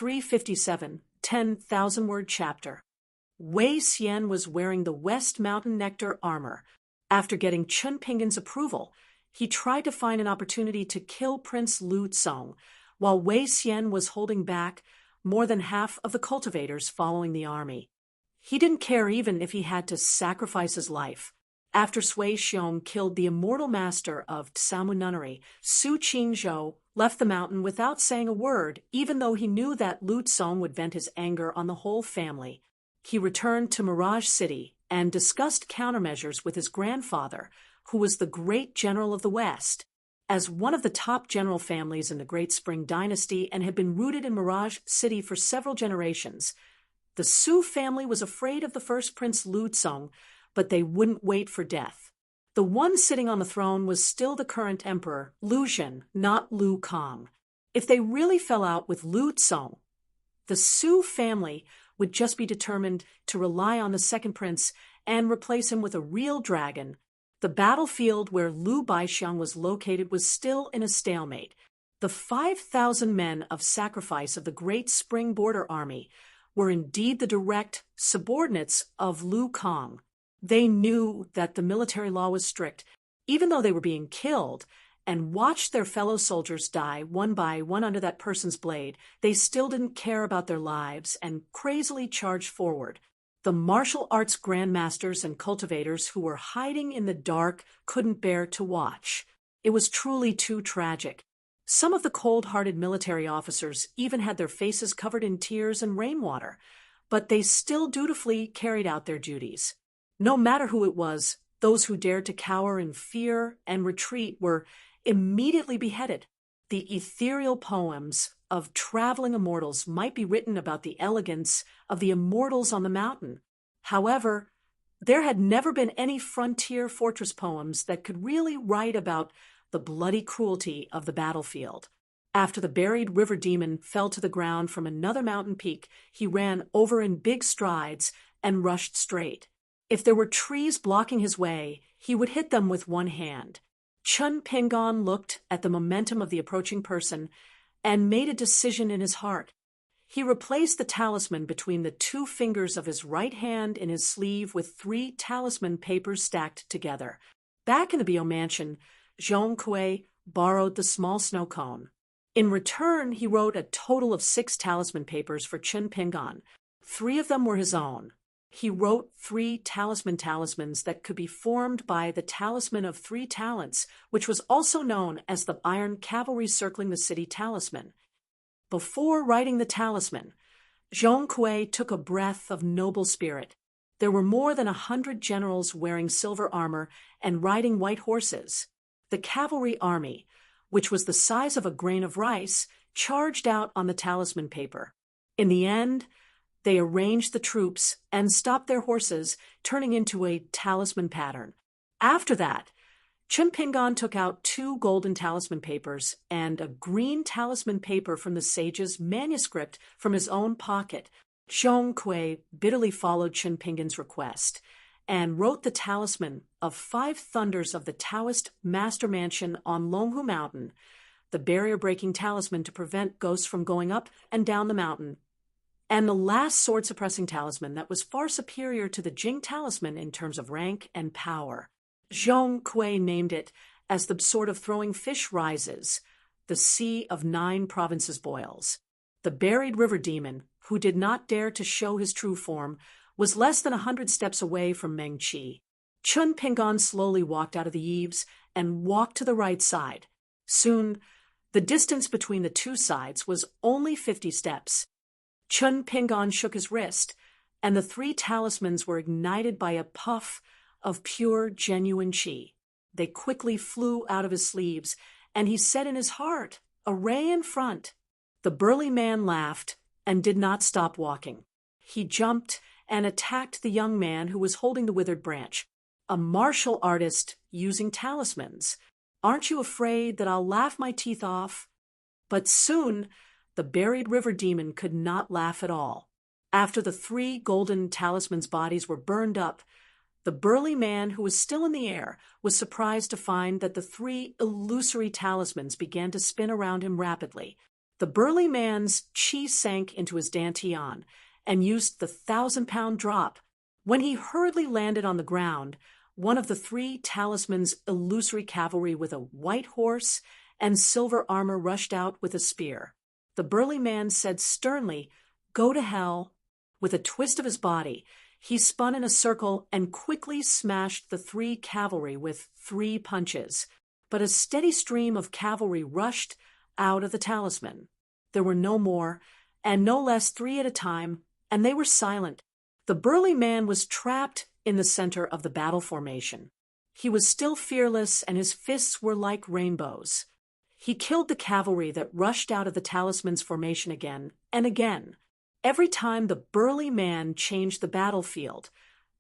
357, 10,000-word chapter. Wei Xian was wearing the West Mountain Nectar armor. After getting Chun Pingan's approval, he tried to find an opportunity to kill Prince Lu Tsong, while Wei Xian was holding back more than half of the cultivators following the army. He didn't care even if he had to sacrifice his life. After Sui Xiong killed the immortal master of Tsamu nunnery, Su Qingzhou left the mountain without saying a word, even though he knew that Lu Tsong would vent his anger on the whole family. He returned to Mirage City and discussed countermeasures with his grandfather, who was the great general of the West. As one of the top general families in the Great Spring Dynasty and had been rooted in Mirage City for several generations, the Su family was afraid of the first Prince Lu Tsong, but they wouldn't wait for death. The one sitting on the throne was still the current emperor, Lu Zhen, not Lu Kang. If they really fell out with Lu Tsong, the Su family would just be determined to rely on the second prince and replace him with a real dragon. The battlefield where Lu Baixiang was located was still in a stalemate. The 5,000 men of sacrifice of the Great Spring Border Army were indeed the direct subordinates of Lu Kang. They knew that the military law was strict, even though they were being killed, and watched their fellow soldiers die one by one under that person's blade. They still didn't care about their lives and crazily charged forward. The martial arts grandmasters and cultivators who were hiding in the dark couldn't bear to watch. It was truly too tragic. Some of the cold-hearted military officers even had their faces covered in tears and rainwater, but they still dutifully carried out their duties. No matter who it was, those who dared to cower in fear and retreat were immediately beheaded. The ethereal poems of traveling immortals might be written about the elegance of the immortals on the mountain. However, there had never been any frontier fortress poems that could really write about the bloody cruelty of the battlefield. After the buried river demon fell to the ground from another mountain peak, he ran over in big strides and rushed straight. If there were trees blocking his way, he would hit them with one hand. Chun Pingan looked at the momentum of the approaching person and made a decision in his heart. He replaced the talisman between the two fingers of his right hand in his sleeve with 3 talisman papers stacked together. Back in the Bio mansion, Zhong Kui borrowed the small snow cone. In return, he wrote a total of 6 talisman papers for Chun Pingan. 3 of them were his own. He wrote 3 talismans that could be formed by the Talisman of 3 Talents, which was also known as the Iron Cavalry Circling the City Talisman. Before writing the talisman, Zhong Kui took a breath of noble spirit. There were more than 100 generals wearing silver armor and riding white horses. The cavalry army, which was the size of a grain of rice, charged out on the talisman paper. In the end, they arranged the troops and stopped their horses, turning into a talisman pattern. After that, Chun Pingan took out 2 golden talisman papers and a green talisman paper from the sage's manuscript from his own pocket. Zhong Kui bitterly followed Chun Pingan's request and wrote the talisman of 5 thunders of the Taoist master mansion on Longhu Mountain, the barrier-breaking talisman to prevent ghosts from going up and down the mountain, and the last sword-suppressing talisman that was far superior to the Jing talisman in terms of rank and power. Zhong Kui named it as the sword of throwing fish rises, the sea of 9 provinces boils. The buried river demon, who did not dare to show his true form, was less than 100 steps away from Meng Qi. Chun Pingan slowly walked out of the eaves and walked to the right side. Soon, the distance between the 2 sides was only 50 steps. Chun Pingan shook his wrist, and the 3 talismans were ignited by a puff of pure, genuine qi. They quickly flew out of his sleeves, and he said in his heart, "A ray in front." The burly man laughed and did not stop walking. He jumped and attacked the young man who was holding the withered branch. "A martial artist using talismans. Aren't you afraid that I'll laugh my teeth off?" But soon, the buried river demon could not laugh at all. After the 3 golden talismans' bodies were burned up, the burly man, who was still in the air, was surprised to find that the 3 illusory talismans began to spin around him rapidly. The burly man's chi sank into his dantian and used the 1,000-pound drop. When he hurriedly landed on the ground, one of the 3 talisman's illusory cavalry with a white horse and silver armor rushed out with a spear. The burly man said sternly, "Go to hell." With a twist of his body, he spun in a circle and quickly smashed the 3 cavalry with 3 punches. But a steady stream of cavalry rushed out of the talisman. There were no more, and no less 3 at a time, and they were silent. The burly man was trapped in the center of the battle formation. He was still fearless, and his fists were like rainbows. He killed the cavalry that rushed out of the talisman's formation again and again. Every time the burly man changed the battlefield,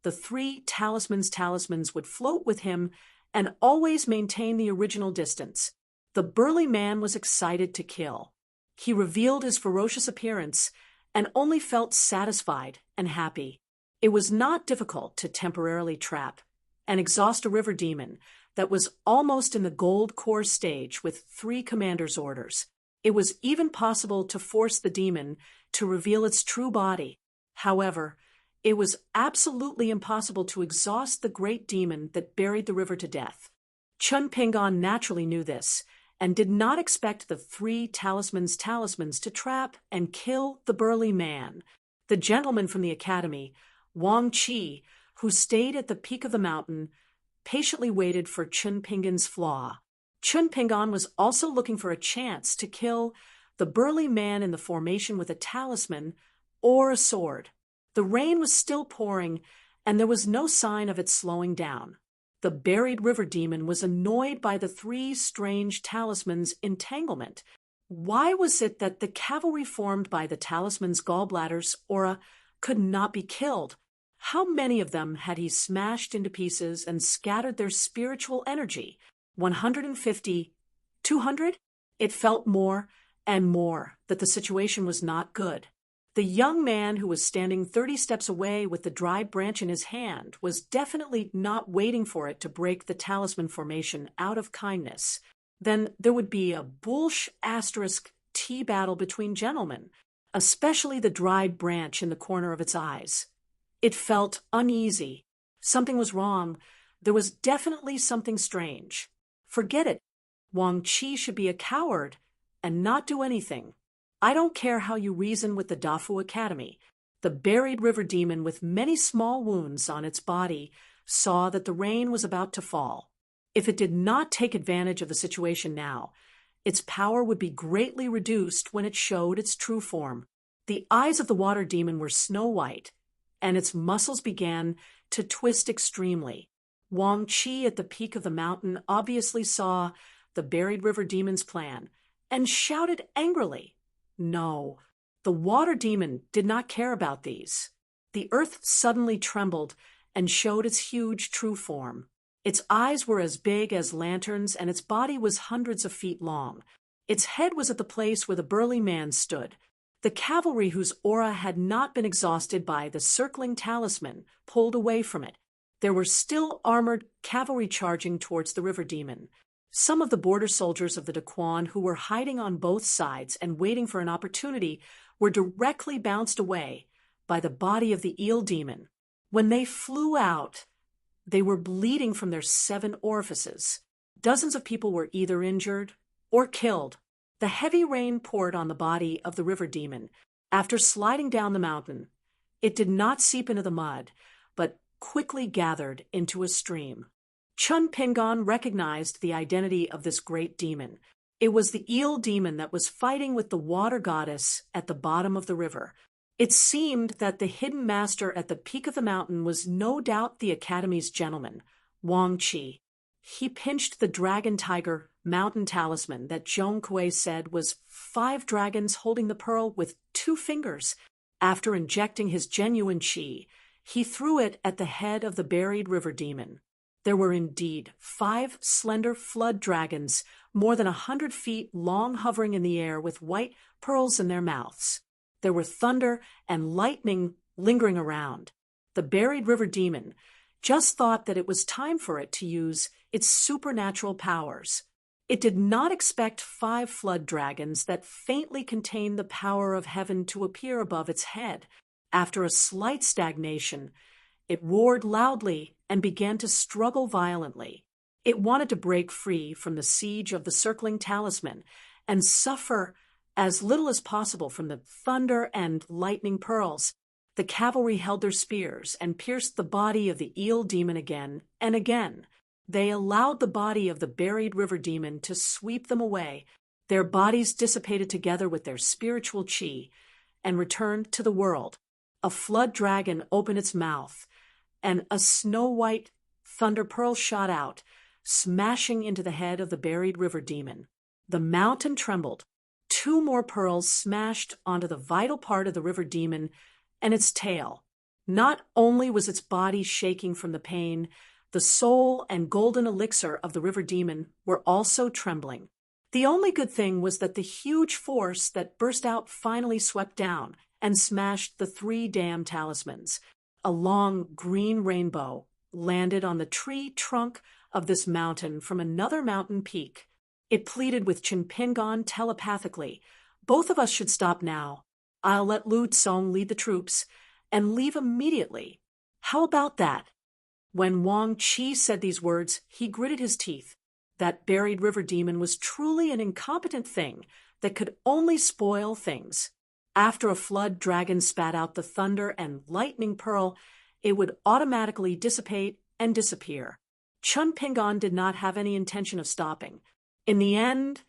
the 3 talismans would float with him and always maintain the original distance. The burly man was excited to kill. He revealed his ferocious appearance and only felt satisfied and happy. It was not difficult to temporarily trap and exhaust a river demon that was almost in the gold core stage with 3 commanders' orders. It was even possible to force the demon to reveal its true body. However, it was absolutely impossible to exhaust the great demon that buried the river to death. Chun Pingon naturally knew this and did not expect the 3 talismans to trap and kill the burly man. The gentleman from the academy, Wang Qi, who stayed at the peak of the mountain, patiently waited for Chun Pingon's flaw. Chun Pingon was also looking for a chance to kill the burly man in the formation with a talisman or a sword. The rain was still pouring, and there was no sign of it slowing down. The buried river demon was annoyed by the 3 strange talismans' entanglement. Why was it that the cavalry formed by the talisman's gallbladder's aura could not be killed? How many of them had he smashed into pieces and scattered their spiritual energy? 150? 200? It felt more and more that the situation was not good. The young man who was standing 30 steps away with the dried branch in his hand was definitely not waiting for it to break the talisman formation out of kindness. Then there would be a **T battle between gentlemen, especially the dried branch in the corner of its eyes. It felt uneasy. Something was wrong. There was definitely something strange. Forget it. Wang Qi should be a coward and not do anything. I don't care how you reason with the Dafu Academy. The buried river demon with many small wounds on its body saw that the rain was about to fall. If it did not take advantage of the situation now, its power would be greatly reduced when it showed its true form. The eyes of the water demon were snow white, and its muscles began to twist extremely. Wang Qi at the peak of the mountain obviously saw the buried river demon's plan and shouted angrily. No, the water demon did not care about these. The earth suddenly trembled and showed its huge true form. Its eyes were as big as lanterns, and its body was hundreds of feet long. Its head was at the place where the burly man stood. The cavalry whose aura had not been exhausted by the circling talisman pulled away from it. There were still armored cavalry charging towards the river demon. Some of the border soldiers of the Daquan who were hiding on both sides and waiting for an opportunity were directly bounced away by the body of the eel demon. When they flew out, they were bleeding from their 7 orifices. Dozens of people were either injured or killed. The heavy rain poured on the body of the river demon. After sliding down the mountain, it did not seep into the mud, but quickly gathered into a stream. Chun Pingon recognized the identity of this great demon. It was the eel demon that was fighting with the water goddess at the bottom of the river. It seemed that the hidden master at the peak of the mountain was no doubt the Academy's gentleman, Wang Qi. He pinched the dragon tiger mountain talisman that Zhong Kuei said was 5 dragons holding the pearl with 2 fingers. After injecting his genuine qi, he threw it at the head of the buried river demon. There were indeed 5 slender flood dragons, more than 100 feet long, hovering in the air with white pearls in their mouths. There were thunder and lightning lingering around. The buried river demon just thought that it was time for it to use its supernatural powers. It did not expect 5 flood dragons that faintly contained the power of heaven to appear above its head. After a slight stagnation, it roared loudly and began to struggle violently. It wanted to break free from the siege of the circling talisman and suffer as little as possible from the thunder and lightning pearls. The cavalry held their spears and pierced the body of the eel demon again and again. They allowed the body of the buried river demon to sweep them away. Their bodies dissipated together with their spiritual chi and returned to the world. A flood dragon opened its mouth, and a snow-white thunder pearl shot out, smashing into the head of the buried river demon. The mountain trembled. 2 more pearls smashed onto the vital part of the river demon and its tail. Not only was its body shaking from the pain, the soul and golden elixir of the river demon were also trembling. The only good thing was that the huge force that burst out finally swept down and smashed the 3 dam talismans. A long green rainbow landed on the tree trunk of this mountain from another mountain peak. It pleaded with Chinpingan telepathically, "Both of us should stop now. I'll let Lu Tsong lead the troops and leave immediately. How about that?" When Wang Qi said these words, he gritted his teeth. That buried river demon was truly an incompetent thing that could only spoil things. After a flood dragon spat out the thunder and lightning pearl, it would automatically dissipate and disappear. Chun Pingon did not have any intention of stopping. In the end,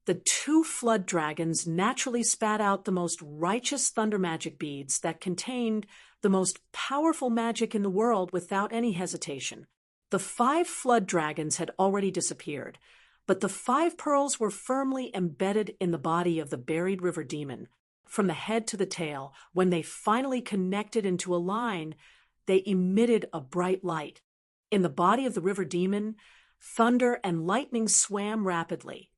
the 2 flood dragons naturally spat out the most righteous thunder magic beads that contained the most powerful magic in the world without any hesitation. The 5 flood dragons had already disappeared, but the 5 pearls were firmly embedded in the body of the buried river demon. From the head to the tail, when they finally connected into a line, they emitted a bright light. In the body of the river demon, thunder and lightning swam rapidly,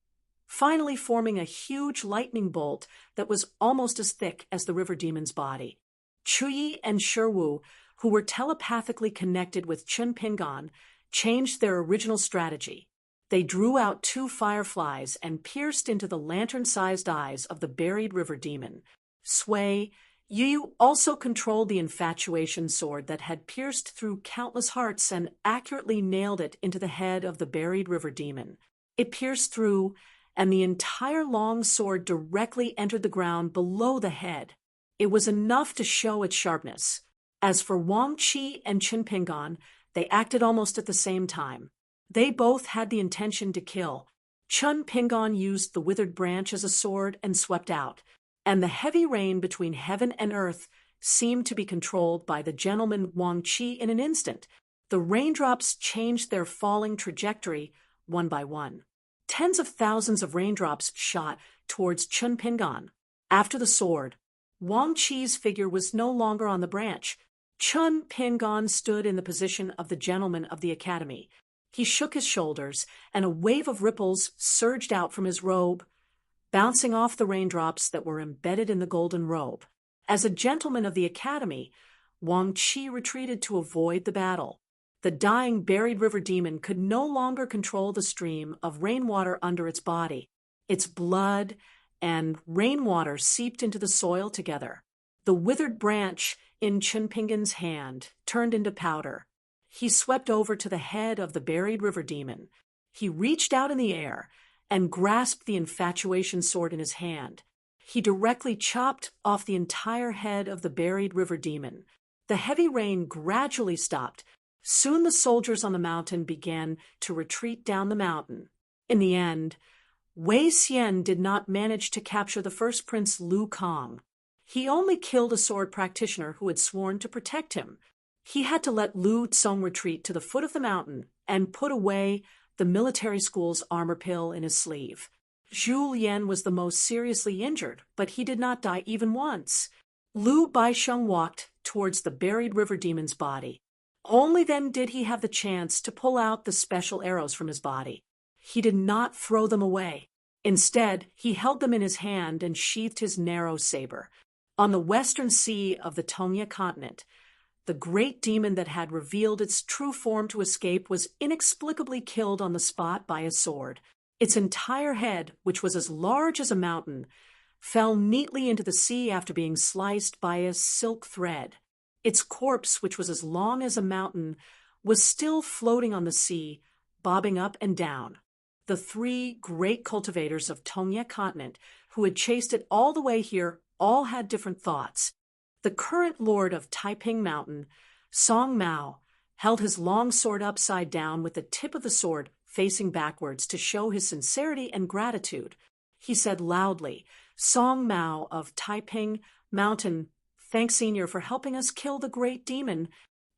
finally forming a huge lightning bolt that was almost as thick as the river demon's body. Chuyi and Shiwu, who were telepathically connected with Chun Pingon, changed their original strategy. They drew out 2 fireflies and pierced into the lantern-sized eyes of the buried river demon. Sui, Yu also controlled the infatuation sword that had pierced through countless hearts and accurately nailed it into the head of the buried river demon. It pierced through, and the entire long sword directly entered the ground below the head. It was enough to show its sharpness. As for Wang Qi and Chun Pingon, they acted almost at the same time. They both had the intention to kill. Chun Pingon used the withered branch as a sword and swept out, and the heavy rain between heaven and earth seemed to be controlled by the gentleman Wang Qi in an instant. The raindrops changed their falling trajectory one by one. Tens of thousands of raindrops shot towards Chun Pingon. After the sword, Wang Qi's figure was no longer on the branch. Chun Pingon stood in the position of the gentleman of the academy. He shook his shoulders, and a wave of ripples surged out from his robe, bouncing off the raindrops that were embedded in the golden robe. As a gentleman of the academy, Wang Qi retreated to avoid the battle. The dying buried river demon could no longer control the stream of rainwater under its body. Its blood and rainwater seeped into the soil together. The withered branch in Chun Pingon's hand turned into powder. He swept over to the head of the buried river demon. He reached out in the air and grasped the infatuation sword in his hand. He directly chopped off the entire head of the buried river demon. The heavy rain gradually stopped. Soon the soldiers on the mountain began to retreat down the mountain. In the end, Wei Xian did not manage to capture the first prince Lu Kang. He only killed a sword practitioner who had sworn to protect him. He had to let Lu Tsong retreat to the foot of the mountain and put away the military school's armor pill in his sleeve. Zhu Lian was the most seriously injured, but he did not die even once. Lu Baisheng walked towards the buried river demon's body. Only then did he have the chance to pull out the special arrows from his body. He did not throw them away. Instead, he held them in his hand and sheathed his narrow saber. On the western sea of the Tongya continent, the great demon that had revealed its true form to escape was inexplicably killed on the spot by a sword. Its entire head, which was as large as a mountain, fell neatly into the sea after being sliced by a silk thread. Its corpse, which was as long as a mountain, was still floating on the sea, bobbing up and down. The three great cultivators of Tongye continent, who had chased it all the way here, all had different thoughts. The current lord of Taiping Mountain, Song Mao, held his long sword upside down with the tip of the sword facing backwards to show his sincerity and gratitude. He said loudly, "Song Mao of Taiping Mountain, thanks, Senior, for helping us kill the great demon."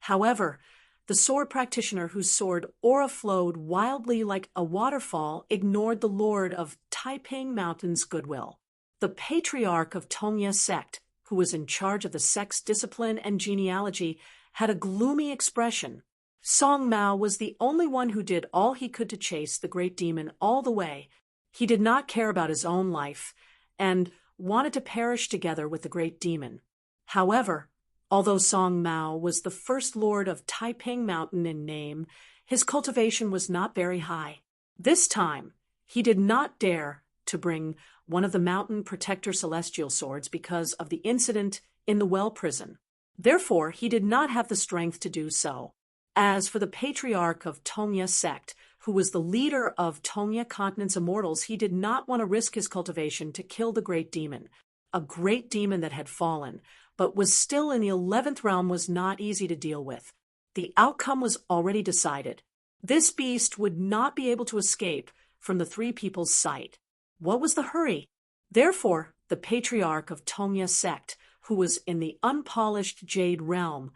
However, the sword practitioner whose sword aura flowed wildly like a waterfall ignored the lord of Taiping Mountain's goodwill. The patriarch of Tongye sect, who was in charge of the sect's discipline and genealogy, had a gloomy expression. Song Mao was the only one who did all he could to chase the great demon all the way. He did not care about his own life and wanted to perish together with the great demon. However, although Song Mao was the first lord of Taiping Mountain in name, his cultivation was not very high. This time, he did not dare to bring one of the mountain protector celestial swords because of the incident in the well prison. Therefore, he did not have the strength to do so. As for the patriarch of Tongye sect, who was the leader of Tongye continent's immortals, he did not want to risk his cultivation to kill the great demon. A great demon that had fallen, but was still in the 11th realm, was not easy to deal with. The outcome was already decided. This beast would not be able to escape from the three people's sight. What was the hurry? Therefore, the patriarch of Tongye sect, who was in the unpolished Jade realm,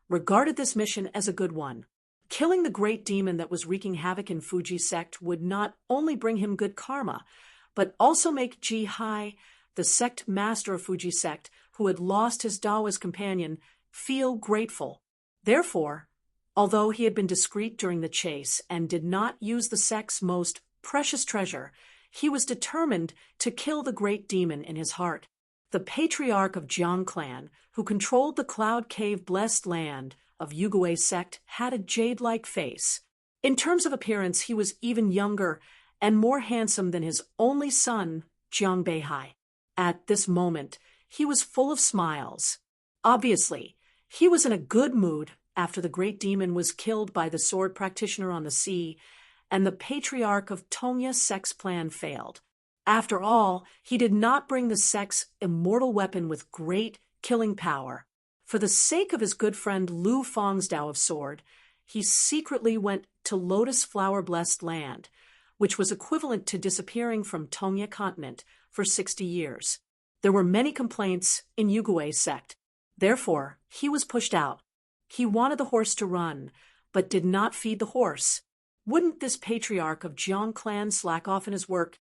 regarded this mission as a good one. Killing the great demon that was wreaking havoc in Fuji sect would not only bring him good karma, but also make Ji Hai, the sect master of Fuji sect, who had lost his Daoist companion, feel grateful. Therefore, although he had been discreet during the chase and did not use the sect's most precious treasure, he was determined to kill the great demon in his heart. The patriarch of Jiang clan, who controlled the Cloud Cave blessed land of Yugui sect, had a jade-like face. In terms of appearance, he was even younger and more handsome than his only son, Jiang Beihai. At this moment, he was full of smiles. Obviously, he was in a good mood after the great demon was killed by the sword practitioner on the sea, and the patriarch of Tongye sect's plan failed. After all, he did not bring the sect's immortal weapon with great killing power. For the sake of his good friend Lu Feng's Tao of Sword, he secretly went to Lotus Flower Blessed Land, which was equivalent to disappearing from Tongye continent for 60 years. There were many complaints in Yugui sect. Therefore, he was pushed out. He wanted the horse to run, but did not feed the horse. Wouldn't this patriarch of Jiang clan slack off in his work?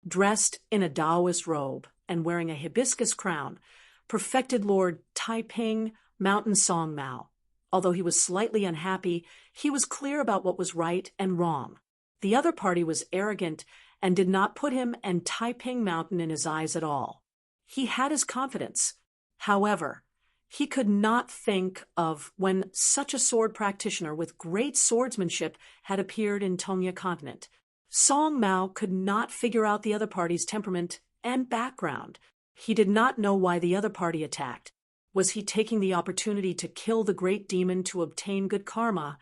Dressed in a Taoist robe and wearing a hibiscus crown, perfected Lord Taiping Mountain Song Mao. Although he was slightly unhappy, he was clear about what was right and wrong. The other party was arrogant and did not put him and Taiping Mountain in his eyes at all. He had his confidence. However, he could not think of when such a sword practitioner with great swordsmanship had appeared in Tongye continent. Song Mao could not figure out the other party's temperament and background. He did not know why the other party attacked. Was he taking the opportunity to kill the great demon to obtain good karma,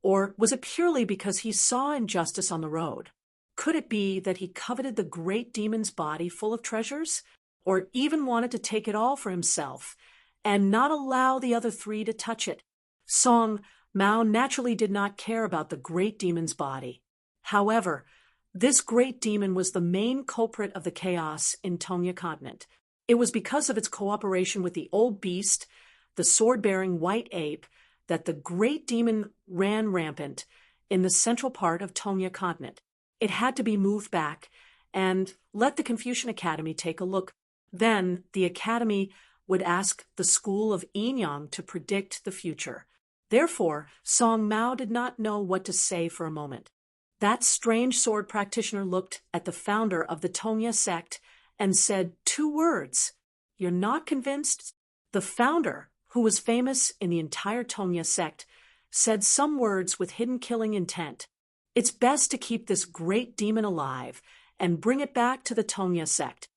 or was it purely because he saw injustice on the road? Could it be that he coveted the great demon's body full of treasures, or even wanted to take it all for himself and not allow the other three to touch it? Song Mao naturally did not care about the great demon's body. However, this great demon was the main culprit of the chaos in Tongye continent. It was because of its cooperation with the old beast, the sword-bearing white ape, that the great demon ran rampant in the central part of Tongye continent. It had to be moved back and let the Confucian Academy take a look. Then the Academy would ask the school of Yinyang to predict the future. Therefore, Song Mao did not know what to say for a moment. That strange sword practitioner looked at the founder of the Tongye sect and said 2 words. "You're not convinced?" The founder, who was famous in the entire Tongye sect, said some words with hidden killing intent. It's best to keep this great demon alive and bring it back to the Tongya sect.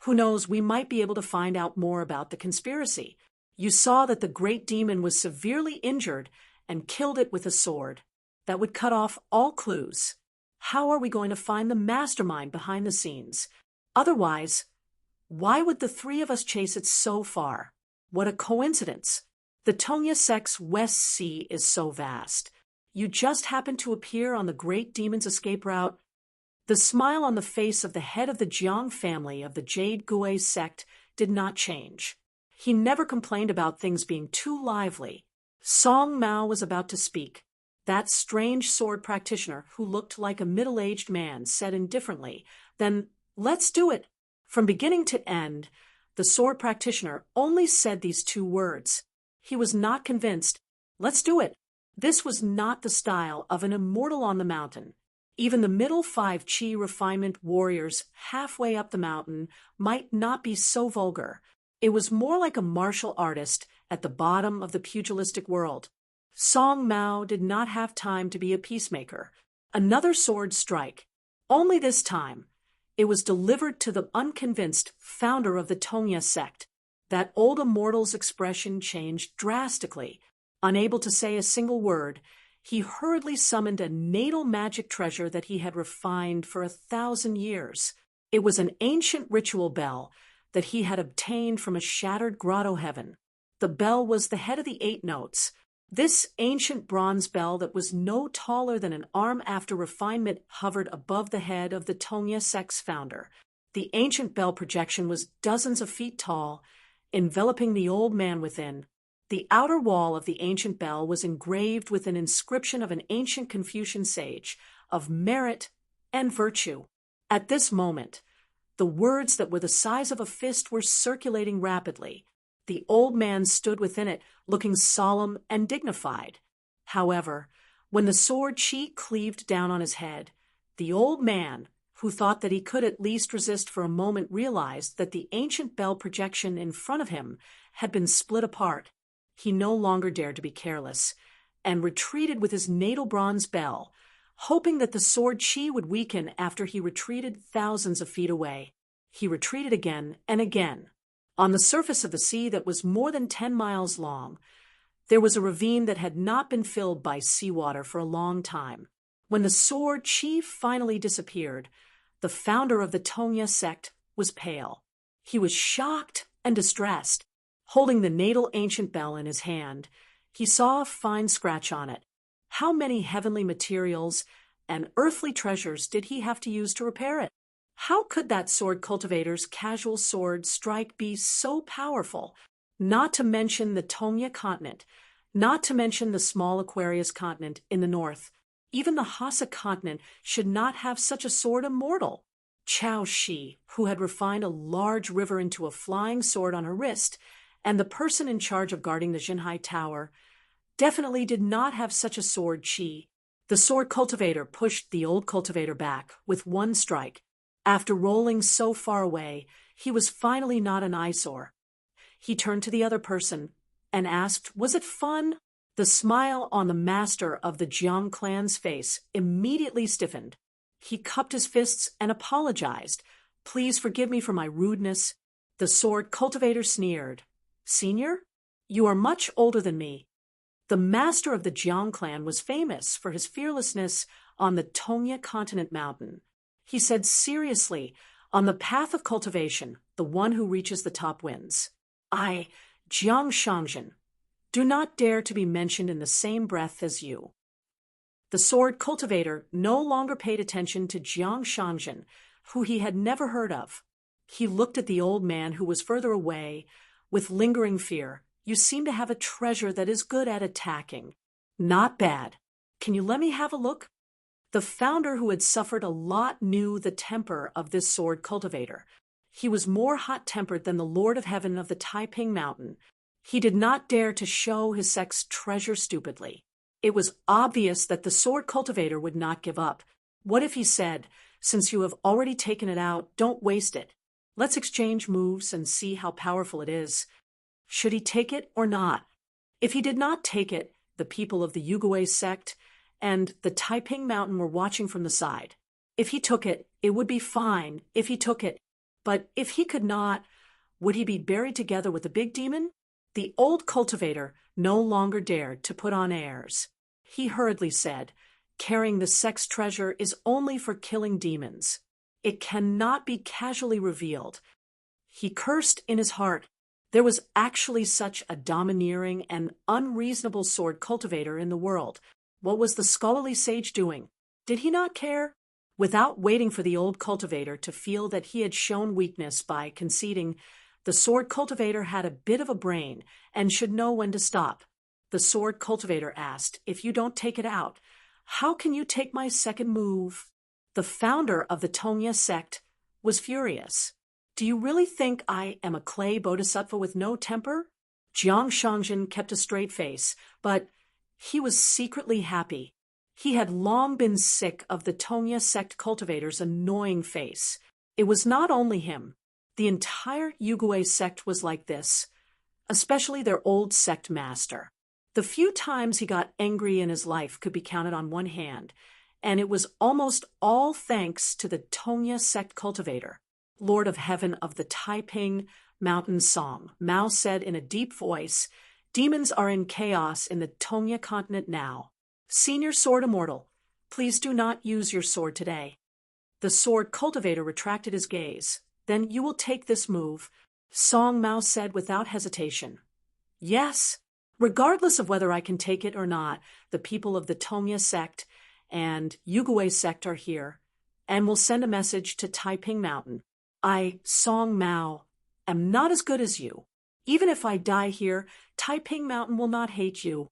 Who knows, we might be able to find out more about the conspiracy. You saw that the great demon was severely injured and killed it with a sword. That would cut off all clues. How are we going to find the mastermind behind the scenes? Otherwise, why would the three of us chase it so far? What a coincidence. The Tongya sect's West Sea is so vast. You just happened to appear on the great demon's escape route. The smile on the face of the head of the Jiang family of the Jade Gui sect did not change. He never complained about things being too lively. Song Mao was about to speak. That strange sword practitioner who looked like a middle-aged man said indifferently, "Then let's do it." From beginning to end, the sword practitioner only said these two words. He was not convinced. Let's do it. This was not the style of an immortal on the mountain. Even the middle 5 Qi refinement warriors halfway up the mountain might not be so vulgar. It was more like a martial artist at the bottom of the pugilistic world. Song Mao did not have time to be a peacemaker. Another sword strike. Only this time, it was delivered to the unconvinced founder of the Tongya sect. That old immortal's expression changed drastically. Unable to say a single word, he hurriedly summoned a natal magic treasure that he had refined for 1,000 years. It was an ancient ritual bell that he had obtained from a shattered grotto heaven. The bell was the head of the 8 notes. This ancient bronze bell that was no taller than an arm after refinement hovered above the head of the Tongya sect's founder. The ancient bell projection was dozens of feet tall, enveloping the old man within. The outer wall of the ancient bell was engraved with an inscription of an ancient Confucian sage, of merit and virtue. At this moment, the words that were the size of a fist were circulating rapidly. The old man stood within it, looking solemn and dignified. However, when the sword Qi cleaved down on his head, the old man, who thought that he could at least resist for a moment, realized that the ancient bell projection in front of him had been split apart. He no longer dared to be careless, and retreated with his natal bronze bell, hoping that the sword Qi would weaken after he retreated thousands of feet away. He retreated again and again. On the surface of the sea that was more than 10 miles long, there was a ravine that had not been filled by seawater for a long time. When the sword Qi finally disappeared, the founder of the Tongya sect was pale. He was shocked and distressed. Holding the natal ancient bell in his hand, he saw a fine scratch on it. How many heavenly materials and earthly treasures did he have to use to repair it? How could that sword cultivator's casual sword strike be so powerful? Not to mention the Tongya continent, not to mention the small Aquarius continent in the north. Even the Hassa continent should not have such a sword immortal. Chao Shi, who had refined a large river into a flying sword on her wrist, and the person in charge of guarding the Jinhai Tower, definitely did not have such a sword Qi. The sword cultivator pushed the old cultivator back with one strike. After rolling so far away, he was finally not an eyesore. He turned to the other person and asked, "Was it fun?" The smile on the master of the Jiang clan's face immediately stiffened. He cupped his fists and apologized. "Please forgive me for my rudeness." The sword cultivator sneered. "Senior? You are much older than me." The master of the Jiang clan was famous for his fearlessness on the Tongya continent mountain. He said seriously, "On the path of cultivation, the one who reaches the top wins. I, Jiang Shangzhen, do not dare to be mentioned in the same breath as you." The sword cultivator no longer paid attention to Jiang Shangzhen, who he had never heard of. He looked at the old man who was further away with lingering fear. "You seem to have a treasure that is good at attacking." "Not bad. Can you let me have a look?" The founder who had suffered a lot knew the temper of this sword cultivator. He was more hot-tempered than the Lord of Heaven of the Taiping Mountain. He did not dare to show his sect's treasure stupidly. It was obvious that the sword cultivator would not give up. What if he said, "Since you have already taken it out, don't waste it. Let's exchange moves and see how powerful it is." Should he take it or not? If he did not take it, the people of the Yugui sect and the Taiping Mountain were watching from the side. If he took it, it would be fine if he took it. But if he could not, would he be buried together with the big demon? The old cultivator no longer dared to put on airs. He hurriedly said, "Carrying the sex treasure is only for killing demons. It cannot be casually revealed." He cursed in his heart. There was actually such a domineering and unreasonable sword cultivator in the world. What was the scholarly sage doing? Did he not care? Without waiting for the old cultivator to feel that he had shown weakness by conceding, the sword cultivator had a bit of a brain and should know when to stop. The sword cultivator asked, "If you don't take it out, how can you take my second move?" The founder of the Tongya sect was furious. "Do you really think I am a clay bodhisattva with no temper?" Jiang Shangjin kept a straight face, but he was secretly happy. He had long been sick of the Tongya sect cultivator's annoying face. It was not only him. The entire Yugui sect was like this, especially their old sect master. The few times he got angry in his life could be counted on one hand, and it was almost all thanks to the Tongya sect cultivator. "Lord of Heaven of the Taiping Mountain Song," Mao said in a deep voice, "demons are in chaos in the Tongya continent now. Senior Sword Immortal, please do not use your sword today." The sword cultivator retracted his gaze. "Then you will take this move," Song Mao said without hesitation. "Yes, regardless of whether I can take it or not, the people of the Tongya sect and Yugui sect are here, and will send a message to Taiping Mountain. I, Song Mao, am not as good as you. Even if I die here, Taiping Mountain will not hate you."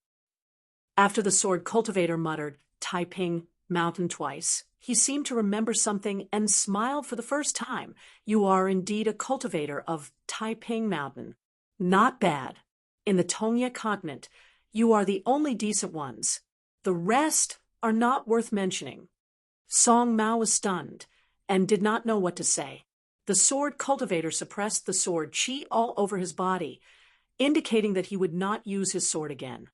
After the sword cultivator muttered Taiping Mountain twice, he seemed to remember something and smiled for the first time. "You are indeed a cultivator of Taiping Mountain. Not bad. In the Tongya continent, you are the only decent ones. The rest are not worth mentioning." Song Mao was stunned and did not know what to say. The sword cultivator suppressed the sword qi all over his body, indicating that he would not use his sword again.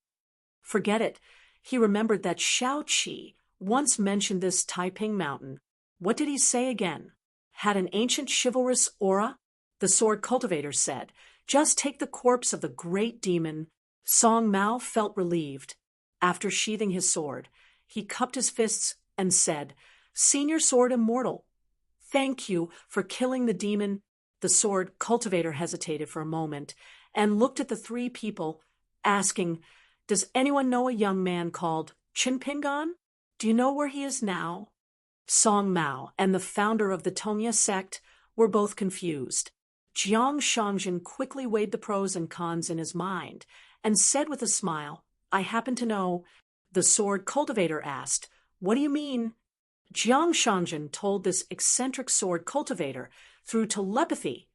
Forget it. He remembered that Shao Qi once mentioned this Taiping Mountain. What did he say again? Had an ancient chivalrous aura? The sword cultivator said, "Just take the corpse of the great demon." Song Mao felt relieved. After sheathing his sword, he cupped his fists and said, "Senior Sword Immortal, thank you for killing the demon." The sword cultivator hesitated for a moment and looked at the three people, asking, "Does anyone know a young man called Chinpingan? Do you know where he is now?" Song Mao and the founder of the Tongya sect were both confused. Jiang Shangjin quickly weighed the pros and cons in his mind and said with a smile, "I happen to know." The sword cultivator asked, "What do you mean?" Jiang Shangjin told this eccentric sword cultivator through telepathy,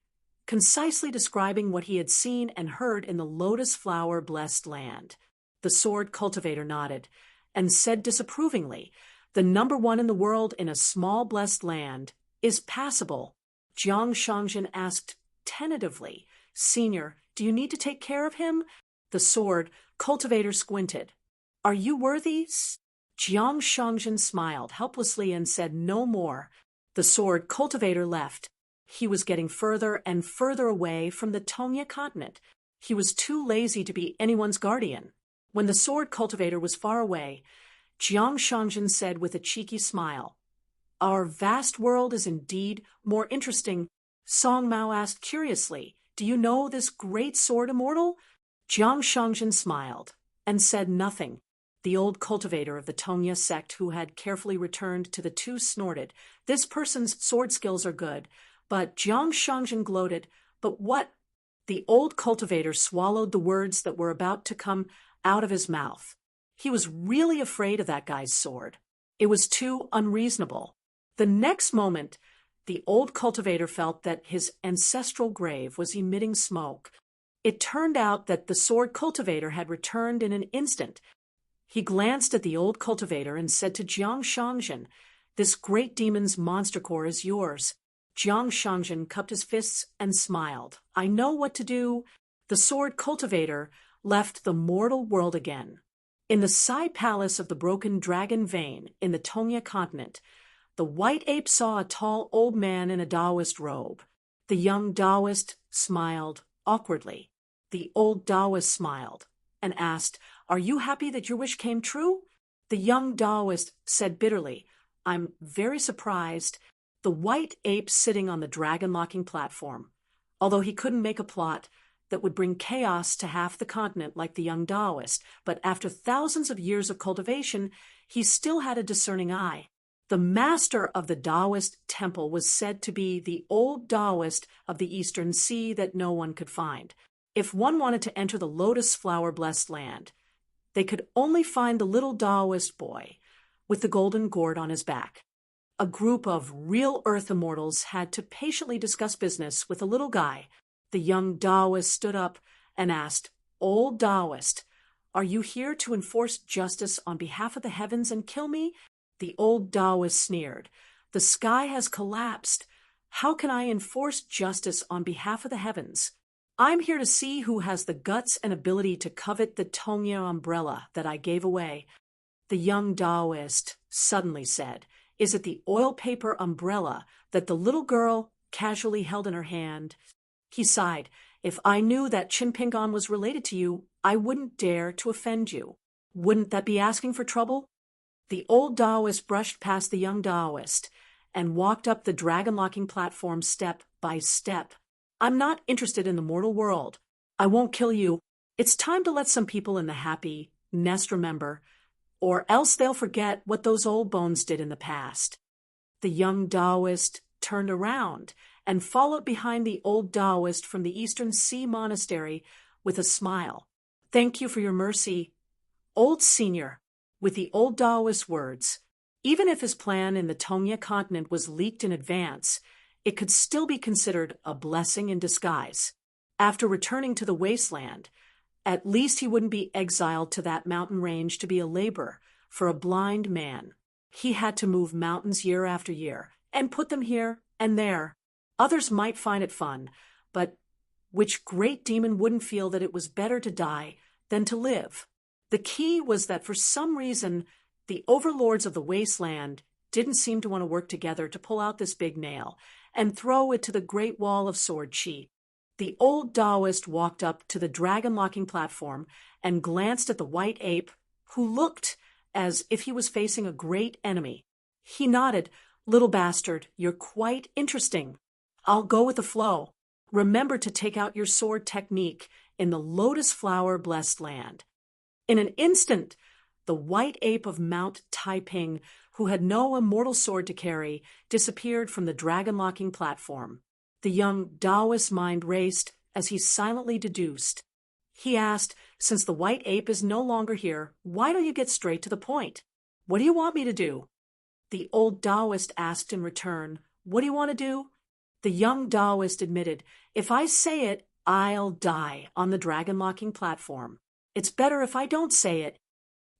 concisely describing what he had seen and heard in the lotus flower blessed land. The sword cultivator nodded and said disapprovingly, "The number one in the world in a small blessed land is passable." Jiang Shangjin asked tentatively, "Senior, do you need to take care of him?" The sword cultivator squinted. "Are you worthy?" Jiang Shangjin smiled helplessly and said no more. The sword cultivator left. He was getting further and further away from the Tongya continent. He was too lazy to be anyone's guardian. When the sword cultivator was far away, Jiang Shangjin said with a cheeky smile, "Our vast world is indeed more interesting." Song Mao asked curiously, "Do you know this great sword immortal?" Jiang Shangjin smiled and said nothing. The old cultivator of the Tongya sect who had carefully returned to the two snorted, "This person's sword skills are good." But Jiang Shangjin gloated, "But what?" The old cultivator swallowed the words that were about to come out of his mouth. He was really afraid of that guy's sword. It was too unreasonable. The next moment, the old cultivator felt that his ancestral grave was emitting smoke. It turned out that the sword cultivator had returned in an instant. He glanced at the old cultivator and said to Jiang Shangjin, "This great demon's monster core is yours." Jiang Shangjin cupped his fists and smiled. "I know what to do." The sword cultivator left the mortal world again. In the Sai Palace of the Broken Dragon Vein in the Tongya continent, the white ape saw a tall old man in a Taoist robe. The young Taoist smiled awkwardly. The old Taoist smiled and asked, "Are you happy that your wish came true?" The young Taoist said bitterly, "I'm very surprised." The white ape sitting on the dragon-locking platform, although he couldn't make a plot that would bring chaos to half the continent like the young Taoist, but after thousands of years of cultivation, he still had a discerning eye. The master of the Taoist temple was said to be the old Taoist of the Eastern Sea that no one could find. If one wanted to enter the lotus flower-blessed land, they could only find the little Taoist boy with the golden gourd on his back. A group of real Earth immortals had to patiently discuss business with a little guy. The young Taoist stood up and asked, "Old Taoist, are you here to enforce justice on behalf of the heavens and kill me?" The old Taoist sneered, "The sky has collapsed. How can I enforce justice on behalf of the heavens? I'm here to see who has the guts and ability to covet the Tongya umbrella that I gave away." The young Taoist suddenly said, "Is it the oil paper umbrella that the little girl casually held in her hand?" He sighed. "If I knew that Chinpingan was related to you, I wouldn't dare to offend you. Wouldn't that be asking for trouble?" The old Taoist brushed past the young Taoist and walked up the dragon-locking platform step by step. "I'm not interested in the mortal world. I won't kill you. It's time to let some people in the happy nest remember, or else they'll forget what those old bones did in the past." The young Taoist turned around and followed behind the old Taoist from the Eastern Sea Monastery with a smile. "Thank you for your mercy, old senior." With the old Taoist words, even if his plan in the Tongya continent was leaked in advance, it could still be considered a blessing in disguise. After returning to the wasteland, at least he wouldn't be exiled to that mountain range to be a laborer for a blind man. He had to move mountains year after year and put them here and there. Others might find it fun, but which great demon wouldn't feel that it was better to die than to live? The key was that for some reason, the overlords of the wasteland didn't seem to want to work together to pull out this big nail and throw it to the Great Wall of Sword Chi. The old Taoist walked up to the dragon-locking platform and glanced at the white ape, who looked as if he was facing a great enemy. He nodded. "Little bastard, you're quite interesting. I'll go with the flow. Remember to take out your sword technique in the lotus flower-blessed land." In an instant, the white ape of Mount Taiping, who had no immortal sword to carry, disappeared from the dragon-locking platform. The young Taoist's mind raced as he silently deduced. He asked, "Since the white ape is no longer here, why don't you get straight to the point? What do you want me to do?" The old Taoist asked in return, "What do you want to do?" The young Taoist admitted, "If I say it, I'll die on the dragon-locking platform. It's better if I don't say it."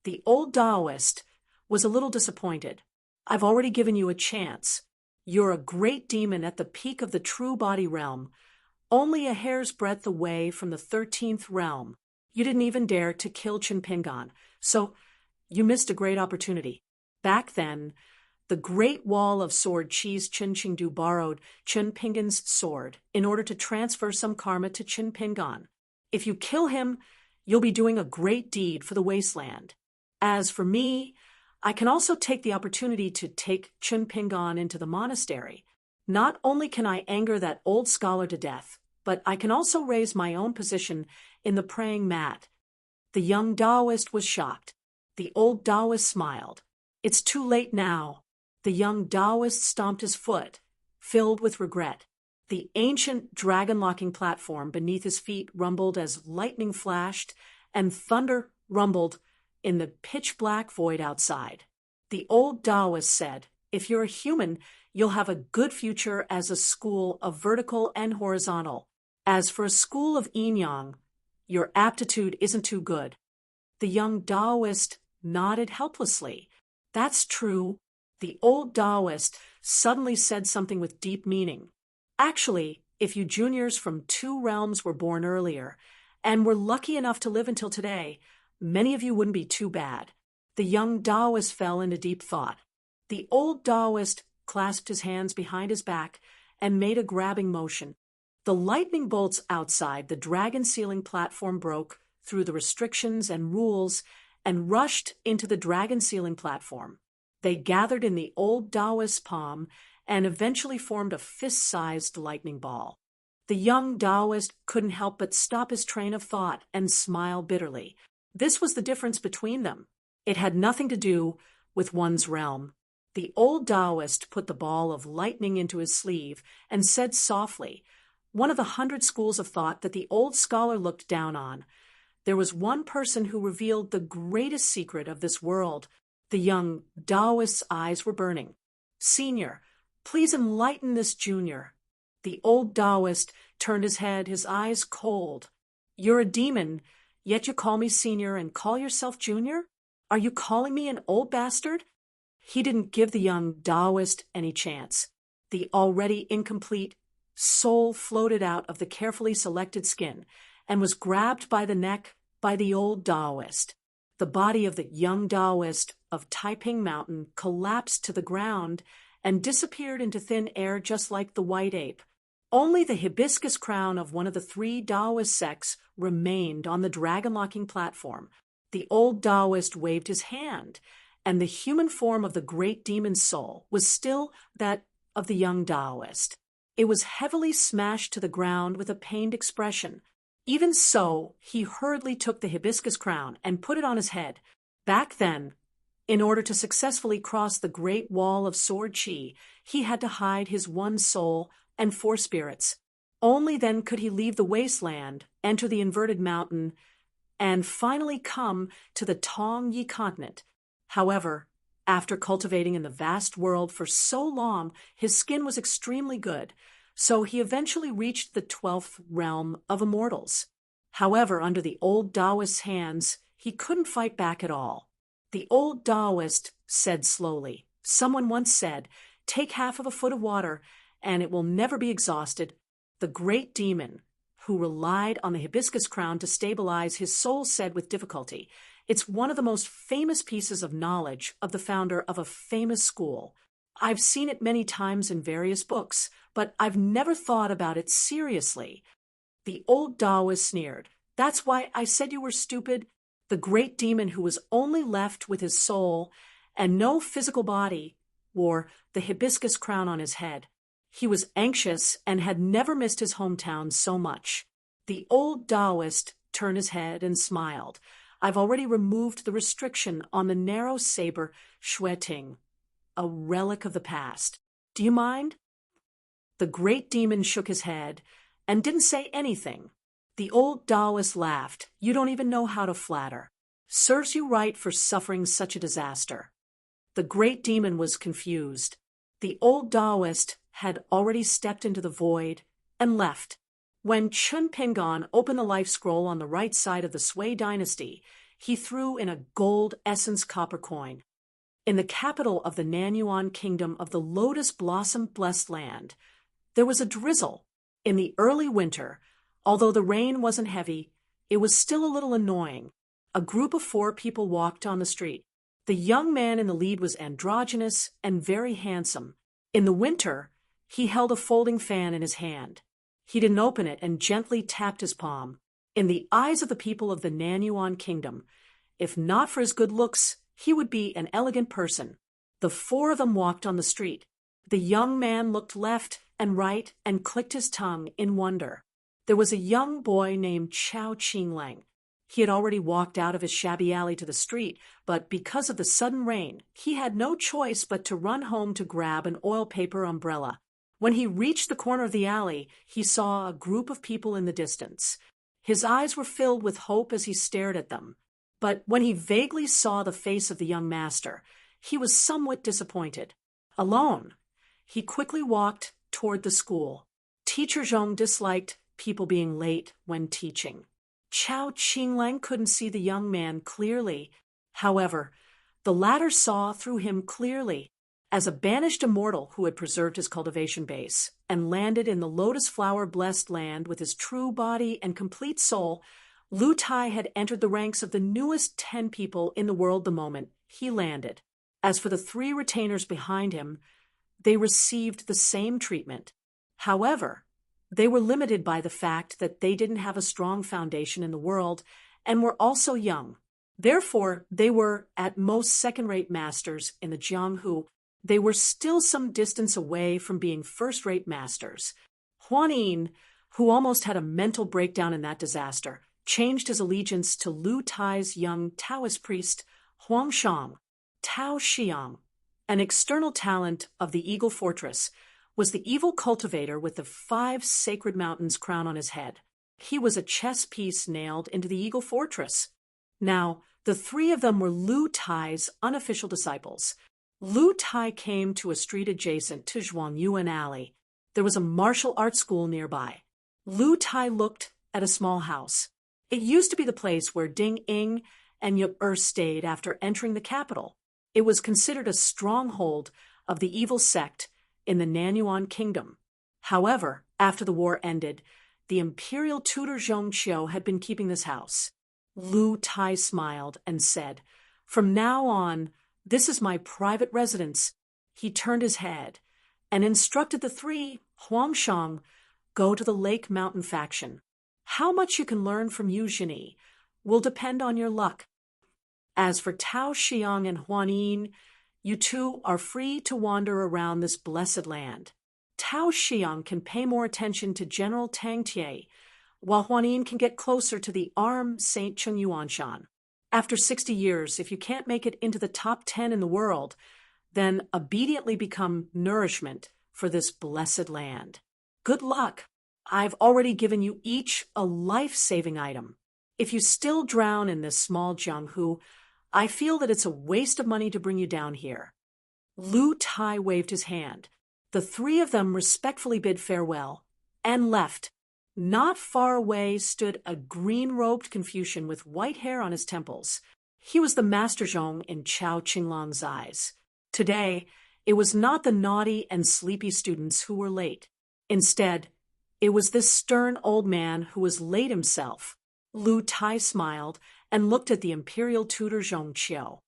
The old Taoist was a little disappointed. "I've already given you a chance. You're a great demon at the peak of the true body realm, only a hair's breadth away from the 13th realm. You didn't even dare to kill Chinpingan, so you missed a great opportunity. Back then, the Great Wall of Sword Chi's Chinchingdu borrowed Chinpingan's sword in order to transfer some karma to Chinpingan. If you kill him, you'll be doing a great deed for the wasteland. As for me, I can also take the opportunity to take Chinpingan into the monastery. Not only can I anger that old scholar to death, but I can also raise my own position in the praying mat." The young Taoist was shocked. The old Taoist smiled. "It's too late now." The young Taoist stomped his foot, filled with regret. The ancient dragon-locking platform beneath his feet rumbled as lightning flashed and thunder rumbled in the pitch-black void outside. The old Taoist said, "If you're a human, you'll have a good future as a school of vertical and horizontal. As for a school of yin-yang, your aptitude isn't too good." The young Taoist nodded helplessly. "That's true." The old Taoist suddenly said something with deep meaning. "Actually, if you juniors from 2 realms were born earlier and were lucky enough to live until today, Many of you wouldn't be too bad. The young Taoist fell into deep thought. The old Taoist clasped his hands behind his back and made a grabbing motion. The lightning bolts outside the dragon ceiling platform broke through the restrictions and rules and rushed into the dragon ceiling platform. They gathered in the old Taoist's palm and eventually formed a fist-sized lightning ball. The young Taoist couldn't help but stop his train of thought and smile bitterly. This was the difference between them. It had nothing to do with one's realm. The old Taoist put the ball of lightning into his sleeve and said softly, one of the 100 schools of thought that the old scholar looked down on. There was one person who revealed the greatest secret of this world. The young Taoist's eyes were burning. Senior, please enlighten this junior. The old Taoist turned his head, his eyes cold. You're a demon, yet you call me senior and call yourself junior? Are you calling me an old bastard? He didn't give the young Taoist any chance. The already incomplete soul floated out of the carefully selected skin and was grabbed by the neck by the old Taoist. The body of the young Taoist of Taiping Mountain collapsed to the ground and disappeared into thin air just like the white ape. Only the hibiscus crown of one of the 3 Taoist sects remained on the dragon-locking platform. The old Taoist waved his hand, and the human form of the great demon's soul was still that of the young Taoist. It was heavily smashed to the ground with a pained expression. Even so, he hurriedly took the hibiscus crown and put it on his head. Back then, in order to successfully cross the great wall of sword chi, he had to hide his one soul and 4 spirits. Only then could he leave the wasteland, enter the inverted mountain, and finally come to the Tong Yi continent. However, after cultivating in the vast world for so long, his skin was extremely good, so he eventually reached the 12th realm of immortals. However, under the old Taoist's hands, he couldn't fight back at all. The old Taoist said slowly, someone once said, take half of a foot of water and it will never be exhausted. The great demon, who relied on the hibiscus crown to stabilize his soul, said with difficulty, it's one of the most famous pieces of knowledge of the founder of a famous school. I've seen it many times in various books, but I've never thought about it seriously. The old Taoist sneered. That's why I said you were stupid. The great demon, who was only left with his soul and no physical body, wore the hibiscus crown on his head. He was anxious and had never missed his hometown so much. The old Taoist turned his head and smiled. I've already removed the restriction on the narrow saber Shueting, a relic of the past. Do you mind? The great demon shook his head and didn't say anything. The old Taoist laughed. You don't even know how to flatter. Serves you right for suffering such a disaster. The great demon was confused. The old Taoist had already stepped into the void and left. When Chun Pingon opened the life scroll on the right side of the Sui dynasty, he threw in a gold essence copper coin. In the capital of the Nanyuan kingdom of the Lotus Blossom Blessed Land, there was a drizzle. In the early winter, although the rain wasn't heavy, it was still a little annoying. A group of 4 people walked on the street. The young man in the lead was androgynous and very handsome. In the winter, he held a folding fan in his hand. He didn't open it and gently tapped his palm. In the eyes of the people of the Nanyuan kingdom, if not for his good looks, he would be an elegant person. The 4 of them walked on the street. The young man looked left and right and clicked his tongue in wonder. There was a young boy named Chao Qinglang. He had already walked out of his shabby alley to the street, but because of the sudden rain, he had no choice but to run home to grab an oil paper umbrella. When he reached the corner of the alley, he saw a group of people in the distance. His eyes were filled with hope as he stared at them. But when he vaguely saw the face of the young master, he was somewhat disappointed. Alone, he quickly walked toward the school. Teacher Zhong disliked people being late when teaching. Chao Qinglang couldn't see the young man clearly. However, the latter saw through him clearly. As a banished immortal who had preserved his cultivation base and landed in the lotus flower blessed land with his true body and complete soul, Lu Tai had entered the ranks of the newest 10 people in the world the moment he landed. As for the 3 retainers behind him, they received the same treatment. However, they were limited by the fact that they didn't have a strong foundation in the world and were also young. Therefore, they were at most second-rate masters in the Jianghu. They were still some distance away from being first-rate masters. Huan Yin, who almost had a mental breakdown in that disaster, changed his allegiance to Lu Tai's young Taoist priest, Huang Shang. Tao Xiang, an external talent of the Eagle Fortress, was the evil cultivator with the 5 sacred mountains crown on his head. He was a chess piece nailed into the Eagle Fortress. Now, the 3 of them were Lu Tai's unofficial disciples. Lu Tai came to a street adjacent to Zhuangyuan Alley. There was a martial arts school nearby. Lu Tai looked at a small house. It used to be the place where Ding Ying and Ye stayed after entering the capital. It was considered a stronghold of the evil sect in the Nanyuan kingdom. However, after the war ended, the imperial tutor Zhongqiu had been keeping this house. Lu Tai smiled and said, "From now on, this is my private residence." He turned his head and instructed the 3, Huangshang, go to the Lake Mountain faction. How much you can learn from Yu Zhini will depend on your luck. As for Tao Xiang and Huan Yin, you 2 are free to wander around this blessed land. Tao Xiang can pay more attention to General Tang Tie, while Huan Yin can get closer to the armed Saint Cheng Yuanshan. After 60 years, if you can't make it into the top 10 in the world, then obediently become nourishment for this blessed land. Good luck. I've already given you each a life-saving item. If you still drown in this small Jianghu, I feel that it's a waste of money to bring you down here. Lu Tai waved his hand. The 3 of them respectfully bid farewell and left. Not far away stood a green-robed Confucian with white hair on his temples. He was the Master Zhong in Chao Qinglong's eyes. Today, it was not the naughty and sleepy students who were late. Instead, it was this stern old man who was late himself. Lu Tai smiled and looked at the imperial tutor Zhongqiu.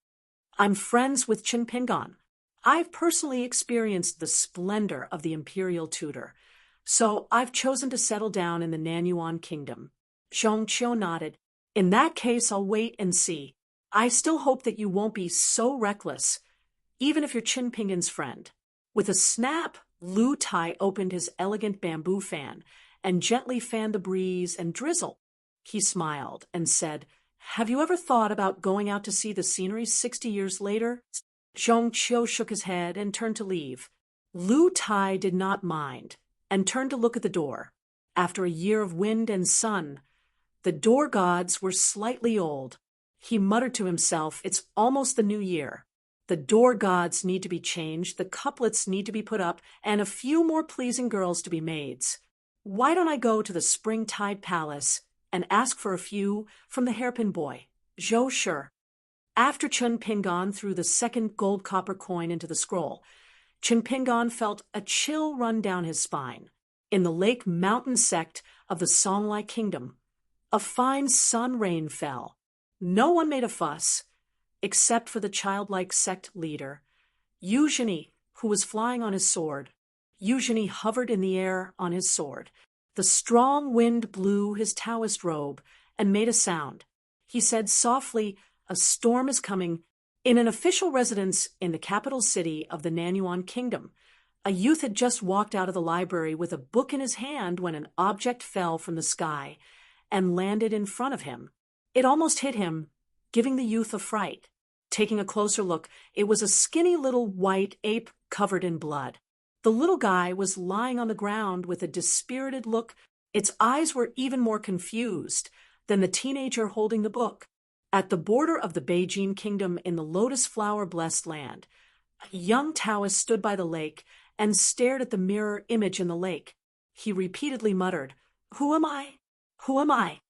"I'm friends with Chen Pingan. I've personally experienced the splendor of the imperial tutor, so I've chosen to settle down in the Nanyuan kingdom." Zhongqiu nodded. "In that case, I'll wait and see. I still hope that you won't be so reckless, even if you're Chen Pingan's friend." With a snap, Lu Tai opened his elegant bamboo fan and gently fanned the breeze and drizzle. He smiled and said, "Have you ever thought about going out to see the scenery 60 years later?" Zhongqiu shook his head and turned to leave. Lu Tai did not mind and turned to look at the door. After a year of wind and sun, the door gods were slightly old. He muttered to himself, "It's almost the new year. The door gods need to be changed, the couplets need to be put up, and a few more pleasing girls to be maids. Why don't I go to the Springtide Palace and ask for a few from the hairpin boy, Zhou Shi?" After Chen Pingan threw the second gold-copper coin into the scroll, Chen Pingan felt a chill run down his spine. In the Lake Mountain sect of the Songlai Kingdom, a fine sun rain fell. No one made a fuss, except for the childlike sect leader, Yu Zhini, who was flying on his sword. Yu Zhini hovered in the air on his sword. The strong wind blew his Taoist robe and made a sound. He said softly, "A storm is coming." In an official residence in the capital city of the Nanyuan Kingdom, a youth had just walked out of the library with a book in his hand when an object fell from the sky and landed in front of him. It almost hit him, giving the youth a fright. Taking a closer look, it was a skinny little white ape covered in blood. The little guy was lying on the ground with a dispirited look. Its eyes were even more confused than the teenager holding the book. At the border of the Beijing Kingdom in the lotus flower-blessed land, a young Taoist stood by the lake and stared at the mirror image in the lake. He repeatedly muttered, "Who am I? Who am I?"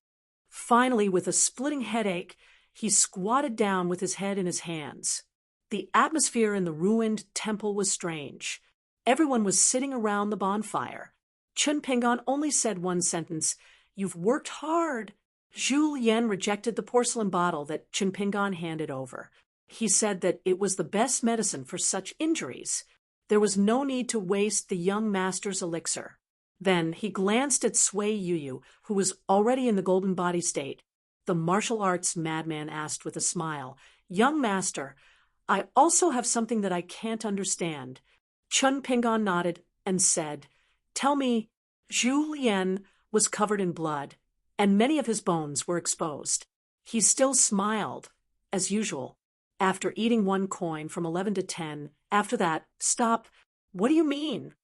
Finally, with a splitting headache, he squatted down with his head in his hands. The atmosphere in the ruined temple was strange. Everyone was sitting around the bonfire. Chen Pingan only said one sentence, "You've worked hard." Zhu Lian rejected the porcelain bottle that Chen Pingan handed over. He said that it was the best medicine for such injuries. There was no need to waste the young master's elixir. Then he glanced at Sui Yuyu, who was already in the golden body state. The martial arts madman asked with a smile, "Young master, I also have something that I can't understand." Chen Pingan nodded and said, "Tell me." Zhu Lian was covered in blood, and many of his bones were exposed. He still smiled, as usual. After eating 1 coin from 11 to 10, after that, "Stop. What do you mean?"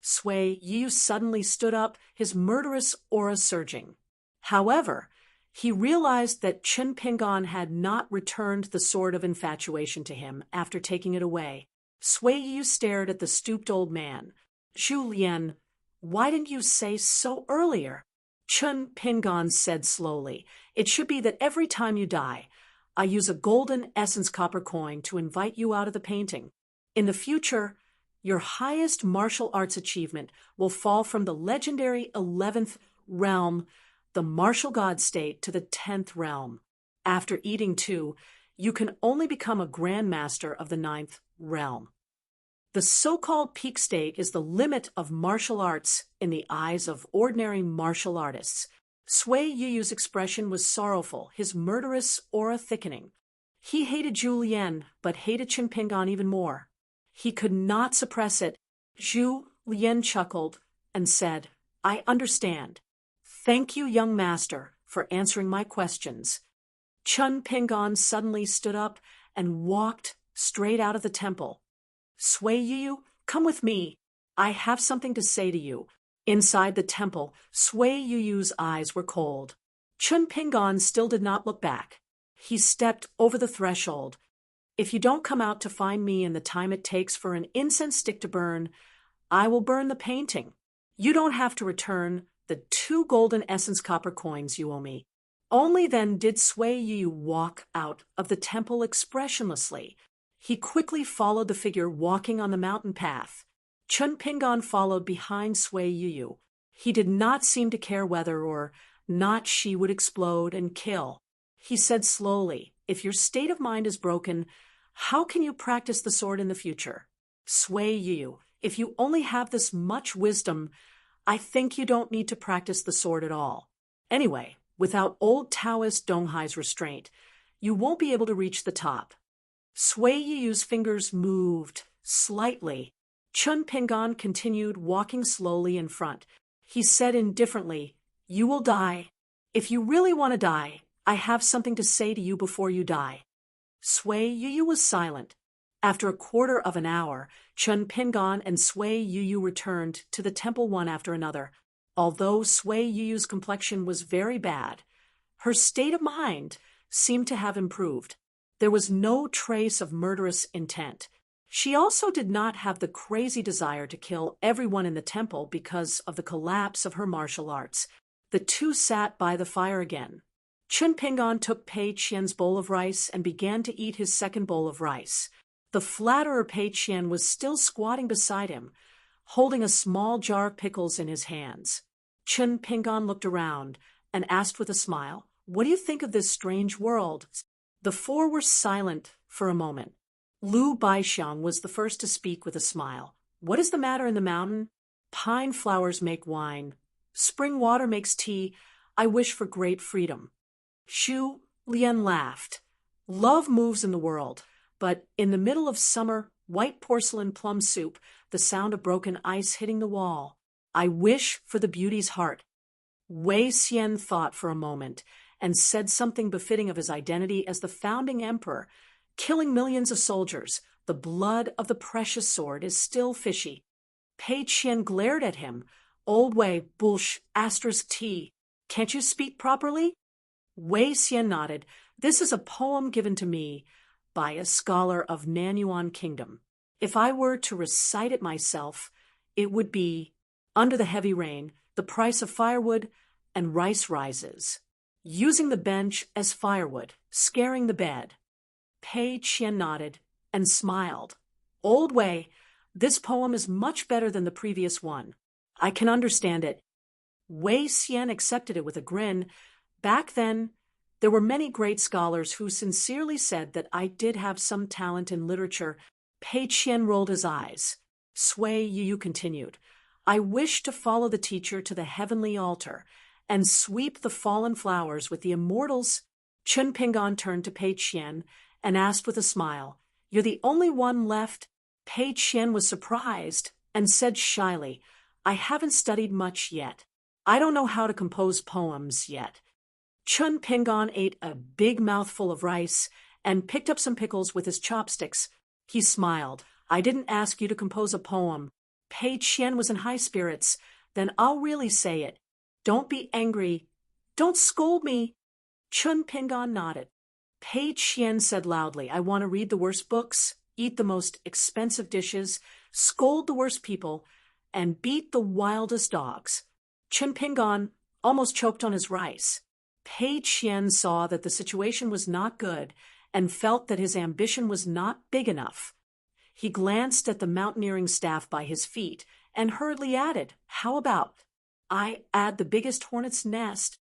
Sui Yu suddenly stood up, his murderous aura surging. However, he realized that Chen Pingan had not returned the sword of infatuation to him after taking it away. Sui Yu stared at the stooped old man. "Zhu Lian, why didn't you say so earlier?" Chen Pingan said slowly, "It should be that every time you die, I use a golden essence copper coin to invite you out of the painting. In the future, your highest martial arts achievement will fall from the legendary 11th realm, the martial god state, to the 10th realm. After eating 2, you can only become a grandmaster of the 9th realm. The so-called peak state is the limit of martial arts in the eyes of ordinary martial artists." Sui Yuyu's expression was sorrowful, his murderous aura thickening. He hated Zhu Lian, but hated Chen Pingan even more. He could not suppress it. Zhu Lian chuckled and said, "I understand. Thank you, young master, for answering my questions." Chen Pingan suddenly stood up and walked straight out of the temple. "Sui Yu, come with me. I have something to say to you." Inside the temple, Sui Yuyu's eyes were cold. Chen Pingan still did not look back. He stepped over the threshold. "If you don't come out to find me in the time it takes for an incense stick to burn, I will burn the painting. You don't have to return the 2 golden essence copper coins you owe me." Only then did Sui Yu walk out of the temple expressionlessly. He quickly followed the figure walking on the mountain path. Chen Pingan followed behind Sui Yu. He did not seem to care whether or not she would explode and kill. He said slowly, "If your state of mind is broken, how can you practice the sword in the future? Sui Yu, if you only have this much wisdom, I think you don't need to practice the sword at all. Anyway, without old Taoist Donghai's restraint, you won't be able to reach the top." Sui Yu's fingers moved slightly. Chen Pingan continued walking slowly in front. He said indifferently, "You will die. If you really want to die, I have something to say to you before you die." Sui Yu was silent. After a quarter of an hour, Chen Pingan and Sui Yu returned to the temple one after another. Although Sui Yu's complexion was very bad, her state of mind seemed to have improved. There was no trace of murderous intent. She also did not have the crazy desire to kill everyone in the temple because of the collapse of her martial arts. The two sat by the fire again. Chen Pingan took Pei Qian's bowl of rice and began to eat his second bowl of rice. The flatterer Pei Qian was still squatting beside him, holding a small jar of pickles in his hands. Chen Pingan looked around and asked with a smile, "What do you think of this strange world?" The 4 were silent for a moment. Lu Baixiang was the first to speak with a smile. "What is the matter in the mountain? Pine flowers make wine. Spring water makes tea. I wish for great freedom." Zhu Lian laughed. "Love moves in the world, but in the middle of summer, white porcelain plum soup, the sound of broken ice hitting the wall. I wish for the beauty's heart." Wei Xian thought for a moment and said something befitting of his identity as the founding emperor. "Killing millions of soldiers, the blood of the precious sword is still fishy." Pei Qian glared at him. "Old Wei, bullsh, asterisk T. Can't you speak properly?" Wei Xian nodded. "This is a poem given to me by a scholar of Nanyuan Kingdom. If I were to recite it myself, it would be, under the heavy rain, the price of firewood and rice rises. Using the bench as firewood, scaring the bed." Pei Qian nodded and smiled. "Old Wei, this poem is much better than the previous one. I can understand it." Wei Xian accepted it with a grin. Back then, there were many great scholars who sincerely said that I did have some talent in literature. Pei Qian rolled his eyes. Sui Yu continued, I wish to follow the teacher to the heavenly altar and sweep the fallen flowers with the immortals. Chen Ping'an turned to Pei Qian and asked with a smile, You're the only one left? Pei Qian was surprised and said shyly, I haven't studied much yet. I don't know how to compose poems yet. Chen Ping'an ate a big mouthful of rice and picked up some pickles with his chopsticks. He smiled. I didn't ask you to compose a poem. Pei Qian was in high spirits. Then I'll really say it. Don't be angry. Don't scold me. Chen Ping'an nodded. Pei Qian said loudly, I want to read the worst books, eat the most expensive dishes, scold the worst people, and beat the wildest dogs. Chen Ping'an almost choked on his rice. Pei Qian saw that the situation was not good and felt that his ambition was not big enough. He glanced at the mountaineering staff by his feet and hurriedly added, How about I add the biggest hornet's nest?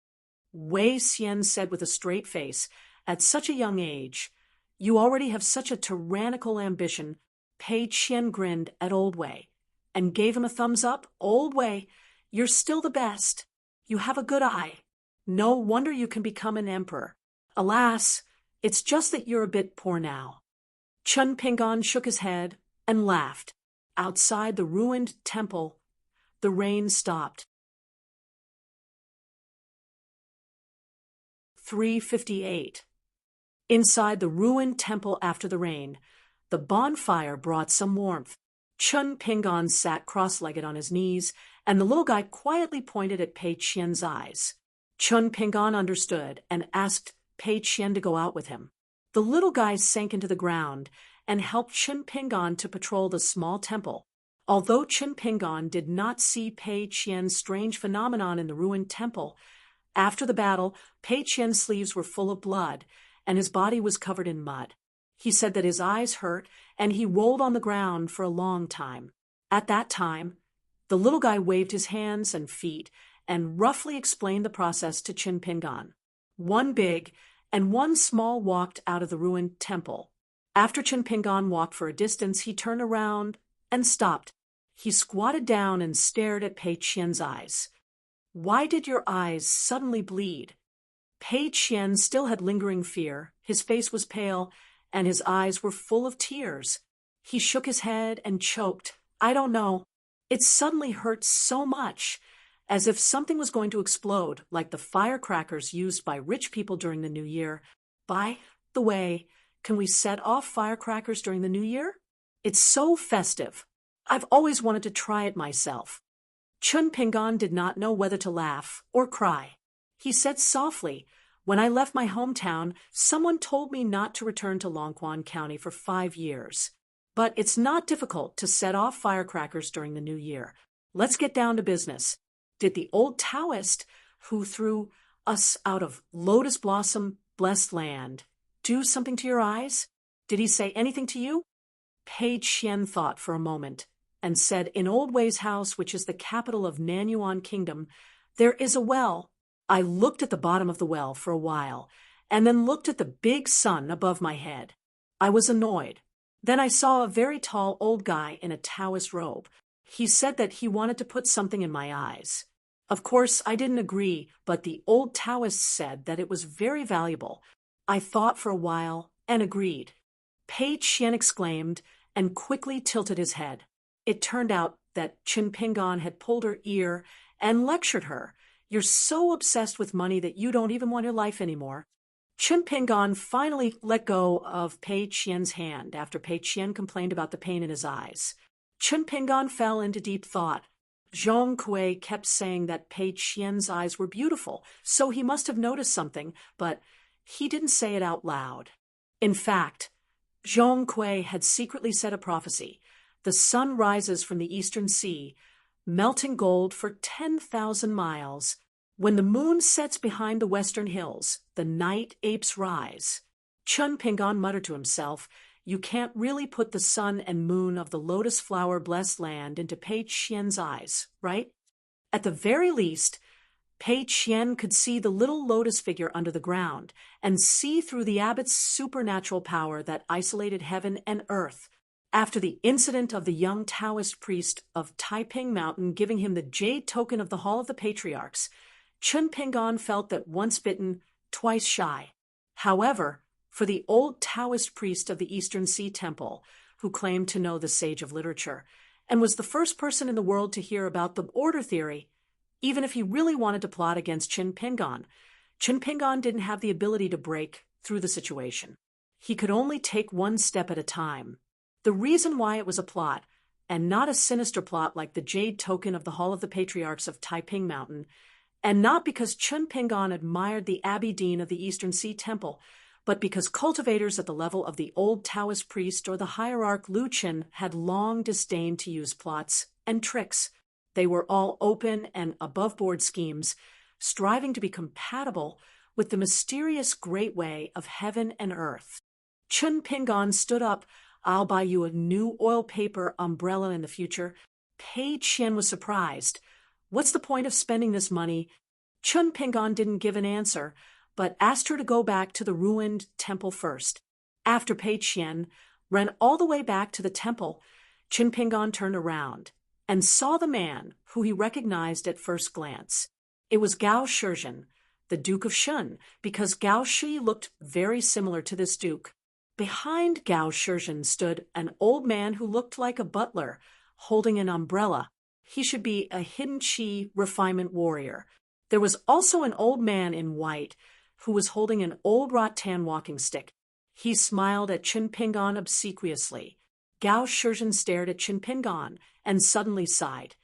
Wei Xian said with a straight face, At such a young age, you already have such a tyrannical ambition. Pei Qian grinned at Old Wei and gave him a thumbs up. Old Wei, you're still the best. You have a good eye. No wonder you can become an emperor. Alas, it's just that you're a bit poor now. Chen Ping'an shook his head and laughed. Outside the ruined temple, the rain stopped. 3:58. Inside the ruined temple after the rain, the bonfire brought some warmth. Chen Ping'an sat cross-legged on his knees, and the little guy quietly pointed at Pei Qian's eyes. Chen Ping'an understood and asked Pei Qian to go out with him. The little guy sank into the ground and helped Chen Ping'an to patrol the small temple. Although Chen Ping'an did not see Pei Qian's strange phenomenon in the ruined temple, after the battle, Pei Qian's sleeves were full of blood, and his body was covered in mud. He said that his eyes hurt, and he rolled on the ground for a long time. At that time, the little guy waved his hands and feet and roughly explained the process to Chen Ping'an. One big and one small walked out of the ruined temple. After Chen Ping'an walked for a distance, he turned around and stopped. He squatted down and stared at Pei Qian's eyes. Why did your eyes suddenly bleed? Pei Qian still had lingering fear. His face was pale, and his eyes were full of tears. He shook his head and choked. I don't know. It suddenly hurt so much, as if something was going to explode, like the firecrackers used by rich people during the New Year. By the way, can we set off firecrackers during the New Year? It's so festive. I've always wanted to try it myself. Chen Ping'an did not know whether to laugh or cry. He said softly, When I left my hometown, someone told me not to return to Longquan County for 5 years. But it's not difficult to set off firecrackers during the New Year. Let's get down to business. Did the old Taoist, who threw us out of lotus blossom blessed land, do something to your eyes? Did he say anything to you? Pei Qian thought for a moment and said, In Old Wei's house, which is the capital of Nanyuan Kingdom, there is a well. I looked at the bottom of the well for a while, and then looked at the big sun above my head. I was annoyed. Then I saw a very tall old guy in a Taoist robe. He said that he wanted to put something in my eyes. Of course, I didn't agree, but the old Taoist said that it was very valuable. I thought for a while and agreed. Pei Qian exclaimed and quickly tilted his head. It turned out that Chen Ping'an had pulled her ear and lectured her. You're so obsessed with money that you don't even want your life anymore. Chen Ping'an finally let go of Pei Qian's hand after Pei Qian complained about the pain in his eyes. Chen Ping'an fell into deep thought. Zhong Kui kept saying that Pei Qian's eyes were beautiful, so he must have noticed something, but he didn't say it out loud. In fact, Zhong Kui had secretly said a prophecy. The sun rises from the eastern sea, melting gold for 10,000 miles. When the moon sets behind the western hills, the night apes rise. Chen Ping'an muttered to himself, You can't really put the sun and moon of the lotus flower blessed land into Pei Qian's eyes, right? At the very least, Pei Qian could see the little lotus figure under the ground and see through the abbot's supernatural power that isolated heaven and earth. After the incident of the young Taoist priest of Taiping Mountain giving him the jade token of the Hall of the Patriarchs, Chun Pingan felt that once bitten, twice shy. However, for the old Taoist priest of the Eastern Sea Temple, who claimed to know the sage of literature, and was the first person in the world to hear about the order theory, even if he really wanted to plot against Chun Pingan didn't have the ability to break through the situation. He could only take one step at a time. The reason why it was a plot, and not a sinister plot like the jade token of the Hall of the Patriarchs of Taiping Mountain, and not because Chun Pingan admired the Abbey Dean of the Eastern Sea Temple, but because cultivators at the level of the old Taoist priest or the hierarch Lu Qin had long disdained to use plots and tricks. They were all open and above-board schemes, striving to be compatible with the mysterious great way of heaven and earth. Chun Pingan stood up. "I'll buy you a new oil paper umbrella in the future." Pei Qian was surprised. "What's the point of spending this money?" Chun Pingan didn't give an answer, but asked her to go back to the ruined temple first. After Pei Qian ran all the way back to the temple, Chun Pingan turned around and saw the man who he recognized at first glance. It was Gao Shizhen, the Duke of Shun, because Gao Shi looked very similar to this duke. Behind Gao Shizhen stood an old man who looked like a butler, holding an umbrella. He should be a hidden Qi refinement warrior. There was also an old man in white who was holding an old rattan walking stick. He smiled at Chun Pingan obsequiously. Gao Shizhen stared at Chun Pingan and suddenly sighed.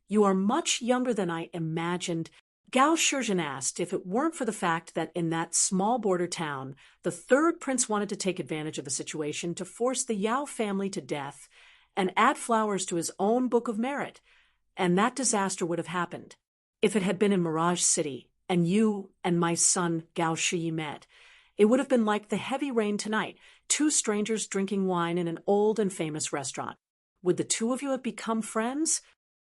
"You are much younger than I imagined." Gao Shizhen asked if it weren't for the fact that in that small border town, the third prince wanted to take advantage of the situation to force the Yao family to death and add flowers to his own book of merit, and that disaster would have happened. If it had been in Mirage City, and you and my son Gao Shi met, it would have been like the heavy rain tonight, two strangers drinking wine in an old and famous restaurant. Would the two of you have become friends?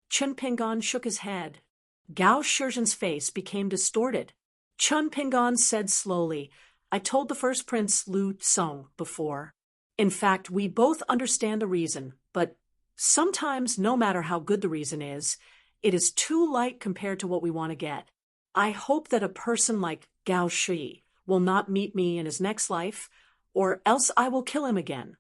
Chun Pingan shook his head. Gao Shizhen's face became distorted. Chun Pingan said slowly, "I told the first prince Lu Song before. In fact, we both understand the reason, but sometimes, no matter how good the reason is, it is too light compared to what we want to get. I hope that a person like Gao Shi will not meet me in his next life, or else I will kill him again."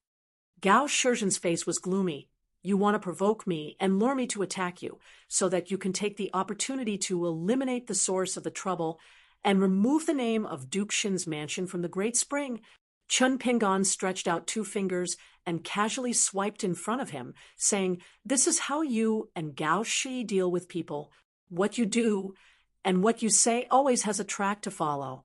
Gao Shizhen's face was gloomy. "You want to provoke me and lure me to attack you, so that you can take the opportunity to eliminate the source of the trouble and remove the name of Duke Shin's mansion from the Great Spring." Chun Pingan stretched out two fingers and casually swiped in front of him, saying, "This is how you and Gao Shi deal with people. What you do and what you say always has a track to follow."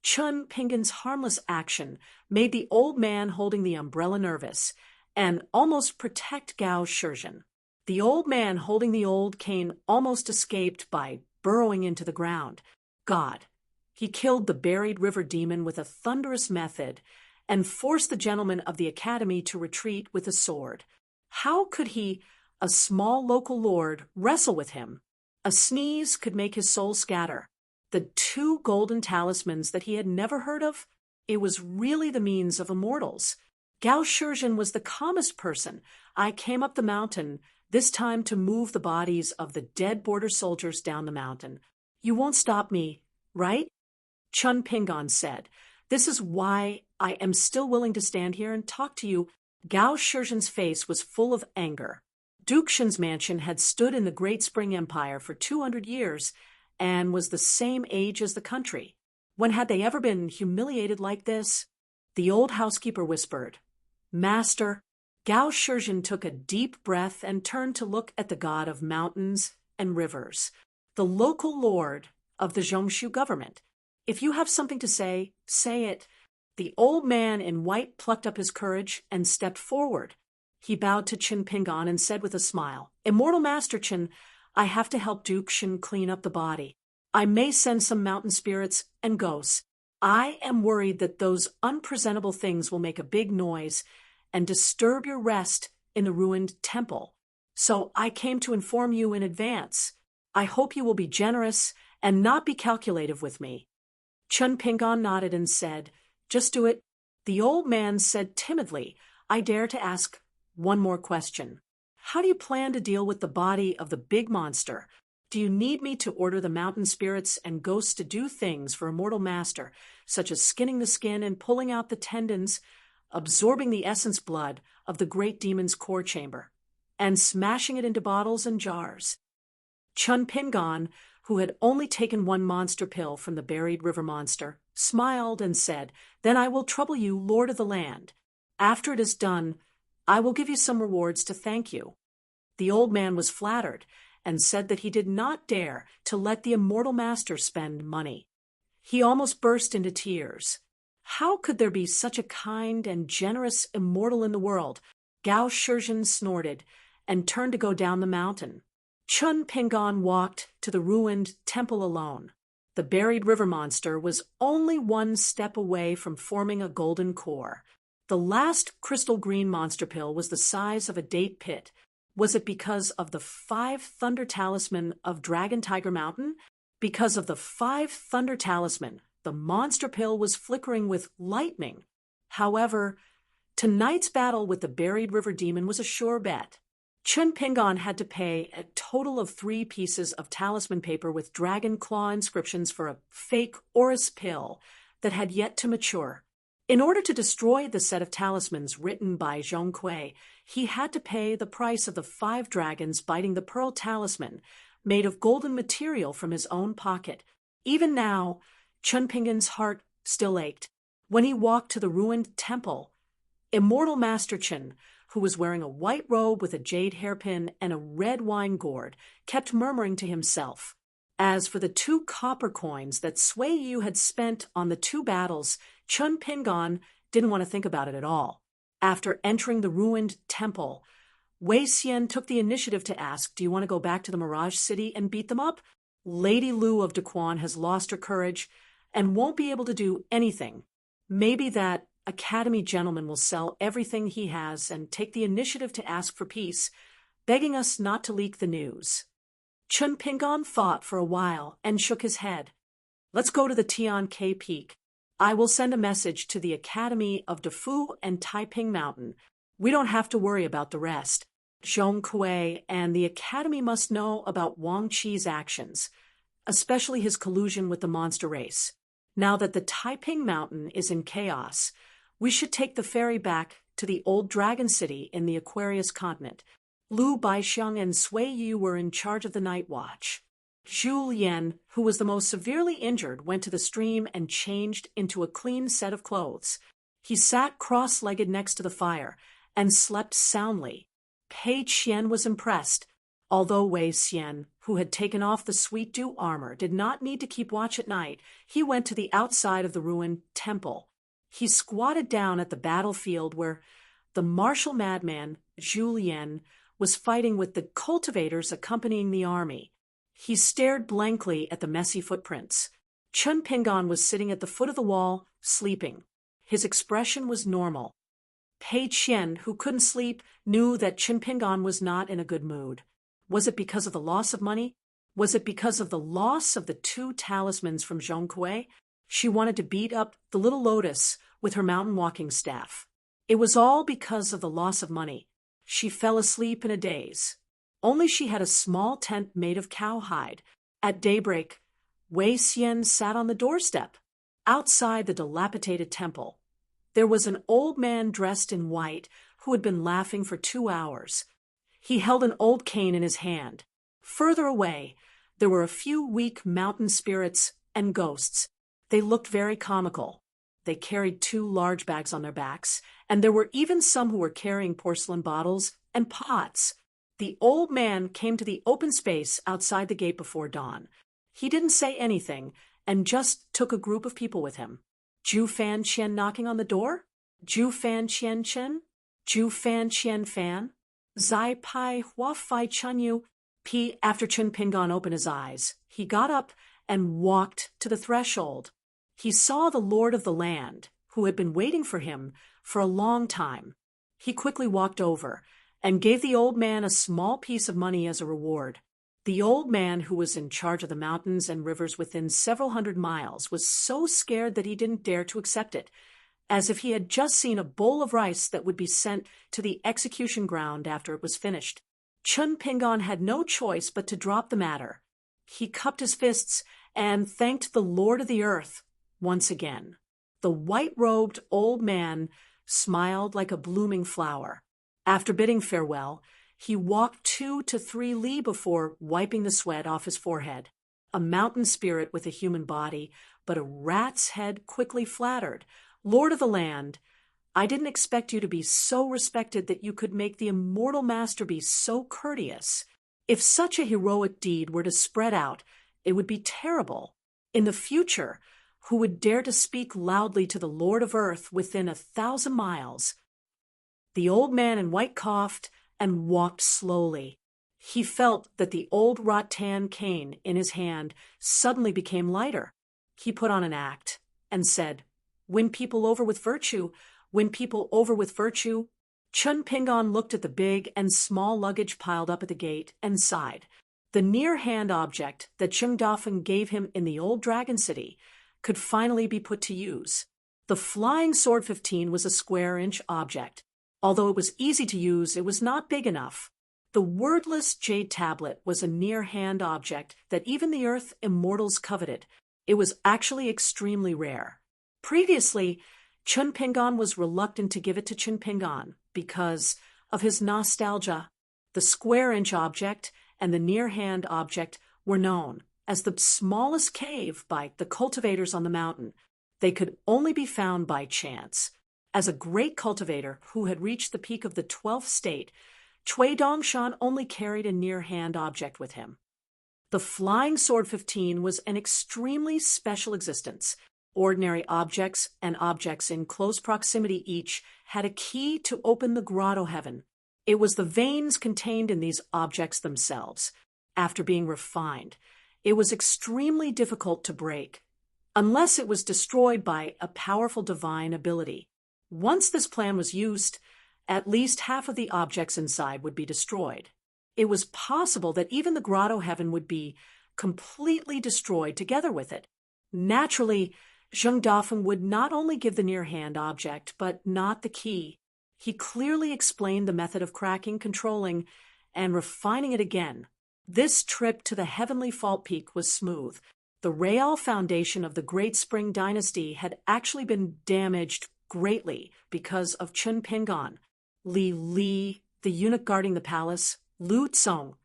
Chun Pingan's harmless action made the old man holding the umbrella nervous and almost protect Gao Shizhen. The old man holding the old cane almost escaped by burrowing into the ground. God, he killed the buried river demon with a thunderous method and forced the gentleman of the academy to retreat with a sword. How could he, a small local lord, wrestle with him? A sneeze could make his soul scatter. The two golden talismans that he had never heard of? It was really the means of immortals. Gao Shizhen was the calmest person. "I came up the mountain, this time to move the bodies of the dead border soldiers down the mountain. You won't stop me, right?" Chun Pingan said, "This is why I am still willing to stand here and talk to you." Gao Shizhen's face was full of anger. Duke Shin's mansion had stood in the Great Spring Empire for 200 years and was the same age as the country. When had they ever been humiliated like this? The old housekeeper whispered, "Master." Gao Shizhen took a deep breath and turned to look at the god of mountains and rivers, the local lord of the Zhongshu government. "If you have something to say, say it." The old man in white plucked up his courage and stepped forward. He bowed to Chun Pingan and said with a smile, "Immortal Master Chun, I have to help Duke Shin clean up the body. I may send some mountain spirits and ghosts. I am worried that those unpresentable things will make a big noise and disturb your rest in the ruined temple. So I came to inform you in advance. I hope you will be generous and not be calculative with me. Chun Pingon nodded and said, "Just do it." The old man said timidly, "I dare to ask one more question. How do you plan to deal with the body of the big monster? Do you need me to order the mountain spirits and ghosts to do things for a mortal master, such as skinning the skin and pulling out the tendons, absorbing the essence blood of the great demon's core chamber, and smashing it into bottles and jars?" Chun Pingon, who had only taken one monster pill from the buried river monster, smiled and said, "Then I will trouble you, Lord of the Land. After it is done, I will give you some rewards to thank you." The old man was flattered and said that he did not dare to let the immortal master spend money. He almost burst into tears. How could there be such a kind and generous immortal in the world? Gao Shizhen snorted and turned to go down the mountain. Chun Pingon walked to the ruined temple alone. The buried river monster was only one step away from forming a golden core. The last crystal green monster pill was the size of a date pit. Was it because of the 5 thunder talisman of Dragon Tiger Mountain? Because of the 5 thunder talisman, the monster pill was flickering with lightning. However, tonight's battle with the buried river demon was a sure bet. Chun Pingon had to pay a total of 3 pieces of talisman paper with dragon claw inscriptions for a fake Oris pill that had yet to mature. In order to destroy the set of talismans written by Zhong Kui, he had to pay the price of the 5 dragons biting the pearl talisman, made of golden material from his own pocket. Even now, Chun Pingon's heart still ached. When he walked to the ruined temple, Immortal Master Chen, who was wearing a white robe with a jade hairpin and a red wine gourd, kept murmuring to himself. As for the 2 copper coins that Sui Yu had spent on the 2 battles, Chun Pingon didn't want to think about it at all. After entering the ruined temple, Wei Xian took the initiative to ask, "Do you want to go back to the Mirage City and beat them up? Lady Lu of Daquan has lost her courage and won't be able to do anything. Maybe that Academy gentleman will sell everything he has and take the initiative to ask for peace, begging us not to leak the news." Chun Pingon thought for a while and shook his head. "Let's go to the Tian K Peak. I will send a message to the Academy of Defu and Taiping Mountain. We don't have to worry about the rest. Zhong Kui and the Academy must know about Wang Qi's actions, especially his collusion with the monster race. Now that the Taiping Mountain is in chaos, we should take the ferry back to the old dragon city in the Aquarius continent. Lu Baixiang and Sui Yu were in charge of the night watch. Zhu Yan, who was the most severely injured, went to the stream and changed into a clean set of clothes. He sat cross-legged next to the fire and slept soundly. Pei Qian was impressed. Although Wei Xian, who had taken off the sweet dew armor, did not need to keep watch at night, he went to the outside of the ruined temple. He squatted down at the battlefield where the martial madman, Zhu Yan, was fighting with the cultivators accompanying the army. He stared blankly at the messy footprints. Chun Pingon was sitting at the foot of the wall, sleeping. His expression was normal. Pei Qian, who couldn't sleep, knew that Chun Pingon was not in a good mood. Was it because of the loss of money? Was it because of the loss of the 2 talismans from Zhong Kui? She wanted to beat up the little lotus with her mountain walking staff. It was all because of the loss of money. She fell asleep in a daze. Only she had a small tent made of cowhide. At daybreak, Wei Xian sat on the doorstep. Outside the dilapidated temple, there was an old man dressed in white who had been laughing for 2 hours. He held an old cane in his hand. Further away, there were a few weak mountain spirits and ghosts. They looked very comical. They carried 2 large bags on their backs, and there were even some who were carrying porcelain bottles and pots. The old man came to the open space outside the gate before dawn. He didn't say anything and just took a group of people with him. Ju Fan Qian knocking on the door? Ju Fan Qian Chen? Ju Fan Qian Fan? Zai Pai Hua Fai Chun Yu? After Chun Pingon opened his eyes, he got up and walked to the threshold. He saw the Lord of the Land, who had been waiting for him for a long time. He quickly walked over and gave the old man a small piece of money as a reward. The old man who was in charge of the mountains and rivers within several hundred miles was so scared that he didn't dare to accept it, as if he had just seen a bowl of rice that would be sent to the execution ground after it was finished. Chun Pingon had no choice but to drop the matter. He cupped his fists and thanked the Lord of the Earth once again. The white-robed old man smiled like a blooming flower. After bidding farewell, he walked 2 to 3 li before wiping the sweat off his forehead. A mountain spirit with a human body, but a rat's head quickly flattered. Lord of the land, I didn't expect you to be so respected that you could make the immortal master be so courteous. If such a heroic deed were to spread out, it would be terrible. In the future, who would dare to speak loudly to the Lord of Earth within 1,000 miles? The old man in white coughed and walked slowly. He felt that the old rattan cane in his hand suddenly became lighter. He put on an act and said, "Win people over with virtue, win people over with virtue." Chun Pingon looked at the big and small luggage piled up at the gate and sighed. The near-hand object that Chung Dafeng gave him in the old Dragon City could finally be put to use. The Flying Sword 15 was a square-inch object. Although it was easy to use, it was not big enough. The wordless jade tablet was a near-hand object that even the Earth immortals coveted. It was actually extremely rare. Previously, Chun Pingon was reluctant to give it to Chun Pingon because of his nostalgia. The square-inch object and the near-hand object were known as the smallest cave by the cultivators on the mountain. They could only be found by chance. As a great cultivator who had reached the peak of the 12th state, Cui Dongshan only carried a near-hand object with him. The Flying Sword 15 was an extremely special existence. Ordinary objects and objects in close proximity each had a key to open the grotto heaven. It was the veins contained in these objects themselves. After being refined, it was extremely difficult to break, unless it was destroyed by a powerful divine ability. Once this plan was used, at least half of the objects inside would be destroyed. It was possible that even the grotto heaven would be completely destroyed together with it. Naturally, Zheng Dafeng would not only give the near-hand object, but not the key. He clearly explained the method of cracking, controlling, and refining it again. This trip to the heavenly fault peak was smooth. The Real foundation of the Great Spring Dynasty had actually been damaged greatly because of Chun Pingon, Li, the eunuch guarding the palace, Lu Tsong,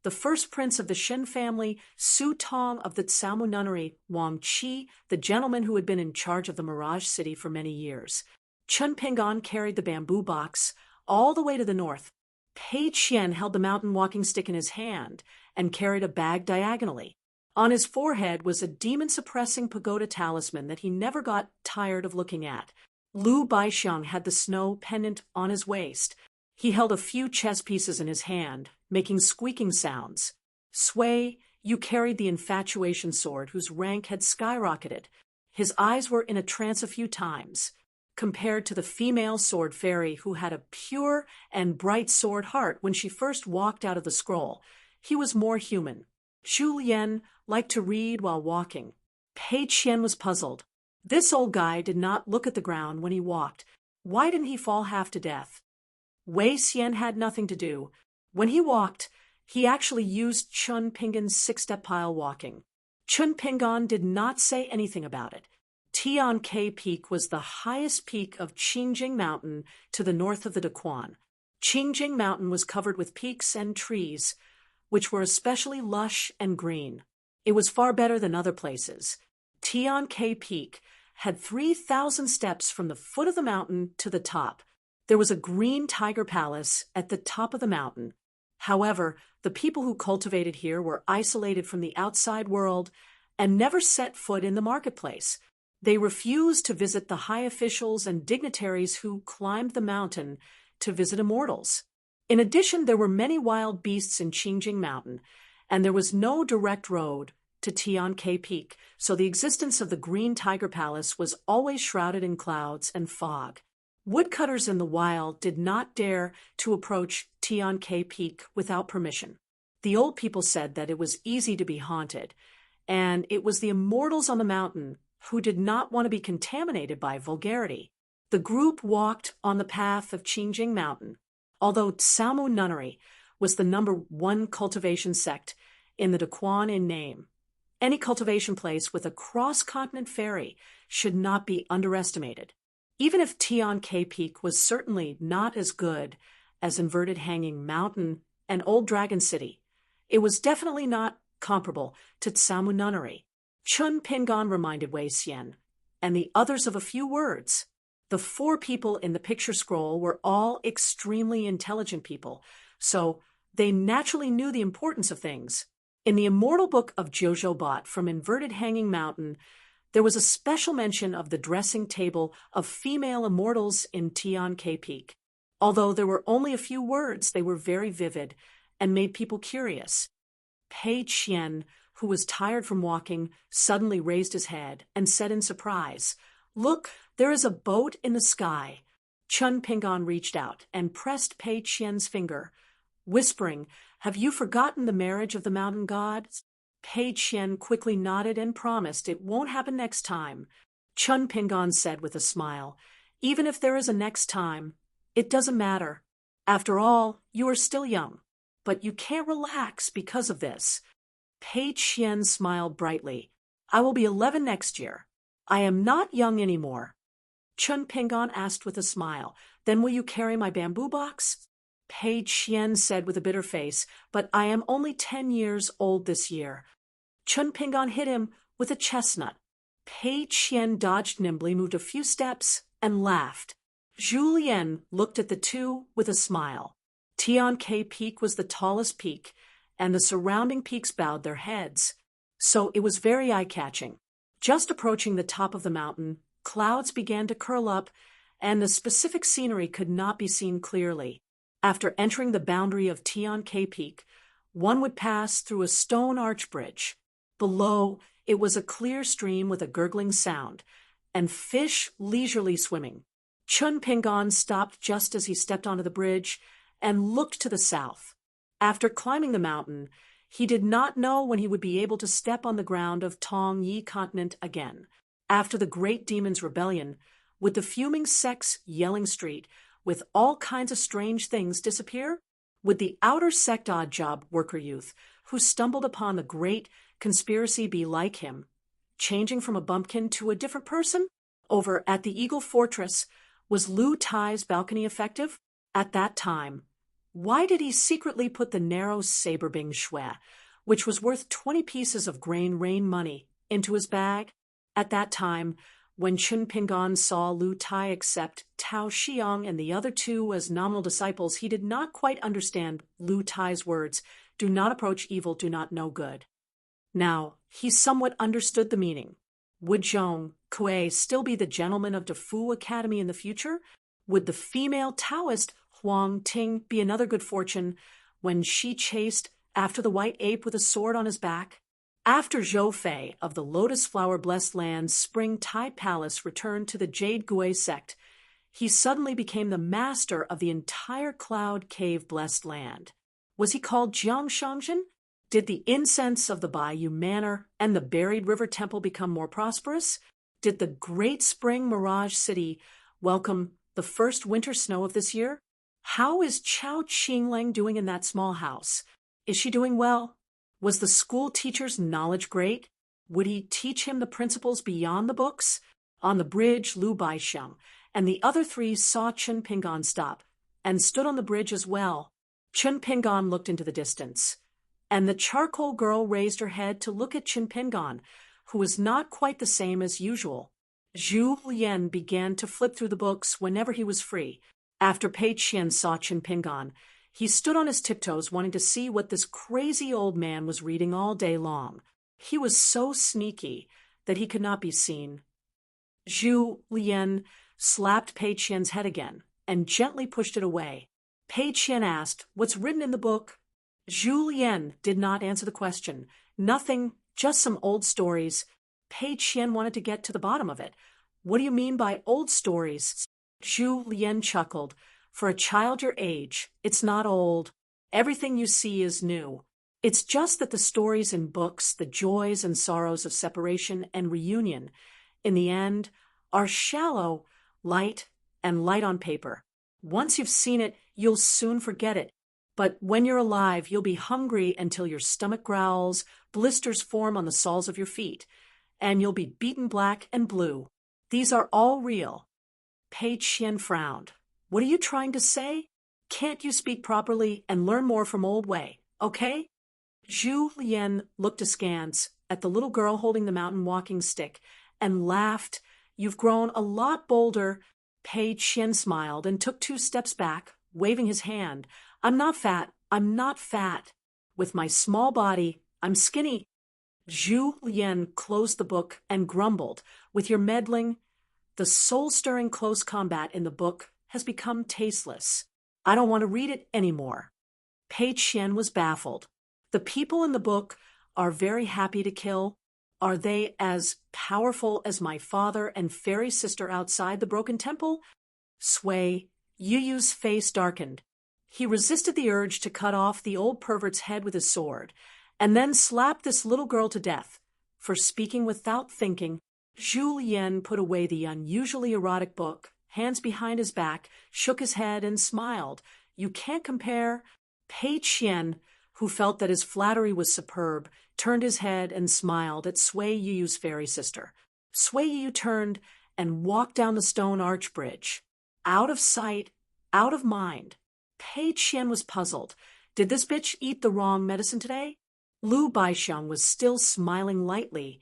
the first prince of the Shen family, Su Tong of the Tsamu nunnery, Wang Qi, the gentleman who had been in charge of the Mirage City for many years. Chun Pingon carried the bamboo box all the way to the north. Pei Qian held the mountain walking stick in his hand and carried a bag diagonally. On his forehead was a demon-suppressing pagoda talisman that he never got tired of looking at. Lu Baixiang had the snow pendant on his waist. He held a few chess pieces in his hand, making squeaking sounds. Sui, you carried the infatuation sword whose rank had skyrocketed. His eyes were in a trance a few times. Compared to the female sword fairy who had a pure and bright sword heart when she first walked out of the scroll, he was more human. Zhu Lian liked to read while walking. Pei Qian was puzzled. This old guy did not look at the ground when he walked. Why didn't he fall half to death? Wei Xian had nothing to do. When he walked, he actually used Chun Pingon's 6-step pile walking. Chun Pingon did not say anything about it. Tian Ke Peak was the highest peak of Qingjing Mountain to the north of the Daquan. Qingjing Mountain was covered with peaks and trees, which were especially lush and green. It was far better than other places. Tian Ke Peak had 3,000 steps from the foot of the mountain to the top. There was a green tiger palace at the top of the mountain. However, the people who cultivated here were isolated from the outside world and never set foot in the marketplace. They refused to visit the high officials and dignitaries who climbed the mountain to visit immortals. In addition, there were many wild beasts in Qingjing Mountain, and there was no direct road to Tian Ke Peak, so the existence of the Green Tiger Palace was always shrouded in clouds and fog. Woodcutters in the wild did not dare to approach Tian Ke Peak without permission. The old people said that it was easy to be haunted, and it was the immortals on the mountain who did not want to be contaminated by vulgarity. The group walked on the path of Qingjing Mountain, although Tsamu Nunnery was the #1 cultivation sect in the Daquan in name. Any cultivation place with a cross-continent ferry should not be underestimated. Even if Tian K Peak was certainly not as good as Inverted Hanging Mountain and Old Dragon City, it was definitely not comparable to Tsamu Nunnery. Chun Pingon reminded Wei Xian and the others of a few words. The 4 people in the picture scroll were all extremely intelligent people, so they naturally knew the importance of things. In the immortal book of Jojo Bot from Inverted Hanging Mountain, there was a special mention of the dressing table of female immortals in Tian K Peak. Although there were only a few words, they were very vivid and made people curious. Pei Qian, who was tired from walking, suddenly raised his head and said in surprise, "Look, there is a boat in the sky." Chun Pingon reached out and pressed Pei Qian's finger, whispering, "Have you forgotten the marriage of the mountain gods?" Pei Qian quickly nodded and promised it won't happen next time. Chun Pingon said with a smile, "Even if there is a next time, it doesn't matter. After all, you are still young, but you can't relax because of this." Pei Qian smiled brightly. "I will be 11 next year. I am not young anymore." Chun Pingon asked with a smile, "Then will you carry my bamboo box?" Pei Qian said with a bitter face, "But I am only 10 years old this year." Chun Pingon hit him with a chestnut. Pei Qian dodged nimbly, moved a few steps, and laughed. Zhu Lian looked at the two with a smile. Tian K Peak was the tallest peak, and the surrounding peaks bowed their heads. So it was very eye-catching. Just approaching the top of the mountain, clouds began to curl up, and the specific scenery could not be seen clearly. After entering the boundary of Tian K Peak, one would pass through a stone arch bridge. Below, it was a clear stream with a gurgling sound, and fish leisurely swimming. Chun Pingon stopped just as he stepped onto the bridge and looked to the south. After climbing the mountain, he did not know when he would be able to step on the ground of Tong Yi Continent again. After the Great Demon's Rebellion, would the fuming sect's yelling street with all kinds of strange things disappear? Would the outer sect odd job worker youth who stumbled upon the great conspiracy be like him, changing from a bumpkin to a different person? Over at the Eagle Fortress, was Lu Tai's balcony effective? At that time, why did he secretly put the narrow saber-bing shui, which was worth 20 pieces of grain rain money, into his bag? At that time, when Chun Pingon saw Lu Tai accept Tao Xiang and the other two as nominal disciples, he did not quite understand Lu Tai's words, "Do not approach evil, do not know good." Now, he somewhat understood the meaning. Would Zhong Kuei still be the gentleman of Defu Academy in the future? Would the female Taoist Huang Ting be another good fortune when she chased after the white ape with a sword on his back? After Zhou Fei of the Lotus Flower Blessed Land's Spring Tide Palace returned to the Jade Gui sect, he suddenly became the master of the entire Cloud Cave Blessed Land. Was he called Jiang Shangjin? Did the incense of the Bayou Manor and the Buried River Temple become more prosperous? Did the Great Spring Mirage City welcome the first winter snow of this year? How is Chao Qinglang doing in that small house? Is she doing well? Was the school teacher's knowledge great? Would he teach him the principles beyond the books? On the bridge, Lu Baixiang and the other three saw Chun Pingon stop and stood on the bridge as well. Chun Pingon looked into the distance, and the charcoal girl raised her head to look at Chun Pingon, who was not quite the same as usual. Zhu Lian began to flip through the books whenever he was free. After Pei Qian saw Chun Pingon, he stood on his tiptoes wanting to see what this crazy old man was reading all day long. He was so sneaky that he could not be seen. Zhu Lian slapped Pei Qian's head again and gently pushed it away. Pei Qian asked, "What's written in the book?" Zhu Lian did not answer the question. "Nothing, just some old stories." Pei Qian wanted to get to the bottom of it. "What do you mean by old stories?" Zhu Lian chuckled. "For a child your age, it's not old. Everything you see is new. It's just that the stories in books, the joys and sorrows of separation and reunion, in the end, are shallow, light, and light on paper. Once you've seen it, you'll soon forget it. But when you're alive, you'll be hungry until your stomach growls, blisters form on the soles of your feet, and you'll be beaten black and blue. These are all real. Pei Qian frowned. What are you trying to say? Can't you speak properly and learn more from Old Wei, okay? Zhu Lian looked askance at the little girl holding the mountain walking stick and laughed. You've grown a lot bolder. Pei Qian smiled and took 2 steps back, waving his hand. I'm not fat. I'm not fat. With my small body, I'm skinny. Zhu Lian closed the book and grumbled. With your meddling, the soul-stirring close combat in the book has become tasteless. I don't want to read it anymore. Pei Qian was baffled. The people in the book are very happy to kill. Are they as powerful as my father and fairy sister outside the broken temple? Sui Yuyu's face darkened. He resisted the urge to cut off the old pervert's head with his sword, and then slapped this little girl to death for speaking without thinking. Zhu Lian put away the unusually erotic book, hands behind his back, shook his head and smiled. You can't compare. Pei Qian, who felt that his flattery was superb, turned his head and smiled at Sui Yuyu's fairy sister. Sui Yuyu turned and walked down the stone arch bridge. Out of sight, out of mind. Pei Qian was puzzled. Did this bitch eat the wrong medicine today? Lu Baixiang was still smiling lightly.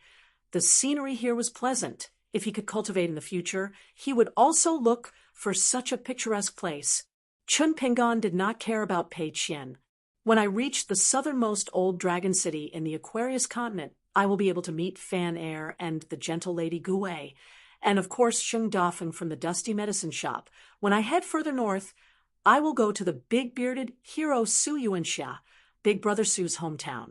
The scenery here was pleasant. If he could cultivate in the future, he would also look for such a picturesque place. Chun Pingan did not care about Pei Qian. When I reach the southernmost old dragon city in the Aquarius continent, I will be able to meet Fan Air and the gentle lady Gu Wei, and of course Sheng Dafeng from the dusty medicine shop. When I head further north, I will go to the big-bearded hero Su Yuanxia, Big Brother Su's hometown.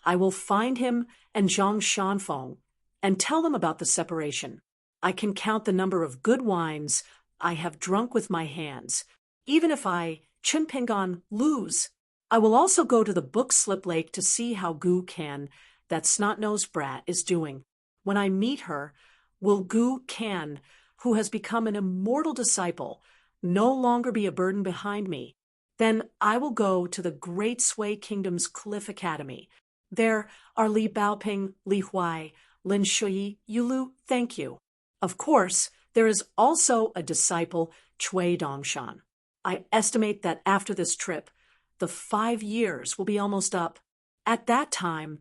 I will find him and Zhang Shanfeng and tell them about the separation. I can count the number of good wines I have drunk with my hands. Even if I, Chun Pingan, lose, I will also go to the Book Slip Lake to see how Gu Can, that snot-nosed brat, is doing. When I meet her, will Gu Can, who has become an immortal disciple, no longer be a burden behind me? Then I will go to the Great Sui Kingdom's Cliff Academy. There are Li Baoping, Li Huai, Lin Shui, Yulu, thank you. Of course, there is also a disciple, Cui Dongshan. I estimate that after this trip, the 5 years will be almost up. At that time,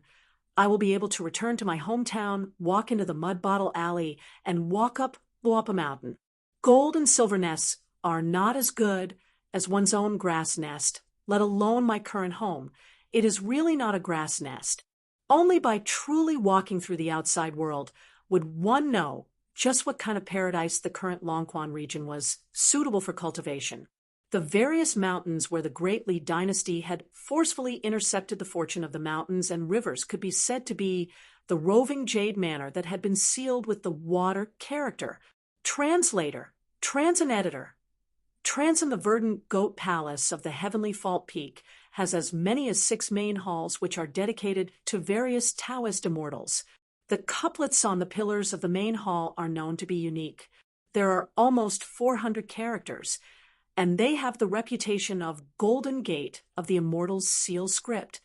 I will be able to return to my hometown, walk into the Mud Bottle Alley, and walk up Luapa Mountain. Gold and silver nests are not as good as one's own grass nest, let alone my current home. It is really not a grass nest. Only by truly walking through the outside world would one know just what kind of paradise the current Longquan region was suitable for cultivation. The various mountains where the Great Li dynasty had forcefully intercepted the fortune of the mountains and rivers could be said to be the roving jade manor that had been sealed with the water character. Translator, Transin editor. Transin, the verdant goat palace of the heavenly fault peak, has as many as 6 main halls which are dedicated to various Taoist immortals. The couplets on the pillars of the main hall are known to be unique. There are almost 400 characters, and they have the reputation of Golden Gate of the Immortals' seal script.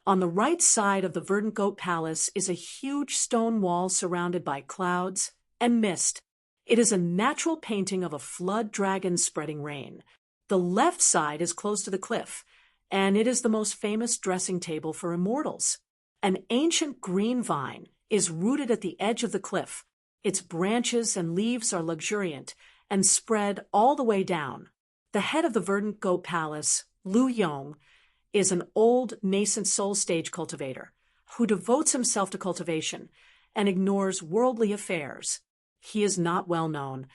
On the right side of the verdant goat palace is a huge stone wall surrounded by clouds and mist. It is a natural painting of a flood dragon spreading rain. The left side is close to the cliff, and it is the most famous dressing table for immortals. An ancient green vine is rooted at the edge of the cliff. Its branches and leaves are luxuriant and spread all the way down. The head of the verdant goat palace, Lu Yong, is an old nascent soul stage cultivator who devotes himself to cultivation and ignores worldly affairs. He is not well known,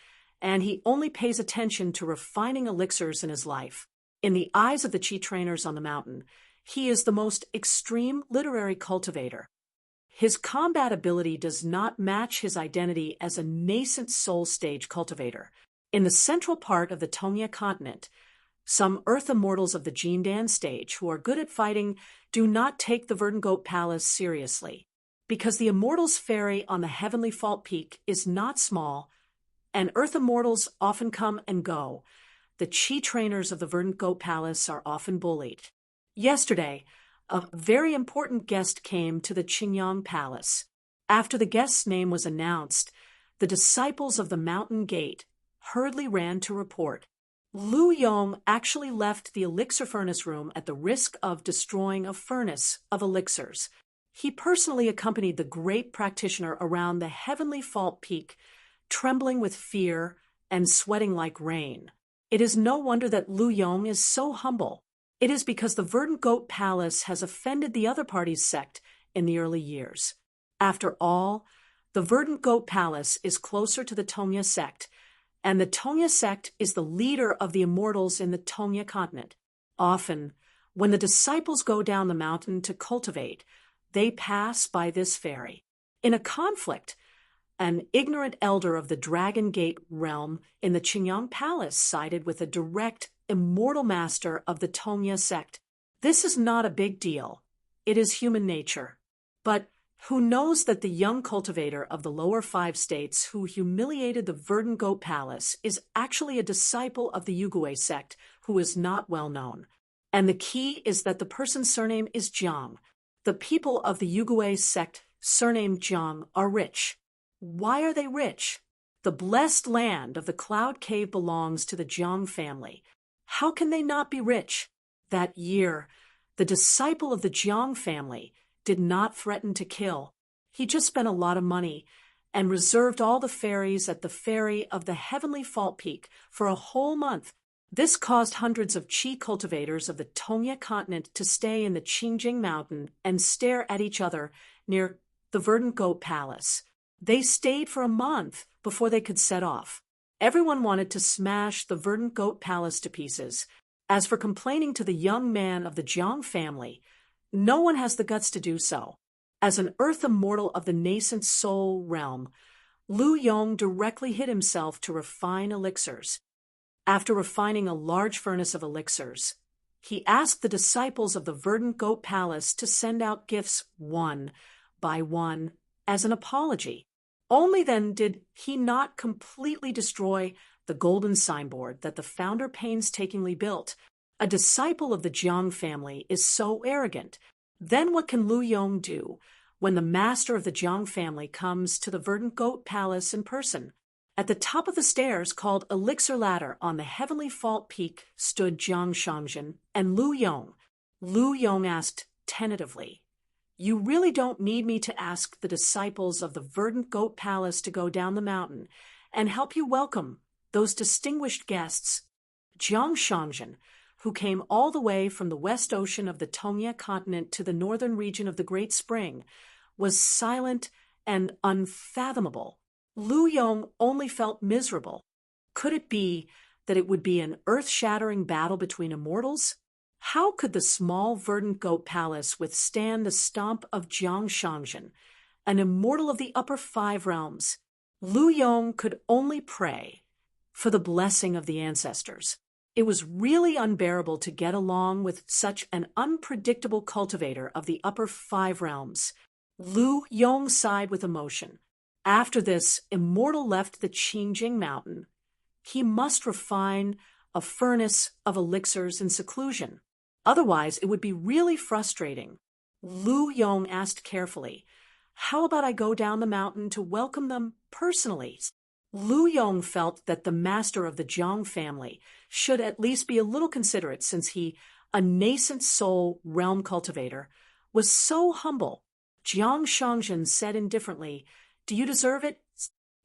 and he only pays attention to refining elixirs in his life. In the eyes of the chi trainers on the mountain, he is the most extreme literary cultivator. His combat ability does not match his identity as a nascent soul stage cultivator. In the central part of the Tongya continent, Some Earth immortals of the Jindan stage who are good at fighting do not take the Verdant Goat Palace seriously, because the Immortals Ferry on the Heavenly Fault Peak is not small, and Earth immortals often come and go. The Chi trainers of the Verdant Goat Palace are often bullied. Yesterday, a very important guest came to the Qingyang Palace. After the guest's name was announced, the disciples of the Mountain Gate hurriedly ran to report. Lu Yong actually left the elixir furnace room at the risk of destroying a furnace of elixirs. He personally accompanied the great practitioner around the Heavenly Fault Peak, trembling with fear and sweating like rain. It is no wonder that Lu Yong is so humble. It is because the Verdant Goat Palace has offended the other party's sect in the early years. After all, the Verdant Goat Palace is closer to the Tongya sect, and the Tongya sect is the leader of the immortals in the Tongya continent. Often, when the disciples go down the mountain to cultivate, they pass by this ferry. In a conflict, an ignorant elder of the Dragon Gate realm in the Qingyang Palace sided with a direct immortal master of the Tongya sect. This is not a big deal. It is human nature. But who knows that the young cultivator of the lower 5 states who humiliated the Verdant Goat Palace is actually a disciple of the Yugue sect who is not well known. And the key is that the person's surname is Jiang. The people of the Yugue sect surnamed Jiang are rich. Why are they rich? The blessed land of the Cloud Cave belongs to the Jiang family. How can they not be rich? That year, the disciple of the Jiang family did not threaten to kill. He just spent a lot of money and reserved all the ferries at the ferry of the Heavenly Fault Peak for a whole month. This caused hundreds of Qi cultivators of the Tongya continent to stay in the Qingjing Mountain and stare at each other near the Verdant Goat Palace. They stayed for a month before they could set off. Everyone wanted to smash the Verdant Goat Palace to pieces. As for complaining to the young man of the Jiang family, no one has the guts to do so. As an earth immortal of the nascent soul realm, Lu Yong directly hid himself to refine elixirs. After refining a large furnace of elixirs, he asked the disciples of the Verdant Goat Palace to send out gifts one by one as an apology. Only then did he not completely destroy the golden signboard that the founder painstakingly built. A disciple of the Jiang family is so arrogant. Then what can Lu Yong do when the master of the Jiang family comes to the Verdant Goat Palace in person? At the top of the stairs called Elixir Ladder on the Heavenly Fault Peak stood Jiang Shangzhen and Lu Yong. Lu Yong asked tentatively, "You really don't need me to ask the disciples of the Verdant Goat Palace to go down the mountain and help you welcome those distinguished guests." Jiang Shangzhen, who came all the way from the west ocean of the Tongya continent to the northern region of the Great Spring, was silent and unfathomable. Lu Yong only felt miserable. Could it be that it would be an earth-shattering battle between immortals? How could the small Verdant Goat Palace withstand the stomp of Jiang Shangzhen, an immortal of the upper 5 realms? Lu Yong could only pray for the blessing of the ancestors. It was really unbearable to get along with such an unpredictable cultivator of the upper 5 realms. Lu Yong sighed with emotion. After this, immortal left the Qingjing Mountain. He must refine a furnace of elixirs in seclusion. Otherwise, it would be really frustrating. Lu Yong asked carefully, "How about I go down the mountain to welcome them personally?" Lu Yong felt that the master of the Jiang family should at least be a little considerate since he, a nascent soul realm cultivator, was so humble. Jiang Shangzhen said indifferently, "Do you deserve it?"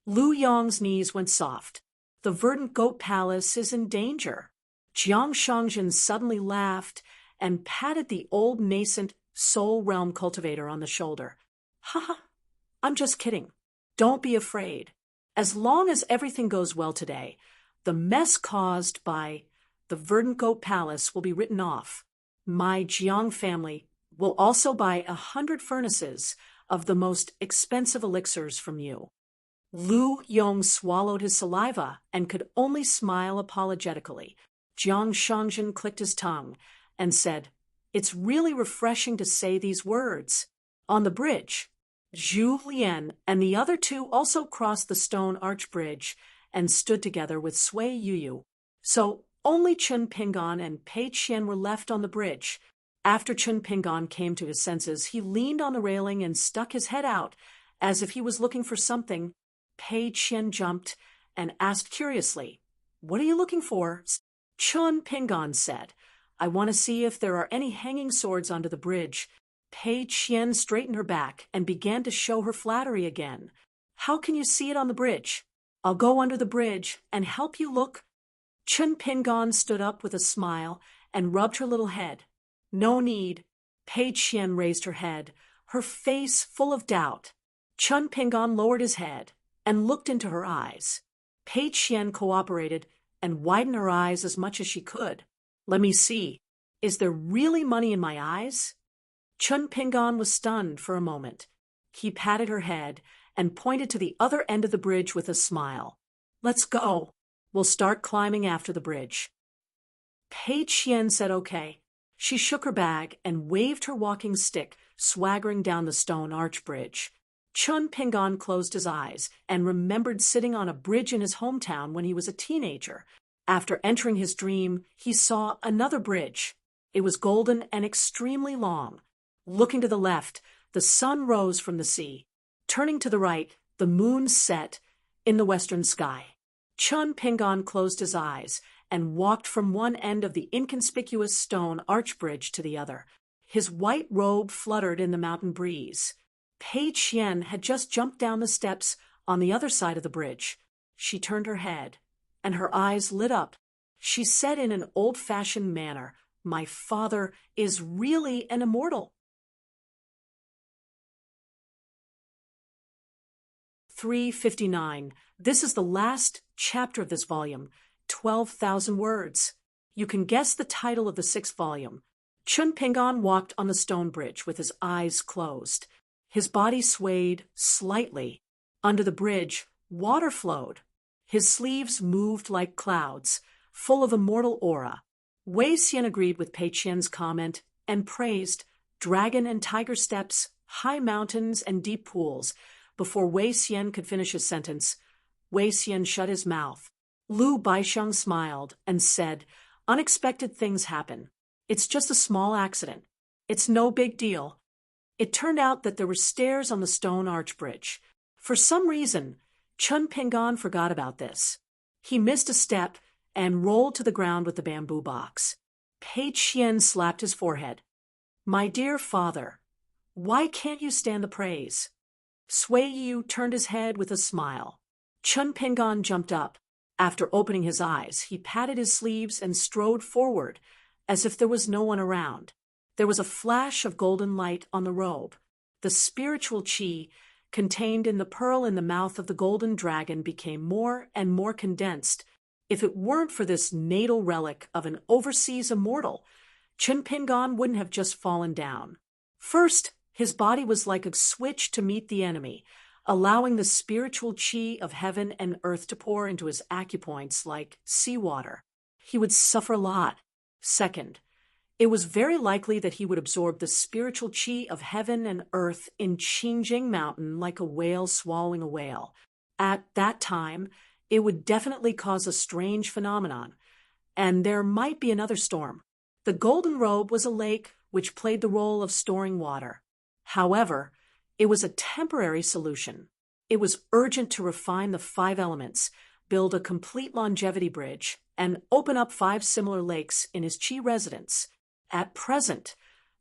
Lu Yong's knees went soft. The Verdant Goat Palace is in danger. Jiang Shangzhen suddenly laughed and patted the old nascent soul realm cultivator on the shoulder. "Ha, I'm just kidding. Don't be afraid. As long as everything goes well today, the mess caused by the Verdant Goat Palace will be written off. My Jiang family will also buy 100 furnaces of the most expensive elixirs from you." Lu Yong swallowed his saliva and could only smile apologetically. Jiang Shangjin clicked his tongue and said, "It's really refreshing to say these words." On the bridge, Zhu Lian and the other two also crossed the stone arch bridge and stood together with Sui Yuyu. So only Chun Pingan and Pei Qian were left on the bridge. After Chun Pingan came to his senses, he leaned on the railing and stuck his head out as if he was looking for something. Pei Qian jumped and asked curiously, "What are you looking for?" Chun Pingan said, "I want to see if there are any hanging swords under the bridge." Pei Qian straightened her back and began to show her flattery again. "How can you see it on the bridge? I'll go under the bridge and help you look." Chun Pingan stood up with a smile and rubbed her little head. "No need." Pei Qian raised her head, her face full of doubt. Chun Pingan lowered his head and looked into her eyes. Pei Qian cooperated and widened her eyes as much as she could. "Let me see. Is there really money in my eyes?" Chun Pingan was stunned for a moment. He patted her head and pointed to the other end of the bridge with a smile. "Let's go. We'll start climbing after the bridge." Pei Qian said okay. She shook her bag and waved her walking stick, swaggering down the stone arch bridge. Chun Pingan closed his eyes and remembered sitting on a bridge in his hometown when he was a teenager. After entering his dream, he saw another bridge. It was golden and extremely long. Looking to the left, the sun rose from the sea. Turning to the right, the moon set in the western sky. Chun Pingan closed his eyes and walked from one end of the inconspicuous stone arch bridge to the other. His white robe fluttered in the mountain breeze. Pei Qian had just jumped down the steps on the other side of the bridge. She turned her head, and her eyes lit up. She said in an old-fashioned manner, "My father is really an immortal." 359. This is the last chapter of this volume, 12,000 words. You can guess the title of the 6th volume. Chun Pingan walked on the stone bridge with his eyes closed. His body swayed slightly. Under the bridge, water flowed. His sleeves moved like clouds, full of immortal aura. Wei Xian agreed with Pei Qian's comment and praised dragon and tiger steps, high mountains, and deep pools. Before Wei Xian could finish his sentence, Wei Xian shut his mouth. Lu Baixiang smiled and said, "Unexpected things happen. It's just a small accident. It's no big deal." It turned out that there were stairs on the stone arch bridge. For some reason, Chun Pingan forgot about this. He missed a step and rolled to the ground with the bamboo box. Pei Qian slapped his forehead. "My dear father, why can't you stand the praise?" Sui Yu turned his head with a smile. Chun Pingan jumped up. After opening his eyes, he patted his sleeves and strode forward, as if there was no one around. There was a flash of golden light on the robe. The spiritual qi contained in the pearl in the mouth of the golden dragon became more and more condensed. If it weren't for this natal relic of an overseas immortal, Chun Pingan wouldn't have just fallen down. First, his body was like a switch to meet the enemy, allowing the spiritual qi of heaven and earth to pour into his acupoints like seawater. He would suffer a lot. Second, it was very likely that he would absorb the spiritual qi of heaven and earth in Qingjing Mountain like a whale swallowing a whale. At that time, it would definitely cause a strange phenomenon, and there might be another storm. The golden robe was a lake which played the role of storing water. However, it was a temporary solution. It was urgent to refine the 5 elements, build a complete longevity bridge, and open up 5 similar lakes in his Qi residence. At present,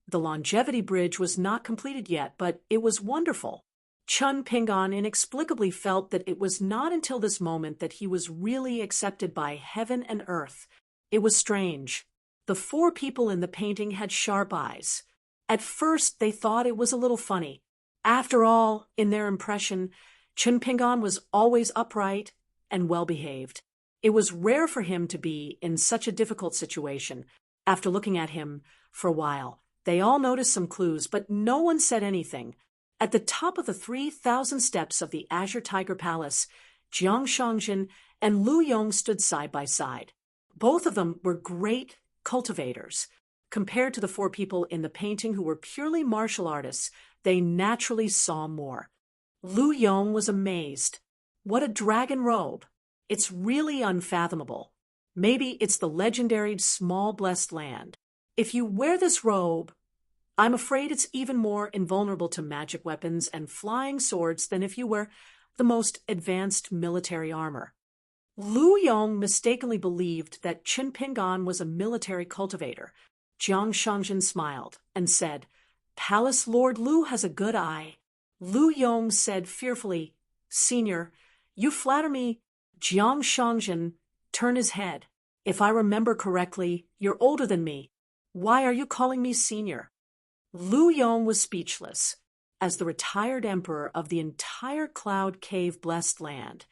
the longevity bridge was not completed yet, but it was wonderful. Chun Pingan inexplicably felt that it was not until this moment that he was really accepted by heaven and earth. It was strange. The 4 people in the painting had sharp eyes. At first, they thought it was a little funny. After all, in their impression, Chun Pingan was always upright and well-behaved. It was rare for him to be in such a difficult situation. After looking at him for a while, they all noticed some clues, but no one said anything. At the top of the 3,000 steps of the Azure Tiger Palace, Jiang Shangjin and Lu Yong stood side by side. Both of them were great cultivators. Compared to the four people in the painting who were purely martial artists, they naturally saw more. Lu Yong was amazed. What a dragon robe! It's really unfathomable. Maybe it's the legendary small blessed land. If you wear this robe, I'm afraid it's even more invulnerable to magic weapons and flying swords than if you wear the most advanced military armor. Lu Yong mistakenly believed that Qin Pingan was a military cultivator. Jiang Shangjin smiled and said, "Palace Lord Lu has a good eye." Lu Yong said fearfully, "Senior, you flatter me." Jiang Shangjin turned his head. "If I remember correctly, you're older than me. Why are you calling me senior?" Lu Yong was speechless. As the retired emperor of the entire Cloud Cave blessed land,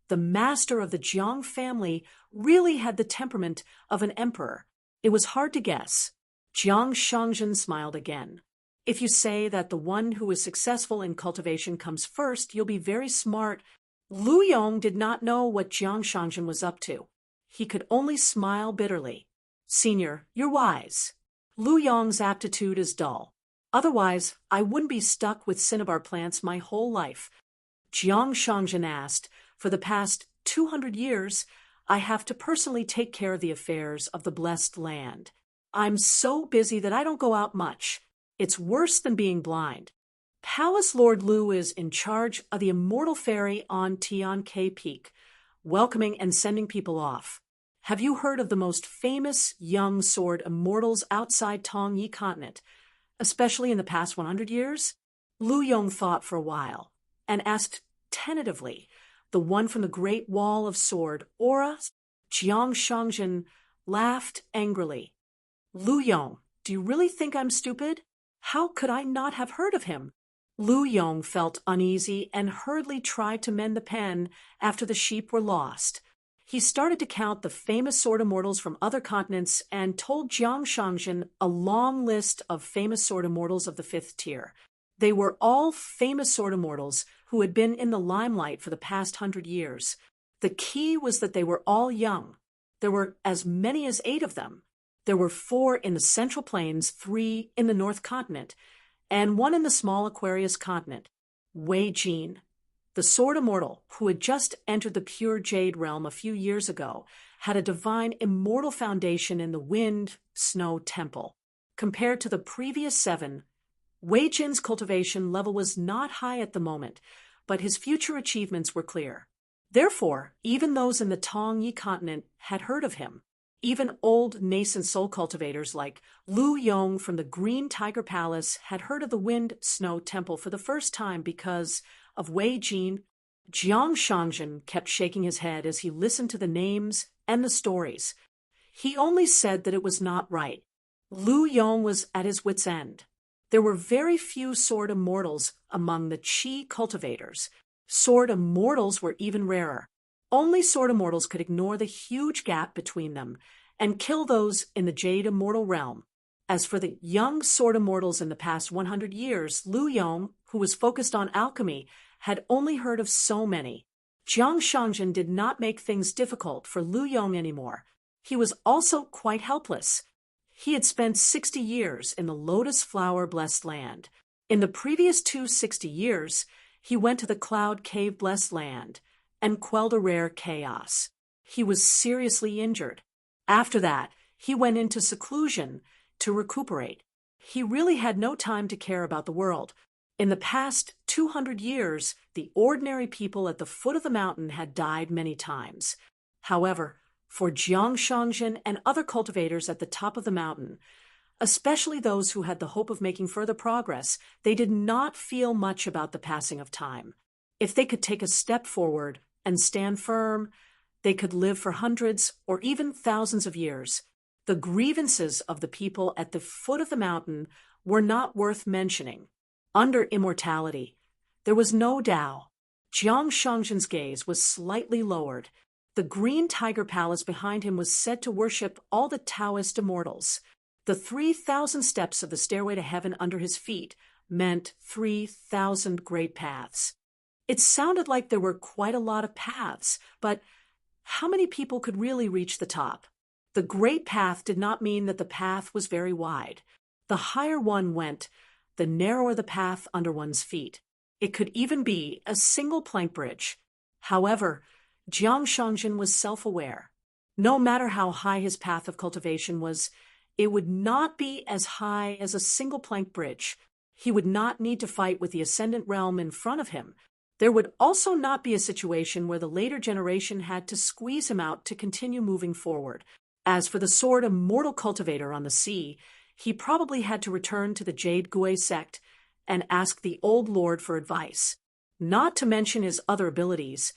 the master of the Jiang family really had the temperament of an emperor. It was hard to guess. Jiang Shangjin smiled again. "If you say that the one who is successful in cultivation comes first, you'll be very smart." Lu Yong did not know what Jiang Shangjin was up to. He could only smile bitterly. "Senior, you're wise. Lu Yong's aptitude is dull. Otherwise, I wouldn't be stuck with cinnabar plants my whole life." Jiang Shangjin asked, "For the past 200 years, I have to personally take care of the affairs of the blessed land. I'm so busy that I don't go out much. It's worse than being blind. Palace Lord Lu is in charge of the immortal ferry on Tian K Peak, welcoming and sending people off. Have you heard of the most famous young sword immortals outside Tong Yi continent, especially in the past 100 years? Lu Yong thought for a while and asked tentatively, "The one from the Great Wall of Sword, Aura?" Jiang Shangjin laughed angrily. "Lu Yong, do you really think I'm stupid? How could I not have heard of him?" Lu Yong felt uneasy and hurriedly tried to mend the pen after the sheep were lost. He started to count the famous sword immortals from other continents and told Jiang Shangjin a long list of famous sword immortals of the 5th tier. They were all famous sword immortals who had been in the limelight for the past 100 years. The key was that they were all young. There were as many as 8 of them. There were 4 in the Central Plains, 3 in the North Continent, and 1 in the small Aquarius continent. Wei Jin, the sword immortal who had just entered the pure jade realm a few years ago, had a divine immortal foundation in the Wind Snow Temple. Compared to the previous 7, Wei Jin's cultivation level was not high at the moment, but his future achievements were clear. Therefore, even those in the Tong Yi continent had heard of him. Even old nascent soul cultivators like Lu Yong from the Green Tiger Palace had heard of the Wind Snow Temple for the first time because of Wei Jin. Jiang Shangjin kept shaking his head as he listened to the names and the stories. He only said that it was not right. Lu Yong was at his wit's end. There were very few sword immortals among the Qi cultivators. Sword immortals were even rarer. Only sword immortals could ignore the huge gap between them and kill those in the Jade Immortal realm. As for the young sword immortals in the past 100 years, Lu Yong, who was focused on alchemy, had only heard of so many. Jiang Shangjin did not make things difficult for Lu Yong anymore. He was also quite helpless. He had spent 60 years in the Lotus Flower Blessed Land. In the previous 260 years, he went to the Cloud Cave Blessed Land and quelled a rare chaos. He was seriously injured. After that, he went into seclusion to recuperate. He really had no time to care about the world. In the past 200 years, the ordinary people at the foot of the mountain had died many times. However, for Jiang Shangjin and other cultivators at the top of the mountain, especially those who had the hope of making further progress, they did not feel much about the passing of time. If they could take a step forward and stand firm, they could live for hundreds or even thousands of years. The grievances of the people at the foot of the mountain were not worth mentioning. Under immortality, there was no Tao. Jiang Shangjin's gaze was slightly lowered. The Green Tiger Palace behind him was said to worship all the Taoist immortals. The 3,000 steps of the stairway to heaven under his feet meant 3,000 great paths. It sounded like there were quite a lot of paths, but how many people could really reach the top? The great path did not mean that the path was very wide. The higher one went, the narrower the path under one's feet. It could even be a single plank bridge. However, Jiang Shangjin was self-aware. No matter how high his path of cultivation was, it would not be as high as a single plank bridge. He would not need to fight with the Ascendant Realm in front of him. There would also not be a situation where the later generation had to squeeze him out to continue moving forward. As for the Sword Immortal Cultivator on the sea, he probably had to return to the Jade Gui sect and ask the Old Lord for advice. Not to mention his other abilities,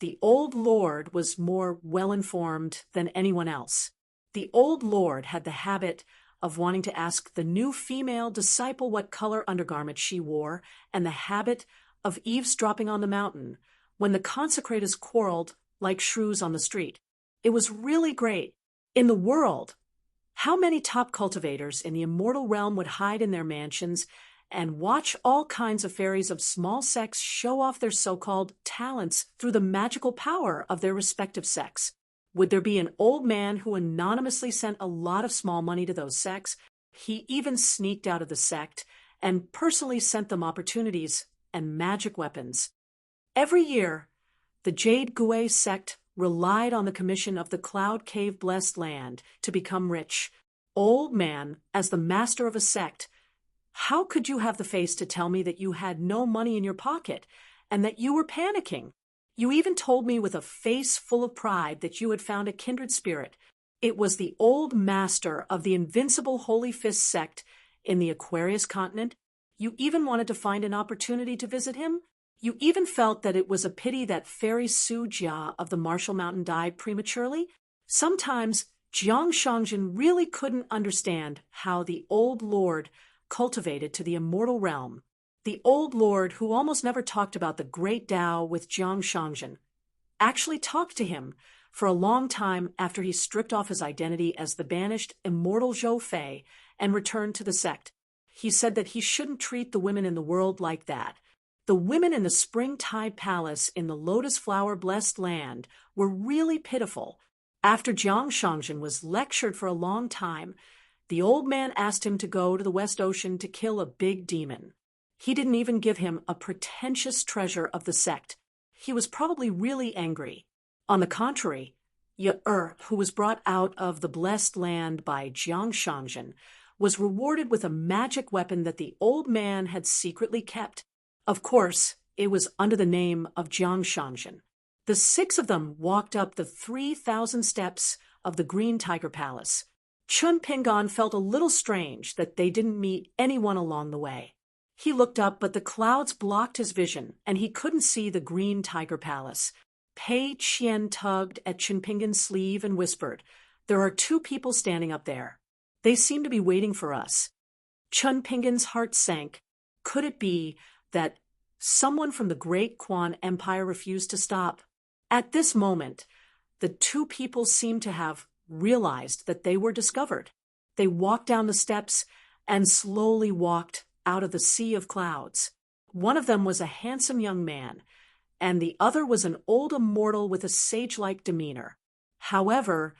the Old Lord was more well-informed than anyone else. The Old Lord had the habit of wanting to ask the new female disciple what color undergarment she wore, and the habit of eavesdropping on the mountain when the consecrators quarreled like shrews on the street. It was really great. In the world, how many top cultivators in the immortal realm would hide in their mansions and watch all kinds of fairies of small sects show off their so-called talents through the magical power of their respective sects? Would there be an old man who anonymously sent a lot of small money to those sects? He even sneaked out of the sect and personally sent them opportunities and magic weapons. Every year, the Jade Gui sect relied on the commission of the Cloud Cave Blessed Land to become rich. Old man, as the master of a sect, how could you have the face to tell me that you had no money in your pocket and that you were panicking? You even told me with a face full of pride that you had found a kindred spirit. It was the old master of the invincible Holy Fist sect in the Aquarius continent. You even wanted to find an opportunity to visit him? You even felt that it was a pity that Fairy Su Jia of the Martial Mountain died prematurely? Sometimes Jiang Shangjin really couldn't understand how the Old Lord cultivated to the immortal realm. The Old Lord, who almost never talked about the great Tao with Jiang Shangjin, actually talked to him for a long time after he stripped off his identity as the banished immortal Zhou Fei and returned to the sect. He said that he shouldn't treat the women in the world like that. The women in the Springtide Palace in the Lotus Flower Blessed Land were really pitiful. After Jiang Shangjin was lectured for a long time, the old man asked him to go to the West Ocean to kill a big demon. He didn't even give him a pretentious treasure of the sect. He was probably really angry. On the contrary, Ye, who was brought out of the Blessed Land by Jiang Shangjin, was rewarded with a magic weapon that the old man had secretly kept. Of course, it was under the name of Jiang Shangjin. The 6 of them walked up the 3,000 steps of the Green Tiger Palace. Chun Pingon felt a little strange that they didn't meet anyone along the way. He looked up, but the clouds blocked his vision, and he couldn't see the Green Tiger Palace. Pei Qian tugged at Chun Pingon's sleeve and whispered, "There are 2 people standing up there. They seem to be waiting for us." Chun Pingon's heart sank. Could it be that someone from the Great Quan Empire refused to stop? At this moment, the 2 people seemed to have realized that they were discovered. They walked down the steps and slowly walked out of the sea of clouds. One of them was a handsome young man, and the other was an old immortal with a sage-like demeanor. However,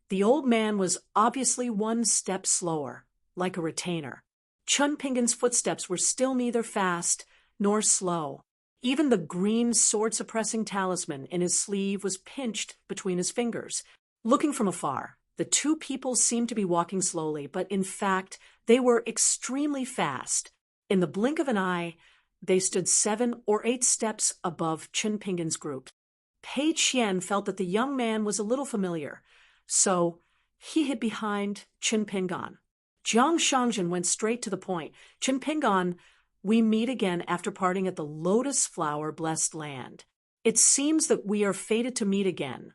the old man was obviously 1 step slower, like a retainer. Chun Pingon's footsteps were still neither fast nor slow. Even the green sword-suppressing talisman in his sleeve was pinched between his fingers. Looking from afar, the 2 people seemed to be walking slowly, but in fact, they were extremely fast. In the blink of an eye, they stood 7 or 8 steps above Chun Pingon's group. Pei Qian felt that the young man was a little familiar, so he hid behind Chun Pingon. Jiang Shangjin went straight to the point. "Chun Pingon, we meet again after parting at the Lotus Flower Blessed Land. It seems that we are fated to meet again."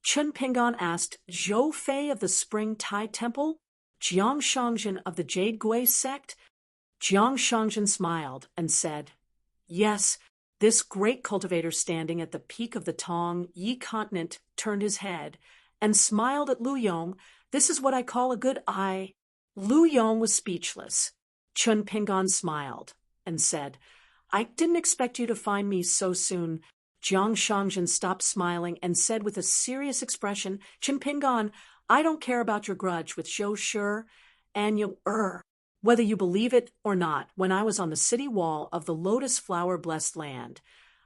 Chun Pingon asked, "Zhou Fei of the Spring Tide Temple? Jiang Shangjin of the Jade Gui sect?" Jiang Shangjin smiled and said, "Yes." This great cultivator standing at the peak of the Tong Yi continent turned his head and smiled at Lu Yong. "This is what I call a good eye." Lu Yong was speechless. Chun Pingon smiled and said, "I didn't expect you to find me so soon. Jiang Shangjin stopped smiling and said with a serious expression, Qin Pingan, I don't care about your grudge with Zhou Shi and whether you believe it or not, when I was on the city wall of the Lotus Flower Blessed Land,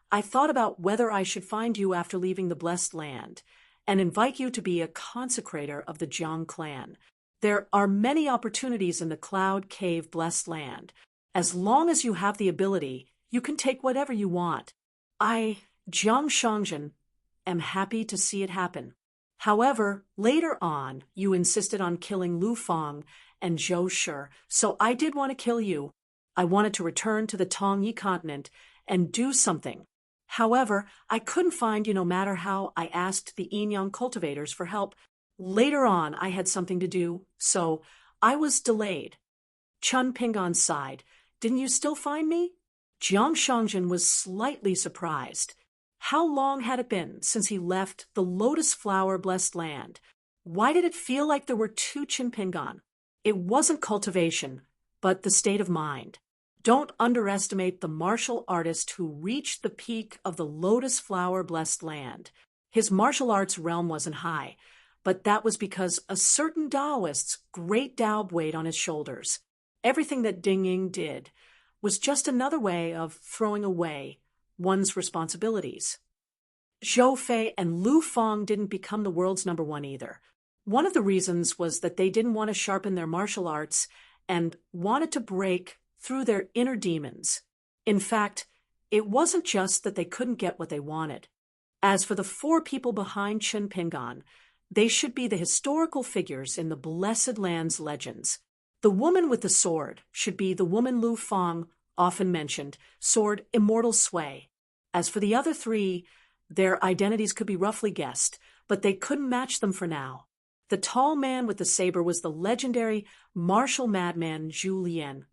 I thought about whether I should find you after leaving the Blessed Land and invite you to be a consecrator of the Jiang clan. There are many opportunities in the Cloud Cave Blessed Land. As long as you have the ability, you can take whatever you want. I, Jiang Shangjin, am happy to see it happen. However, later on, you insisted on killing Lu Fang and Zhou Shi, so I did want to kill you. I wanted to return to the Tongyi continent and do something. However, I couldn't find you no matter how I asked the Yinyang cultivators for help. Later on, I had something to do, so I was delayed. Chun Pingan sighed. Didn't you still find me? Jiang Shangjin was slightly surprised. How long had it been since he left the Lotus Flower Blessed Land? Why did it feel like there were two Qin Pingan? It wasn't cultivation, but the state of mind. Don't underestimate the martial artist who reached the peak of the Lotus Flower Blessed Land. His martial arts realm wasn't high, but that was because a certain Taoist's great Tao weighed on his shoulders. Everything that Ding Ying did was just another way of throwing away one's responsibilities. Zhou Fei and Lu Fang didn't become the world's number one either. One of the reasons was that they didn't want to sharpen their martial arts and wanted to break through their inner demons. In fact, it wasn't just that they couldn't get what they wanted. As for the four people behind Qin Pingan, they should be the historical figures in the Blessed Land's legends. The woman with the sword should be the woman Lu Fang often mentioned, sword Immortal Sway. As for the other three, their identities could be roughly guessed, but they couldn't match them for now. The tall man with the saber was the legendary martial madman Zhu Lian,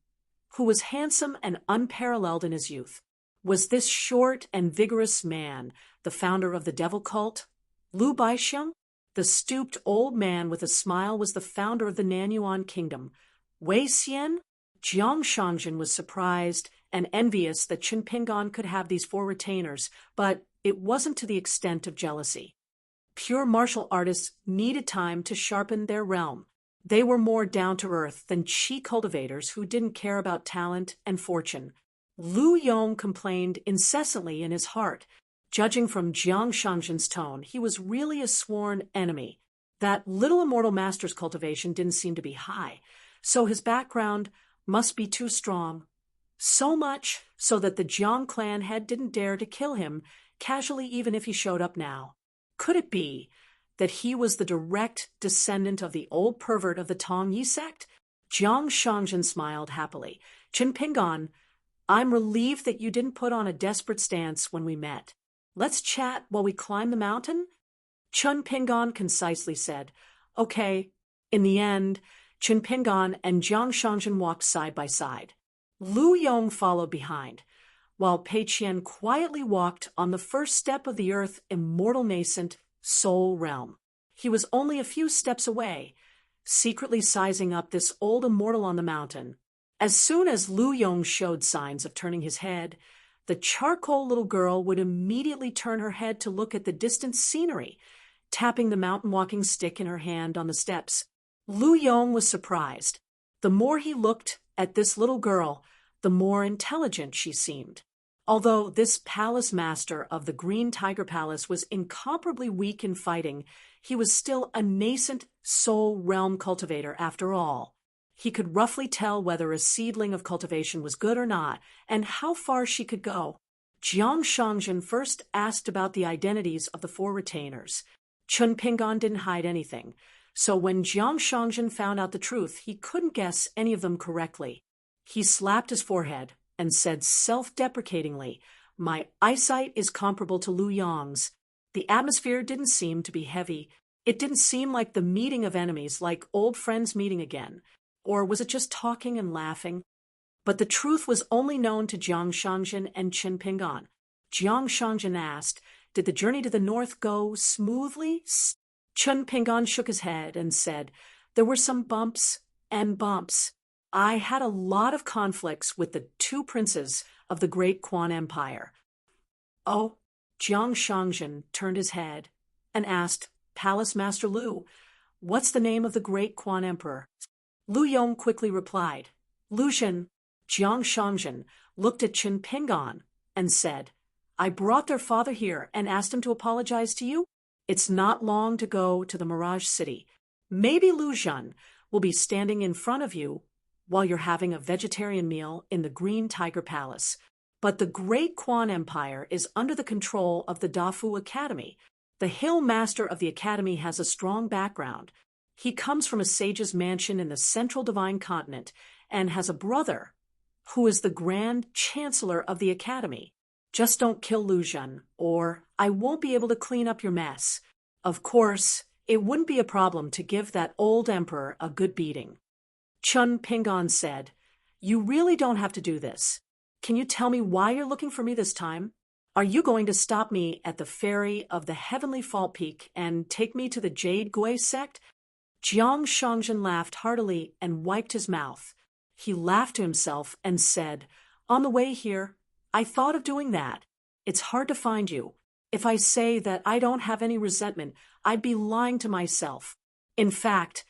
who was handsome and unparalleled in his youth. Was this short and vigorous man the founder of the devil cult? Lu Baixiang? The stooped old man with a smile was the founder of the Nanyuan kingdom. Wei Xian? Jiang Shangjin was surprised and envious that Qin Pingan could have these four retainers, but it wasn't to the extent of jealousy. Pure martial artists needed time to sharpen their realm. They were more down-to-earth than chi cultivators who didn't care about talent and fortune. Lu Yong complained incessantly in his heart. Judging from Jiang Shangjin's tone, he was really a sworn enemy. That little immortal master's cultivation didn't seem to be high, so his background must be too strong. So much so that the Jiang clan head didn't dare to kill him casually even if he showed up now. Could it be that he was the direct descendant of the old pervert of the Tongyi sect? Jiang Shangjin smiled happily. Qin Pingan, I'm relieved that you didn't put on a desperate stance when we met. Let's chat while we climb the mountain? Qin Pingan concisely said. Okay. In the end, Qin Pingan and Jiang Shangjin walked side by side. Lu Yong followed behind, while Pei Qian quietly walked on the first step of the Earth's immortal nascent soul realm. He was only a few steps away, secretly sizing up this old immortal on the mountain. As soon as Lu Yong showed signs of turning his head, the charcoal little girl would immediately turn her head to look at the distant scenery, tapping the mountain walking stick in her hand on the steps. Lu Yong was surprised. The more he looked at this little girl, the more intelligent she seemed. Although this palace master of the Green Tiger Palace was incomparably weak in fighting, he was still a nascent soul realm cultivator after all. He could roughly tell whether a seedling of cultivation was good or not, and how far she could go. Jiang Shangjin first asked about the identities of the four retainers. Qin Pingan didn't hide anything, so when Jiang Shangjin found out the truth, he couldn't guess any of them correctly. He slapped his forehead and said self-deprecatingly, "My eyesight is comparable to Lu Yong's." The atmosphere didn't seem to be heavy. It didn't seem like the meeting of enemies, like old friends meeting again. Or was it just talking and laughing? But the truth was only known to Jiang Shangjin and Qin Pingan. Jiang Shangjin asked, "Did the journey to the north go smoothly?" Qin Pingan shook his head and said, "There were some bumps and bumps. I had a lot of conflicts with the two princes of the great Quan Empire." "Oh, Jiang Shangzhen turned his head and asked Palace Master Lu, "What's the name of the great Quan Emperor?" Lu Yong quickly replied, "Lu Zhen." Jiang Shangzhen looked at Qin Pingan and said, "I brought their father here and asked him to apologize to you. It's not long to go to the Mirage City. Maybe Lu Zhen will be standing in front of you while you're having a vegetarian meal in the Green Tiger Palace. But the great Quan Empire is under the control of the Dafu Academy. The Hill Master of the Academy has a strong background. He comes from a sage's mansion in the Central Divine Continent and has a brother who is the Grand Chancellor of the Academy. Just don't kill Lu Zhen, or I won't be able to clean up your mess. Of course, it wouldn't be a problem to give that old emperor a good beating." Chun Pingan said, "You really don't have to do this. Can you tell me why you're looking for me this time? Are you going to stop me at the ferry of the Heavenly Fault Peak and take me to the Jade Gui sect?" Jiang Shangzhen laughed heartily and wiped his mouth. He laughed to himself and said, "On the way here, I thought of doing that. It's hard to find you. If I say that I don't have any resentment, I'd be lying to myself. In fact,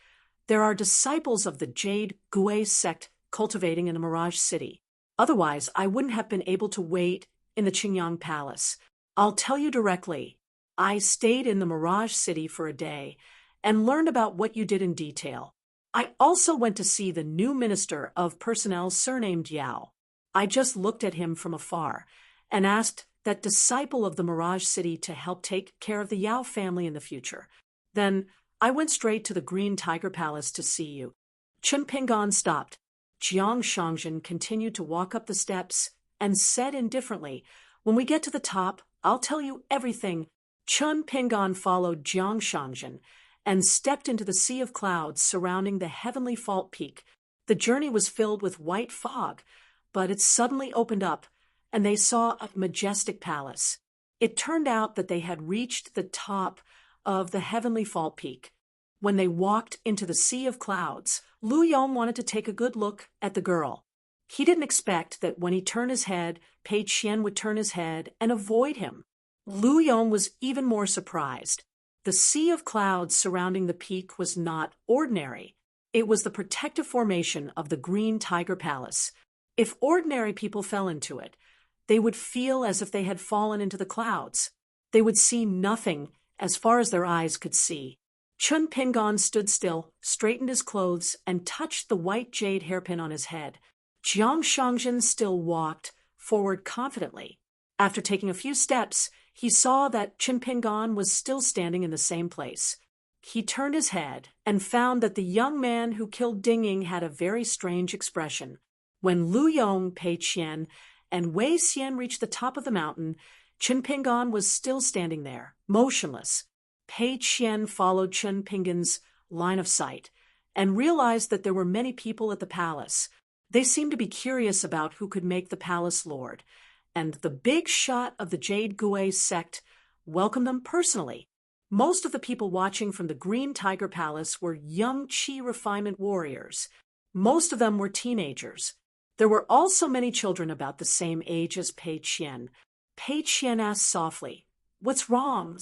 there are disciples of the Jade Gui sect cultivating in the Mirage City. Otherwise, I wouldn't have been able to wait in the Qingyang Palace. I'll tell you directly, I stayed in the Mirage City for a day and learned about what you did in detail. I also went to see the new Minister of Personnel surnamed Yao. I just looked at him from afar and asked that disciple of the Mirage City to help take care of the Yao family in the future. Then I went straight to the Green Tiger Palace to see you." Chun Pingan stopped. Jiang Shangzhen continued to walk up the steps and said indifferently, "When we get to the top, I'll tell you everything." Chun Pingan followed Jiang Shangzhen and stepped into the sea of clouds surrounding the Heavenly Fault Peak. The journey was filled with white fog, but it suddenly opened up, and they saw a majestic palace. It turned out that they had reached the top of the Heavenly Fault Peak. When they walked into the sea of clouds, Lu Yong wanted to take a good look at the girl. He didn't expect that when he turned his head, Pei Qian would turn his head and avoid him. Lu Yong was even more surprised. The sea of clouds surrounding the peak was not ordinary. It was the protective formation of the Green Tiger Palace. If ordinary people fell into it, they would feel as if they had fallen into the clouds. They would see nothing as far as their eyes could see. Chun Pingan stood still, straightened his clothes, and touched the white jade hairpin on his head. Jiang Shangzhen still walked forward confidently. After taking a few steps, he saw that Chun Pingan was still standing in the same place. He turned his head and found that the young man who killed Ding Ying had a very strange expression. When Lu Yong, Pei Qian, and Wei Xian reached the top of the mountain, Chun Pingan was still standing there, motionless. Pei Qian followed Chun Pingan's line of sight and realized that there were many people at the palace. They seemed to be curious about who could make the palace lord, and the big shot of the Jade Gui sect welcomed them personally. Most of the people watching from the Green Tiger Palace were young Qi refinement warriors. Most of them were teenagers. There were also many children about the same age as Pei Qian. Pei Qian asked softly, "What's wrong?"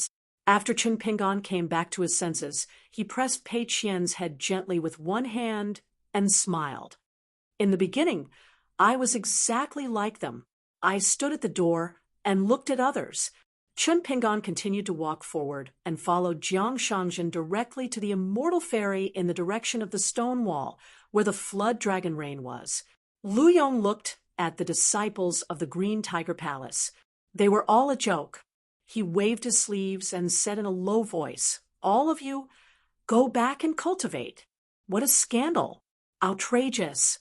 After Chun Pingan came back to his senses, he pressed Pei Qian's head gently with one hand and smiled. "In the beginning, I was exactly like them. I stood at the door and looked at others." Chun Pingan continued to walk forward and followed Jiang Shangzhen directly to the immortal ferry in the direction of the stone wall where the flood dragon rain was. Lu Yong looked at the disciples of the Green Tiger Palace. They were all a joke. He waved his sleeves and said in a low voice, "All of you, go back and cultivate." What a scandal! Outrageous!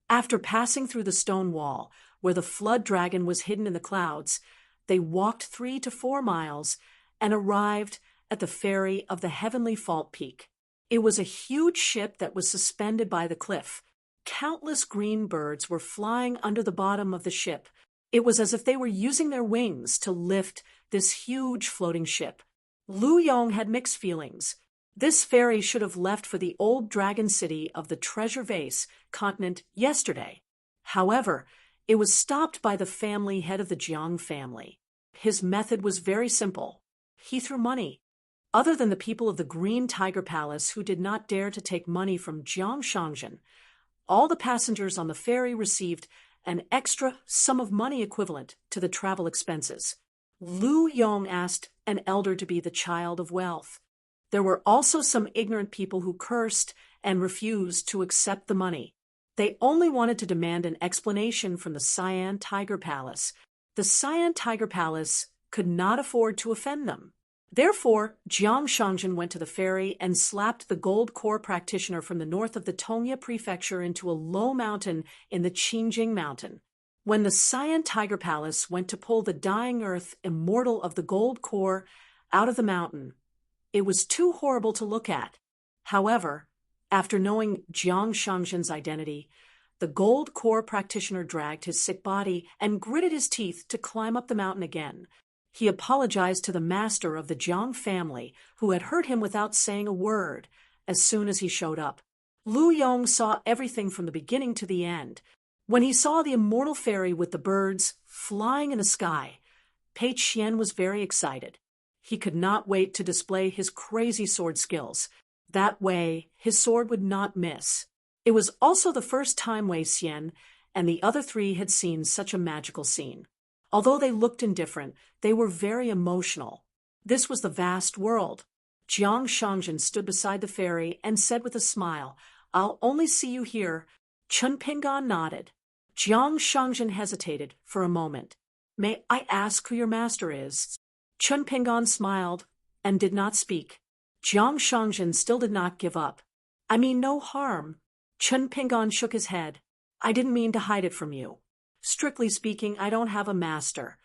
After passing through the stone wall, where the flood dragon was hidden in the clouds, they walked 3 to 4 miles and arrived at the ferry of the Heavenly Fault Peak. It was a huge ship that was suspended by the cliff. Countless green birds were flying under the bottom of the ship. It was as if they were using their wings to lift this huge floating ship. Lu Yong had mixed feelings. This ferry should have left for the old dragon city of the Treasure Vase continent yesterday. However, it was stopped by the family head of the Jiang family. His method was very simple. He threw money. Other than the people of the Green Tiger Palace who did not dare to take money from Jiang Shangjin, all the passengers on the ferry received an extra sum of money equivalent to the travel expenses. Lu Yong asked an elder to be the child of wealth. There were also some ignorant people who cursed and refused to accept the money. They only wanted to demand an explanation from the Cyan Tiger Palace. The Cyan Tiger Palace could not afford to offend them. Therefore, Jiang Shangjin went to the ferry and slapped the gold core practitioner from the north of the Tongya prefecture into a low mountain in the Qingjing mountain. When the Cyan Tiger Palace went to pull the dying earth immortal of the gold core out of the mountain, it was too horrible to look at. However, after knowing Jiang Shangjin's identity, the gold core practitioner dragged his sick body and gritted his teeth to climb up the mountain again. He apologized to the master of the Jiang family, who had hurt him without saying a word, as soon as he showed up. Lu Yong saw everything from the beginning to the end. When he saw the immortal fairy with the birds flying in the sky, Pei Qian was very excited. He could not wait to display his crazy sword skills. That way, his sword would not miss. It was also the first time Wei Xian and the other three had seen such a magical scene. Although they looked indifferent, they were very emotional. This was the vast world. Jiang Shangjin stood beside the ferry and said with a smile, "I'll only see you here." Chen Pingan nodded. Jiang Shangjin hesitated for a moment. "May I ask who your master is?" Chen Pingan smiled and did not speak. Jiang Shangjin still did not give up. "I mean no harm." Chen Pingan shook his head. "I didn't mean to hide it from you. Strictly speaking, I don't have a master.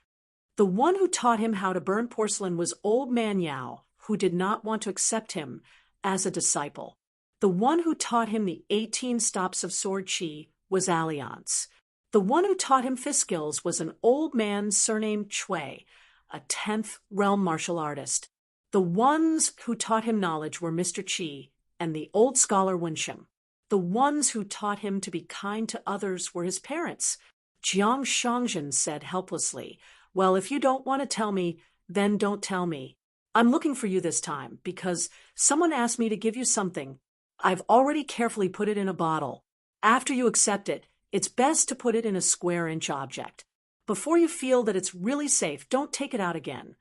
The one who taught him how to burn porcelain was Old Man Yao, who did not want to accept him as a disciple. The one who taught him the 18 stops of sword chi was Alliance. The one who taught him fist skills was an old man surnamed Chui, a 10th realm martial artist. The ones who taught him knowledge were Mr. Qi and the old scholar Wenshim. The ones who taught him to be kind to others were his parents. Jiang Shangjin said helplessly, "Well, if you don't want to tell me, then don't tell me. I'm looking for you this time because someone asked me to give you something. I've already carefully put it in a bottle. After you accept it, it's best to put it in a square-inch object. Before you feel that it's really safe, don't take it out again."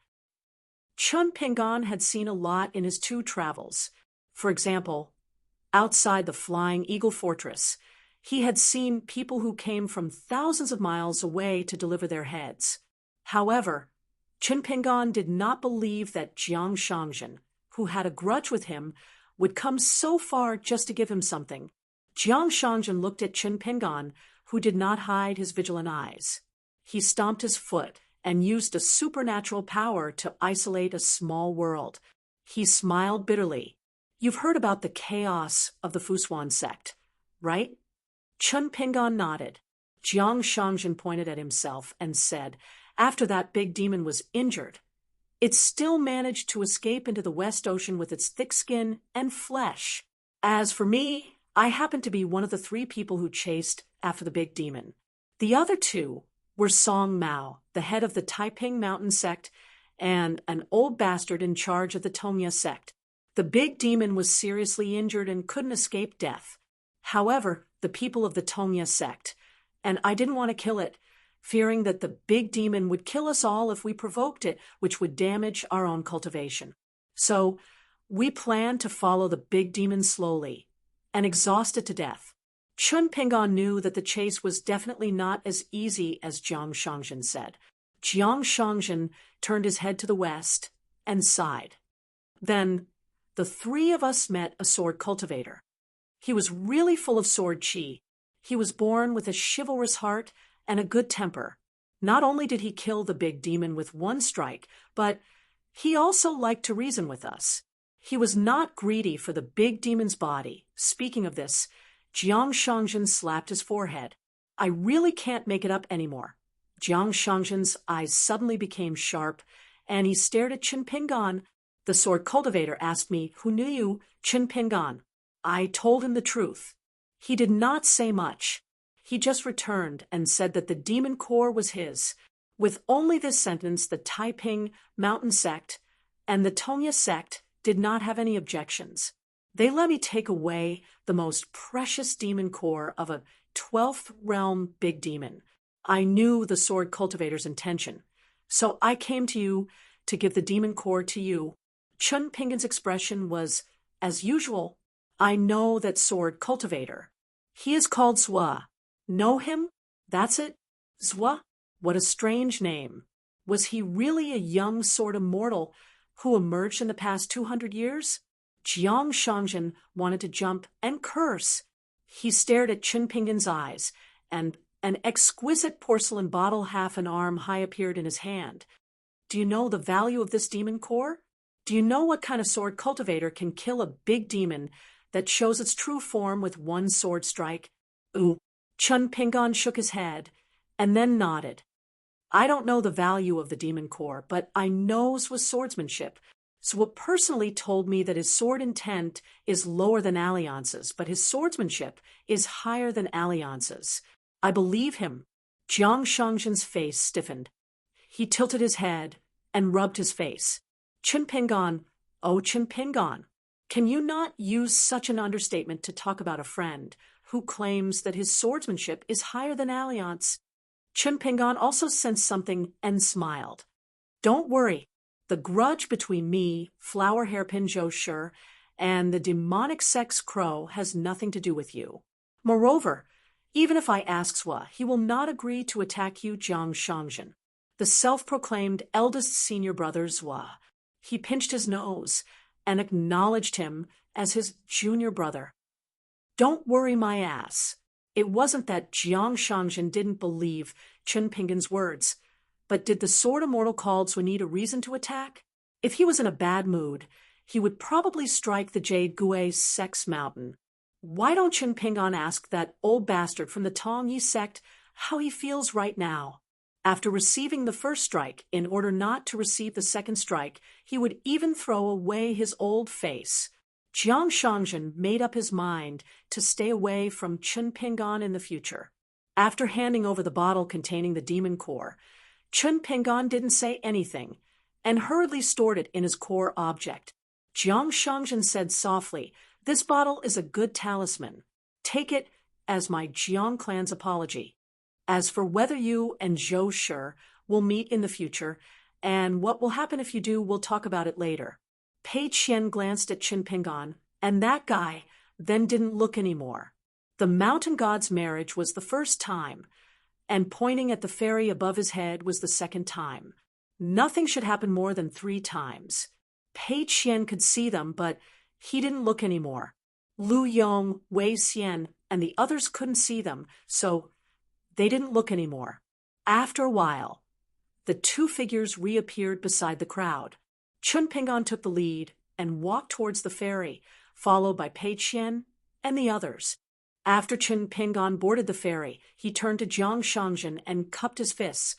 Chen Pingan had seen a lot in his 2 travels. For example, outside the Flying Eagle Fortress, he had seen people who came from thousands of miles away to deliver their heads. However, Chen Pingan did not believe that Jiang Shangjin, who had a grudge with him, would come so far just to give him something. Jiang Shangjin looked at Chen Pingan, who did not hide his vigilant eyes. He stomped his foot and used a supernatural power to isolate a small world. He smiled bitterly. "You've heard about the chaos of the Fuswan sect, right?" Chen Pingan nodded. Jiang Shangjin pointed at himself and said, "After that big demon was injured, it still managed to escape into the West Ocean with its thick skin and flesh. As for me, I happened to be one of the 3 people who chased after the big demon. The other 2 were Song Mao, the head of the Taiping Mountain sect, and an old bastard in charge of the Tongya sect. The big demon was seriously injured and couldn't escape death. However, the people of the Tongya sect, and I didn't want to kill it, fearing that the big demon would kill us all if we provoked it, which would damage our own cultivation. So we planned to follow the big demon slowly and exhaust it to death." Chen Pingan knew that the chase was definitely not as easy as Jiang Shangjin said. Jiang Shangjin turned his head to the west and sighed. "Then the 3 of us met a sword cultivator. He was really full of sword chi. He was born with a chivalrous heart and a good temper. Not only did he kill the big demon with 1 strike, but he also liked to reason with us. He was not greedy for the big demon's body. Speaking of this, Jiang Shangjin slapped his forehead. "I really can't make it up anymore." Jiang Shangjin's eyes suddenly became sharp, and he stared at Chen Pingan. "The sword cultivator asked me who knew you, Chen Pingan. I told him the truth. He did not say much. He just returned and said that the demon core was his. With only this sentence, the Taiping Mountain sect and the Tongya sect did not have any objections. They let me take away the most precious demon core of a 12th realm big demon. I knew the sword cultivator's intention, so I came to you to give the demon core to you. Chun Pingan's expression was, as usual, I know that sword cultivator. He is called Zwa. Know him? That's it? Zwa? What a strange name. Was he really a young sword immortal who emerged in the past 200 years? Jiang Shangjin wanted to jump and curse. He stared at Chun Pingan's eyes, and an exquisite porcelain bottle half an arm high appeared in his hand. Do you know the value of this demon core? Do you know what kind of sword cultivator can kill a big demon that shows its true form with one sword strike? Ooh. Chun Pingan shook his head and then nodded. I don't know the value of the demon core, but I know it was swordsmanship. Zwa personally told me that his sword intent is lower than Alliance's, but his swordsmanship is higher than Alliance's. I believe him. Jiang Shangjin's face stiffened. He tilted his head and rubbed his face. Chun Pingan, oh Chun Pingan, can you not use such an understatement to talk about a friend who claims that his swordsmanship is higher than Alliance? Chun Pingan also sensed something and smiled. Don't worry. The grudge between me, Flower Hairpin Zhou Shi, and the demonic sex Crow has nothing to do with you. Moreover, even if I ask Zwa, he will not agree to attack you, Jiang Shangjin. The self-proclaimed eldest senior brother Zwa. He pinched his nose and acknowledged him as his junior brother. Don't worry my ass. It wasn't that Jiang Shangjin didn't believe Chun Pingan's words, but did the sword immortal called Zwa need a reason to attack? If he was in a bad mood, he would probably strike the Jade Gui Sex Mountain. Why don't Chun Pingan ask that old bastard from the Tong Yi sect how he feels right now? After receiving the first strike, in order not to receive the second strike, he would even throw away his old face. Jiang Shangjin made up his mind to stay away from Chun Pingan in the future. After handing over the bottle containing the demon core, Chun Pingan didn't say anything and hurriedly stored it in his core object. Jiang Shangjin said softly, "This bottle is a good talisman. Take it as my Jiang clan's apology. As for whether you and Zhou Shi will meet in the future, and what will happen if you do, we'll talk about it later." Pei Qian glanced at Chun Pingan, and that guy then didn't look anymore. The mountain god's marriage was the first time, and pointing at the fairy above his head was the second time. Nothing should happen more than 3 times. Pei Qian could see them, but he didn't look anymore. Lu Yong, Wei Xian, and the others couldn't see them, so they didn't look anymore. After a while, the 2 figures reappeared beside the crowd. Chun Pingan took the lead and walked towards the ferry, followed by Pei Qian and the others. After Chun Pingan boarded the ferry, he turned to Jiang Shangjin and cupped his fists.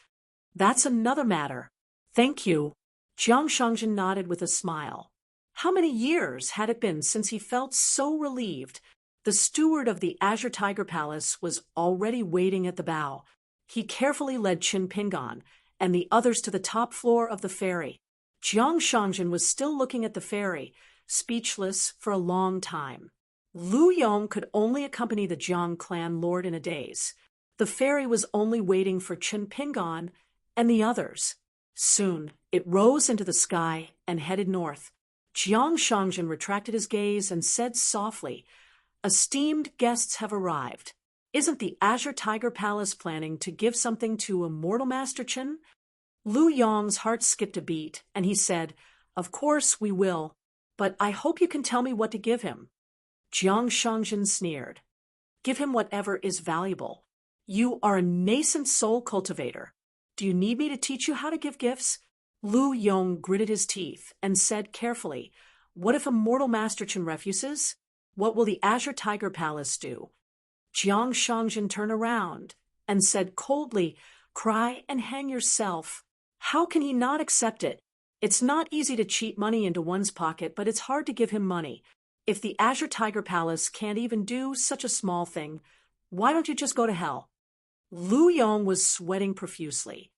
"That's another matter. Thank you." Jiang Shangjin nodded with a smile. How many years had it been since he felt so relieved? The steward of the Azure Tiger Palace was already waiting at the bow. He carefully led Chun Pingan and the others to the top floor of the ferry. Jiang Shangjin was still looking at the ferry, speechless for a long time. Lu Yong could only accompany the Jiang clan lord in a daze. The ferry was only waiting for Chun Pingan and the others. Soon, it rose into the sky and headed north. Jiang Shangjin retracted his gaze and said softly, "Esteemed guests have arrived. Isn't the Azure Tiger Palace planning to give something to Immortal Master Chun?" Lu Yong's heart skipped a beat, and he said, "Of course we will, but I hope you can tell me what to give him." Jiang Shangjin sneered. "Give him whatever is valuable. You are a nascent soul cultivator. Do you need me to teach you how to give gifts?" Lu Yong gritted his teeth and said carefully, "What if Immortal Master Chun refuses? What will the Azure Tiger Palace do?" Jiang Shangjin turned around and said coldly, "Cry and hang yourself." How can he not accept it? It's not easy to cheat money into one's pocket, but it's hard to give him money. If the Azure Tiger Palace can't even do such a small thing, why don't you just go to hell? Lu Yong was sweating profusely.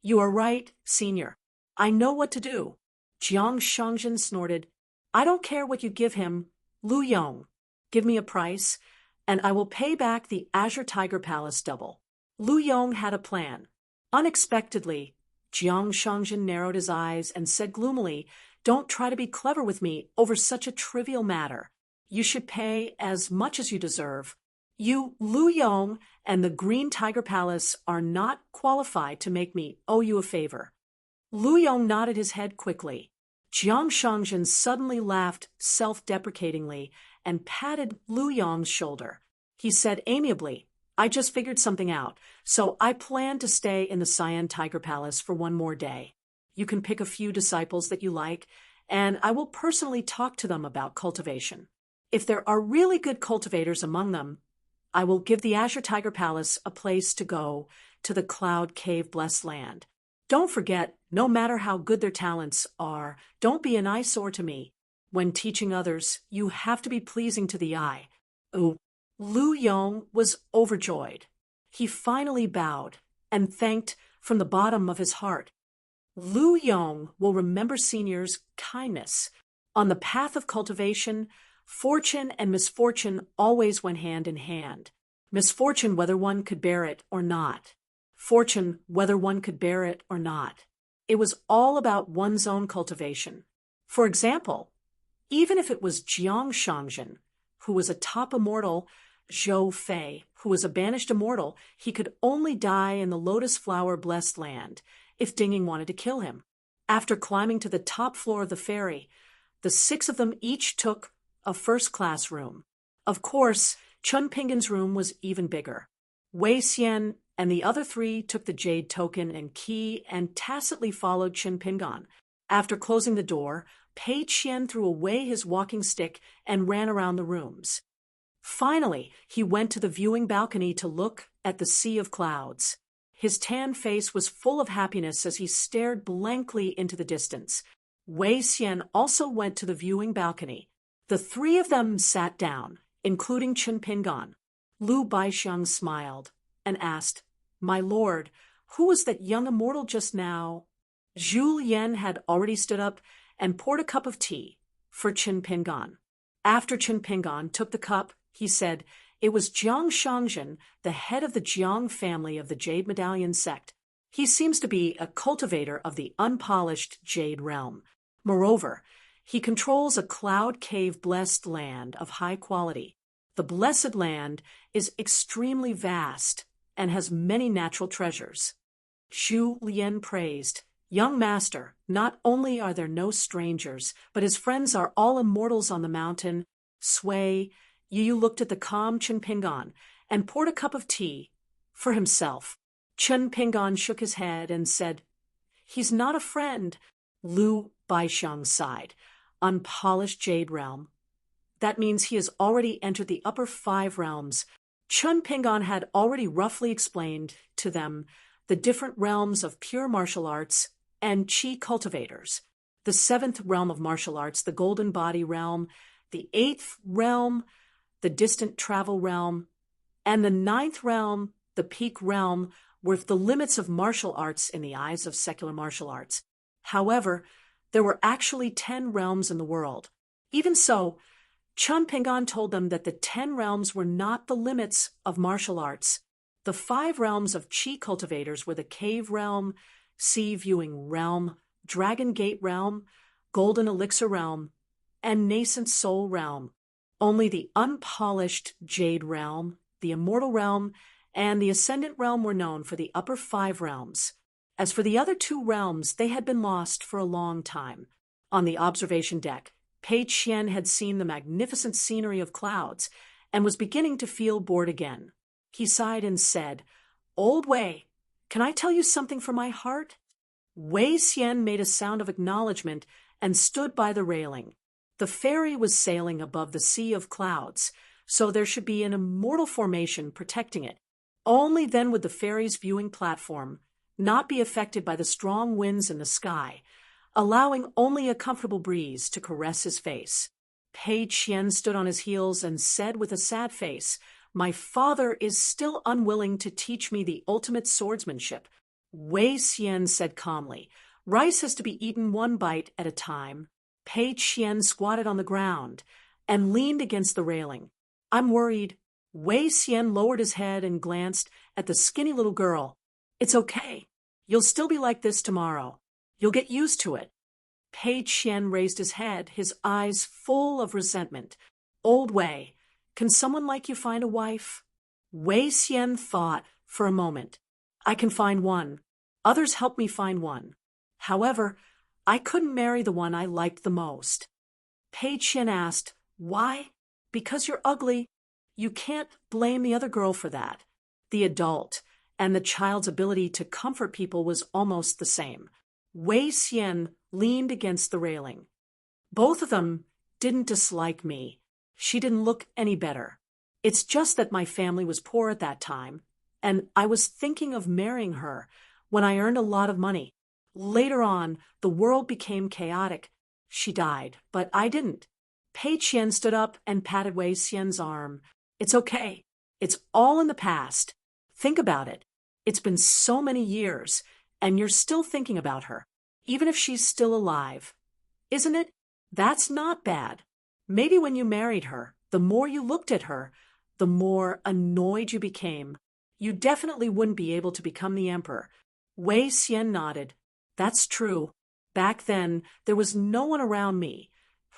You are right, senior. I know what to do. Jiang Shangjin snorted. I don't care what you give him, Lu Yong. Give me a price, and I will pay back the Azure Tiger Palace double. Lu Yong had a plan. Unexpectedly, Jiang Shangjin narrowed his eyes and said gloomily, Don't try to be clever with me over such a trivial matter. You should pay as much as you deserve. You, Lu Yong, and the Green Tiger Palace are not qualified to make me owe you a favor. Lu Yong nodded his head quickly. Jiang Shangjin suddenly laughed self-deprecatingly and patted Lu Yong's shoulder. He said amiably, I just figured something out, so I plan to stay in the Cyan Tiger Palace for one more day. You can pick a few disciples that you like, and I will personally talk to them about cultivation. If there are really good cultivators among them, I will give the Azure Tiger Palace a place to go to the Cloud Cave Blessed Land. Don't forget, no matter how good their talents are, don't be an eyesore to me. When teaching others, you have to be pleasing to the eye. Oh, Lu Yong was overjoyed. He finally bowed and thanked from the bottom of his heart. Lu Yong will remember seniors' kindness. On the path of cultivation, fortune and misfortune always went hand in hand. Misfortune whether one could bear it or not. Fortune whether one could bear it or not. It was all about one's own cultivation. For example, even if it was Jiang Shangjin, who was a top immortal, Zhou Fei, who was a banished immortal, he could only die in the Lotus Flower Blessed Land if Dinging wanted to kill him. After climbing to the top floor of the ferry, the 6 of them each took a first-class room. Of course, Chun Pingan's room was even bigger. Wei Xian and the other 3 took the jade token and key and tacitly followed Chun Pingan. After closing the door, Pei Qian threw away his walking stick and ran around the rooms. Finally, he went to the viewing balcony to look at the sea of clouds. His tan face was full of happiness as he stared blankly into the distance. Wei Xian also went to the viewing balcony. The 3 of them sat down, including Chun Pingan. Lu Baixiang smiled and asked, My lord, who was that young immortal just now? Zhu Yan had already stood up and poured a cup of tea for Chun Pingan. After Chun Pingan took the cup, he said, It was Jiang Shangjin, the head of the Jiang family of the Jade Medallion sect. He seems to be a cultivator of the unpolished Jade realm. Moreover, he controls a cloud cave blessed land of high quality. The blessed land is extremely vast and has many natural treasures. Zhu Lian praised, Young master, not only are there no strangers, but his friends are all immortals on the mountain. Sui, Yu looked at the calm Chun Pingan and poured a cup of tea for himself. Chun Pingan shook his head and said, He's not a friend. Lu Baixiang sighed. Unpolished Jade Realm. That means he has already entered the upper 5 realms. Chun Pingan had already roughly explained to them the different realms of pure martial arts and Qi cultivators. The 7th realm of martial arts, the Golden Body realm, the 8th realm, the Distant Travel realm, and the 9th realm, the Peak realm, were the limits of martial arts in the eyes of secular martial arts. However, there were actually 10 realms in the world. Even so, Chun Pingan told them that the 10 realms were not the limits of martial arts. The 5 realms of Qi cultivators were the Cave realm, Sea Viewing realm, Dragon Gate realm, Golden Elixir realm, and Nascent Soul realm. Only the unpolished Jade realm, the Immortal realm, and the Ascendant realm were known for the upper 5 realms. As for the other 2 realms, they had been lost for a long time. On the observation deck, Pei Qian had seen the magnificent scenery of clouds and was beginning to feel bored again. He sighed and said, Old Wei, can I tell you something from my heart? Wei Xian made a sound of acknowledgement and stood by the railing. The ferry was sailing above the sea of clouds, so there should be an immortal formation protecting it. Only then would the ferry's viewing platform not be affected by the strong winds in the sky, allowing only a comfortable breeze to caress his face. Pei Qian stood on his heels and said with a sad face, My father is still unwilling to teach me the ultimate swordsmanship. Wei Xian said calmly. Rice has to be eaten one bite at a time. Pei Qian squatted on the ground and leaned against the railing. I'm worried. Wei Xian lowered his head and glanced at the skinny little girl. It's okay. You'll still be like this tomorrow. You'll get used to it. Pei Qian raised his head, his eyes full of resentment. Old Wei, can someone like you find a wife? Wei Xian thought for a moment. I can find one. Others helped me find one. However, I couldn't marry the one I liked the most. Pei Qian asked, why? Because you're ugly. You can't blame the other girl for that. The adult and the child's ability to comfort people was almost the same. Wei Xian leaned against the railing. Both of them didn't dislike me. She didn't look any better. It's just that my family was poor at that time, and I was thinking of marrying her when I earned a lot of money. Later on, the world became chaotic. She died, but I didn't. Pei Qian stood up and patted Wei Xian's arm. It's okay. It's all in the past. Think about it. It's been so many years, and you're still thinking about her, even if she's still alive. Isn't it? That's not bad. Maybe when you married her, the more you looked at her, the more annoyed you became. You definitely wouldn't be able to become the emperor. Wei Xian nodded. That's true. Back then, there was no one around me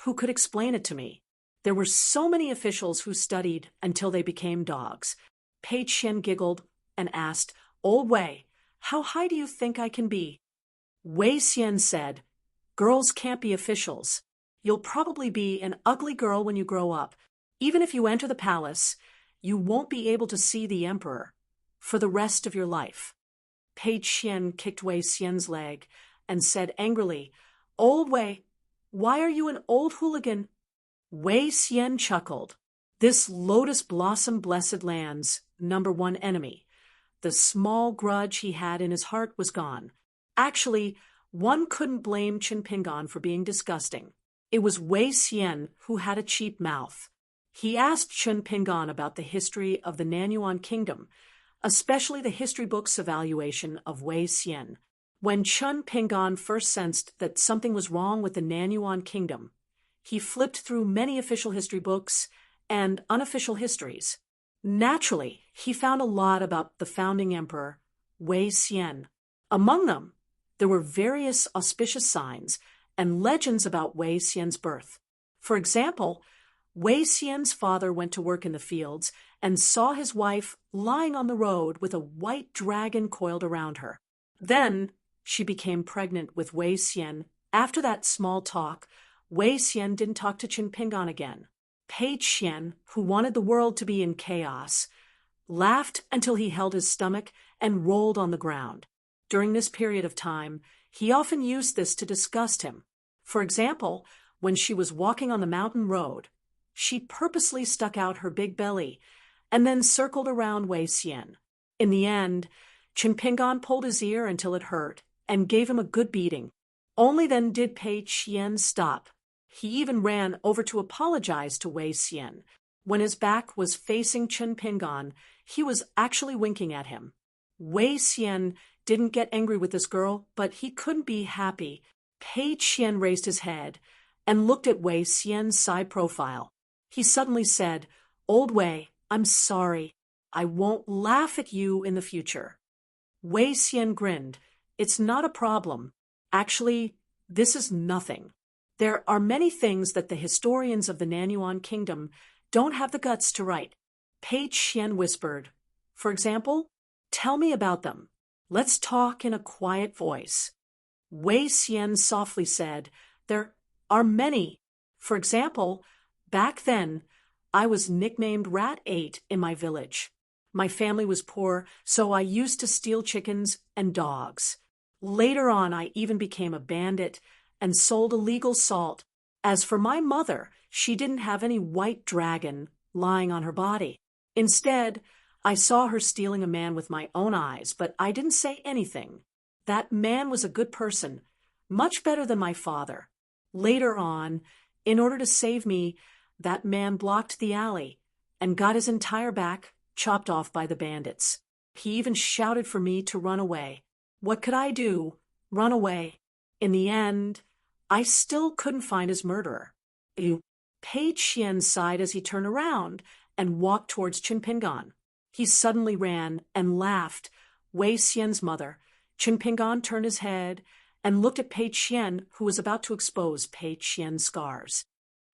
who could explain it to me. There were so many officials who studied until they became dogs. Pei Qian giggled and asked, Old Wei, how high do you think I can be? Wei Xian said, girls can't be officials. You'll probably be an ugly girl when you grow up. Even if you enter the palace, you won't be able to see the emperor for the rest of your life. Pei Qian kicked Wei Xian's leg and said angrily, Old Wei, why are you an old hooligan? Wei Xian chuckled. This lotus blossom blessed land's #1 enemy. The small grudge he had in his heart was gone. Actually, one couldn't blame Qin Pingan for being disgusting. It was Wei Xian who had a cheap mouth. He asked Qin Pingan about the history of the Nanyuan kingdom, especially the history book's evaluation of Wei Xian. When Qin Pingan first sensed that something was wrong with the Nanyuan kingdom, he flipped through many official history books and unofficial histories. Naturally, he found a lot about the founding emperor, Wei Xian. Among them, there were various auspicious signs and legends about Wei Xian's birth. For example, Wei Xian's father went to work in the fields and saw his wife lying on the road with a white dragon coiled around her. Then she became pregnant with Wei Xian. After that small talk, Wei Xian didn't talk to Qin Pingan again. Pei Qian, who wanted the world to be in chaos, laughed until he held his stomach and rolled on the ground. During this period of time, he often used this to disgust him. For example, when she was walking on the mountain road, she purposely stuck out her big belly and then circled around Wei Xian. In the end, Qin Pingan pulled his ear until it hurt and gave him a good beating. Only then did Pei Qian stop. He even ran over to apologize to Wei Xian. When his back was facing Qin Pingan, he was actually winking at him. Wei Xian didn't get angry with this girl, but he couldn't be happy. Pei Qian raised his head and looked at Wei Xian's side profile. He suddenly said, Old Wei, I'm sorry. I won't laugh at you in the future. Wei Xian grinned. It's not a problem. Actually, this is nothing. There are many things that the historians of the Nanyuan kingdom don't have the guts to write. Pei Qian whispered, For example, tell me about them. Let's talk in a quiet voice. Wei Xian softly said, There are many. For example, back then, I was nicknamed Rat 8 in my village. My family was poor, so I used to steal chickens and dogs. Later on, I even became a bandit and sold illegal salt. As for my mother, she didn't have any white dragon lying on her body. Instead, I saw her stealing a man with my own eyes, but I didn't say anything. That man was a good person, much better than my father. Later on, in order to save me, that man blocked the alley and got his entire back chopped off by the bandits. He even shouted for me to run away. What could I do? Run away. In the end, I still couldn't find his murderer. Ew. Page Xian sighed as he turned around and walked towards Chinpingan. He suddenly ran and laughed. Wei Xian's mother. Chinpingan turned his head and looked at Page Xian, who was about to expose Page Xian's scars.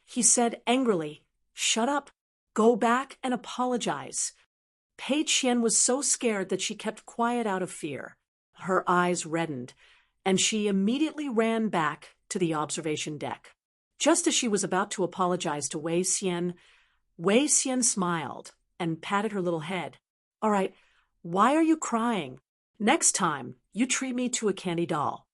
He said angrily, "Shut up. Go back and apologize." Page Xian was so scared that she kept quiet out of fear. Her eyes reddened, and she immediately ran back to the observation deck. Just as she was about to apologize to Wei Xian smiled and patted her little head. "All right, why are you crying? Next time, you treat me to a candy doll."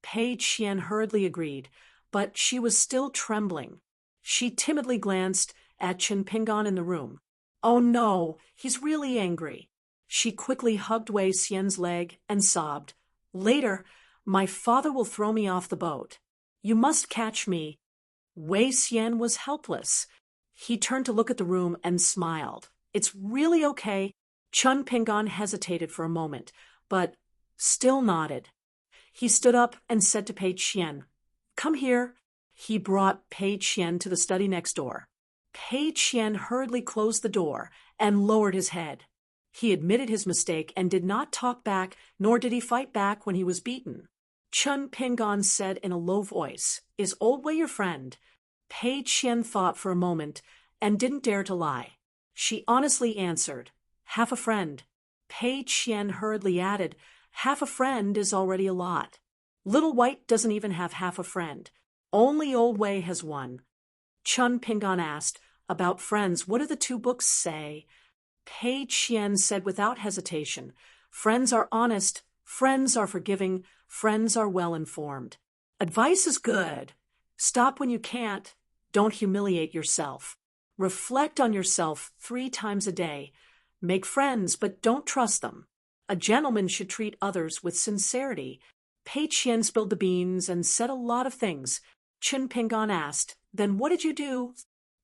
Page Xian hurriedly agreed, but she was still trembling. She timidly glanced at Chinpingan in the room. "Oh no, he's really angry." She quickly hugged Wei Xian's leg and sobbed, "Later, my father will throw me off the boat. You must catch me." Wei Xian was helpless. He turned to look at the room and smiled. "It's really okay." Chinpingan hesitated for a moment, but still nodded. He stood up and said to Page Xian, "Come here." He brought Page Xian to the study next door. Page Xian hurriedly closed the door and lowered his head. He admitted his mistake and did not talk back, nor did he fight back when he was beaten. Chinpingan said in a low voice, "Is Old Wei your friend?" Page Xian thought for a moment and didn't dare to lie. She honestly answered, "Half a friend." Page Xian hurriedly added, "Half a friend is already a lot. Little White doesn't even have half a friend. Only Old Wei has one." Chinpingan asked, "About friends, what do the two books say?" Page Xian said without hesitation, "Friends are honest, friends are forgiving, friends are well-informed. Advice is good. Stop when you can't. Don't humiliate yourself. Reflect on yourself 3 times a day. Make friends, but don't trust them. A gentleman should treat others with sincerity." Page Xian spilled the beans and said a lot of things. Chinpingan asked, "Then what did you do?"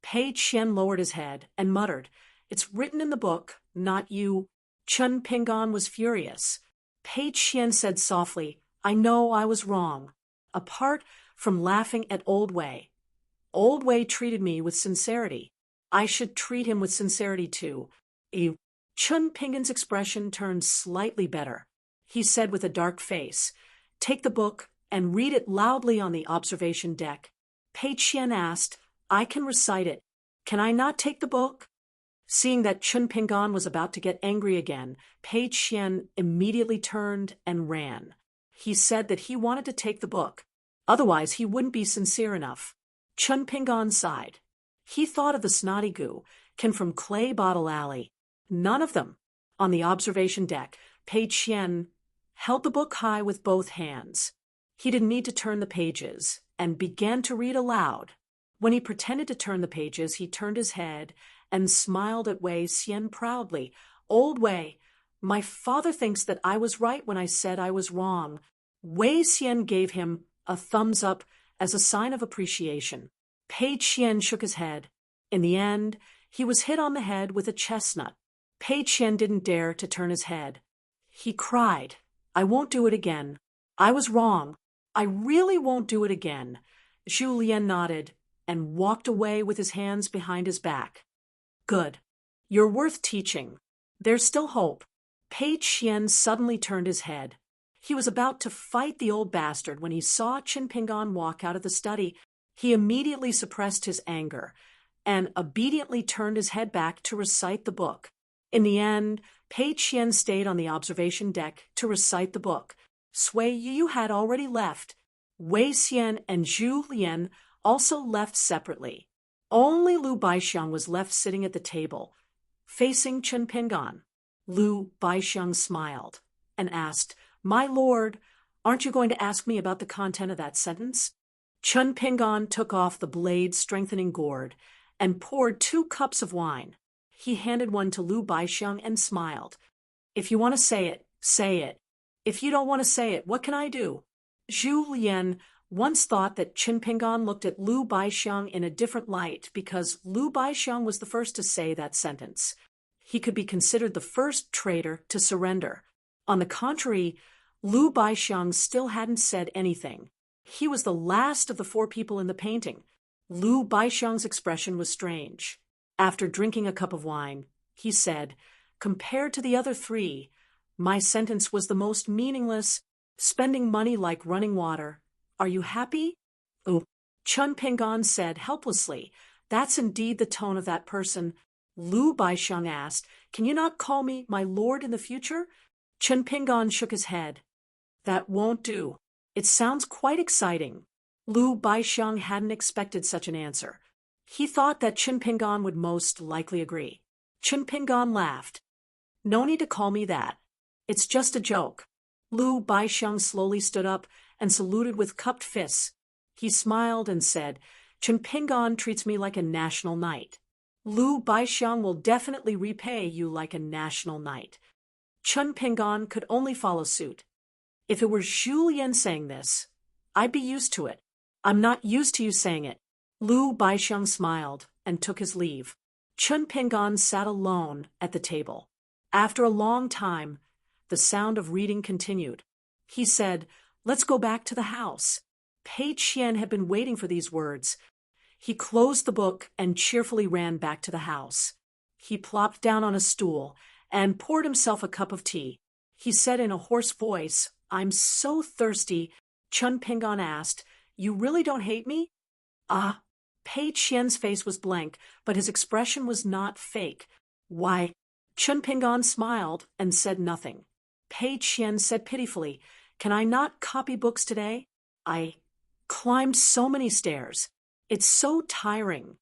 Page Xian lowered his head and muttered, "It's written in the book, not you." Chinpingan was furious. Page Xian said softly, "I know I was wrong. Apart from laughing at Old Wei treated me with sincerity. I should treat him with sincerity too." Chinpingan's expression turned slightly better. He said with a dark face, "Take the book and read it loudly on the observation deck." Page Xian asked, "I can recite it. Can I not take the book?" Seeing that Chinpingan was about to get angry again, Page Xian immediately turned and ran. He said that he wanted to take the book. Otherwise, he wouldn't be sincere enough. Chinpingan sighed. He thought of the snotty goo, from Clay Bottle Alley. None of them. On the observation deck, Page Xian held the book high with both hands. He didn't need to turn the pages, and began to read aloud. When he pretended to turn the pages, he turned his head and smiled at Wei Xian proudly. "Old Wei, my father thinks that I was right when I said I was wrong." Wei Xian gave him a thumbs up as a sign of appreciation. Page Xian shook his head. In the end, he was hit on the head with a chestnut. Page Xian didn't dare to turn his head. He cried, "I won't do it again. I was wrong. I really won't do it again." Zhu Lian nodded and walked away with his hands behind his back. "Good. You're worth teaching. There's still hope." Page Xian suddenly turned his head. He was about to fight the old bastard when he saw Chinpingan walk out of the study. He immediately suppressed his anger and obediently turned his head back to recite the book. In the end, Page Xian stayed on the observation deck to recite the book. Sui Yu had already left. Wei Xian and Zhu Lian also left separately. Only Lu Baixiang was left sitting at the table, facing Chinpingan. Lu Baixiang smiled and asked, "My lord, aren't you going to ask me about the content of that sentence?" Chinpingan took off the blade-strengthening gourd and poured 2 cups of wine. He handed one to Lu Baixiang and smiled. "If you want to say it, say it. If you don't want to say it, what can I do?" Zhu Lian once thought that Chinpingan looked at Lu Baixiang in a different light because Lu Baixiang was the first to say that sentence. He could be considered the first traitor to surrender. On the contrary, Lu Baixiang still hadn't said anything. He was the last of the four people in the painting. Lu Baixiang's expression was strange. After drinking a cup of wine, he said, "Compared to the other three, my sentence was the most meaningless, spending money like running water. Are you happy?" "Oh," Chun Pingan said helplessly. "That's indeed the tone of that person." Lu Baixiang asked, "Can you not call me my lord in the future?" Chun Pingan shook his head. "That won't do. It sounds quite exciting." Lu Baixiang hadn't expected such an answer. He thought that Chun Pingan would most likely agree. Chun Pingan laughed. "No need to call me that. It's just a joke." Lu Baixiang slowly stood up and saluted with cupped fists. He smiled and said, "Chun Pingan treats me like a national knight. Lu Baixiang will definitely repay you like a national knight." Chun Pingan could only follow suit. "If it were Zhu Yan saying this, I'd be used to it. I'm not used to you saying it." Lu Baixiang smiled and took his leave. Chun Pingan sat alone at the table. After a long time, the sound of reading continued. He said, "Let's go back to the house." Pei Qian had been waiting for these words. He closed the book and cheerfully ran back to the house. He plopped down on a stool and poured himself a cup of tea. He said in a hoarse voice, "I'm so thirsty." Chun Pingan asked, "You really don't hate me?" "Ah." Pei Qian's face was blank, but his expression was not fake. "Why?" Chun Pingan smiled and said nothing. Pei Qian said pitifully, "Can I not copy books today? I climbed so many stairs. It's so tiring."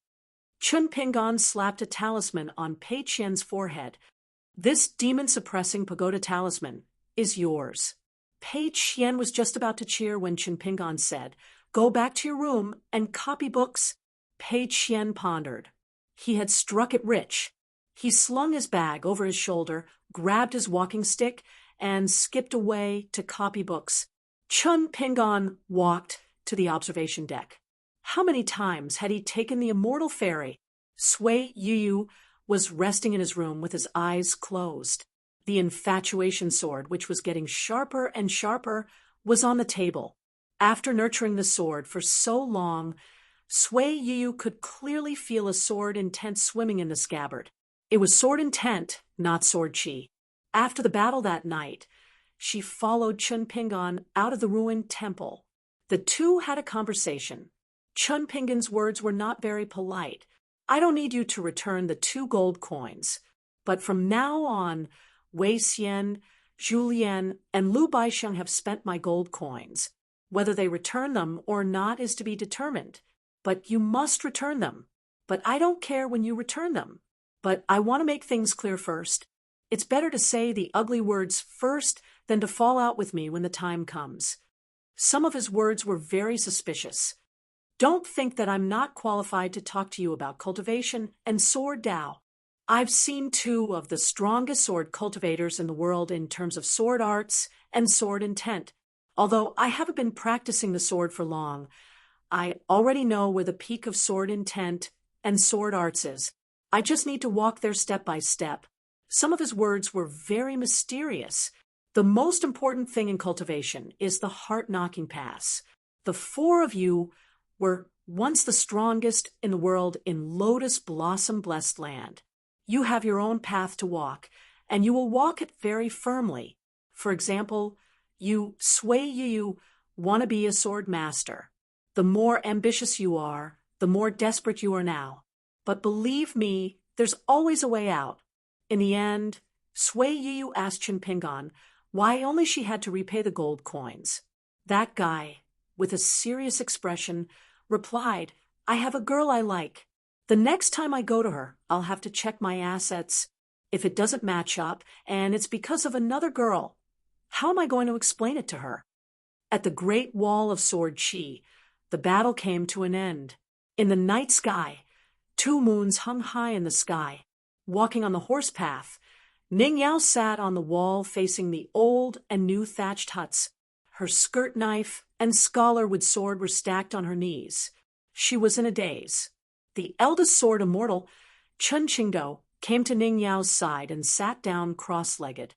Chun Pingan slapped a talisman on Pei Qian's forehead. "This demon-suppressing pagoda talisman is yours." Pei Qian was just about to cheer when Chun Pingan said, "Go back to your room and copy books." Pei Qian pondered. He had struck it rich. He slung his bag over his shoulder, grabbed his walking stick, and skipped away to copy books. Chun Pingan walked to the observation deck. How many times had he taken the immortal fairy? Sui Yu was resting in his room with his eyes closed. The infatuation sword, which was getting sharper and sharper, was on the table. After nurturing the sword for so long, Sui Yu could clearly feel a sword intent swimming in the scabbard. It was sword intent, not sword chi. After the battle that night, she followed Chun Pingan out of the ruined temple. The two had a conversation. Chun Pingan's words were not very polite. "I don't need you to return the 2 gold coins. But from now on, Wei Xian, Julien, and Lu Baixiang have spent my gold coins. Whether they return them or not is to be determined. But you must return them. But I don't care when you return them. But I want to make things clear first. It's better to say the ugly words first than to fall out with me when the time comes." Some of his words were very suspicious. "Don't think that I'm not qualified to talk to you about cultivation and sword Dao. I've seen 2 of the strongest sword cultivators in the world in terms of sword arts and sword intent. Although I haven't been practicing the sword for long, I already know where the peak of sword intent and sword arts is. I just need to walk there step by step." Some of his words were very mysterious. The most important thing in cultivation is the heart-knocking pass. The 4 of you were once the strongest in the world in Lotus Blossom Blessed Land. You have your own path to walk, and you will walk it very firmly. For example, you want to be a sword master. The more ambitious you are, the more desperate you are now. But believe me, there's always a way out. In the end, Sui Yu asked Chun Pingan why only she had to repay the gold coins. That guy, with a serious expression, replied, "I have a girl I like. The next time I go to her, I'll have to check my assets. If it doesn't match up, and it's because of another girl, how am I going to explain it to her?" At the great wall of sword chi, the battle came to an end. In the night sky, 2 moons hung high in the sky. Walking on the horse path, Ning Yao sat on the wall facing the old and new thatched huts. Her skirt knife and scholarwood sword were stacked on her knees. She was in a daze. The eldest sword immortal, Chun Qingdo, came to Ning Yao's side and sat down cross-legged.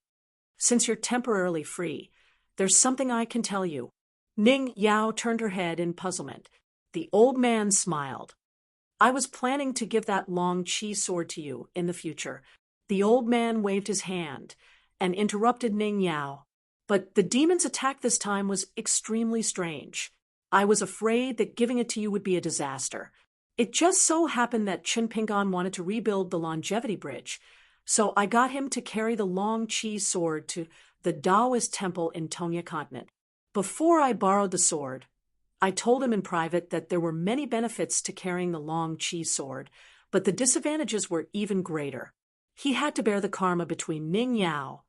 "Since you're temporarily free, There's something I can tell you. Ning Yao turned her head in puzzlement. The old man smiled. I was planning to give that long chi sword to you in the future. The old man waved his hand and interrupted Ning Yao. But the demon's attack this time was extremely strange. I was afraid that giving it to you would be a disaster. It just so happened that Chen Pingan wanted to rebuild the longevity bridge, so I got him to carry the long chi sword to the Taoist temple in Tonya Continent. Before I borrowed the sword, I told him in private that there were many benefits to carrying the long chi sword, but the disadvantages were even greater. He had to bear the karma between Ning Yao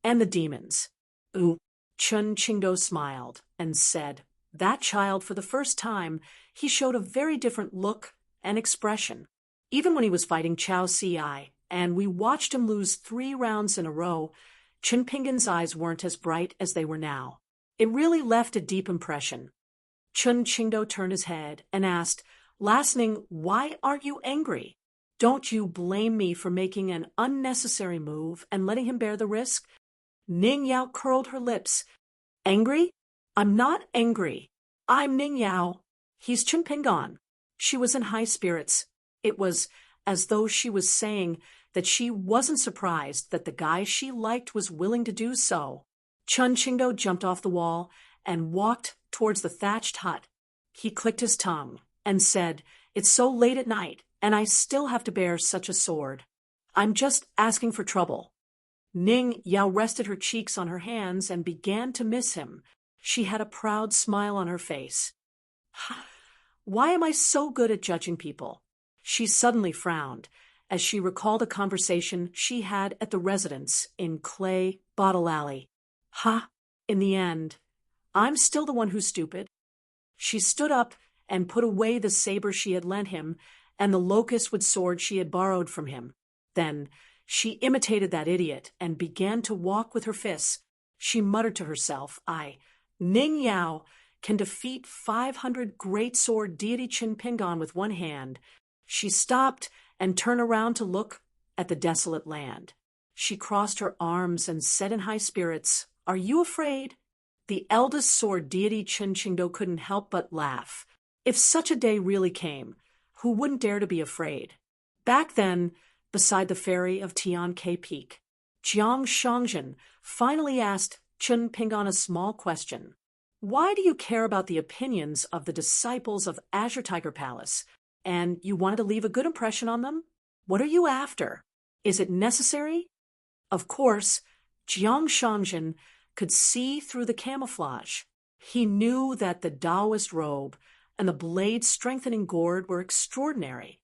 and the demons. Ooh, Chun Qingdao smiled and said, that child, for the first time, he showed a very different look and expression. Even when he was fighting Chao Ci, and we watched him lose 3 rounds in a row, Chen Pingan's eyes weren't as bright as they were now. It really left a deep impression. Chun Qingdao turned his head and asked, Last Ning, why aren't you angry? Don't you blame me for making an unnecessary move and letting him bear the risk? Ning Yao curled her lips. Angry? I'm not angry. I'm Ning Yao. He's Chen Pingan. She was in high spirits. It was as though she was saying that she wasn't surprised that the guy she liked was willing to do so. Chun Qingdao jumped off the wall and walked towards the thatched hut. He clicked his tongue and said, It's so late at night, and I still have to bear such a sword. I'm just asking for trouble. Ning Yao rested her cheeks on her hands and began to miss him. She had a proud smile on her face. Why am I so good at judging people? She suddenly frowned as she recalled a conversation she had at the residence in Clay Bottle Alley. In the end, I'm still the one who's stupid. She stood up and put away the saber she had lent him and the locust-wood sword she had borrowed from him. Then she imitated that idiot and began to walk with her fists. She muttered to herself, Ning Yao, can defeat 500 great sword deity Chen Pingan with one hand. She stopped and turned around to look at the desolate land. She crossed her arms and said in high spirits, Are you afraid? The eldest sword deity Chen Qingdao couldn't help but laugh. If such a day really came, who wouldn't dare to be afraid? Back then, beside the ferry of Tianke Peak, Jiang Shangzhen finally asked Chen Pingan a small question. Why do you care about the opinions of the disciples of Azure Tiger Palace, and you wanted to leave a good impression on them? What are you after? Is it necessary? Of course, Jiang Shangzhen could see through the camouflage. He knew that the Taoist robe and the blade-strengthening gourd were extraordinary.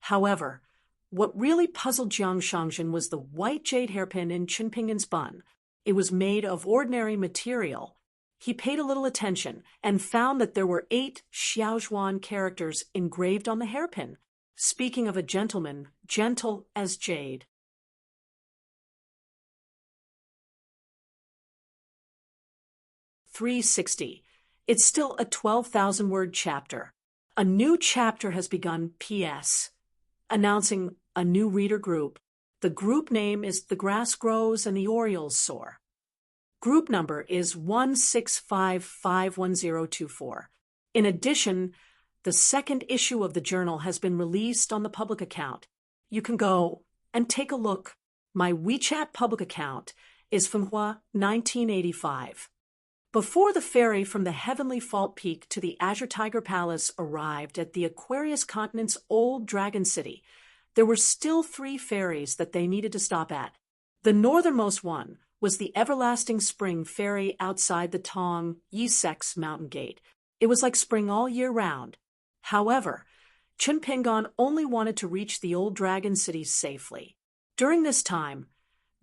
However, what really puzzled Jiang Shangzhen was the white jade hairpin in Chen Pingan's bun. It was made of ordinary material. He paid a little attention and found that there were 8 Xiaozhuan characters engraved on the hairpin, speaking of a gentleman gentle as jade. .360. It's still a 12,000-word chapter. A new chapter has begun, P.S. Announcing a new reader group. The group name is The Grass Grows and the Orioles Soar. Group number is 165551024. In addition, the second issue of the journal has been released on the public account. You can go and take a look. My WeChat public account is Fenghua 1985. Before the ferry from the Heavenly Fault Peak to the Azure Tiger Palace arrived at the Aquarius Continent's old Dragon City, there were still 3 ferries that they needed to stop at. The northernmost one was the Everlasting Spring ferry outside the Tong Yisek's mountain gate. It was like spring all year round. However, Chen Pingan only wanted to reach the old Dragon City safely. During this time,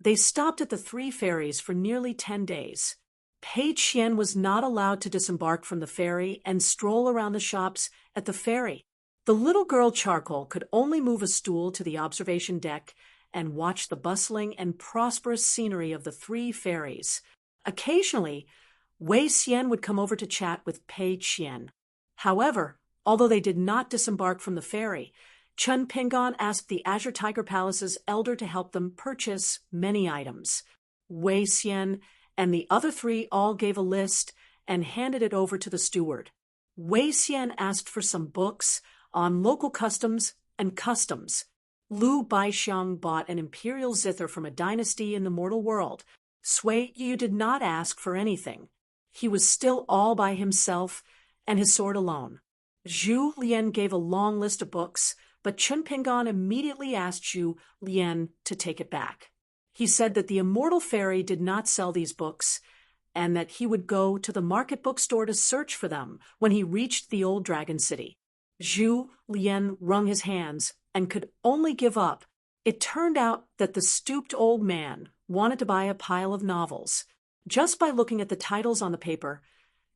they stopped at the 3 ferries for nearly 10 days. Pei Qian was not allowed to disembark from the ferry and stroll around the shops at the ferry. The little girl Charcoal could only move a stool to the observation deck and watch the bustling and prosperous scenery of the 3 ferries. Occasionally, Wei Xian would come over to chat with Pei Qian. However, although they did not disembark from the ferry, Chen Pingan asked the Azure Tiger Palace's elder to help them purchase many items. Wei Xian and the other three all gave a list and handed it over to the steward. Wei Xian asked for some books on local customs and customs. Lu Baixiang bought an imperial zither from a dynasty in the mortal world. Sui Yu did not ask for anything. He was still all by himself and his sword alone. Zhu Lian gave a long list of books, but Chun Pingan immediately asked Zhu Lian to take it back. He said that the immortal fairy did not sell these books, and that he would go to the market bookstore to search for them when he reached the old dragon city. Zhu Lian wrung his hands and could only give up. It turned out that the stooped old man wanted to buy a pile of novels. Just by looking at the titles on the paper,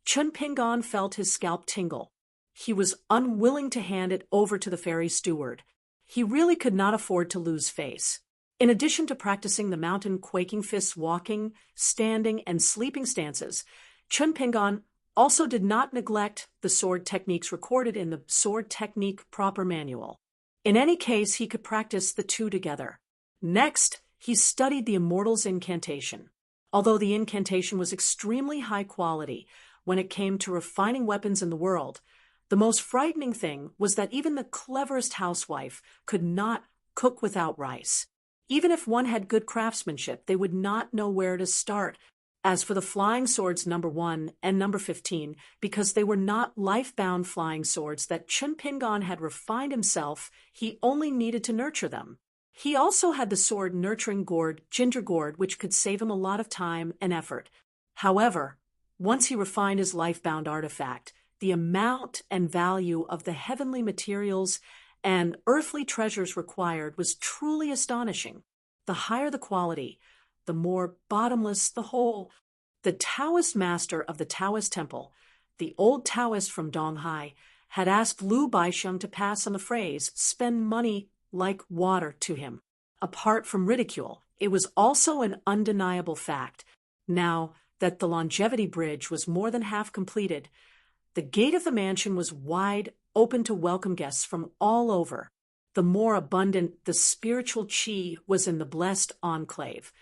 Chun Pingan felt his scalp tingle. He was unwilling to hand it over to the fairy steward. He really could not afford to lose face. In addition to practicing the mountain quaking fists walking, standing, and sleeping stances, Chun Pingan also did not neglect the sword techniques recorded in the Sword Technique Proper Manual. In any case, he could practice the two together. Next, he studied the Immortal's incantation. Although the incantation was extremely high quality when it came to refining weapons in the world, the most frightening thing was that even the cleverest housewife could not cook without rice. Even if one had good craftsmanship, they would not know where to start. As for the flying swords number 1 and number 15, because they were not life-bound flying swords that Chun Pingan had refined himself, he only needed to nurture them. He also had the sword nurturing gourd, ginger gourd, which could save him a lot of time and effort. However, once he refined his life-bound artifact, the amount and value of the heavenly materials and earthly treasures required was truly astonishing. The higher the quality, the more bottomless the hole. The Taoist master of the Taoist temple, the old Taoist from Donghai, had asked Lu Baixiang to pass on the phrase, spend money like water to him. Apart from ridicule, it was also an undeniable fact. Now that the longevity bridge was more than half completed, the gate of the mansion was wide open to welcome guests from all over. The more abundant the spiritual qi was in the blessed enclave,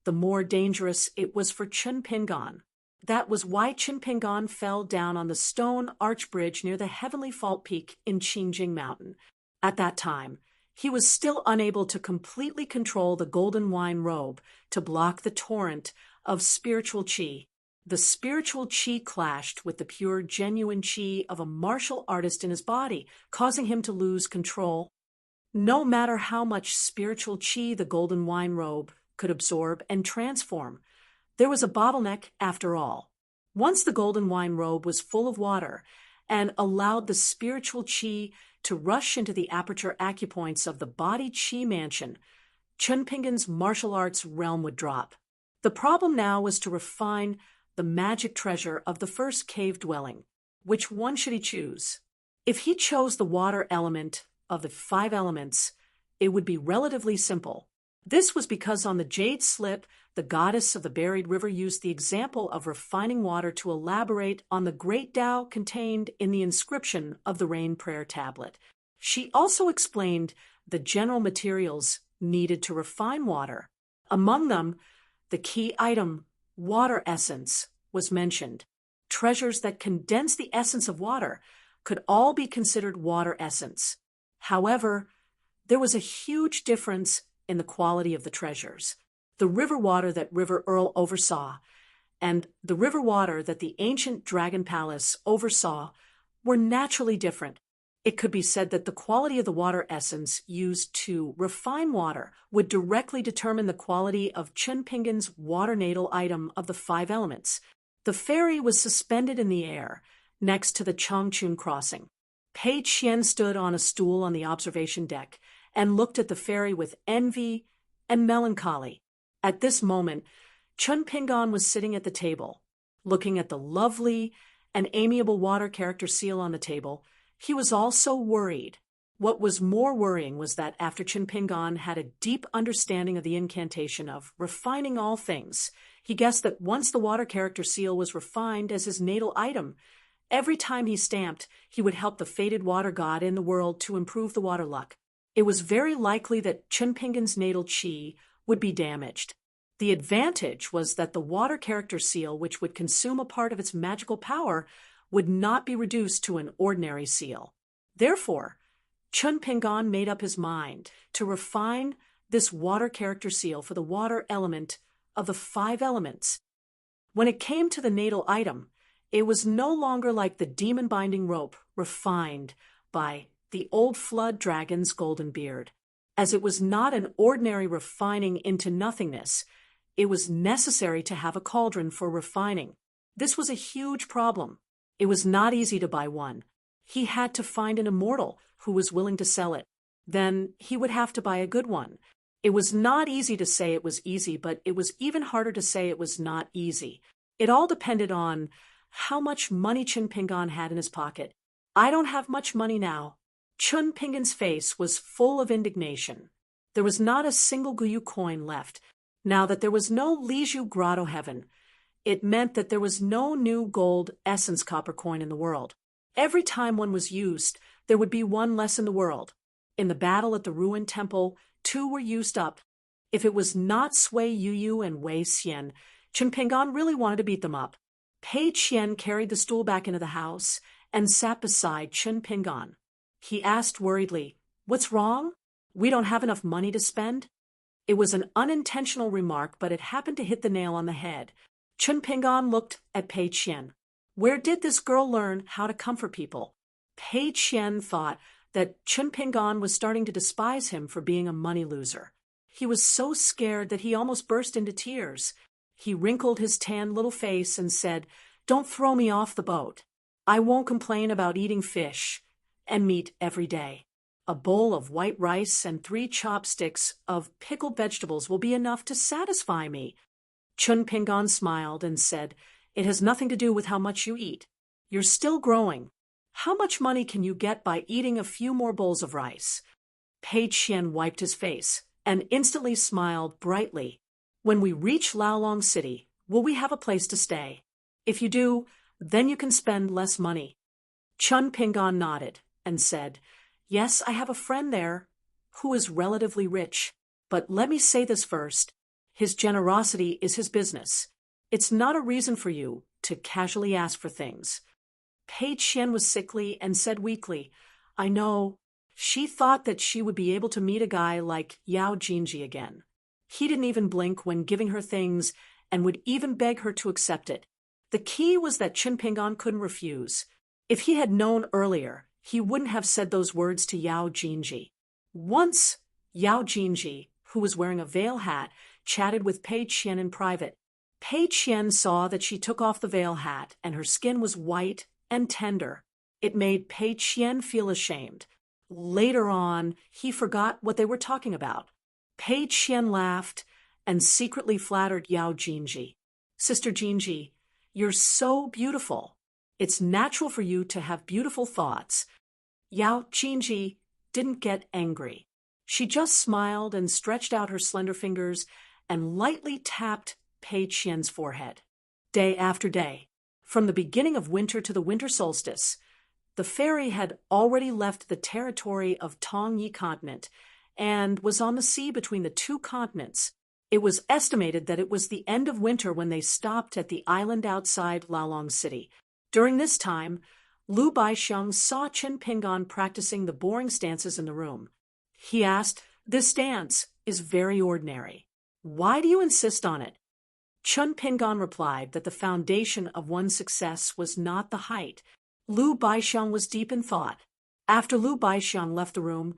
the more dangerous it was for Chun Pingan. That was why Chun Pingan fell down on the stone arch bridge near the heavenly fault peak in Qingjing Mountain. At that time, he was still unable to completely control the golden wine robe to block the torrent of spiritual qi. The spiritual qi clashed with the pure, genuine qi of a martial artist in his body, causing him to lose control. No matter how much spiritual qi the golden wine robe could absorb and transform, there was a bottleneck after all. Once the golden wine robe was full of water and allowed the spiritual qi to rush into the aperture acupoints of the body qi mansion, Chun Pingan's martial arts realm would drop. The problem now was to refine the magic treasure of the first cave dwelling. Which one should he choose? If he chose the water element of the 5 elements, it would be relatively simple. This was because on the jade slip, the goddess of the buried river used the example of refining water to elaborate on the great Tao contained in the inscription of the rain prayer tablet. She also explained the general materials needed to refine water. Among them, the key item, water essence, was mentioned. Treasures that condense the essence of water could all be considered water essence. However, there was a huge difference in the quality of the treasures. The river water that River Earl oversaw and the river water that the ancient Dragon Palace oversaw were naturally different. It could be said that the quality of the water essence used to refine water would directly determine the quality of Chun Pingan's water natal item of the 5 elements. The ferry was suspended in the air next to the Changchun crossing. Pei Qian stood on a stool on the observation deck and looked at the ferry with envy and melancholy. At this moment, Chun Pingan was sitting at the table, looking at the lovely and amiable water character seal on the table. He was also worried. What was more worrying was that after Chun Pingan had a deep understanding of the incantation of refining all things, he guessed that once the water character seal was refined as his natal item, every time he stamped, he would help the fated water god in the world to improve the water luck. It was very likely that Chun Pingan's natal qi would be damaged. The advantage was that the water character seal, which would consume a part of its magical power, would not be reduced to an ordinary seal. Therefore, Chun Pingan made up his mind to refine this water character seal for the water element of the 5 elements. When it came to the natal item, it was no longer like the demon binding rope refined by the old flood dragon's golden beard. As it was not an ordinary refining into nothingness, it was necessary to have a cauldron for refining. This was a huge problem. It was not easy to buy one. He had to find an immortal who was willing to sell it. Then he would have to buy a good one. It was not easy to say it was easy, but it was even harder to say it was not easy. It all depended on how much money Chun Pingan had in his pocket. I don't have much money now. Chun Pingan's face was full of indignation. There was not a single Guyu coin left. Now that there was no Liju Grotto heaven, it meant that there was no new gold essence copper coin in the world. Every time one was used, there would be one less in the world. In the battle at the ruined temple, 2 were used up. If it was not Sui Yuyu and Wei Xian, Chun Pingan really wanted to beat them up. Pei Qian carried the stool back into the house and sat beside Chun Pingan. He asked worriedly, "What's wrong? We don't have enough money to spend?" It was an unintentional remark, but it happened to hit the nail on the head. Chun Pingan looked at Pei Qian. Where did this girl learn how to comfort people? Pei Qian thought that Chun Pingan was starting to despise him for being a money loser. He was so scared that he almost burst into tears. He wrinkled his tanned little face and said, "Don't throw me off the boat. I won't complain about eating fish and meat every day. A bowl of white rice and 3 chopsticks of pickled vegetables will be enough to satisfy me." Chun Pingan smiled and said, "It has nothing to do with how much you eat. You're still growing. How much money can you get by eating a few more bowls of rice?" Pei Qian wiped his face and instantly smiled brightly. "When we reach Laolong City, will we have a place to stay? If you do, then you can spend less money." Chun Pingan nodded and said, "Yes, I have a friend there who is relatively rich. But let me say this first. His generosity is his business. It's not a reason for you to casually ask for things." Pei Qian was sickly and said weakly, "I know." She thought that she would be able to meet a guy like Yao Jinji again. He didn't even blink when giving her things and would even beg her to accept it. The key was that Chun Pingan couldn't refuse. If he had known earlier, he wouldn't have said those words to Yao Jinji. Once, Yao Jinji, who was wearing a veil hat, chatted with Pei Qian in private. Pei Qian saw that she took off the veil hat and her skin was white and tender. It made Pei Qian feel ashamed. Later on, he forgot what they were talking about. Pei Qian laughed and secretly flattered Yao Jinji. "Sister Jinji, you're so beautiful. It's natural for you to have beautiful thoughts." Yao Jinji didn't get angry. She just smiled and stretched out her slender fingers and lightly tapped Pei Qian's forehead. Day after day, from the beginning of winter to the winter solstice, the fairy had already left the territory of Tongyi Continent and was on the sea between the 2 continents. It was estimated that it was the end of winter when they stopped at the island outside Laolong City. During this time, Lu Baixiang saw Chun Pingan practicing the boring stances in the room. He asked, "This dance is very ordinary. Why do you insist on it?" Chun Pingan replied that the foundation of one's success was not the height. Lu Baixiang was deep in thought. After Lu Baixiang left the room,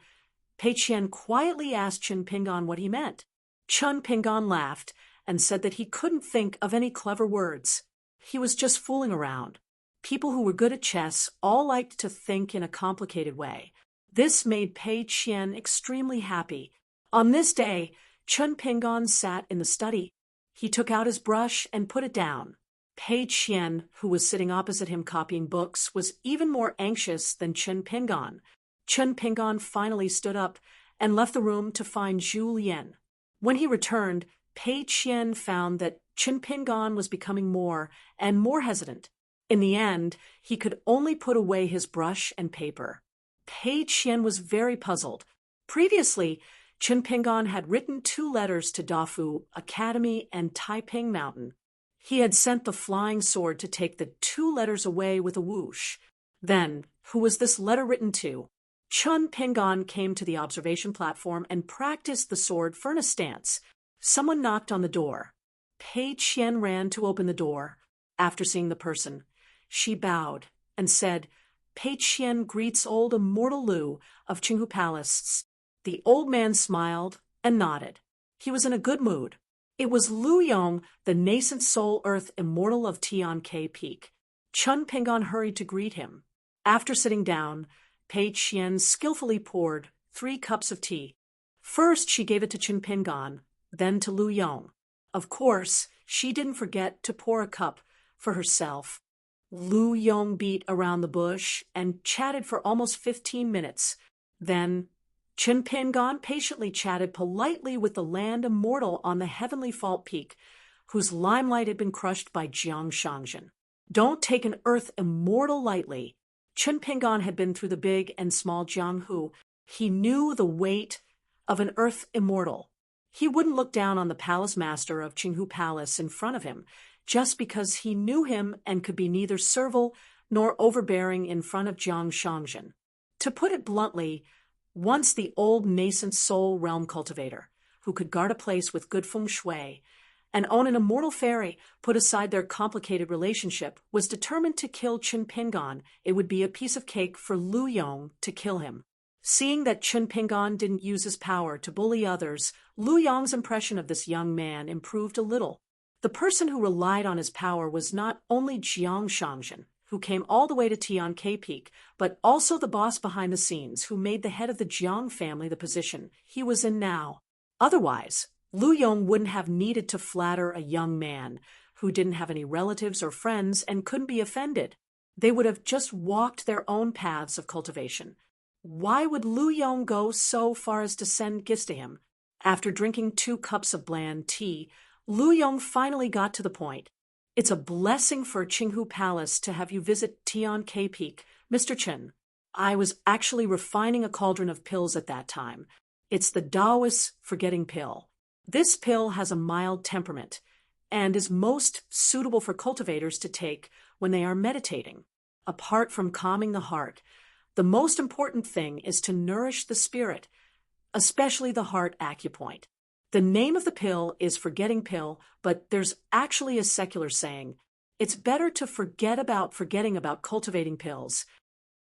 Pei Qian quietly asked Chun Pingan what he meant. Chun Pingan laughed and said that he couldn't think of any clever words. He was just fooling around. People who were good at chess all liked to think in a complicated way. This made Pei Qian extremely happy. On this day, Chun Pingan sat in the study. He took out his brush and put it down. Pei Qian, who was sitting opposite him copying books, was even more anxious than Chun Pingan. Chun Pingan finally stood up and left the room to find Zhu Lian. When he returned, Pei Qian found that Chun Pingan was becoming more and more hesitant. In the end, he could only put away his brush and paper. Pei Qian was very puzzled. Previously, Chen Pingon had written 2 letters to Dafu Academy and Taiping Mountain. He had sent the flying sword to take the 2 letters away with a whoosh. Then, who was this letter written to? Chen Pingon came to the observation platform and practiced the sword for a stance. Someone knocked on the door. Pei Qian ran to open the door. After seeing the person, she bowed and said, "Pei Qian greets old immortal Lu of Qinghu Palace." The old man smiled and nodded. He was in a good mood. It was Lu Yong, the nascent soul earth immortal of Tianke Peak. Chen Pingon hurried to greet him. After sitting down, Pei Qian skillfully poured 3 cups of tea. First, she gave it to Chen Pingon, then to Lu Yong. Of course, she didn't forget to pour a cup for herself. Lu Yong beat around the bush and chatted for almost 15 minutes. Then, Chen Pingon patiently chatted politely with the land immortal on the heavenly fault peak, whose limelight had been crushed by Jiang Shangzhen. Don't take an earth immortal lightly. Chen Pingon had been through the big and small Jianghu. He knew the weight of an earth immortal. He wouldn't look down on the palace master of Qinghu Palace in front of him, just because he knew him and could be neither servile nor overbearing in front of Jiang Shangzhen. To put it bluntly, once the old nascent soul realm cultivator, who could guard a place with good feng shui and own an immortal fairy, put aside their complicated relationship, was determined to kill Chen Pingon, it would be a piece of cake for Lu Yong to kill him. Seeing that Chen Pingon didn't use his power to bully others, Lu Yong's impression of this young man improved a little. The person who relied on his power was not only Jiang Shangzhen, who came all the way to Tianke Peak, but also the boss behind the scenes, who made the head of the Jiang family the position he was in now. Otherwise, Lu Yong wouldn't have needed to flatter a young man who didn't have any relatives or friends and couldn't be offended. They would have just walked their own paths of cultivation. Why would Lu Yong go so far as to send gifts to him? After drinking 2 cups of bland tea, Lu Yong finally got to the point. "It's a blessing for Qinghu Palace to have you visit Tianke Peak, Mr. Chen. I was actually refining a cauldron of pills at that time. It's the Taoist forgetting pill. This pill has a mild temperament and is most suitable for cultivators to take when they are meditating. Apart from calming the heart, the most important thing is to nourish the spirit, especially the heart acupoint. The name of the pill is forgetting pill, but there's actually a secular saying, it's better to forget about forgetting about cultivating pills."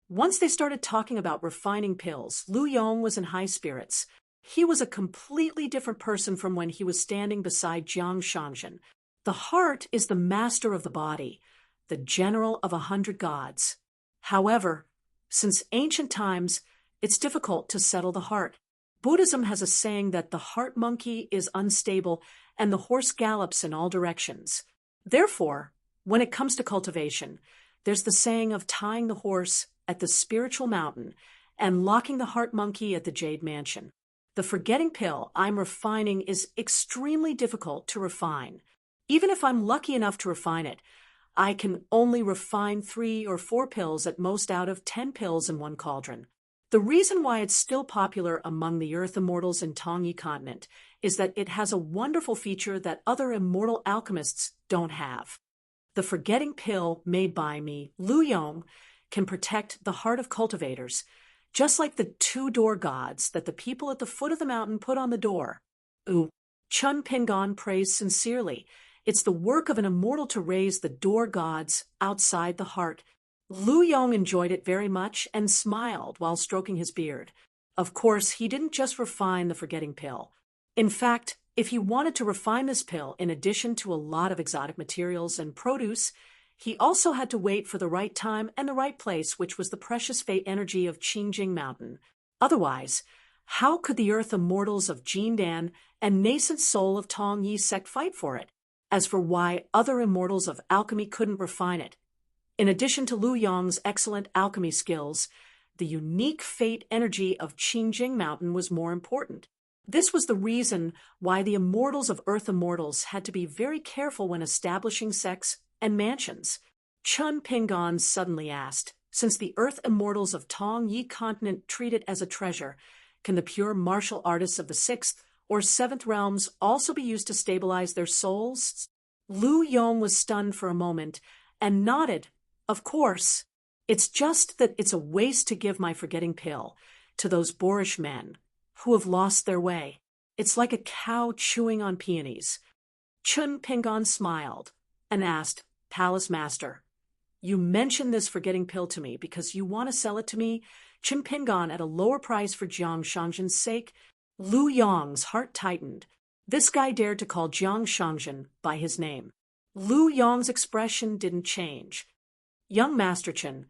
Once they started talking about refining pills, Lu Yong was in high spirits. He was a completely different person from when he was standing beside Jiang Shangzhen. The heart is the master of the body, the general of 100 gods. However, since ancient times, it's difficult to settle the heart. Buddhism has a saying that the heart monkey is unstable and the horse gallops in all directions. Therefore, when it comes to cultivation, there's the saying of tying the horse at the spiritual mountain and locking the heart monkey at the jade mansion. The forgetting pill I'm refining is extremely difficult to refine. Even if I'm lucky enough to refine it, I can only refine 3 or 4 pills at most out of 10 pills in one cauldron. The reason why it's still popular among the earth immortals in Tongyi continent is that it has a wonderful feature that other immortal alchemists don't have. The forgetting pill made by me, Lu Yong, can protect the heart of cultivators, just like the 2 door gods that the people at the foot of the mountain put on the door. Chen Pingon praised sincerely. It's the work of an immortal to raise the door gods outside the heart. Lu Yong enjoyed it very much and smiled while stroking his beard. Of course, he didn't just refine the forgetting pill. In fact, if he wanted to refine this pill in addition to a lot of exotic materials and produce, he also had to wait for the right time and the right place, which was the precious fate energy of Qingjing Mountain. Otherwise, how could the earth immortals of Jindan and nascent soul of Tongyi sect fight for it? As for why other immortals of alchemy couldn't refine it, in addition to Lu Yong's excellent alchemy skills, the unique fate energy of Qingjing Mountain was more important. This was the reason why the immortals of earth immortals had to be very careful when establishing sects and mansions. Chen Pingon suddenly asked, since the earth immortals of Tongyi continent treat it as a treasure, Can the pure martial artists of the sixth or seventh realms also be used to stabilize their souls? Lu Yong was stunned for a moment and nodded. Of course. It's just that it's a waste to give my forgetting pill to those boorish men who have lost their way. It's like a cow chewing on peonies. Chun Pingon smiled and asked, Palace Master, you mentioned this forgetting pill to me because you want to sell it to me, Chun Pingon, at a lower price for Jiang Shangjin's sake? Lu Yong's heart tightened. This guy dared to call Jiang Shangjin by his name. Lu Yong's expression didn't change. Young Master Chen,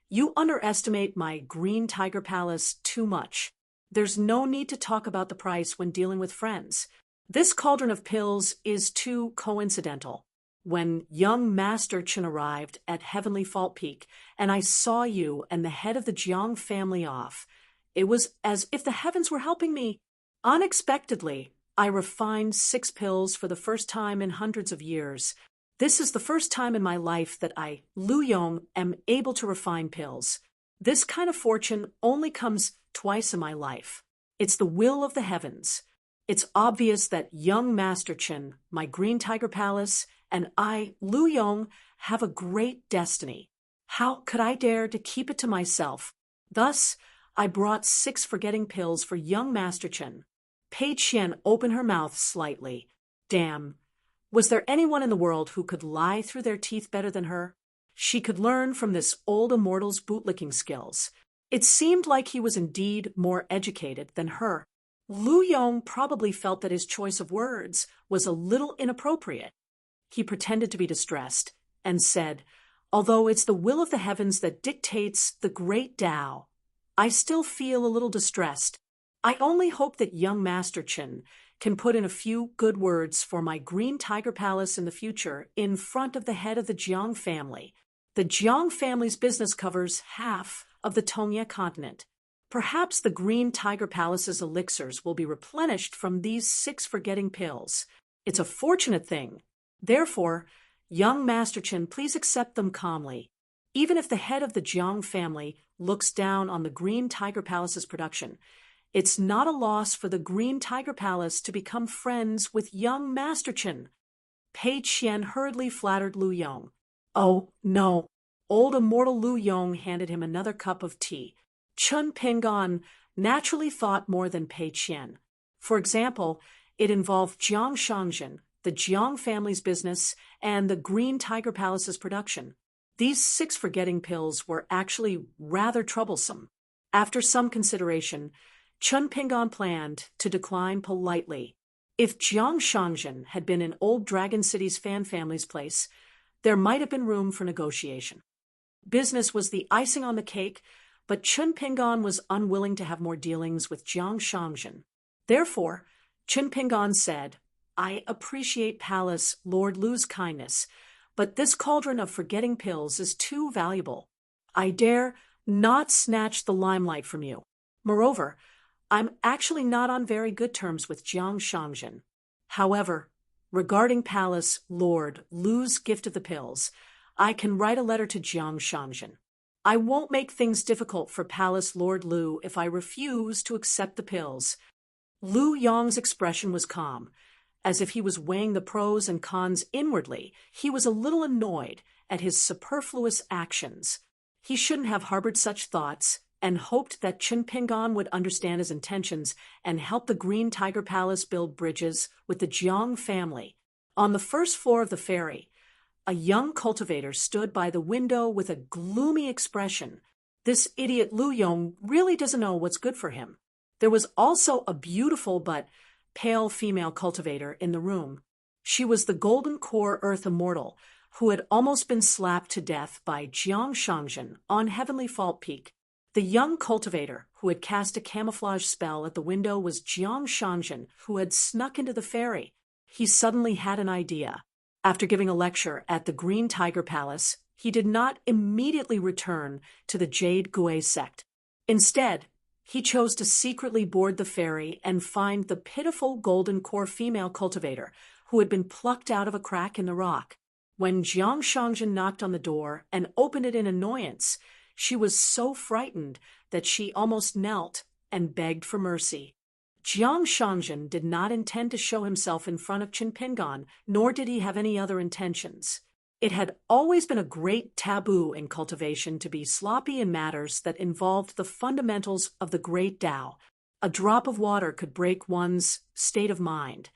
you underestimate my Green Tiger Palace too much. There's no need to talk about the price when dealing with friends. This cauldron of pills is too coincidental. When young Master Chen arrived at Heavenly Fault Peak, and I saw you and the head of the Jiang family off, it was as if the heavens were helping me. Unexpectedly, I refined 6 pills for the first time in hundreds of years. This is the first time in my life that I, Lu Yong, am able to refine pills. This kind of fortune only comes twice in my life. It's the will of the heavens. It's obvious that young Master Chen, my Green Tiger Palace, and I, Lu Yong, have a great destiny. How could I dare to keep it to myself? Thus, I brought 6 forgetting pills for young Master Chen. Pei Qian opened her mouth slightly. Damn. Was there anyone in the world who could lie through their teeth better than her? She could learn from this old immortal's bootlicking skills. It seemed like he was indeed more educated than her. Lu Yong probably felt that his choice of words was a little inappropriate. He pretended to be distressed and said, although it's the will of the heavens that dictates the great Tao, I still feel a little distressed. I only hope that young Master Chen can put in a few good words for my Green Tiger Palace in the future in front of the head of the Jiang family. The Jiang family's business covers half of the Tongye continent. Perhaps the Green Tiger Palace's elixirs will be replenished from these 6 forgetting pills. It's a fortunate thing. Therefore, young Master Chen, please accept them calmly. Even if the head of the Jiang family looks down on the Green Tiger Palace's production, it's not a loss for the Green Tiger Palace to become friends with young Master Chen. Pei Qian hurriedly flattered Lu Yong. Oh, no. Old immortal Lu Yong handed him another cup of tea. Chun Pingon naturally thought more than Pei Qian. For example, it involved Jiang Shangjin, the Jiang family's business, and the Green Tiger Palace's production. These 6 forgetting pills were actually rather troublesome. After some consideration, Chun Pingon planned to decline politely. If Jiang Shangjin had been in Old Dragon City's fan family's place, there might have been room for negotiation. Business was the icing on the cake, but Chun Pingon was unwilling to have more dealings with Jiang Shangjin. Therefore, Chun Pingon said, I appreciate Palace Lord Lu's kindness, but this cauldron of forgetting pills is too valuable. I dare not snatch the limelight from you. Moreover, I'm actually not on very good terms with Jiang Shangjin. However, regarding Palace Lord Lu's gift of the pills, I can write a letter to Jiang Shangjin. I won't make things difficult for Palace Lord Lu if I refuse to accept the pills. Lu Yong's expression was calm. As if he was weighing the pros and cons inwardly, he was a little annoyed at his superfluous actions. He shouldn't have harbored such thoughts, and hoped that Chun Pingon would understand his intentions and help the Green Tiger Palace build bridges with the Jiang family. On the first floor of the ferry, a young cultivator stood by the window with a gloomy expression. This idiot Lu Yong really doesn't know what's good for him. There was also a beautiful but pale female cultivator in the room. She was the Golden Core Earth Immortal, who had almost been slapped to death by Jiang Shangjin on Heavenly Fault Peak. The young cultivator who had cast a camouflage spell at the window was Jiang Shangjin, who had snuck into the ferry. He suddenly had an idea. After giving a lecture at the Green Tiger Palace, he did not immediately return to the Jade Gui sect. Instead, he chose to secretly board the ferry and find the pitiful Golden Core female cultivator who had been plucked out of a crack in the rock. When Jiang Shangjin knocked on the door and opened it in annoyance, she was so frightened that she almost knelt and begged for mercy. Jiang Shangjin did not intend to show himself in front of Qin Pingan, nor did he have any other intentions. It had always been a great taboo in cultivation to be sloppy in matters that involved the fundamentals of the great Tao. A drop of water could break one's state of mind,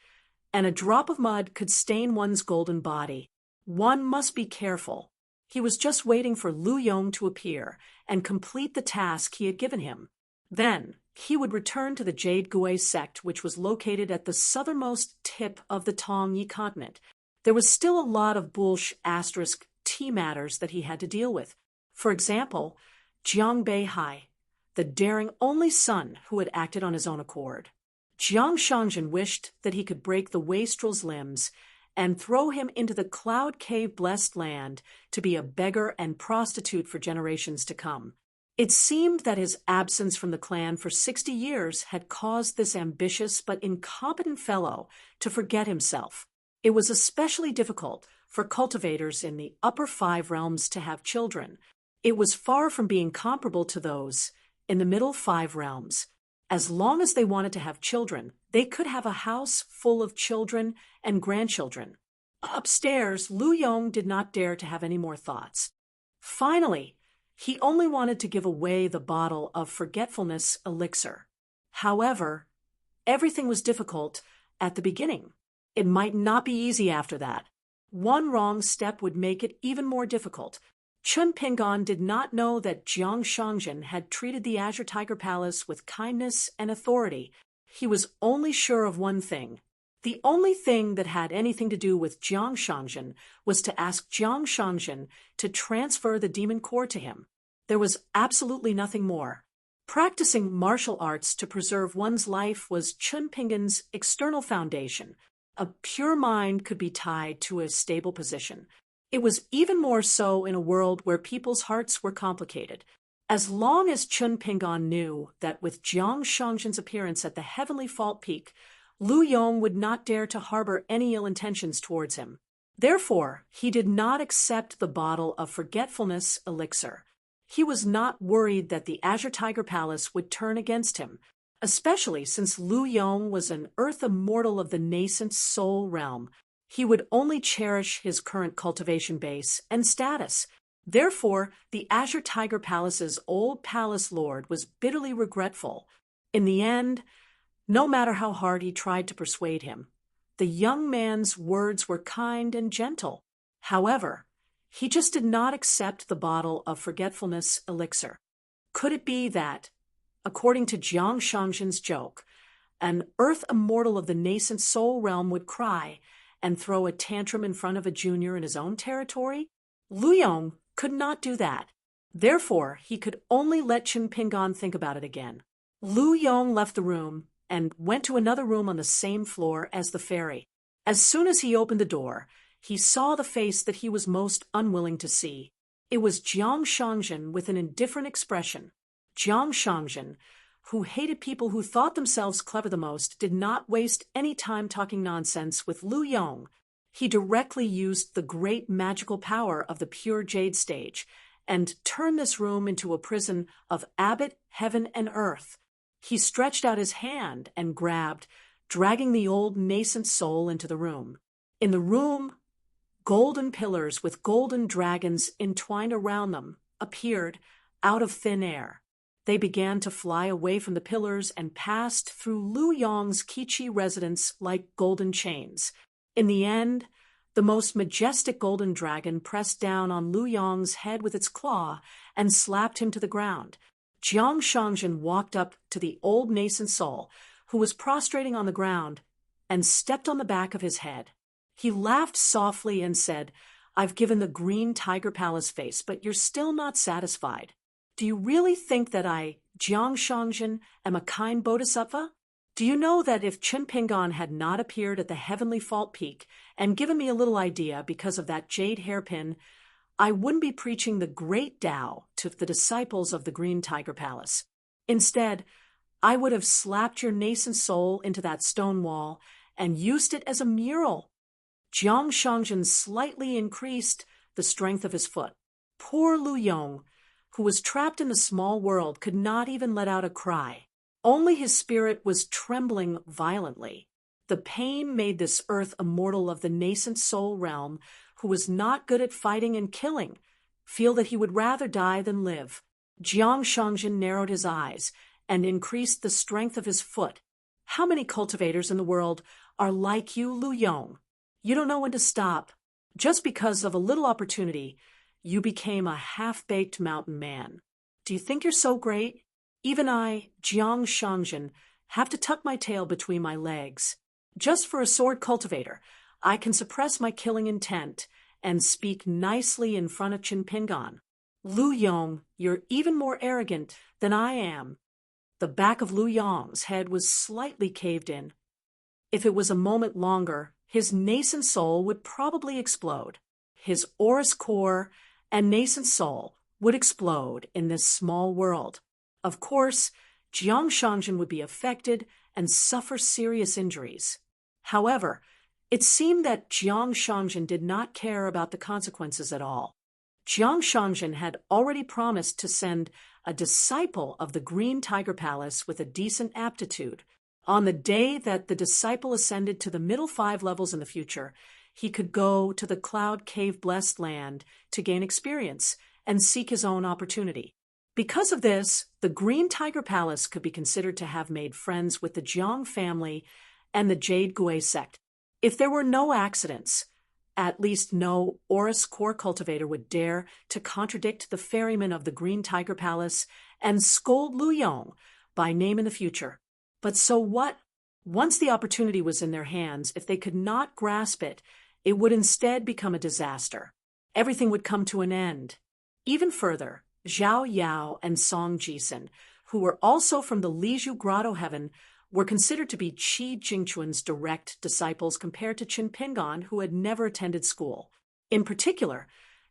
and a drop of mud could stain one's golden body. One must be careful. He was just waiting for Lu Yong to appear and complete the task he had given him. Then, he would return to the Jade Gui sect, which was located at the southernmost tip of the Tongyi continent. There was still a lot of *T matters that he had to deal with. For example, Jiang Beihai, the daring only son who had acted on his own accord. Jiang Shangjin wished that he could break the wastrel's limbs and throw him into the cloud cave blessed land to be a beggar and prostitute for generations to come. It seemed that his absence from the clan for 60 years had caused this ambitious but incompetent fellow to forget himself. It was especially difficult for cultivators in the upper 5 realms to have children. It was far from being comparable to those in the middle 5 realms. As long as they wanted to have children, they could have a house full of children and grandchildren. Upstairs, Lu Yong did not dare to have any more thoughts. Finally, he only wanted to give away the bottle of forgetfulness elixir. However, everything was difficult at the beginning. It might not be easy after that. One wrong step would make it even more difficult. Chun Pingan did not know that Jiang Shangjin had treated the Azure Tiger Palace with kindness and authority. He was only sure of one thing. The only thing that had anything to do with Jiang Shangjin was to ask Jiang Shangjin to transfer the demon core to him. There was absolutely nothing more. Practicing martial arts to preserve one's life was Chun Pingan's external foundation. A pure mind could be tied to a stable position. It was even more so in a world where people's hearts were complicated. As long as Chun Pingan knew that with Jiang Shangjin's appearance at the Heavenly Fault Peak, Lu Yong would not dare to harbor any ill intentions towards him. Therefore, he did not accept the bottle of forgetfulness elixir. He was not worried that the Azure Tiger Palace would turn against him, especially since Lu Yong was an earth immortal of the nascent soul realm. He would only cherish his current cultivation base and status. Therefore, the Azure Tiger Palace's old palace lord was bitterly regretful. In the end, no matter how hard he tried to persuade him, the young man's words were kind and gentle. However, he just did not accept the bottle of forgetfulness elixir. Could it be that, according to Jiang Shangjin's joke, an earth immortal of the nascent soul realm would cry and throw a tantrum in front of a junior in his own territory? Lu Yong could not do that. Therefore, he could only let Chun Pingan think about it again. Lu Yong left the room and went to another room on the same floor as the fairy. As soon as he opened the door, he saw the face that he was most unwilling to see. It was Jiang Shangjin with an indifferent expression. Jiang Shangjin, who hated people who thought themselves clever the most, did not waste any time talking nonsense with Lu Yong. He directly used the great magical power of the pure jade stage and turned this room into a prison of abbot, heaven, and earth. He stretched out his hand and grabbed, dragging the old nascent soul into the room. In the room, golden pillars with golden dragons entwined around them appeared out of thin air. They began to fly away from the pillars and passed through Lu Yong's Qiqi residence like golden chains. In the end, the most majestic golden dragon pressed down on Lu Yong's head with its claw and slapped him to the ground. Jiang Shangjin walked up to the old nascent soul, who was prostrating on the ground, and stepped on the back of his head. He laughed softly and said, "I've given the green tiger palace face, but you're still not satisfied. Do you really think that I, Jiang Shangjin, am a kind bodhisattva? Do you know that if Chun Pingan had not appeared at the Heavenly Fault Peak and given me a little idea because of that jade hairpin, I wouldn't be preaching the great Tao to the disciples of the Green Tiger Palace. Instead, I would have slapped your nascent soul into that stone wall and used it as a mural." Jiang Shangjin slightly increased the strength of his foot. Poor Lu Yong, who was trapped in the small world, could not even let out a cry. Only his spirit was trembling violently. The pain made this earth a mortal of the nascent soul realm who was not good at fighting and killing feel that he would rather die than live. Jiang Shangjin narrowed his eyes and increased the strength of his foot. How many cultivators in the world are like you, Lu Yong? You don't know when to stop. Just because of a little opportunity, you became a half-baked mountain man. Do you think you're so great? Even I, Jiang Shangjin, have to tuck my tail between my legs. Just for a sword cultivator, I can suppress my killing intent and speak nicely in front of Qin Pingan. Lu Yong, you're even more arrogant than I am. The back of Lu Yong's head was slightly caved in. If it was a moment longer, his nascent soul would probably explode. His Aurus core and nascent soul would explode in this small world. Of course, Jiang Shangjin would be affected and suffer serious injuries. However, it seemed that Jiang Shangjin did not care about the consequences at all. Jiang Shangjin had already promised to send a disciple of the Green Tiger Palace with a decent aptitude. On the day that the disciple ascended to the middle 5 levels in the future, he could go to the Cloud Cave Blessed Land to gain experience and seek his own opportunity. Because of this, the Green Tiger Palace could be considered to have made friends with the Jiang family and the Jade Gui sect. If there were no accidents, at least no Aurus core cultivator would dare to contradict the ferryman of the Green Tiger Palace and scold Lu Yong by name in the future. But so what? Once the opportunity was in their hands, if they could not grasp it, it would instead become a disaster. Everything would come to an end. Even further, Zhao Yao and Song Jisun, who were also from the Lizhu Grotto heaven, were considered to be Qi Jingquan's direct disciples compared to Qin Pingan, who had never attended school. In particular,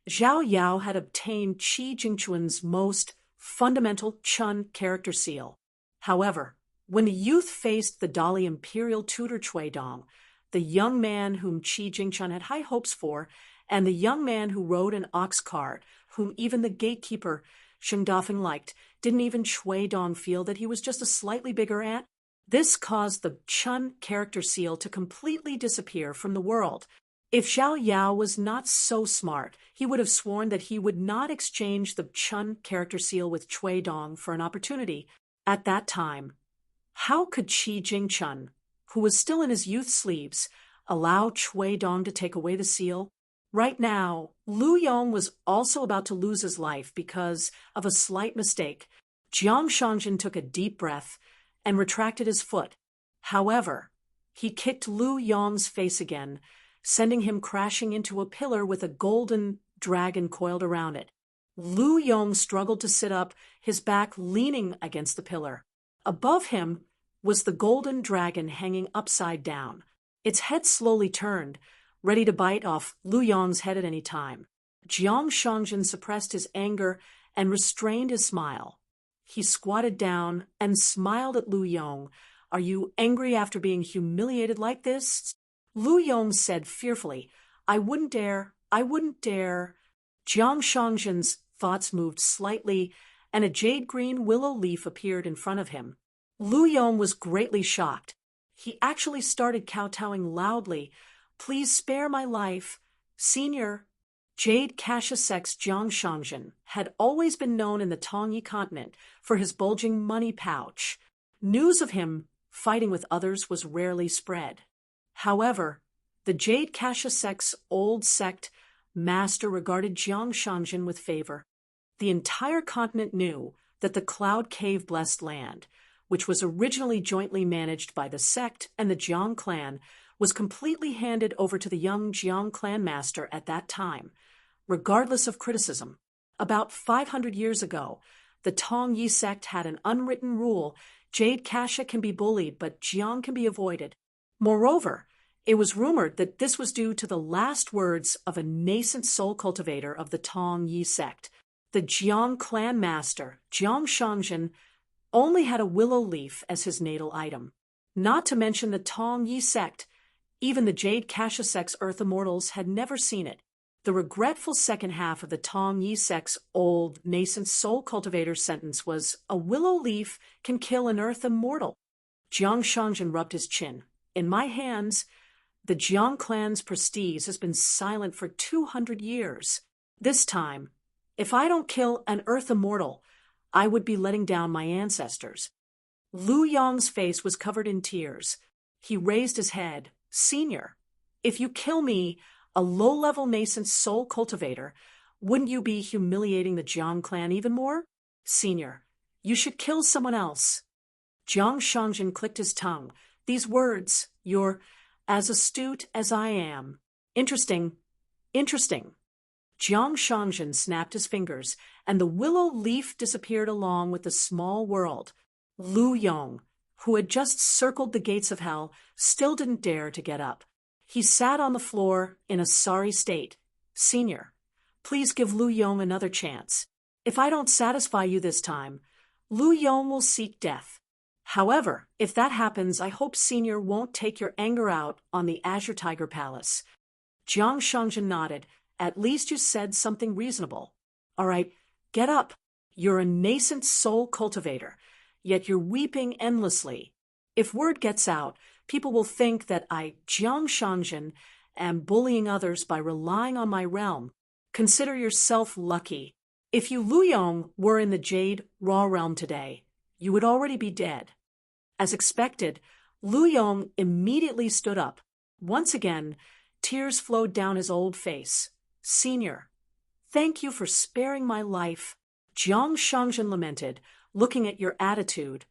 Zhao Yao had obtained Qi Jingquan's most fundamental Chun character seal. However, when the youth faced the Dali imperial tutor Cui Dong, the young man whom Qi Jingquan had high hopes for, and the young man who rode an ox cart, whom even the gatekeeper Sheng Dafeng liked, didn't even Cui Dong feel that he was just a slightly bigger ant? This caused the Chun character seal to completely disappear from the world. If Zhao Yao was not so smart, he would have sworn that he would not exchange the Chun character seal with Cui Dong for an opportunity at that time. How could Qi Jingquan, who was still in his youth sleeves, allow Cui Dong to take away the seal? Right now, Lu Yong was also about to lose his life because of a slight mistake. Jiang Shangjin took a deep breath and retracted his foot. However, he kicked Lu Yong's face again, sending him crashing into a pillar with a golden dragon coiled around it. Lu Yong struggled to sit up, his back leaning against the pillar. Above him was the golden dragon hanging upside down. Its head slowly turned, ready to bite off Lu Yong's head at any time. Jiang Shangjin suppressed his anger and restrained his smile. He squatted down and smiled at Lu Yong. "Are you angry after being humiliated like this?" Lu Yong said fearfully, I wouldn't dare. Jiang Shangjin's thoughts moved slightly, and a jade-green willow leaf appeared in front of him. Lu Yong was greatly shocked. He actually started kowtowing loudly. "Please spare my life, Senior." Jade Kashyap's Jiang Shangjin had always been known in the Tongyi continent for his bulging money pouch. News of him fighting with others was rarely spread. However, the Jade Kashyap's old sect master regarded Jiang Shangjin with favor. The entire continent knew that the Cloud Cave Blessed Land, which was originally jointly managed by the sect and the Jiang clan, was completely handed over to the young Jiang clan master at that time, regardless of criticism. About 500 years ago, the Tongyi sect had an unwritten rule: Jade Kasha can be bullied, but Jiang can be avoided. Moreover, it was rumored that this was due to the last words of a nascent soul cultivator of the Tongyi sect. The Jiang clan master, Jiang Shangjin, only had a willow leaf as his natal item. Not to mention the Tongyi sect, even the Jade Kashyap's Earth Immortals had never seen it. The regretful second half of the Tong Yi sect's old, nascent soul cultivator's sentence was, "A willow leaf can kill an earth immortal." Jiang Shangjin rubbed his chin. "In my hands, the Jiang clan's prestige has been silent for 200 years. This time, if I don't kill an earth immortal, I would be letting down my ancestors." Lu Yong's face was covered in tears. He raised his head. "Senior, if you kill me, a low-level nascent soul cultivator, wouldn't you be humiliating the Jiang clan even more? Senior, you should kill someone else." Jiang Shangjin clicked his tongue. "These words, you're as astute as I am. Interesting. Interesting." Jiang Shangjin snapped his fingers, and the willow leaf disappeared along with the small world. Lu Yong, who had just circled the gates of hell, still didn't dare to get up. He sat on the floor in a sorry state. "Senior, please give Lu Yong another chance. If I don't satisfy you this time, Lu Yong will seek death. However, if that happens, I hope Senior won't take your anger out on the Azure Tiger Palace." Jiang Shangjin nodded. "At least you said something reasonable. All right, get up. You're a nascent soul cultivator, yet you're weeping endlessly. If word gets out, people will think that I, Jiang Shangjin, am bullying others by relying on my realm. Consider yourself lucky. If you, Lu Yong, were in the Jade Raw realm today, you would already be dead." As expected, Lu Yong immediately stood up. Once again, tears flowed down his old face. "Senior, thank you for sparing my life." Jiang Shangjin lamented, "Looking at your attitude,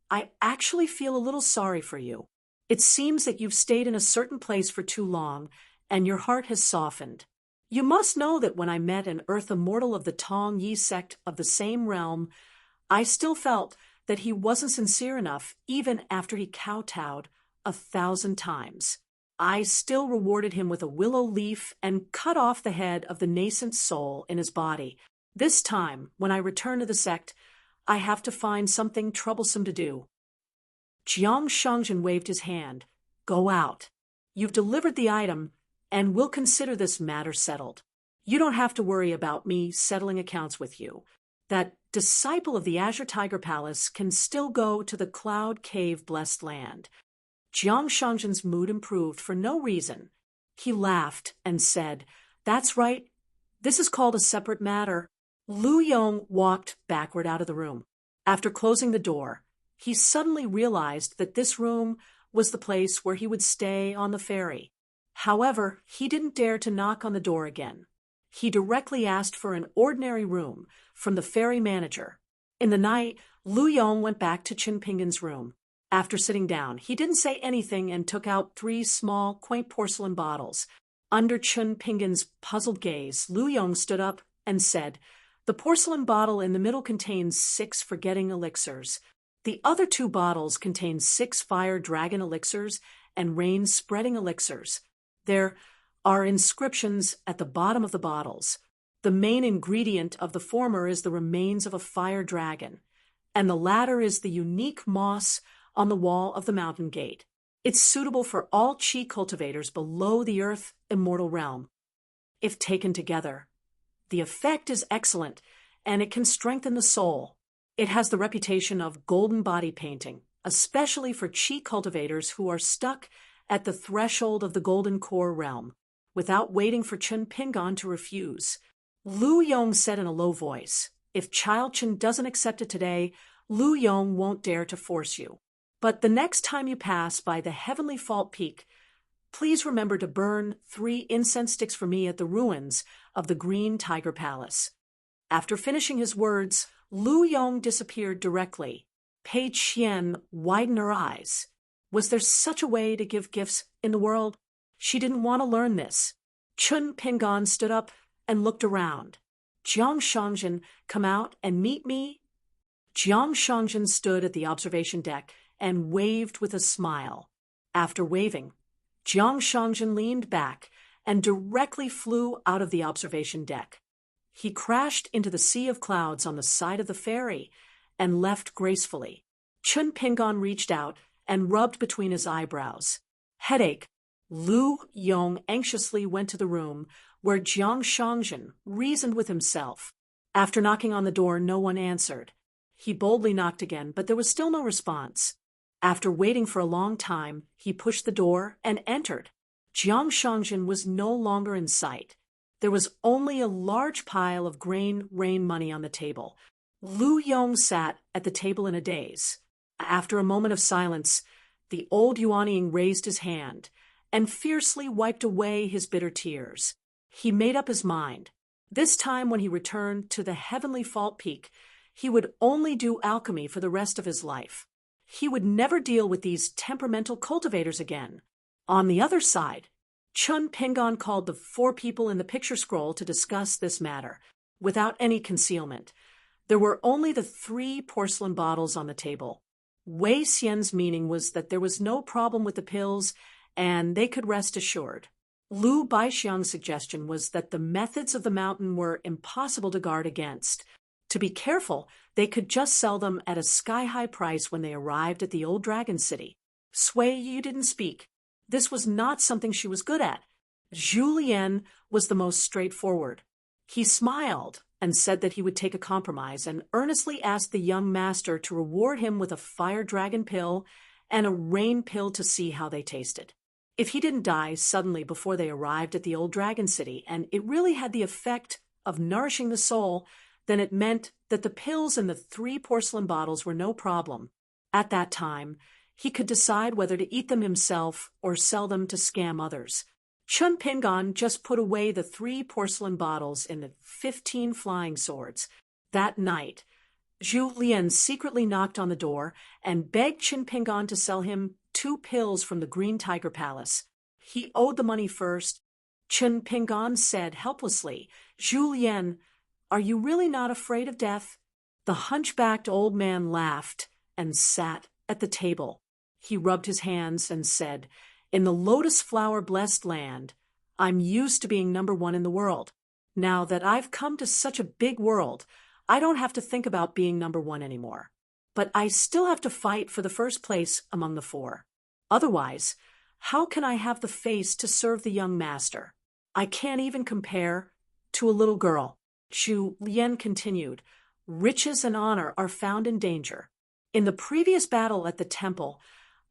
I actually feel a little sorry for you. It seems that you've stayed in a certain place for too long, and your heart has softened. You must know that when I met an earth immortal of the Tong Yi sect of the same realm, I still felt that he wasn't sincere enough even after he kowtowed 1,000 times. I still rewarded him with a willow leaf and cut off the head of the nascent soul in his body. This time, when I return to the sect, I have to find something troublesome to do." Jiang Shangjin waved his hand. "Go out. You've delivered the item, and we'll consider this matter settled. You don't have to worry about me settling accounts with you. That disciple of the Azure Tiger Palace can still go to the Cloud Cave Blessed Land." Jiang Shangjin's mood improved for no reason. He laughed and said, "That's right. This is called a separate matter." Lu Yong walked backward out of the room. After closing the door, he suddenly realized that this room was the place where he would stay on the ferry. However, he didn't dare to knock on the door again. He directly asked for an ordinary room from the ferry manager. In the night, Lu Yong went back to Qin Pingan's room. After sitting down, he didn't say anything and took out 3 small, quaint porcelain bottles. Under Qin Pingan's puzzled gaze, Lu Yong stood up and said, "The porcelain bottle in the middle contains 6 forgetting elixirs. The other 2 bottles contain 6 fire dragon elixirs and rain spreading elixirs. There are inscriptions at the bottom of the bottles. The main ingredient of the former is the remains of a fire dragon, and the latter is the unique moss on the wall of the mountain gate. It's suitable for all chi cultivators below the earth immortal realm. If taken together, the effect is excellent, and it can strengthen the soul. It has the reputation of golden body painting, especially for chi cultivators who are stuck at the threshold of the golden core realm, without waiting for Qin Pingan to refuse." Lu Yong said in a low voice, "If Child Qin doesn't accept it today, Lu Yong won't dare to force you. But the next time you pass by the Heavenly Fault Peak, please remember to burn 3 incense sticks for me at the ruins of the Green Tiger Palace." After finishing his words, Lu Yong disappeared directly. Pei Qian widened her eyes. Was there such a way to give gifts in the world? She didn't want to learn this. Qin Pingan stood up and looked around. "Jiang Shangjin, come out and meet me." Jiang Shangjin stood at the observation deck and waved with a smile. After waving, Jiang Shangjin leaned back and directly flew out of the observation deck. He crashed into the sea of clouds on the side of the ferry and left gracefully. Qin Pingan reached out and rubbed between his eyebrows. "Headache." Lu Yong anxiously went to the room where Jiang Shangzhen reasoned with himself. After knocking on the door, no one answered. He boldly knocked again, but there was still no response. After waiting for a long time, he pushed the door and entered. Jiang Shangzhen was no longer in sight. There was only a large pile of rain money on the table. Lu Yong sat at the table in a daze. After a moment of silence, the old Yuanying raised his hand and fiercely wiped away his bitter tears. He made up his mind. This time when he returned to the heavenly fault peak, he would only do alchemy for the rest of his life. He would never deal with these temperamental cultivators again. On the other side, Chun Pingon called the 4 people in the picture scroll to discuss this matter, without any concealment. There were only the 3 porcelain bottles on the table. Wei Xian's meaning was that there was no problem with the pills, and they could rest assured. Lu Baixiang's suggestion was that the methods of the mountain were impossible to guard against. To be careful, they could just sell them at a sky-high price when they arrived at the old dragon city. Sui, you didn't speak. This was not something she was good at. Zhu Lian was the most straightforward. He smiled and said that he would take a compromise and earnestly asked the young master to reward him with a fire dragon pill and a rain pill to see how they tasted. If he didn't die suddenly before they arrived at the old dragon city, and it really had the effect of nourishing the soul, then it meant that the pills in the 3 porcelain bottles were no problem. At that time, he could decide whether to eat them himself or sell them to scam others. Chun Pingon just put away the 3 porcelain bottles in the 15 flying swords. That night, Zhu Lian secretly knocked on the door and begged Chun Pingon to sell him 2 pills from the Green Tiger Palace. He owed the money first. Chun Pingon said helplessly, "Zhu Lian, are you really not afraid of death?" The hunchbacked old man laughed and sat at the table. He rubbed his hands and said, "In the lotus flower blessed land, I'm used to being number 1 in the world. Now that I've come to such a big world, I don't have to think about being number 1 anymore. But I still have to fight for the first place among the 4. Otherwise, how can I have the face to serve the young master? I can't even compare to a little girl." Zhu Lian continued, "Riches and honor are found in danger. In the previous battle at the temple,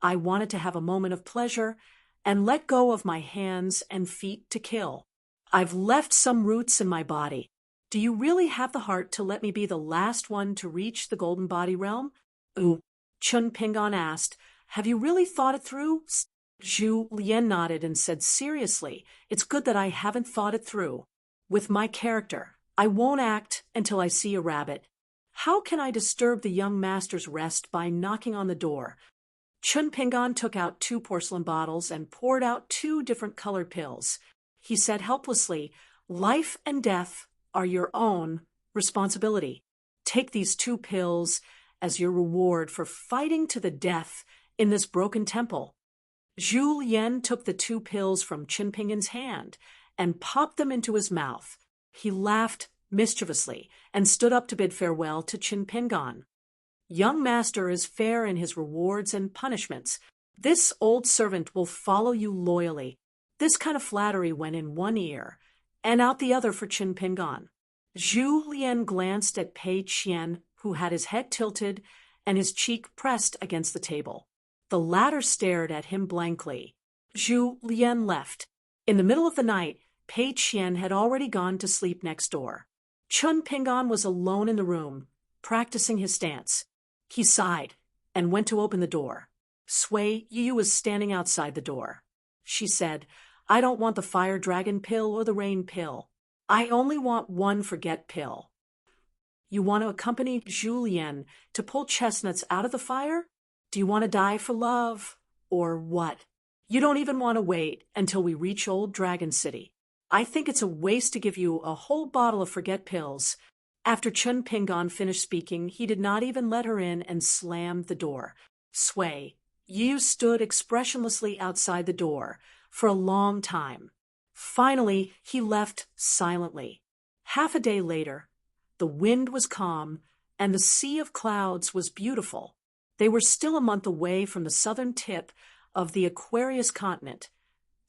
I wanted to have a moment of pleasure and let go of my hands and feet to kill. I've left some roots in my body. Do you really have the heart to let me be the last one to reach the golden body realm?" Chun Pingon asked, "Have you really thought it through?" Zhu Lian nodded and said seriously, "It's good that I haven't thought it through. With my character, I won't act until I see a rabbit. How can I disturb the young master's rest by knocking on the door?" Chun Pingon took out 2 porcelain bottles and poured out 2 different colored pills. He said helplessly, "Life and death are your own responsibility. Take these 2 pills as your reward for fighting to the death in this broken temple." Zhu Lian took the 2 pills from Chun Pingon's hand and popped them into his mouth. He laughed mischievously and stood up to bid farewell to Chun Pingon. "Young master is fair in his rewards and punishments. This old servant will follow you loyally." This kind of flattery went in one ear and out the other for Chun Pingon. Zhu Lian glanced at Pei Qian, who had his head tilted and his cheek pressed against the table. The latter stared at him blankly. Zhu Lian left. In the middle of the night, Pei Qian had already gone to sleep next door. Chun Pingon was alone in the room, practicing his stance. He sighed and went to open the door. Sui Yu was standing outside the door. She said, "I don't want the fire dragon pill or the rain pill. I only want one forget pill." "You want to accompany Zhu Lian to pull chestnuts out of the fire? Do you want to die for love? Or what? You don't even want to wait until we reach Old Dragon City. I think it's a waste to give you a whole bottle of forget pills." After Chun Pingon finished speaking, he did not even let her in and slammed the door. Sui Yu stood expressionlessly outside the door for a long time. Finally, he left silently. Half a day later, the wind was calm and the sea of clouds was beautiful. They were still a month away from the southern tip of the Aquarius continent.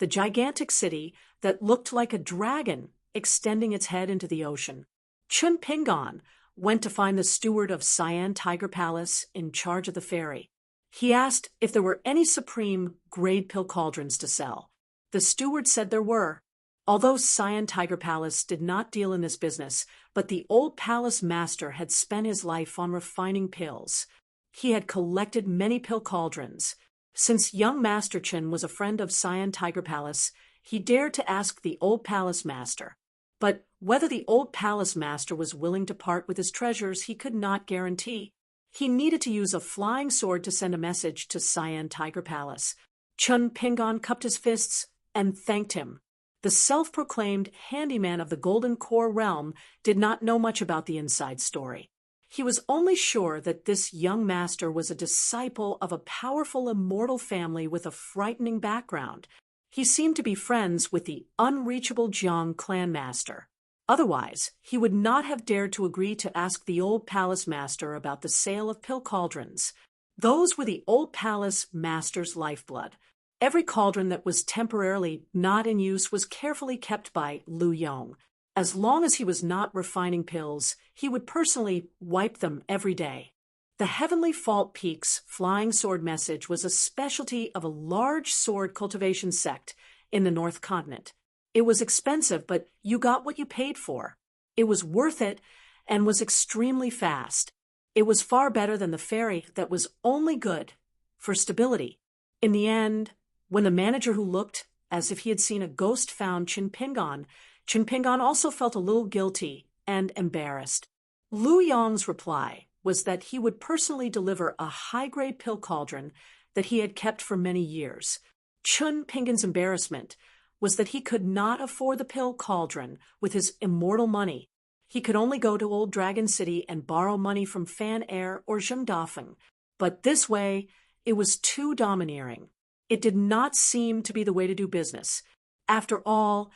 the gigantic city that looked like a dragon extending its head into the ocean. Chun Pingan went to find the steward of Sian Tiger Palace in charge of the ferry. He asked if there were any supreme grade pill cauldrons to sell. The steward said there were. Although Sian Tiger Palace did not deal in this business, but the old palace master had spent his life on refining pills. He had collected many pill cauldrons. Since young Master Chen was a friend of Sian Tiger Palace, he dared to ask the old palace master. But whether the old palace master was willing to part with his treasures, he could not guarantee. He needed to use a flying sword to send a message to Sian Tiger Palace. Chun Pingan cupped his fists and thanked him. The self-proclaimed handyman of the Golden Core realm did not know much about the inside story. He was only sure that this young master was a disciple of a powerful immortal family with a frightening background. He seemed to be friends with the unreachable Jiang clan master. Otherwise, he would not have dared to agree to ask the old palace master about the sale of pill cauldrons. Those were the old palace master's lifeblood. Every cauldron that was temporarily not in use was carefully kept by Lu Yong. As long as he was not refining pills, he would personally wipe them every day. The Heavenly Fault Peak's flying sword message was a specialty of a large sword cultivation sect in the North Continent. It was expensive, but you got what you paid for. It was worth it and was extremely fast. It was far better than the ferry that was only good for stability. In the end, when the manager who looked as if he had seen a ghost found Chun Pingan also felt a little guilty and embarrassed. Lu Yong's reply was that he would personally deliver a high-grade pill cauldron that he had kept for many years. Chun Pingan's embarrassment was that he could not afford the pill cauldron with his immortal money. He could only go to Old Dragon City and borrow money from Fan Air or Zheng Dafeng. But this way, it was too domineering. It did not seem to be the way to do business. After all,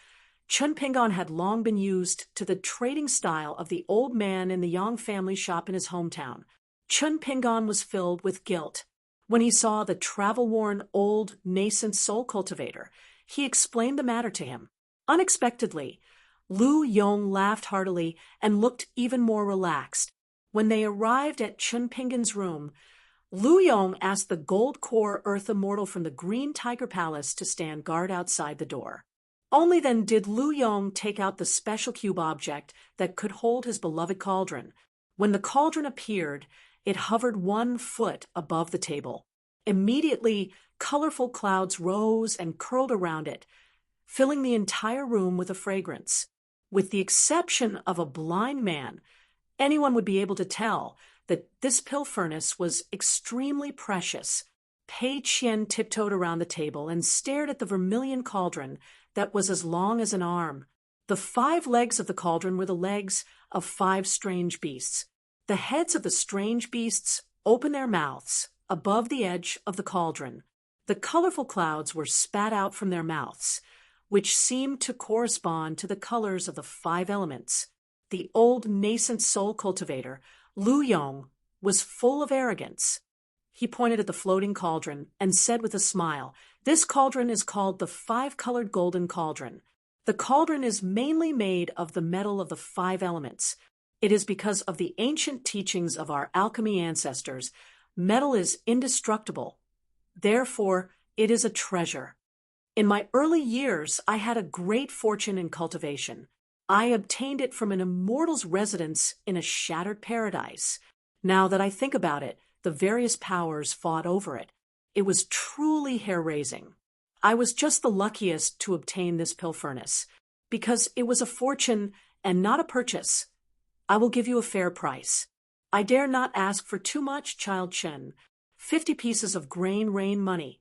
Chun Pingan had long been used to the trading style of the old man in the Yang family shop in his hometown. Chun Pingan was filled with guilt. When he saw the travel-worn old nascent soul cultivator, he explained the matter to him. Unexpectedly, Lu Yong laughed heartily and looked even more relaxed. When they arrived at Chun Pingan's room, Lu Yong asked the gold core earth immortal from the Green Tiger Palace to stand guard outside the door. Only then did Lu Yong take out the special cube object that could hold his beloved cauldron. When the cauldron appeared, it hovered 1 foot above the table. Immediately, colorful clouds rose and curled around it, filling the entire room with a fragrance. With the exception of a blind man, anyone would be able to tell that this pill furnace was extremely precious. Pei Qian tiptoed around the table and stared at the vermilion cauldron that was as long as an arm. The 5 legs of the cauldron were the legs of 5 strange beasts. The heads of the strange beasts opened their mouths above the edge of the cauldron. The colorful clouds were spat out from their mouths, which seemed to correspond to the colors of the 5 elements. The old nascent soul cultivator, Lu Yong, was full of arrogance. He pointed at the floating cauldron and said with a smile, "This cauldron is called the 5-colored golden cauldron. The cauldron is mainly made of the metal of the 5 elements. It is because of the ancient teachings of our alchemy ancestors. Metal is indestructible. Therefore, it is a treasure. In my early years, I had a great fortune in cultivation. I obtained it from an immortal's residence in a shattered paradise. Now that I think about it, the various powers fought over it. It was truly hair-raising. I was just the luckiest to obtain this pill furnace, because it was a fortune and not a purchase. I will give you a fair price. I dare not ask for too much, Child Chen. 50 pieces of grain rain money.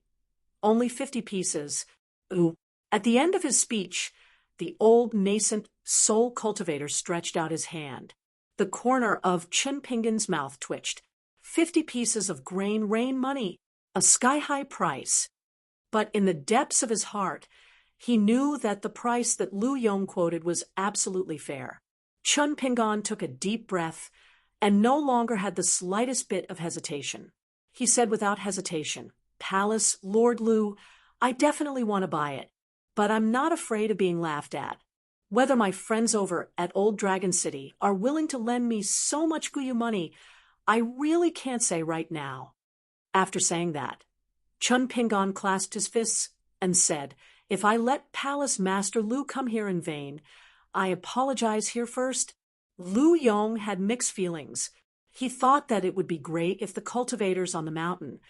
Only 50 pieces. Ooh." At the end of his speech, the old nascent soul cultivator stretched out his hand. The corner of Chun Pingan's mouth twitched. 50 pieces of grain rain money, a sky-high price. But in the depths of his heart, he knew that the price that Lu Yong quoted was absolutely fair. Chun Pingan took a deep breath and no longer had the slightest bit of hesitation. He said without hesitation, "Palace, Lord Lu, I definitely want to buy it. but I'm not afraid of being laughed at. Whether my friends over at Old Dragon City are willing to lend me so much Guyu money, I really can't say right now." After saying that, Chun Pingon clasped his fists and said, "If I let Palace Master Lu come here in vain, I apologize here first." Lu Yong had mixed feelings. He thought that it would be great if the cultivators on the mountain,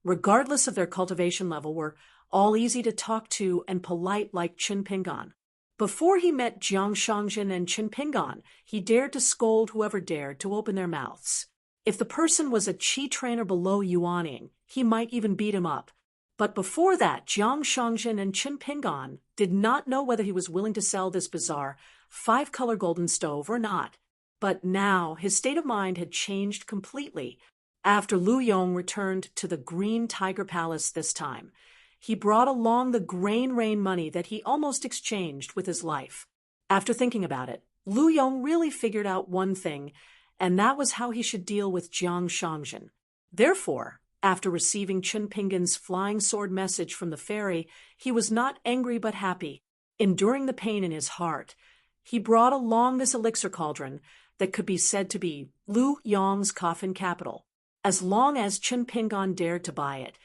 regardless of their cultivation level, were all easy to talk to and polite like Chun Pingon. Before he met Jiang Shangjin and Chun Pingon, he dared to scold whoever dared to open their mouths. If the person was a chi trainer below Yuaning, he might even beat him up. But before that, Jiang Shangjin and Chun Pingon did not know whether he was willing to sell this bizarre 5-color golden stove or not. But now his state of mind had changed completely. After Lu Yong returned to the Green Tiger Palace this time, he brought along the grain rain money that he almost exchanged with his life. After thinking about it, Lu Yong really figured out one thing, and that was how he should deal with Jiang Shangjin. Therefore, after receiving Chun Pingon's flying sword message from the fairy, he was not angry but happy. Enduring the pain in his heart, he brought along this elixir cauldron that could be said to be Lu Yong's coffin capital. As long as Chun Pingon dared to buy it,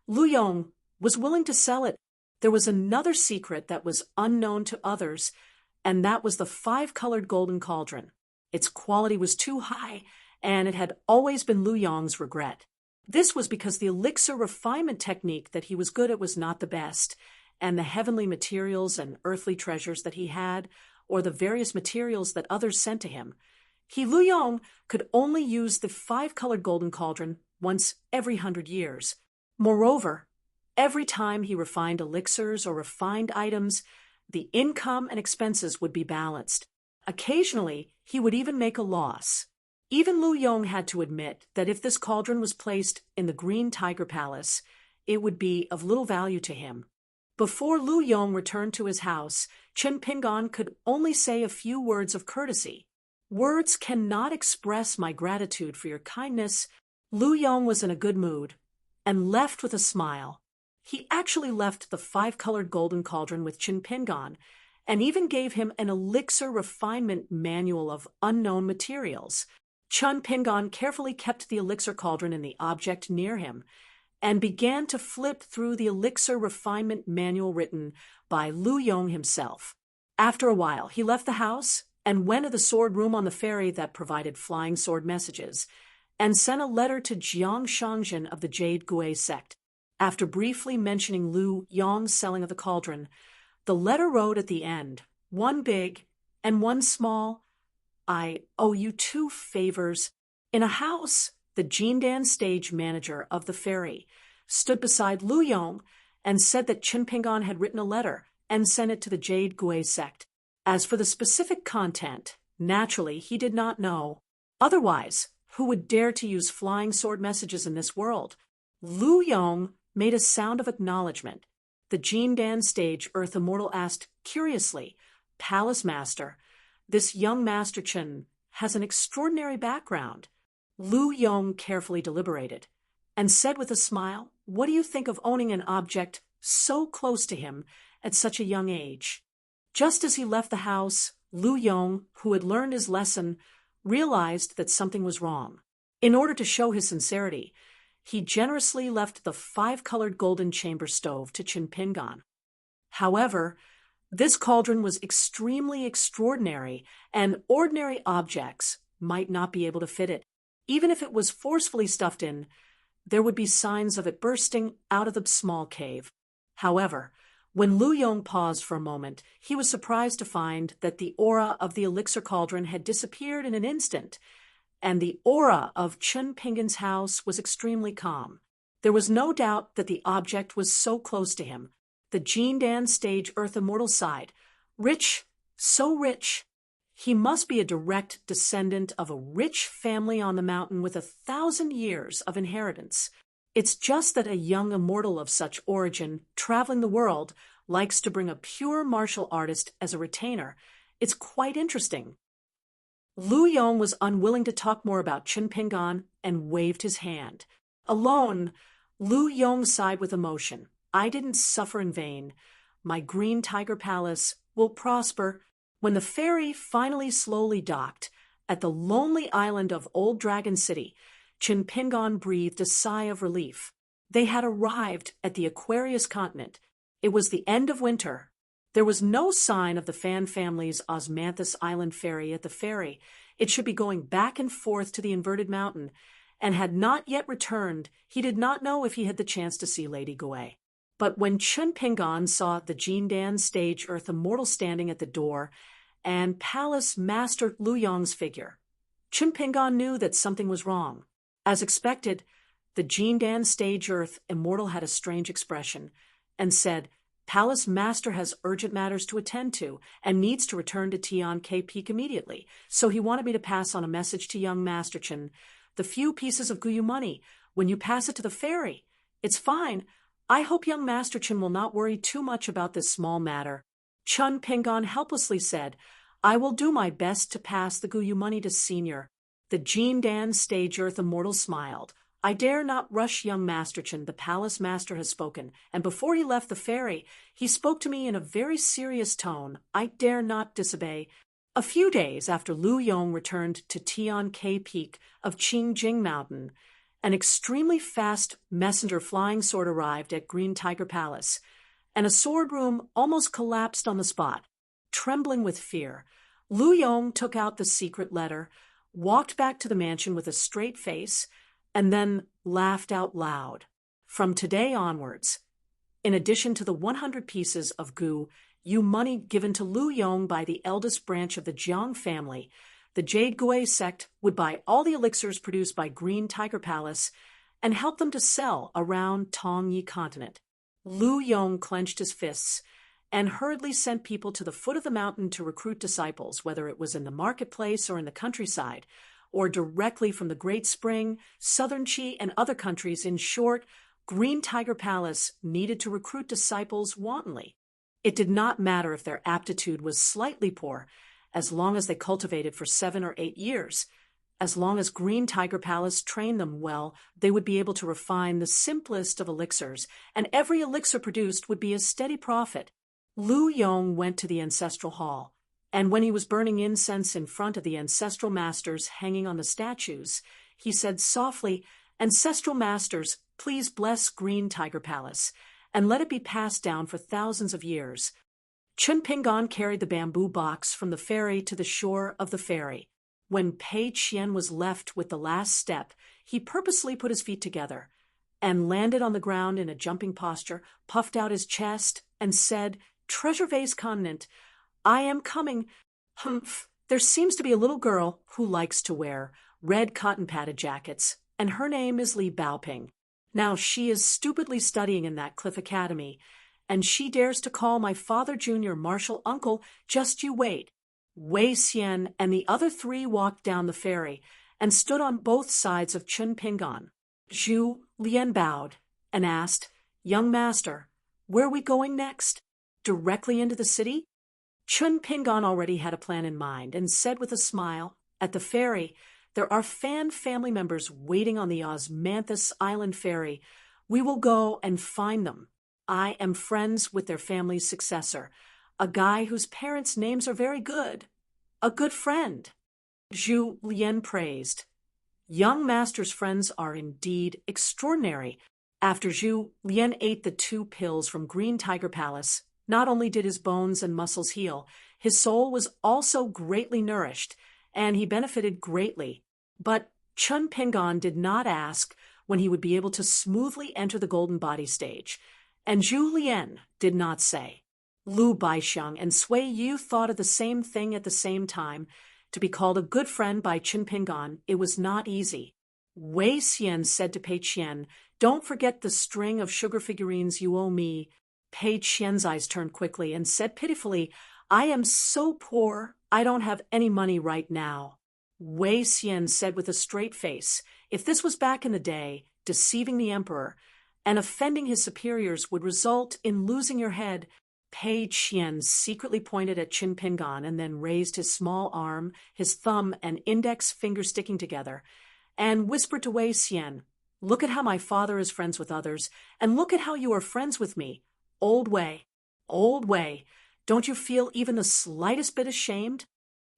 Lu Yong, was willing to sell it. There was another secret that was unknown to others, and that was the 5-colored golden cauldron. Its quality was too high, and it had always been Lu Yong's regret. This was because the elixir refinement technique that he was good at was not the best, and the heavenly materials and earthly treasures that he had, or the various materials that others sent to him, Lu Yong could only use the 5-colored golden cauldron once every 100 years. Moreover, every time he refined elixirs or refined items, the income and expenses would be balanced. Occasionally, he would even make a loss. Even Lu Yong had to admit that if this cauldron was placed in the Green Tiger Palace, it would be of little value to him. Before Lu Yong returned to his house, Chun Pingon could only say a few words of courtesy. "Words cannot express my gratitude for your kindness." Lu Yong was in a good mood and left with a smile. He actually left the 5-colored golden cauldron with Chun Pingon and even gave him an elixir refinement manual of unknown materials. Chun Pingon carefully kept the elixir cauldron in the object near him and began to flip through the elixir refinement manual written by Lu Yong himself. After a while, he left the house and went to the sword room on the ferry that provided flying sword messages, and sent a letter to Jiang Shangjin of the Jade Gui sect. After briefly mentioning Lu Yong's selling of the cauldron, the letter wrote at the end, "One big and one small. I owe you 2 favors." In a house, the Jindan stage manager of the ferry stood beside Lu Yong and said that Chun Pingon had written a letter and sent it to the Jade Gui sect. As for the specific content, naturally he did not know. Otherwise, who would dare to use flying sword messages in this world? Lu Yong made a sound of acknowledgement. The Jindan stage Earth Immortal asked curiously, "Palace Master, this young Master Chun has an extraordinary background." Lu Yong carefully deliberated and said with a smile, "What do you think of owning an object so close to him at such a young age?" Just as he left the house, Lu Yong, who had learned his lesson, realized that something was wrong. In order to show his sincerity, he generously left the 5-colored golden chamber stove to Chun Pingon. However, this cauldron was extremely extraordinary, and ordinary objects might not be able to fit it. Even if it was forcefully stuffed in, there would be signs of it bursting out of the small cave. However, when Lu Yong paused for a moment, he was surprised to find that the aura of the elixir cauldron had disappeared in an instant, and the aura of Chun Pingon's house was extremely calm. There was no doubt that the object was so close to him. The Jindan stage Earth Immortal sighed. Rich, so rich. He must be a direct descendant of a rich family on the mountain with 1,000 years of inheritance. It's just that a young immortal of such origin, traveling the world, likes to bring a pure martial artist as a retainer. It's quite interesting. Lu Yong was unwilling to talk more about Chun Pingon and waved his hand. Alone, Lu Yong sighed with emotion. "I didn't suffer in vain. my green tiger palace will prosper. When the ferry finally slowly docked at the lonely island of Old Dragon City, Chinpingon breathed a sigh of relief. They had arrived at the Aquarius continent. It was the end of winter. There was no sign of the Fan family's Osmanthus Island ferry at the ferry. It should be going back and forth to the inverted mountain, and had not yet returned. He did not know if he had the chance to see Lady Guay. But when Chinpingon saw the Jindan stage Earth Immortal standing at the door and Palace Master Lu Yong's figure, Chinpingon knew that something was wrong. As expected, the Jindan stage Earth Immortal had a strange expression and said, "Palace Master has urgent matters to attend to and needs to return to Tian K Peak immediately, so he wanted me to pass on a message to young Master Chen. The few pieces of Guyu money, when you pass it to the ferry. It's fine. I hope young Master Chen will not worry too much about this small matter." Chinpingon helplessly said, "I will do my best to pass the Guyu money to Senior." The Jindan stage Earth Immortal smiled. "I dare not rush young Master Chen. The Palace Master has spoken, and before he left the ferry, he spoke to me in a very serious tone. I dare not disobey." A few days after Lu Yong returned to Tian K Peak of Qingjing Mountain, an extremely fast messenger flying sword arrived at Green Tiger Palace, and a sword room almost collapsed on the spot. Trembling with fear, Lu Yong took out the secret letter, walked back to the mansion with a straight face, and then laughed out loud. From today onwards, in addition to the 100 pieces of Guyu money given to Lu Yong by the eldest branch of the Jiang family, the Jade Guay sect would buy all the elixirs produced by Green Tiger Palace and help them to sell around Tongyi continent. Lu Yong clenched his fists and hurriedly sent people to the foot of the mountain to recruit disciples, whether it was in the marketplace or in the countryside, or directly from the Great Spring, Southern Qi, and other countries. In short, Green Tiger Palace needed to recruit disciples wantonly. It did not matter if their aptitude was slightly poor, as long as they cultivated for 7 or 8 years. As long as Green Tiger Palace trained them well, they would be able to refine the simplest of elixirs, and every elixir produced would be a steady profit. Lu Yong went to the ancestral hall, and when he was burning incense in front of the ancestral masters hanging on the statues, he said softly, "Ancestral masters, please bless Green Tiger Palace, and let it be passed down for thousands of years." Chinpingon carried the bamboo box from the ferry to the shore of the ferry. When Pei Qian was left with the last step, he purposely put his feet together and landed on the ground in a jumping posture, puffed out his chest, and said, "Treasure Vase Continent, I am coming. Humph, there seems to be a little girl who likes to wear red cotton-padded jackets, and her name is Li Baoping. Now she is stupidly studying in that Cliff Academy, and she dares to call my father Junior martial uncle. Just you wait." Wei Xian and the other 3 walked down the ferry and stood on both sides of Chinpingon. Zhu Lian bowed and asked, "Young master, where are we going next? Directly into the city?" Chinpingon already had a plan in mind and said with a smile, "At the ferry, there are Fan family members waiting on the Osmanthus Island ferry. We will go and find them. I am friends with their family's successor, a guy whose parents' names are very good. A good friend." Zhu Lian praised. Young master's friends are indeed extraordinary. After Zhu Lian ate the 2 pills from Green Tiger Palace, not only did his bones and muscles heal, his soul was also greatly nourished, and he benefited greatly. But Chinpingon did not ask when he would be able to smoothly enter the golden body stage, and Zhu Lian did not say. Lu Baixiang and Sui Yu thought of the same thing at the same time. To be called a good friend by Chinpingon, it was not easy. Wei Xian said to Pei Qian, "Don't forget the string of sugar figurines you owe me." Pei Qian's eyes turned quickly and said pitifully, "I am so poor, I don't have any money right now." Wei Xian said with a straight face, "If this was back in the day, deceiving the emperor and offending his superiors would result in losing your head." Pei Qian secretly pointed at Chinpingon and then raised his small arm, his thumb and index finger sticking together, and whispered to Wei Xian, "Look at how my father is friends with others, and look at how you are friends with me. Old Wei, Old Wei, don't you feel even the slightest bit ashamed?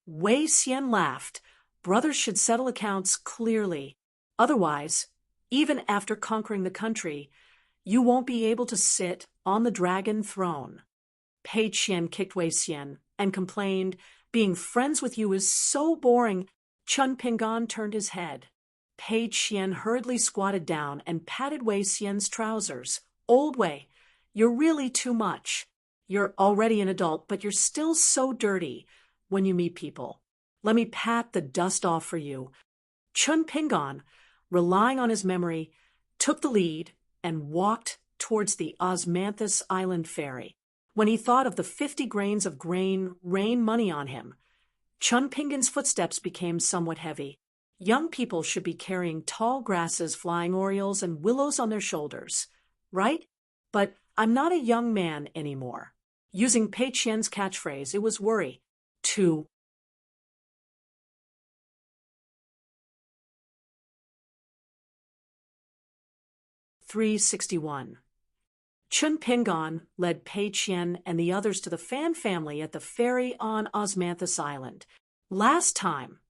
Wei Xian laughed. Brothers should settle accounts clearly. Otherwise, even after conquering the country, you won't be able to sit on the dragon throne. Pei Qian kicked Wei Xian and complained, being friends with you is so boring. Chun Pingan turned his head. Pei Qian hurriedly squatted down and patted Wei Xian's trousers. Old Wei, you're really too much. You're already an adult, but you're still so dirty when you meet people. Let me pat the dust off for you. Chun Pingan, relying on his memory, took the lead and walked towards the Osmanthus Island ferry. When he thought of the 50 grains of grain rain money on him, Chun Pingan's footsteps became somewhat heavy. Young people should be carrying tall grasses, flying orioles, and willows on their shoulders, right? But I'm not a young man anymore. Using Pei Qian's catchphrase, it was worry. 2. 361. Chun Pingan led Pei Qian and the others to the Fan family at the ferry on Osmanthus Island. Last time,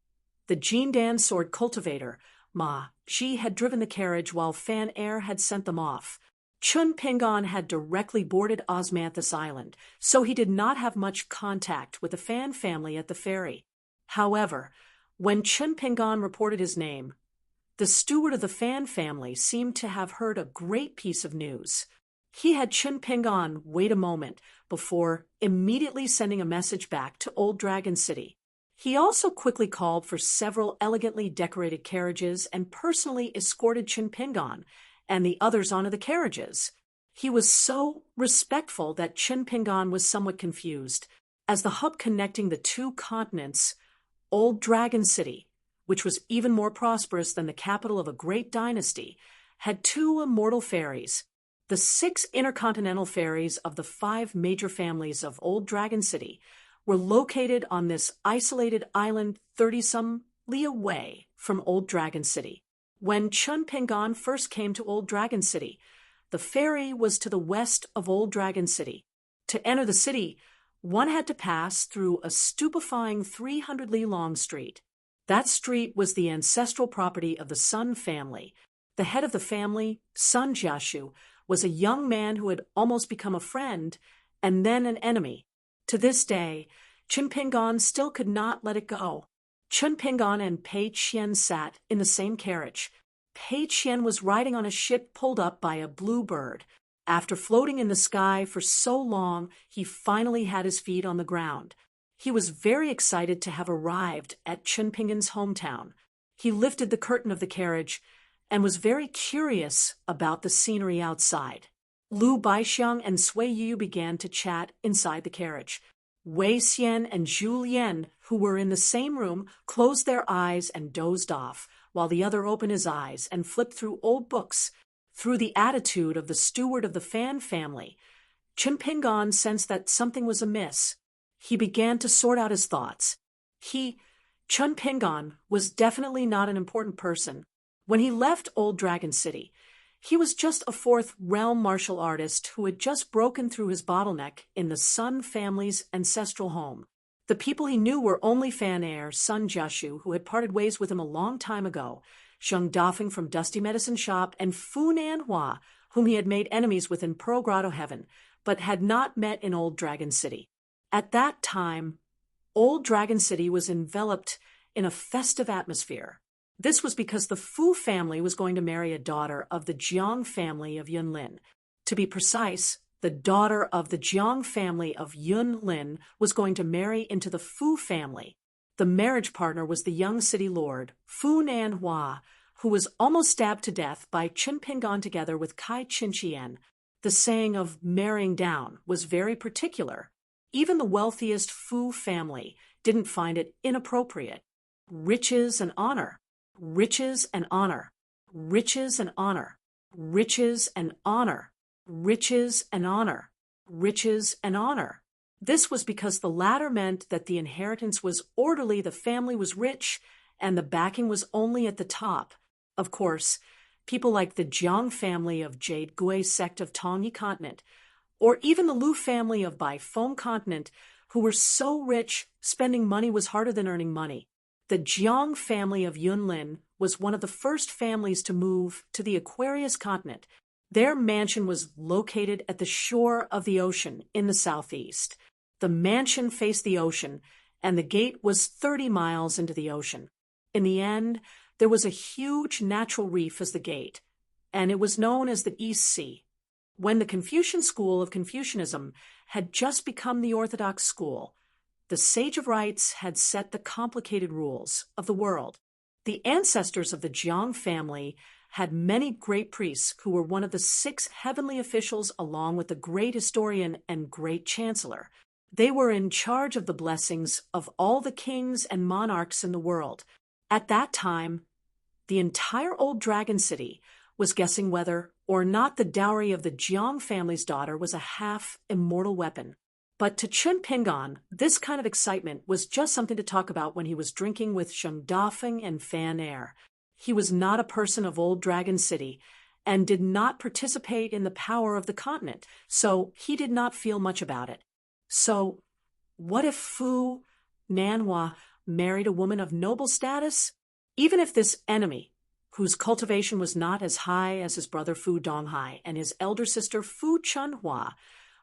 the Jindan sword cultivator, Ma Ji, had driven the carriage while Fan Air had sent them off. Chun Pingan had directly boarded Osmanthus Island, so he did not have much contact with the Fan family at the ferry. However, when Chun Pingan reported his name, the steward of the Fan family seemed to have heard a great piece of news. He had Chun Pingan wait a moment before immediately sending a message back to Old Dragon City. He also quickly called for several elegantly decorated carriages and personally escorted Chun Pingan and the others onto the carriages. He was so respectful that Chun Pingan was somewhat confused. As the hub connecting the two continents, Old Dragon City, which was even more prosperous than the capital of a great dynasty, had 2 immortal ferries. The 6 intercontinental ferries of the 5 major families of Old Dragon City were located on this isolated island 30-some li away from Old Dragon City. When Chun Pingan first came to Old Dragon City, the ferry was to the west of Old Dragon City. To enter the city, one had to pass through a stupefying 300-li-long street. That street was the ancestral property of the Sun family. The head of the family, Sun Jiashu, was a young man who had almost become a friend and then an enemy. To this day, Chun Pingan still could not let it go. Chun Pingan and Pei Qian sat in the same carriage. Pei Qian was riding on a ship pulled up by a blue bird. After floating in the sky for so long, he finally had his feet on the ground. He was very excited to have arrived at Chun Pingan's hometown. He lifted the curtain of the carriage and was very curious about the scenery outside. Lu Baixiang and Sui Yu began to chat inside the carriage. Wei Xian and Zhu Lian, who were in the same room, closed their eyes and dozed off, while the other opened his eyes and flipped through old books. Through the attitude of the steward of the Fan family, Chun Pingan sensed that something was amiss. He began to sort out his thoughts. Chun Pingan, was definitely not an important person. When he left Old Dragon City, he was just a 4th realm martial artist who had just broken through his bottleneck in the Sun family's ancestral home. The people he knew were only Fan Air, Sun Jiashu, who had parted ways with him a long time ago, Zheng Dafeng from Dusty Medicine Shop, and Fu Nanhua, whom he had made enemies with in Pearl Grotto Heaven, but had not met in Old Dragon City. At that time, Old Dragon City was enveloped in a festive atmosphere. This was because the Fu family was going to marry a daughter of the Jiang family of Yunlin. To be precise, the daughter of the Jiang family of Yunlin was going to marry into the Fu family. The marriage partner was the young city lord, Fu Nanhua, who was almost stabbed to death by Chun Pingan together with Kai Qinqian. The saying of marrying down was very particular. Even the wealthiest Fu family didn't find it inappropriate. Riches and honor. Riches and honor, riches and honor, riches and honor, riches and honor, riches and honor. This was because the latter meant that the inheritance was orderly, the family was rich, and the backing was only at the top. Of course, people like the Jiang family of Jade Gui sect of Tongyi continent or even the Liu family of Bai Feng continent, who were so rich, spending money was harder than earning money. The Jiang family of Yunlin was one of the first families to move to the Aquarius continent. Their mansion was located at the shore of the ocean in the southeast. The mansion faced the ocean, and the gate was 30 miles into the ocean. In the end, there was a huge natural reef as the gate, and it was known as the East Sea. When the Confucian school of Confucianism had just become the orthodox school, the Sage of Rites had set the complicated rules of the world. The ancestors of the Jiang family had many great priests who were one of the 6 heavenly officials along with the great historian and great chancellor. They were in charge of the blessings of all the kings and monarchs in the world. At that time, the entire old dragon city was guessing whether or not the dowry of the Jiang family's daughter was a half-immortal weapon. But to Chen Pingan, this kind of excitement was just something to talk about when he was drinking with Zheng Dafeng and Fan Er. He was not a person of Old Dragon City and did not participate in the power of the continent, so he did not feel much about it. So, what if Fu Nanhua married a woman of noble status? Even if this enemy, whose cultivation was not as high as his brother Fu Donghai and his elder sister Fu Chunhua,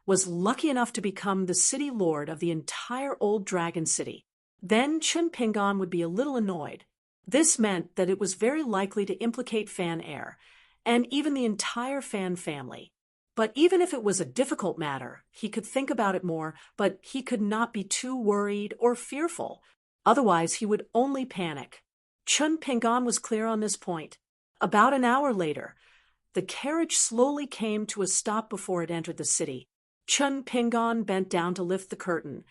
was lucky enough to become the city lord of the entire Old Dragon City, then Chen Pingan would be a little annoyed. This meant that it was very likely to implicate Fan Er, and even the entire Fan family. But even if it was a difficult matter, he could think about it more, but he could not be too worried or fearful. Otherwise, he would only panic. Chen Pingan was clear on this point. About an hour later, the carriage slowly came to a stop before it entered the city. Chen Pingan bent down to lift the curtain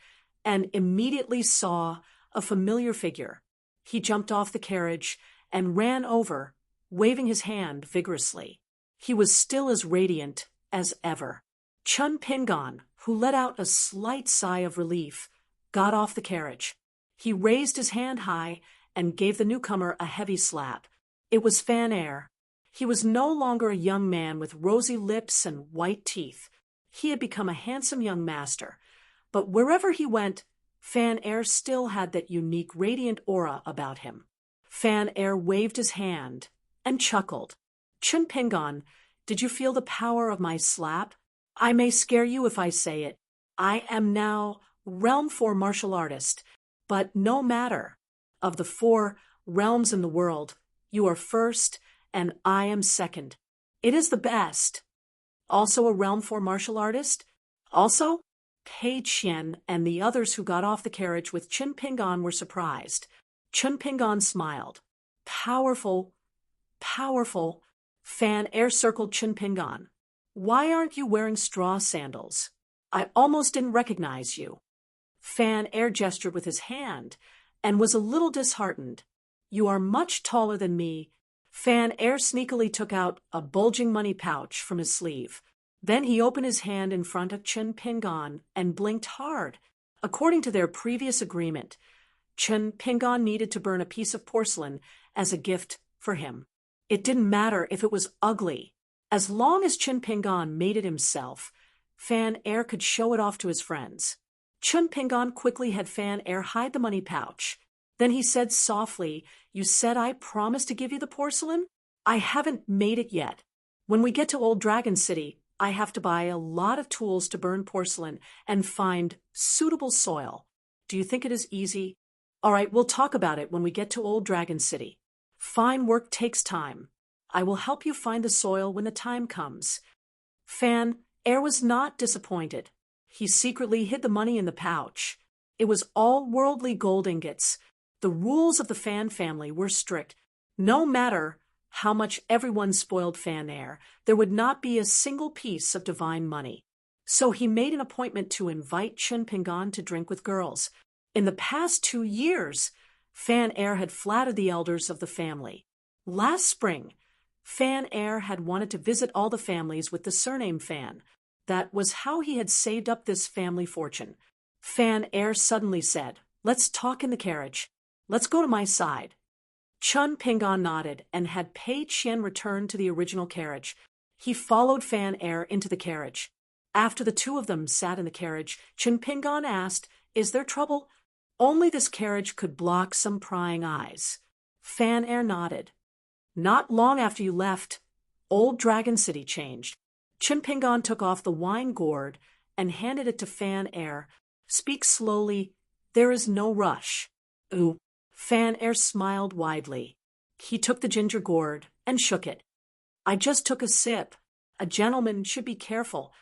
and immediately saw a familiar figure. He jumped off the carriage and ran over, waving his hand vigorously. He was still as radiant as ever. Chen Pingan, who let out a slight sigh of relief, got off the carriage. He raised his hand high and gave the newcomer a heavy slap. It was Fan Er. He was no longer a young man with rosy lips and white teeth. He had become a handsome young master, but wherever he went, Fan Er still had that unique radiant aura about him. Fan Er waved his hand and chuckled. Chen Pingan, did you feel the power of my slap? I may scare you if I say it. I am now Realm 4 martial artist, but no matter. Of the 4 realms in the world, you are first and I am second. It is the best. Also a Realm 4 martial artist? Also? Pei Qian and the others who got off the carriage with Chen Pingan were surprised. Chen Pingan smiled. Powerful, powerful. Fan Er circled Chen Pingan. Why aren't you wearing straw sandals? I almost didn't recognize you. Fan Er gestured with his hand and was a little disheartened. You are much taller than me. Fan Er sneakily took out a bulging money pouch from his sleeve. Then he opened his hand in front of Chen Pingan and blinked hard. According to their previous agreement, Chen Pingan needed to burn a piece of porcelain as a gift for him. It didn't matter if it was ugly. As long as Chen Pingan made it himself, Fan Er could show it off to his friends. Chen Pingan quickly had Fan Er hide the money pouch. Then he said softly, You said I promised to give you the porcelain? I haven't made it yet. When we get to Old Dragon City, I have to buy a lot of tools to burn porcelain and find suitable soil. Do you think it is easy? All right, we'll talk about it when we get to Old Dragon City. Fine work takes time. I will help you find the soil when the time comes. Fan Er was not disappointed. He secretly hid the money in the pouch. It was all worldly gold ingots. The rules of the Fan family were strict. No matter how much everyone spoiled Fan Er, there would not be a single piece of divine money. So he made an appointment to invite Chen Pingan to drink with girls. In the past 2 years, Fan Er had flattered the elders of the family. Last spring, Fan Er had wanted to visit all the families with the surname Fan. That was how he had saved up this family fortune. Fan Er suddenly said, Let's talk in the carriage. Let's go to my side. Chen Pingan nodded and had Pei Qian return to the original carriage. He followed Fan Er into the carriage. After the two of them sat in the carriage, Chun Pingan asked, "Is there trouble?" Only this carriage could block some prying eyes. Fan Air nodded. "Not long after you left, Old Dragon City changed." Chun Pingan took off the wine gourd and handed it to Fan Air. "Speak slowly. There is no rush." "Ooh." Fan Air smiled widely. He took the ginger gourd and shook it. "I just took a sip. A gentleman should be careful.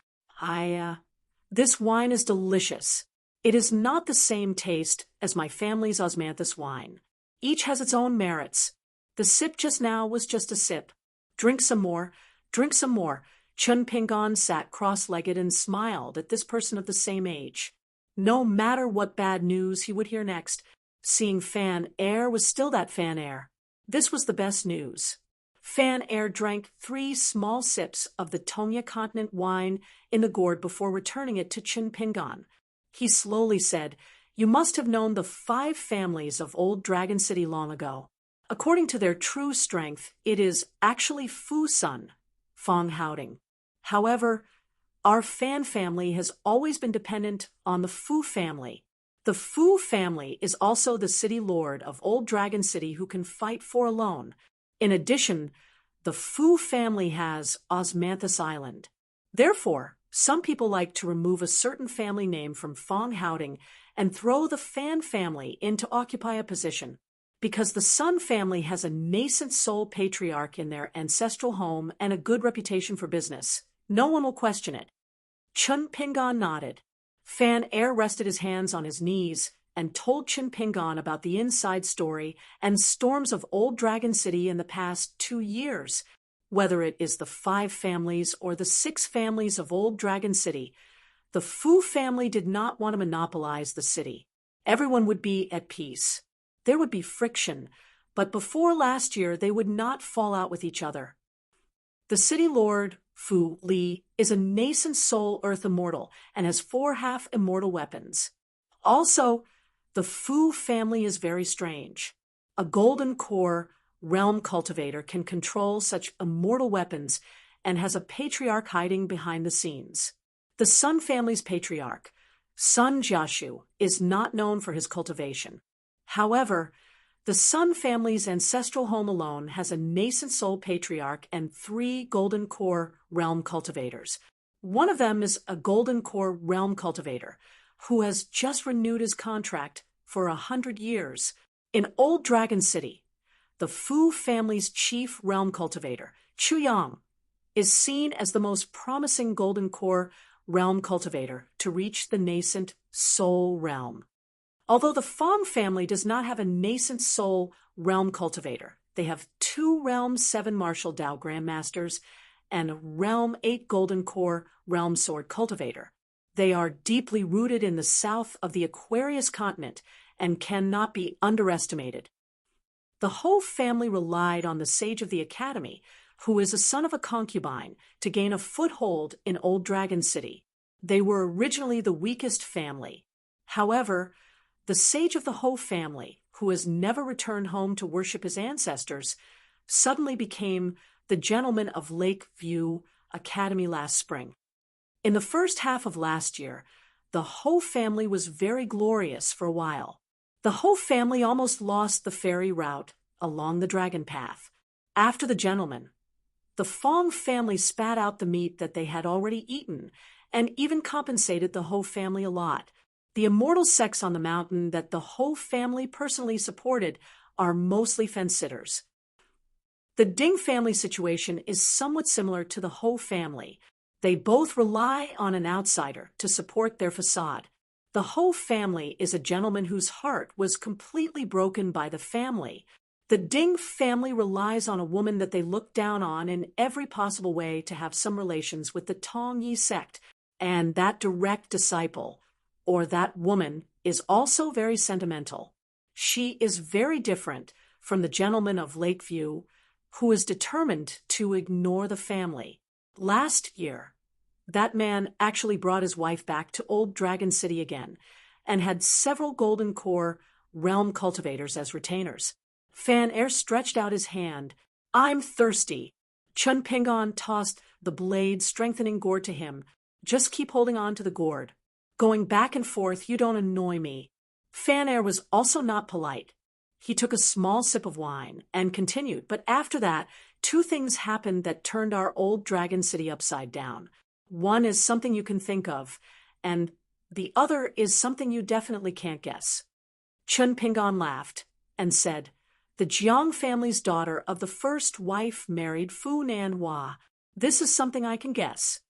This wine is delicious. It is not the same taste as my family's osmanthus wine. Each has its own merits. The sip just now was just a sip. Drink some more. Drink some more." Chun Pingan sat cross-legged and smiled at this person of the same age. No matter what bad news he would hear next, seeing Fan Air was still that Fan Air. This was the best news. Fan Air drank 3 small sips of the Tongya Continent wine in the gourd before returning it to Chun Pingan. He slowly said, "You must have known the 5 families of Old Dragon City long ago. According to their true strength, it is actually Fu Sun, Fong Haoding. However, our Fan family has always been dependent on the Fu family. The Fu family is also the city lord of Old Dragon City who can fight for alone. In addition, the Fu family has Osmanthus Island. Therefore, some people like to remove a certain family name from Fong Haoding and throw the Fan family in to occupy a position. Because the Sun family has a nascent soul patriarch in their ancestral home and a good reputation for business, no one will question it." Chun Pingan nodded. Fan Air rested his hands on his knees and told Chun Pingan about the inside story and storms of Old Dragon City in the past 2 years. Whether it is the 5 families or the 6 families of Old Dragon City, the Fu family did not want to monopolize the city. Everyone would be at peace. There would be friction, but before last year they would not fall out with each other. The city lord, Fu Li, is a nascent soul earth immortal and has 4 half-immortal weapons. Also, the Fu family is very strange. A golden core realm cultivator can control such immortal weapons and has a patriarch hiding behind the scenes. The Sun family's patriarch, Sun Jiashu, is not known for his cultivation. However, the Sun family's ancestral home alone has a nascent soul patriarch and 3 golden core realm cultivators. One of them is a golden core realm cultivator who has just renewed his contract for 100 years. In Old Dragon City, the Fu family's chief realm cultivator, Chu Yang, is seen as the most promising golden core realm cultivator to reach the nascent soul realm. Although the Fong family does not have a nascent soul realm cultivator, they have 2 Realm 7 Martial Dao Grandmasters and a Realm 8 Golden Core Realm Sword Cultivator. They are deeply rooted in the south of the Aquarius continent and cannot be underestimated. The whole family relied on the Sage of the Academy, who is a son of a concubine, to gain a foothold in Old Dragon City. They were originally the weakest family. However, the Sage of the Ho family, who has never returned home to worship his ancestors, suddenly became the gentleman of Lakeview Academy last spring. In the first half of last year, the Ho family was very glorious for a while. The Ho family almost lost the ferry route along the Dragon Path. After the gentleman, the Fong family spat out the meat that they had already eaten and even compensated the Ho family a lot. The immortal sects on the mountain that the Ho family personally supported are mostly fence-sitters. The Ding family situation is somewhat similar to the Ho family. They both rely on an outsider to support their facade. The Ho family is a gentleman whose heart was completely broken by the family. The Ding family relies on a woman that they look down on in every possible way to have some relations with the Tong Yi sect, and that direct disciple, or that woman, is also very sentimental. She is very different from the gentleman of Lakeview, who is determined to ignore the family. Last year, that man actually brought his wife back to Old Dragon City again, and had several Golden Core realm cultivators as retainers. Fan Air stretched out his hand. "I'm thirsty." Chun Pingan tossed the blade strengthening gourd to him. Just keep holding on to the gourd. Going back and forth, you don't annoy me. Fan Air was also not polite. He took a small sip of wine and continued, but after that, two things happened that turned our old Dragon City upside down. One is something you can think of, and the other is something you definitely can't guess. Chun Pingon laughed and said, "The Jiang family's daughter of the first wife married Fu Nan Hua. This is something I can guess."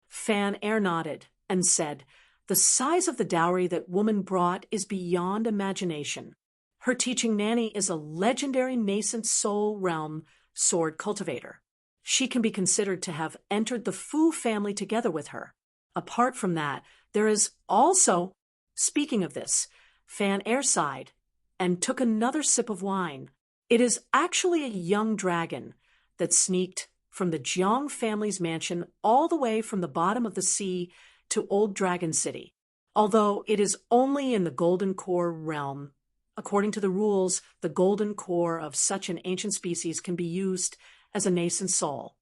Fan Air nodded and said, "The size of the dowry that woman brought is beyond imagination. Her teaching Nanny is a legendary nascent soul realm sword cultivator. She can be considered to have entered the Fu family together with her. Apart from that, there is also—" Speaking of this, Fan Air sighed and took another sip of wine. "It is actually a young dragon that sneaked from the Jiang family's mansion all the way from the bottom of the sea to Old Dragon City. Although it is only in the Golden Core realm, according to the rules, the golden core of such an ancient species can be used as a nascent soul."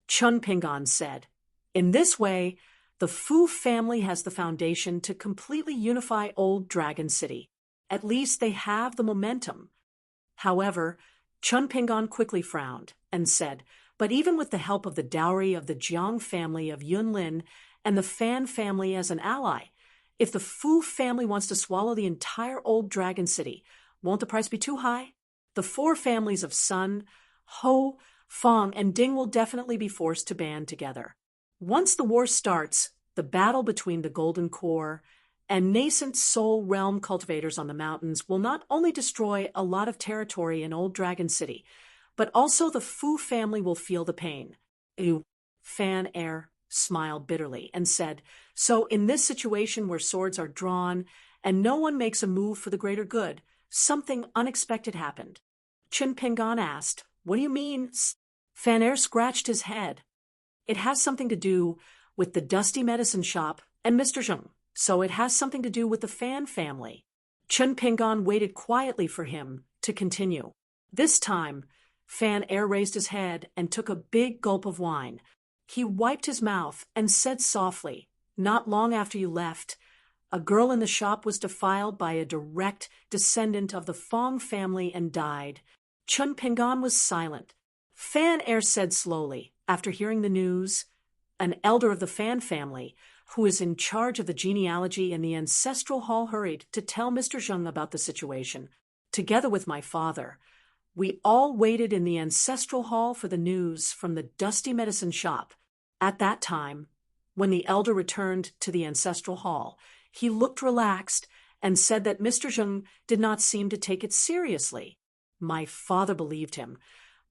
Chun Pingon said, "In this way, the Fu family has the foundation to completely unify Old Dragon City. At least they have the momentum." However, Chun Pingon quickly frowned and said, "But even with the help of the dowry of the Jiang family of Yunlin and the Fan family as an ally, if the Fu family wants to swallow the entire Old Dragon City, won't the price be too high? The four families of Sun, Ho, Fong, and Ding will definitely be forced to band together. Once the war starts, the battle between the Golden Core and nascent soul realm cultivators on the mountains will not only destroy a lot of territory in Old Dragon City, but also the Fu family will feel the pain." Fan Air smiled bitterly and said, "So in this situation where swords are drawn and no one makes a move for the greater good, something unexpected happened." Chun Pingon asked, "What do you mean?" Fan Air scratched his head. "It has something to do with the Dusty Medicine Shop and Mr. Zheng, so it has something to do with the Fan family." Chun Pingon waited quietly for him to continue. This time, Fan Air raised his head and took a big gulp of wine. He wiped his mouth and said softly, "Not long after you left, a girl in the shop was defiled by a direct descendant of the Fong family and died." Chun Pingon was silent. Fan Air said slowly, after hearing the news, "An elder of the Fan family, who is in charge of the genealogy in the ancestral hall, hurried to tell Mr. Zheng about the situation, together with my father. We all waited in the ancestral hall for the news from the Dusty Medicine Shop. At that time, when the elder returned to the ancestral hall, he looked relaxed and said that Mr. Zheng did not seem to take it seriously. My father believed him,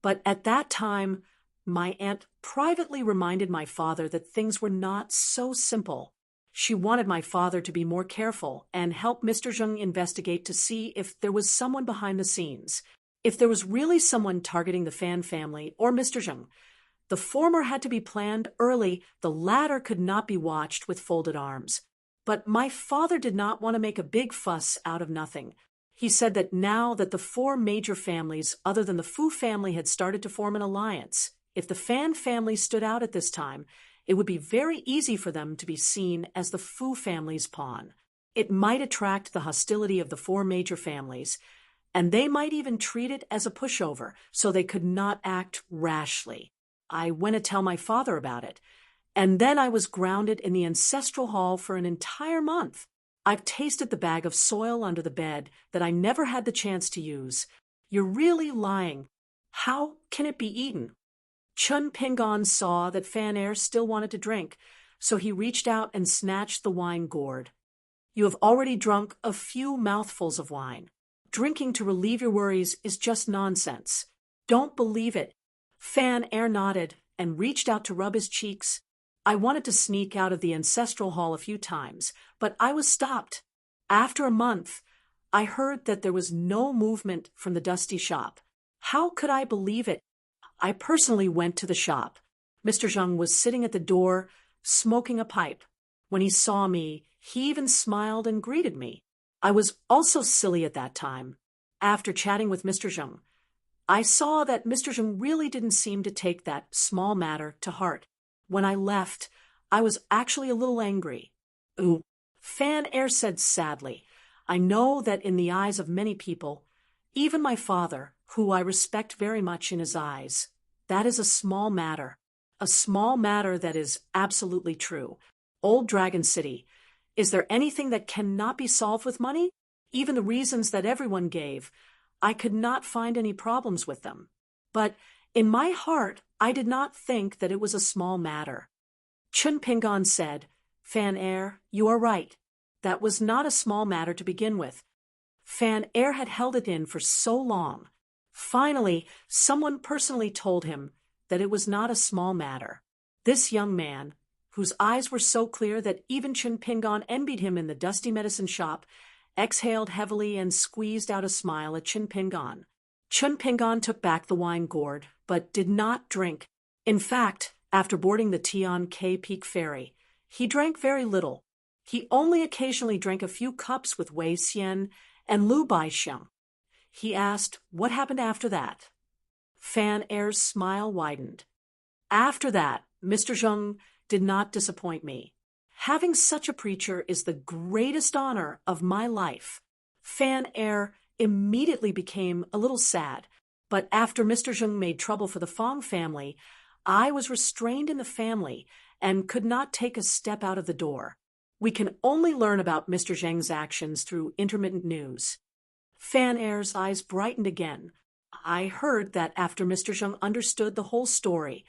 but at that time, my aunt privately reminded my father that things were not so simple. She wanted my father to be more careful and help Mr. Zheng investigate to see if there was someone behind the scenes. If there was really someone targeting the Fan family or Mr. Zheng, the former had to be planned early, the latter could not be watched with folded arms. But my father did not want to make a big fuss out of nothing. He said that now that the four major families other than the Fu family had started to form an alliance, if the Fan family stood out at this time, it would be very easy for them to be seen as the Fu family's pawn. It might attract the hostility of the four major families, and they might even treat it as a pushover, so they could not act rashly. I went to tell my father about it, and then I was grounded in the ancestral hall for an entire month. I've tasted the bag of soil under the bed that I never had the chance to use. You're really lying. How can it be eaten?" Chun Pingon saw that Fan Air still wanted to drink, so he reached out and snatched the wine gourd. "You have already drunk a few mouthfuls of wine. Drinking to relieve your worries is just nonsense. Don't believe it." Fan Air nodded and reached out to rub his cheeks. "I wanted to sneak out of the ancestral hall a few times, but I was stopped. After a month, I heard that there was no movement from the Dusty shop. How could I believe it? I personally went to the shop. Mr. Zheng was sitting at the door, smoking a pipe. When he saw me, he even smiled and greeted me. I was also silly at that time. After chatting with Mr. Zheng, I saw that Mr. Zheng really didn't seem to take that small matter to heart. When I left, I was actually a little angry. Ooh, Fan Air said sadly. I know that in the eyes of many people, even my father, who I respect very much in his eyes, that is a small matter. A small matter that is absolutely true. Old Dragon City, is there anything that cannot be solved with money? Even the reasons that everyone gave, I could not find any problems with them. But in my heart, I did not think that it was a small matter. Chun Pingon said, Fan Air, you are right. That was not a small matter to begin with. Fan Air had held it in for so long. Finally, someone personally told him that it was not a small matter. This young man, whose eyes were so clear that even Chun Pingon envied him in the dusty medicine shop, exhaled heavily and squeezed out a smile at Chun Pingon. Chun Pingon took back the wine gourd, but did not drink. In fact, after boarding the Tian K Peak ferry, he drank very little. He only occasionally drank a few cups with Wei Xian and Lu Baixiang. He asked, what happened after that? Fan Air's smile widened. After that, Mr. Zheng did not disappoint me. Having such a preacher is the greatest honor of my life. Fan Air immediately became a little sad, but after Mr. Zheng made trouble for the Fong family, I was restrained in the family and could not take a step out of the door. We can only learn about Mr. Zheng's actions through intermittent news. Fan Air's eyes brightened again. I heard that after Mr. Zheng understood the whole story,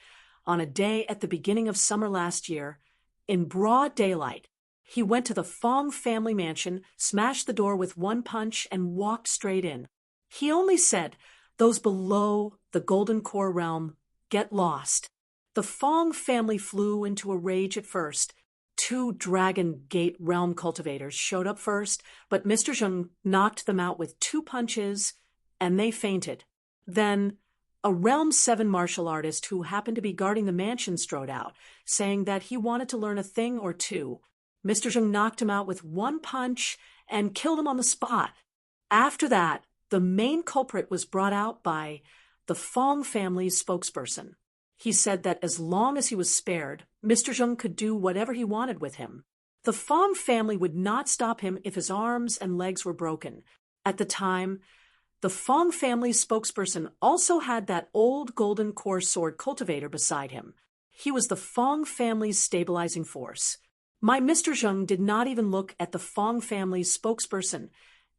on a day at the beginning of summer last year, in broad daylight, he went to the Fong family mansion, smashed the door with one punch, and walked straight in. He only said, those below the Golden Core realm, get lost. The Fong family flew into a rage at first. 2 Dragon Gate realm cultivators showed up first, but Mr. Zheng knocked them out with 2 punches, and they fainted. Then, a Realm 7 martial artist who happened to be guarding the mansion strode out, saying that he wanted to learn a thing or two. Mr. Zheng knocked him out with 1 punch and killed him on the spot. After that, the main culprit was brought out by the Fong family's spokesperson. He said that as long as he was spared, Mr. Zheng could do whatever he wanted with him. The Fong family would not stop him if his arms and legs were broken. At the time, the Fong family's spokesperson also had that old Golden Core sword cultivator beside him. He was the Fong family's stabilizing force. My Mr. Zheng did not even look at the Fong family's spokesperson,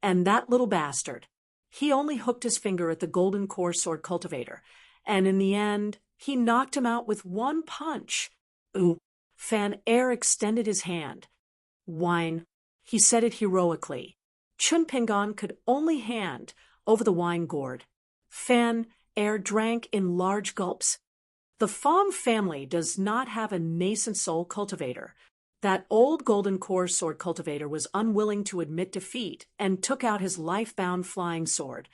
and that little bastard. He only hooked his finger at the Golden Core sword cultivator, and in the end, he knocked him out with 1 punch. Ooh, Fan Air extended his hand. Wine. He said it heroically. Chun Pingon could only hand over the wine gourd. Fan Air drank in large gulps. The Fong family does not have a nascent soul cultivator. That old Golden Core sword cultivator was unwilling to admit defeat and took out his life-bound flying sword,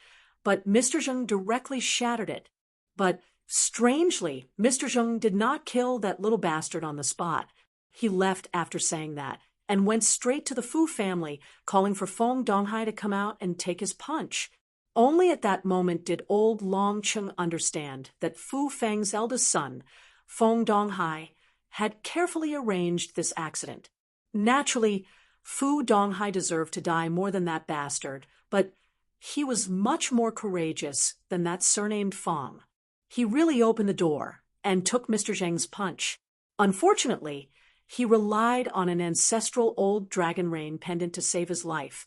but Mr. Zheng directly shattered it. But strangely, Mr. Zheng did not kill that little bastard on the spot. He left after saying that and went straight to the Fu family, calling for Fong Donghai to come out and take his punch. Only at that moment did old Long Chung understand that Fu Feng's eldest son, Fong Donghai, had carefully arranged this accident. Naturally, Fu Donghai deserved to die more than that bastard, but he was much more courageous than that surnamed Fong. He really opened the door and took Mr. Zheng's punch. Unfortunately, he relied on an ancestral old dragon rain pendant to save his life,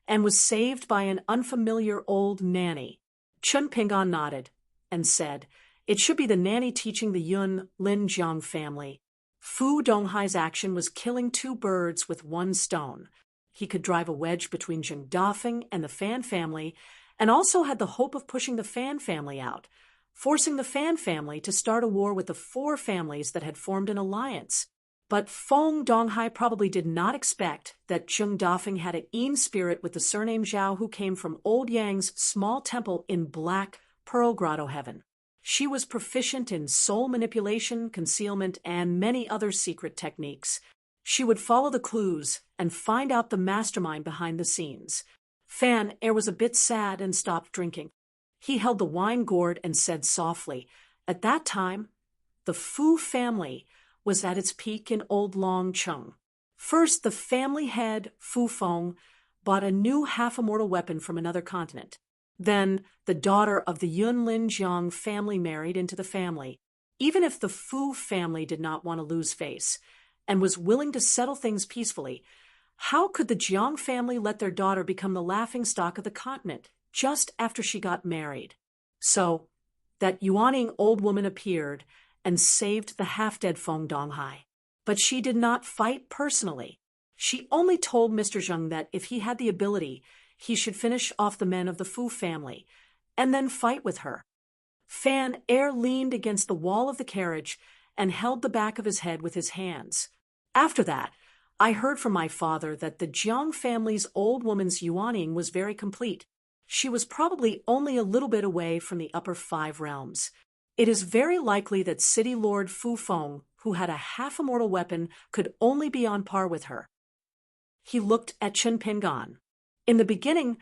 and was saved by an unfamiliar old nanny. Chun Pingon nodded and said, it should be the nanny teaching the Yun Lin Jiang family. Fu Donghai's action was killing 2 birds with 1 stone. He could drive a wedge between Zheng Dafeng and the Fan family, and also had the hope of pushing the Fan family out, forcing the Fan family to start a war with the 4 families that had formed an alliance. But Fong Donghai probably did not expect that Zheng Dafeng had an Yin spirit with the surname Zhao who came from Old Yang's small temple in Black Pearl Grotto Heaven. She was proficient in soul manipulation, concealment, and many other secret techniques. She would follow the clues and find out the mastermind behind the scenes. Fan Air was a bit sad and stopped drinking. He held the wine gourd and said softly, at that time, the Fu family was at its peak in Old Longcheng. First, the family head, Fu Feng, bought a new half-immortal weapon from another continent. Then, the daughter of the Yunlin Jiang family married into the family, even if the Fu family did not want to lose face and was willing to settle things peacefully. How could the Jiang family let their daughter become the laughingstock of the continent just after she got married? So, that Yuaning old woman appeared and saved the half-dead Feng Donghai. But she did not fight personally. She only told Mr. Zheng that if he had the ability, he should finish off the men of the Fu family, and then fight with her. Fan Air leaned against the wall of the carriage and held the back of his head with his hands. After that, I heard from my father that the Jiang family's old woman's Yuaning was very complete. She was probably only a little bit away from the upper 5 realms. It is very likely that City Lord Fu Feng, who had a half-immortal weapon, could only be on par with her. He looked at Chen Pingan. In the beginning,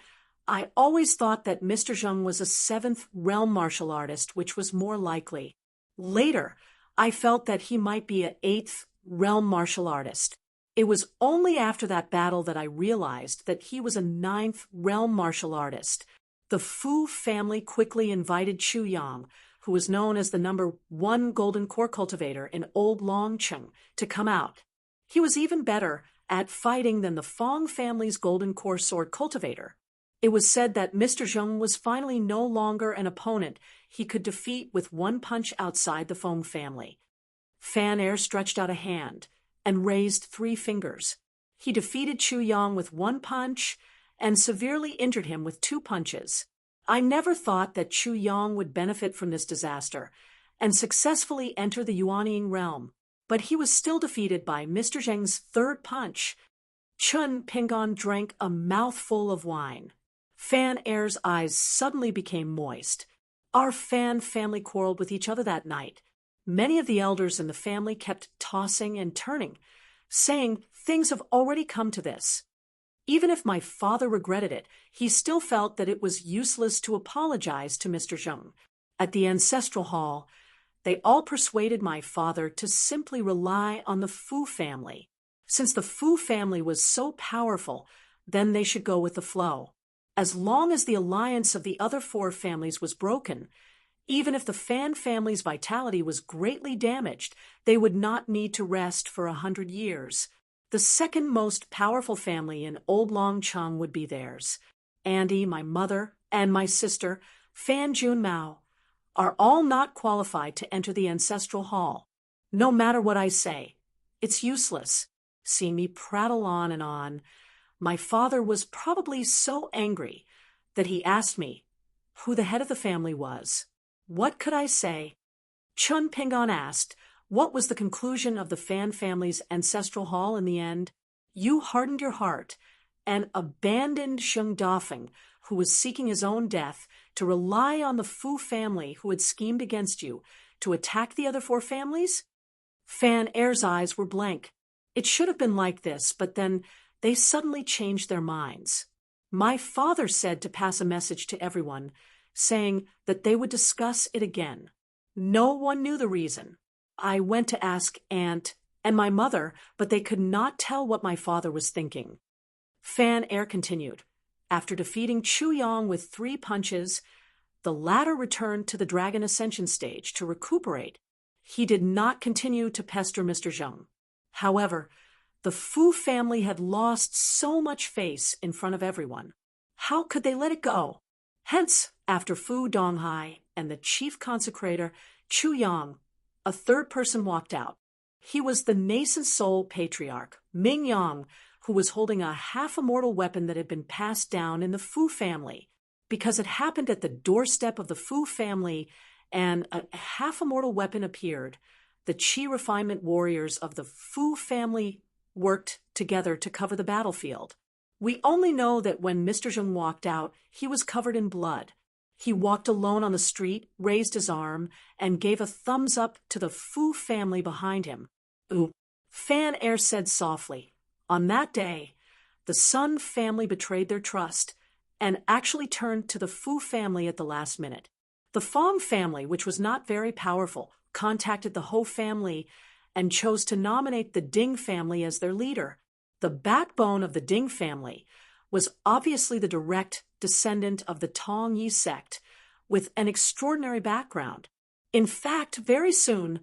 I always thought that Mr. Zheng was a 7th realm martial artist, which was more likely. Later, I felt that he might be an 8th realm martial artist. It was only after that battle that I realized that he was a 9th realm martial artist. The Fu family quickly invited Chu Yang, who was known as the number 1 golden core cultivator in Old Longcheng, to come out. He was even better at fighting than the Fong family's golden core sword cultivator. It was said that Mr. Zheng was finally no longer an opponent he could defeat with one punch outside the Fong family. Fan Air stretched out a hand and raised 3 fingers. He defeated Chu Yang with 1 punch and severely injured him with 2 punches. I never thought that Chu Yang would benefit from this disaster and successfully enter the Yuanying realm, but he was still defeated by Mr. Zheng's 3rd punch. Chen Pingan drank a mouthful of wine. Fan Air's eyes suddenly became moist. Our Fan family quarreled with each other that night. Many of the elders in the family kept tossing and turning, saying things have already come to this. Even if my father regretted it, he still felt that it was useless to apologize to Mr. Zheng. At the ancestral hall, they all persuaded my father to simply rely on the Fu family. Since the Fu family was so powerful, then they should go with the flow. As long as the alliance of the other 4 families was broken, even if the Fan family's vitality was greatly damaged, they would not need to rest for 100 years. The second most powerful family in Old Longcheng would be theirs. Andy, my mother, and my sister, Fan Junmao, are all not qualified to enter the ancestral hall. No matter what I say, it's useless. See me prattle on and on. My father was probably so angry that he asked me who the head of the family was. What could I say? Chun Pingan asked, what was the conclusion of the Fan family's ancestral hall in the end? You hardened your heart and abandoned Sheng Dafeng, who was seeking his own death, to rely on the Fu family who had schemed against you to attack the other 4 families? Fan Air's eyes were blank. It should have been like this, but then they suddenly changed their minds. My father said to pass a message to everyone, saying that they would discuss it again. No one knew the reason. I went to ask Aunt and my mother, but they could not tell what my father was thinking. Fan Air continued. After defeating Chu Yang with 3 punches, the latter returned to the Dragon Ascension stage to recuperate. He did not continue to pester Mr. Zheng. However, the Fu family had lost so much face in front of everyone. How could they let it go? Hence, after Fu Donghai and the chief consecrator, Chu Yang, a 3rd person walked out. He was the nascent soul patriarch, Ming Yang, who was holding a half-immortal weapon that had been passed down in the Fu family. Because it happened at the doorstep of the Fu family and a half-immortal weapon appeared, the Qi refinement warriors of the Fu family worked together to cover the battlefield. We only know that when Mr. Zheng walked out, he was covered in blood. He walked alone on the street, raised his arm, and gave a thumbs up to the Fu family behind him. Ooh, Fan Air said softly. On that day, the Sun family betrayed their trust and actually turned to the Fu family at the last minute. The Fong family, which was not very powerful, contacted the Ho family and chose to nominate the Ding family as their leader. The backbone of the Ding family was obviously the direct descendant of the Tong Yi sect, with an extraordinary background. In fact, very soon,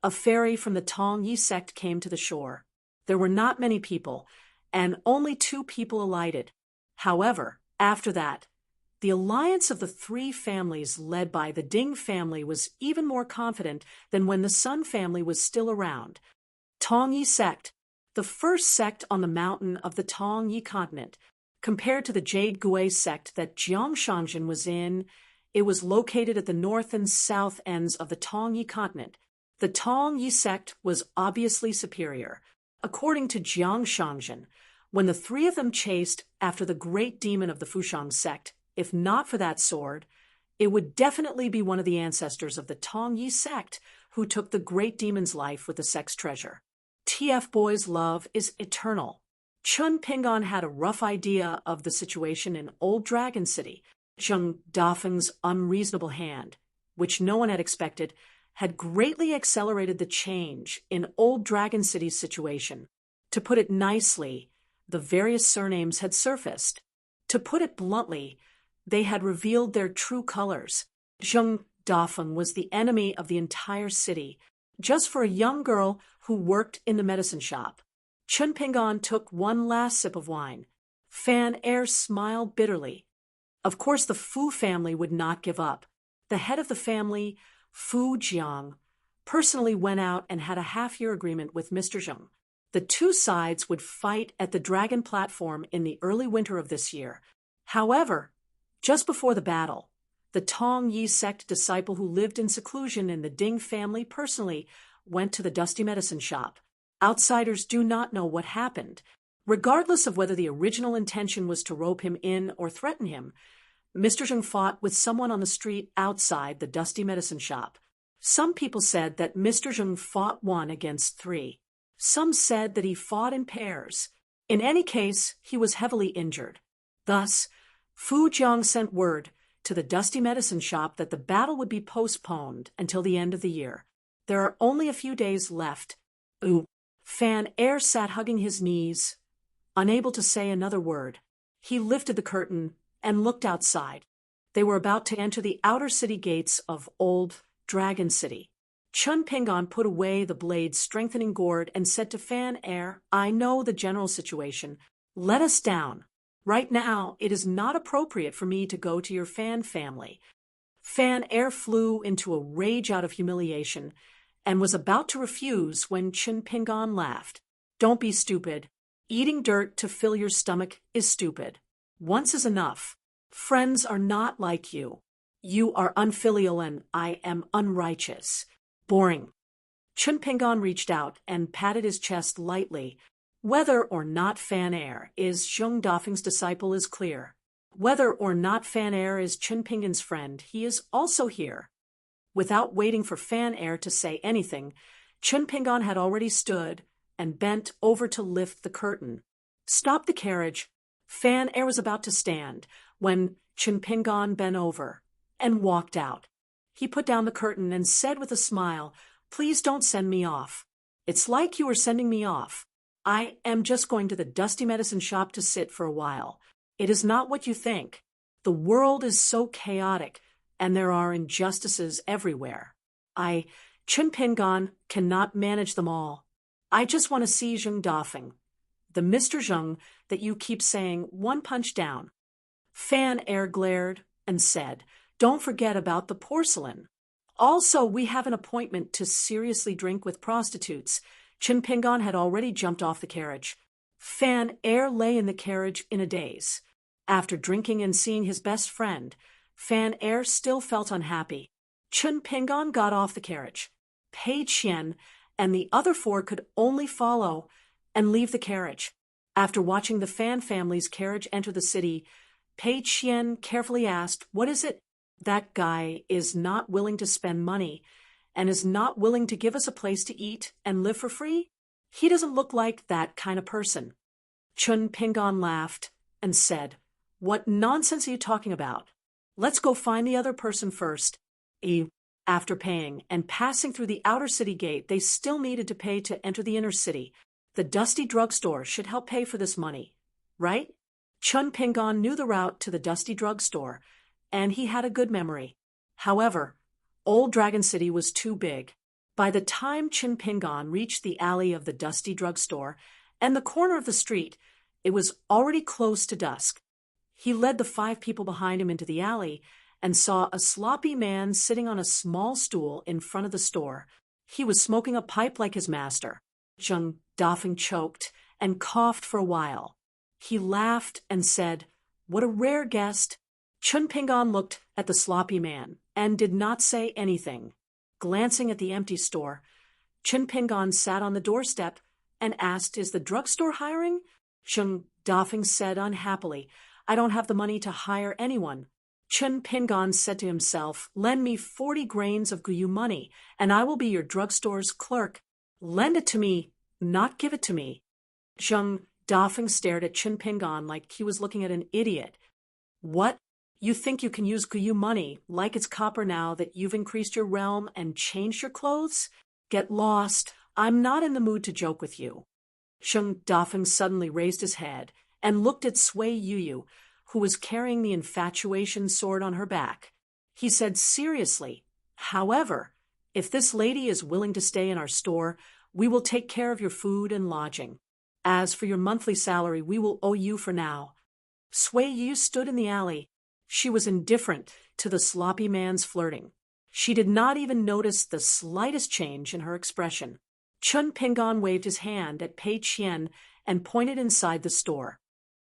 a ferry from the Tong Yi sect came to the shore. There were not many people, and only 2 people alighted. However, after that, the alliance of the 3 families led by the Ding family was even more confident than when the Sun family was still around. Tong Yi sect, the first sect on the mountain of the Tong Yi continent. Compared to the Jade Gui sect that Jiang Shangjin was in, it was located at the north and south ends of the Tong Yi continent. The Tong Yi sect was obviously superior. According to Jiang Shangjin, when the 3 of them chased after the great demon of the Fushang sect, if not for that sword, it would definitely be one of the ancestors of the Tong Yi sect who took the great demon's life with the sect's treasure. TF Boy's love is eternal. Chun Pingon had a rough idea of the situation in Old Dragon City. Zheng Dafeng's unreasonable hand, which no one had expected, had greatly accelerated the change in Old Dragon City's situation. To put it nicely, the various surnames had surfaced. To put it bluntly, they had revealed their true colors. Zheng Dafeng was the enemy of the entire city, just for a young girl who worked in the medicine shop. Chun Pingon took one last sip of wine. Fan Air smiled bitterly. Of course, the Fu family would not give up. The head of the family, Fu Jiang, personally went out and had a half-year agreement with Mr. Zheng. The 2 sides would fight at the Dragon platform in the early winter of this year. However, just before the battle, the Tong Yi sect disciple who lived in seclusion in the Ding family personally went to the dusty medicine shop. Outsiders do not know what happened. Regardless of whether the original intention was to rope him in or threaten him, Mr. Zheng fought with someone on the street outside the dusty medicine shop. Some people said that Mr. Zheng fought 1 against 3. Some said that he fought in pairs. In any case, he was heavily injured. Thus, Fu Jiang sent word to the dusty medicine shop that the battle would be postponed until the end of the year. There are only a few days left. Fan Air sat hugging his knees, unable to say another word. He lifted the curtain and looked outside. They were about to enter the outer city gates of Old Dragon City. Chun Pingon put away the blade's strengthening gourd and said to Fan Air, "I know the general situation. Let us down. Right now, it is not appropriate for me to go to your Fan family." Fan Air flew into a rage out of humiliation and was about to refuse when Chun Pingon laughed. "Don't be stupid. Eating dirt to fill your stomach is stupid. Once is enough. Friends are not like you. You are unfilial and I am unrighteous. Boring." Chun Pingon reached out and patted his chest lightly. Whether or not Fan Air is Zheng Dafeng's disciple is clear. Whether or not Fan Air is Chun Pingon's friend, he is also here. Without waiting for Fan Air to say anything, Chun Pingon had already stood and bent over to lift the curtain. "Stop the carriage." Fan Air was about to stand when Chun Pingon bent over and walked out. He put down the curtain and said with a smile, "Please don't send me off. It's like you were sending me off. I am just going to the dusty medicine shop to sit for a while. It is not what you think. The world is so chaotic, and there are injustices everywhere. Chun Pingon, cannot manage them all. I just want to see Zheng Dafeng, the Mr. Zheng that you keep saying 1 punch down." Fan Air glared and said, "Don't forget about the porcelain. Also, we have an appointment to seriously drink with prostitutes." Chun Pingon had already jumped off the carriage. Fan Air lay in the carriage in a daze. After drinking and seeing his best friend, Fan Air still felt unhappy. Chun Pingon got off the carriage. Pei Qian and the other 4 could only follow and leave the carriage. After watching the Fan family's carriage enter the city, Pei Qian carefully asked, "What is it?" "That guy is not willing to spend money and is not willing to give us a place to eat and live for free. He doesn't look like that kind of person." Chun Pingon laughed and said, "What nonsense are you talking about? Let's go find the other person first." After paying and passing through the outer city gate they still needed to pay to enter the inner city. The dusty drugstore should help pay for this money, right? Chun Pingon knew the route to the dusty drugstore, and he had a good memory. However, Old Dragon City was too big. By the time Chun Pingon reached the alley of the dusty drugstore and the corner of the street, it was already close to dusk. He led the 5 people behind him into the alley and saw a sloppy man sitting on a small stool in front of the store. He was smoking a pipe like his master. Zheng Dafeng choked and coughed for a while. He laughed and said, "What a rare guest." Chun Pingon looked at the sloppy man and did not say anything. Glancing at the empty store, Chun Pingon sat on the doorstep and asked, "Is the drugstore hiring?" Zheng Dafeng said unhappily, "I don't have the money to hire anyone." Chun Pingon said to himself, "Lend me 40 grains of Guyu money, and I will be your drugstore's clerk. Lend it to me, not give it to me." Zheng Dafeng stared at Chun Pingon like he was looking at an idiot. "What? You think you can use Guyu money like it's copper now that you've increased your realm and changed your clothes? Get lost. I'm not in the mood to joke with you." Zheng Dafeng suddenly raised his head and looked at Sui Yuyu, who was carrying the infatuation sword on her back. He said seriously, "However, if this lady is willing to stay in our store, we will take care of your food and lodging. As for your monthly salary, we will owe you for now." Sui Yuyu stood in the alley. She was indifferent to the sloppy man's flirting. She did not even notice the slightest change in her expression. Chun Pingon waved his hand at Pei Qian and pointed inside the store.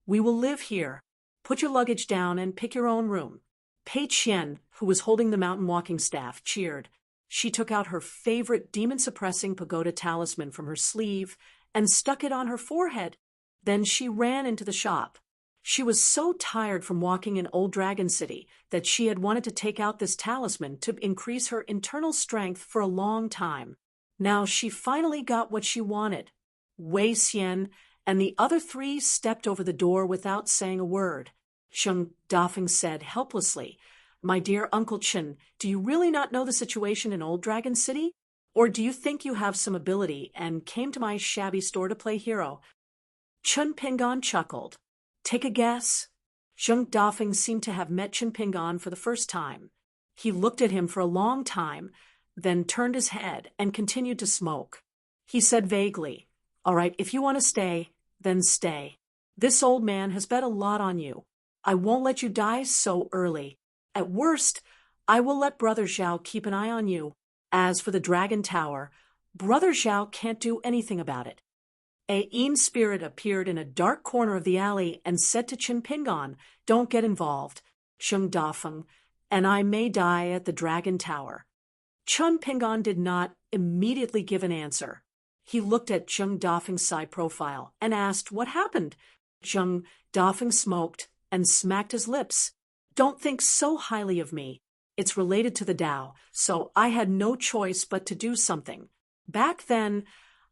"We will live here. Put your luggage down and pick your own room." Pei Qian, who was holding the mountain walking staff, cheered. She took out her favorite demon-suppressing pagoda talisman from her sleeve and stuck it on her forehead. Then she ran into the shop. She was so tired from walking in Old Dragon City that she had wanted to take out this talisman to increase her internal strength for a long time. Now she finally got what she wanted. Wei Xian and the other 3 stepped over the door without saying a word. Zheng Dafeng said helplessly, "My dear Uncle Chen, do you really not know the situation in Old Dragon City? Or do you think you have some ability and came to my shabby store to play hero?" Chun Pingon chuckled. "Take a guess." Zheng Dafeng seemed to have met Chun Pingon for the first time. He looked at him for a long time, then turned his head and continued to smoke. He said vaguely, "All right, if you want to stay, then stay. This old man has bet a lot on you. I won't let you die so early. At worst, I will let Brother Zhao keep an eye on you. As for the Dragon Tower, Brother Zhao can't do anything about it." A Yin spirit appeared in a dark corner of the alley and said to Chun Pingon, "Don't get involved, Zheng Dafeng, and I may die at the Dragon Tower." Chun Pingon did not immediately give an answer. He looked at Zheng Dafeng's side profile and asked what happened. Zheng Dafeng smoked and smacked his lips. "Don't think so highly of me. It's related to the Tao, so I had no choice but to do something. Back then,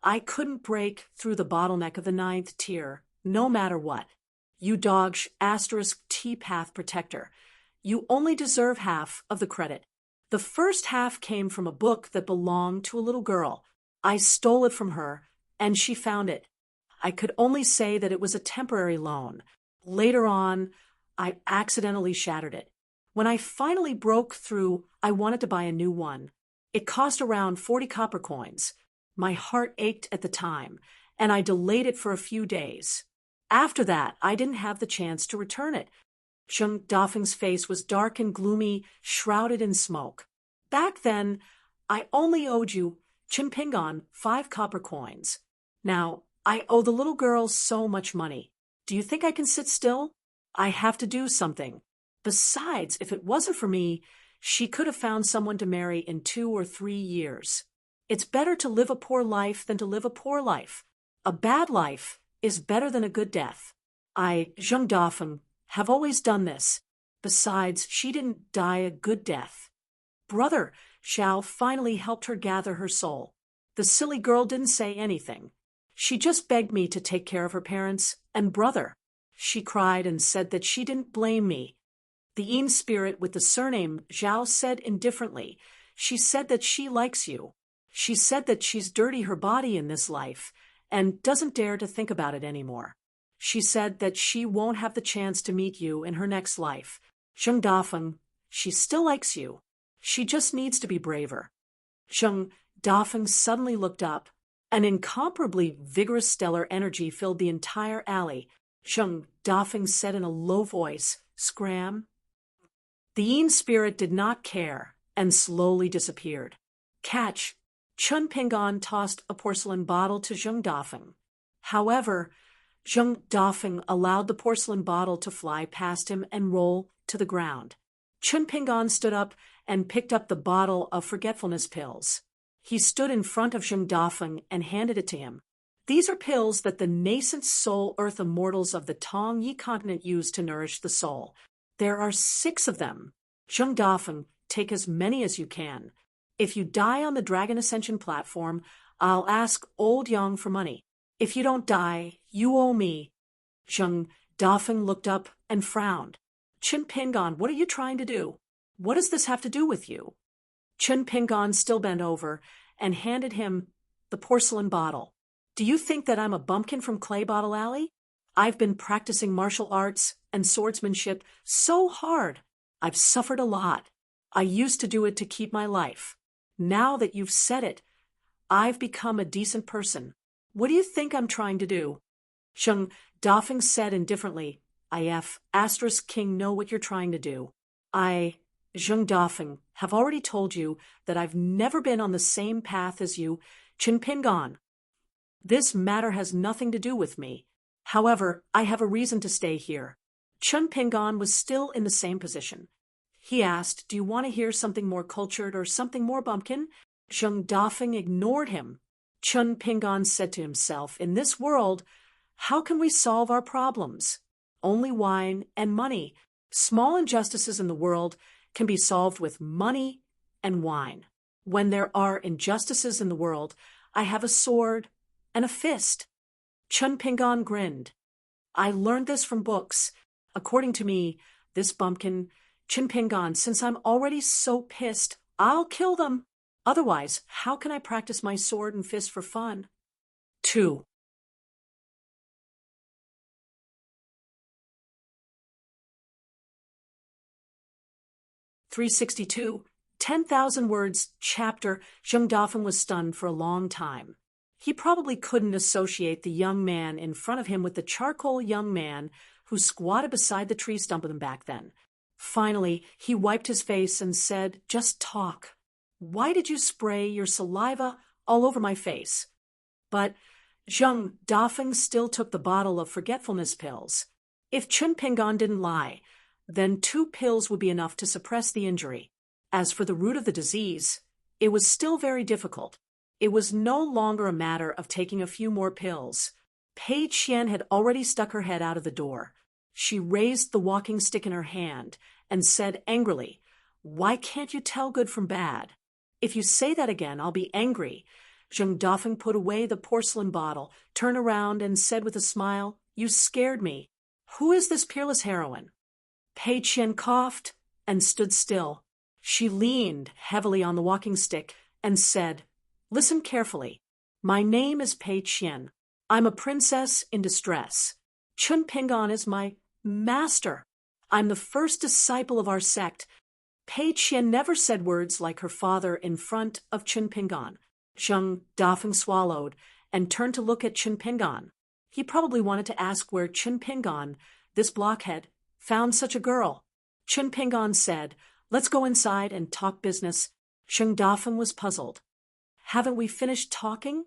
I couldn't break through the bottleneck of the 9th tier, no matter what. You dodge *T path protector. You only deserve half of the credit. The first half came from a book that belonged to a little girl. I stole it from her, and she found it. I could only say that it was a temporary loan. Later on, I accidentally shattered it. When I finally broke through, I wanted to buy a new one. It cost around 40 copper coins. My heart ached at the time, and I delayed it for a few days. After that, I didn't have the chance to return it." Zheng Dafeng's face was dark and gloomy, shrouded in smoke. "Back then, I only owed you, Chun Pingon, 5 copper coins. Now, I owe the little girl so much money. Do you think I can sit still? I have to do something. Besides, if it wasn't for me, she could have found someone to marry in 2 or 3 years. It's better to live a poor life than to live a poor life. A bad life is better than a good death. I, Zheng Dafeng, have always done this. Besides, she didn't die a good death." Brother Zhao finally helped her gather her soul. The silly girl didn't say anything. She just begged me to take care of her parents and brother. She cried and said that she didn't blame me. The Yin spirit with the surname Zhao said indifferently, She said that she likes you. She said that she's dirty her body in this life and doesn't dare to think about it anymore. She said that she won't have the chance to meet you in her next life. Zheng Dafeng, she still likes you. She just needs to be braver. Zheng Dafeng suddenly looked up. An incomparably vigorous stellar energy filled the entire alley. Zheng Dafeng said in a low voice, "Scram." The Yin spirit did not care and slowly disappeared. Catch! Chun Pingan tossed a porcelain bottle to Zheng Dafeng. However, Zheng Dafeng allowed the porcelain bottle to fly past him and roll to the ground. Chun Pingan stood up and picked up the bottle of forgetfulness pills. He stood in front of Zheng Dafeng and handed it to him. These are pills that the nascent soul earth immortals of the Tong Yi continent use to nourish the soul. There are 6 of them. Zheng Dafeng, take as many as you can. If you die on the Dragon Ascension platform, I'll ask Old Yang for money. If you don't die, you owe me. Zheng Dafeng looked up and frowned. Chun Pingan, what are you trying to do? What does this have to do with you? Chun Pingan still bent over and handed him the porcelain bottle. Do you think that I'm a bumpkin from Clay Bottle Alley? I've been practicing martial arts and swordsmanship so hard. I've suffered a lot. I used to do it to keep my life. Now that you've said it, I've become a decent person. What do you think I'm trying to do? Zheng Dafeng said indifferently, Asterisk King know what you're trying to do. Zheng Dafeng, have already told you that I've never been on the same path as you, Chun Pingan. This matter has nothing to do with me. However, I have a reason to stay here. Chun Pingan was still in the same position. He asked, do you want to hear something more cultured or something more bumpkin? Zheng Dafeng ignored him. Chun Pingan said to himself, in this world, how can we solve our problems? Only wine and money. Small injustices in the world can be solved with money and wine. When there are injustices in the world, I have a sword and a fist. Chun Pingan grinned. I learned this from books. According to me, this bumpkin, Chun Pingan, since I'm already so pissed, I'll kill them. Otherwise, how can I practice my sword and fist for fun? 2. (362) 10,000 words chapter. Zheng Dafeng was stunned for a long time. He probably couldn't associate the young man in front of him with the charcoal young man who squatted beside the tree stump with him back then. Finally, he wiped his face and said, just talk. Why did you spray your saliva all over my face? But Zheng Dafeng still took the bottle of forgetfulness pills. If Chun Pingan didn't lie, then 2 pills would be enough to suppress the injury. As for the root of the disease, it was still very difficult. It was no longer a matter of taking a few more pills. Pei Qian had already stuck her head out of the door. She raised the walking stick in her hand and said angrily, why can't you tell good from bad? If you say that again, I'll be angry. Zheng Dafeng put away the porcelain bottle, turned around and said with a smile, you scared me. Who is this peerless heroine? Pei Qian coughed and stood still. She leaned heavily on the walking stick and said, listen carefully. My name is Pei Qian. I'm a princess in distress. Chun Pingan is my master. I'm the first disciple of our sect. Pei Qian never said words like her father in front of Chun Pingan. Zheng Dafeng swallowed and turned to look at Chun Pingan. He probably wanted to ask where Chun Pingan, this blockhead, found such a girl. Chun Pingan said, let's go inside and talk business. Zheng Dafeng was puzzled. Haven't we finished talking?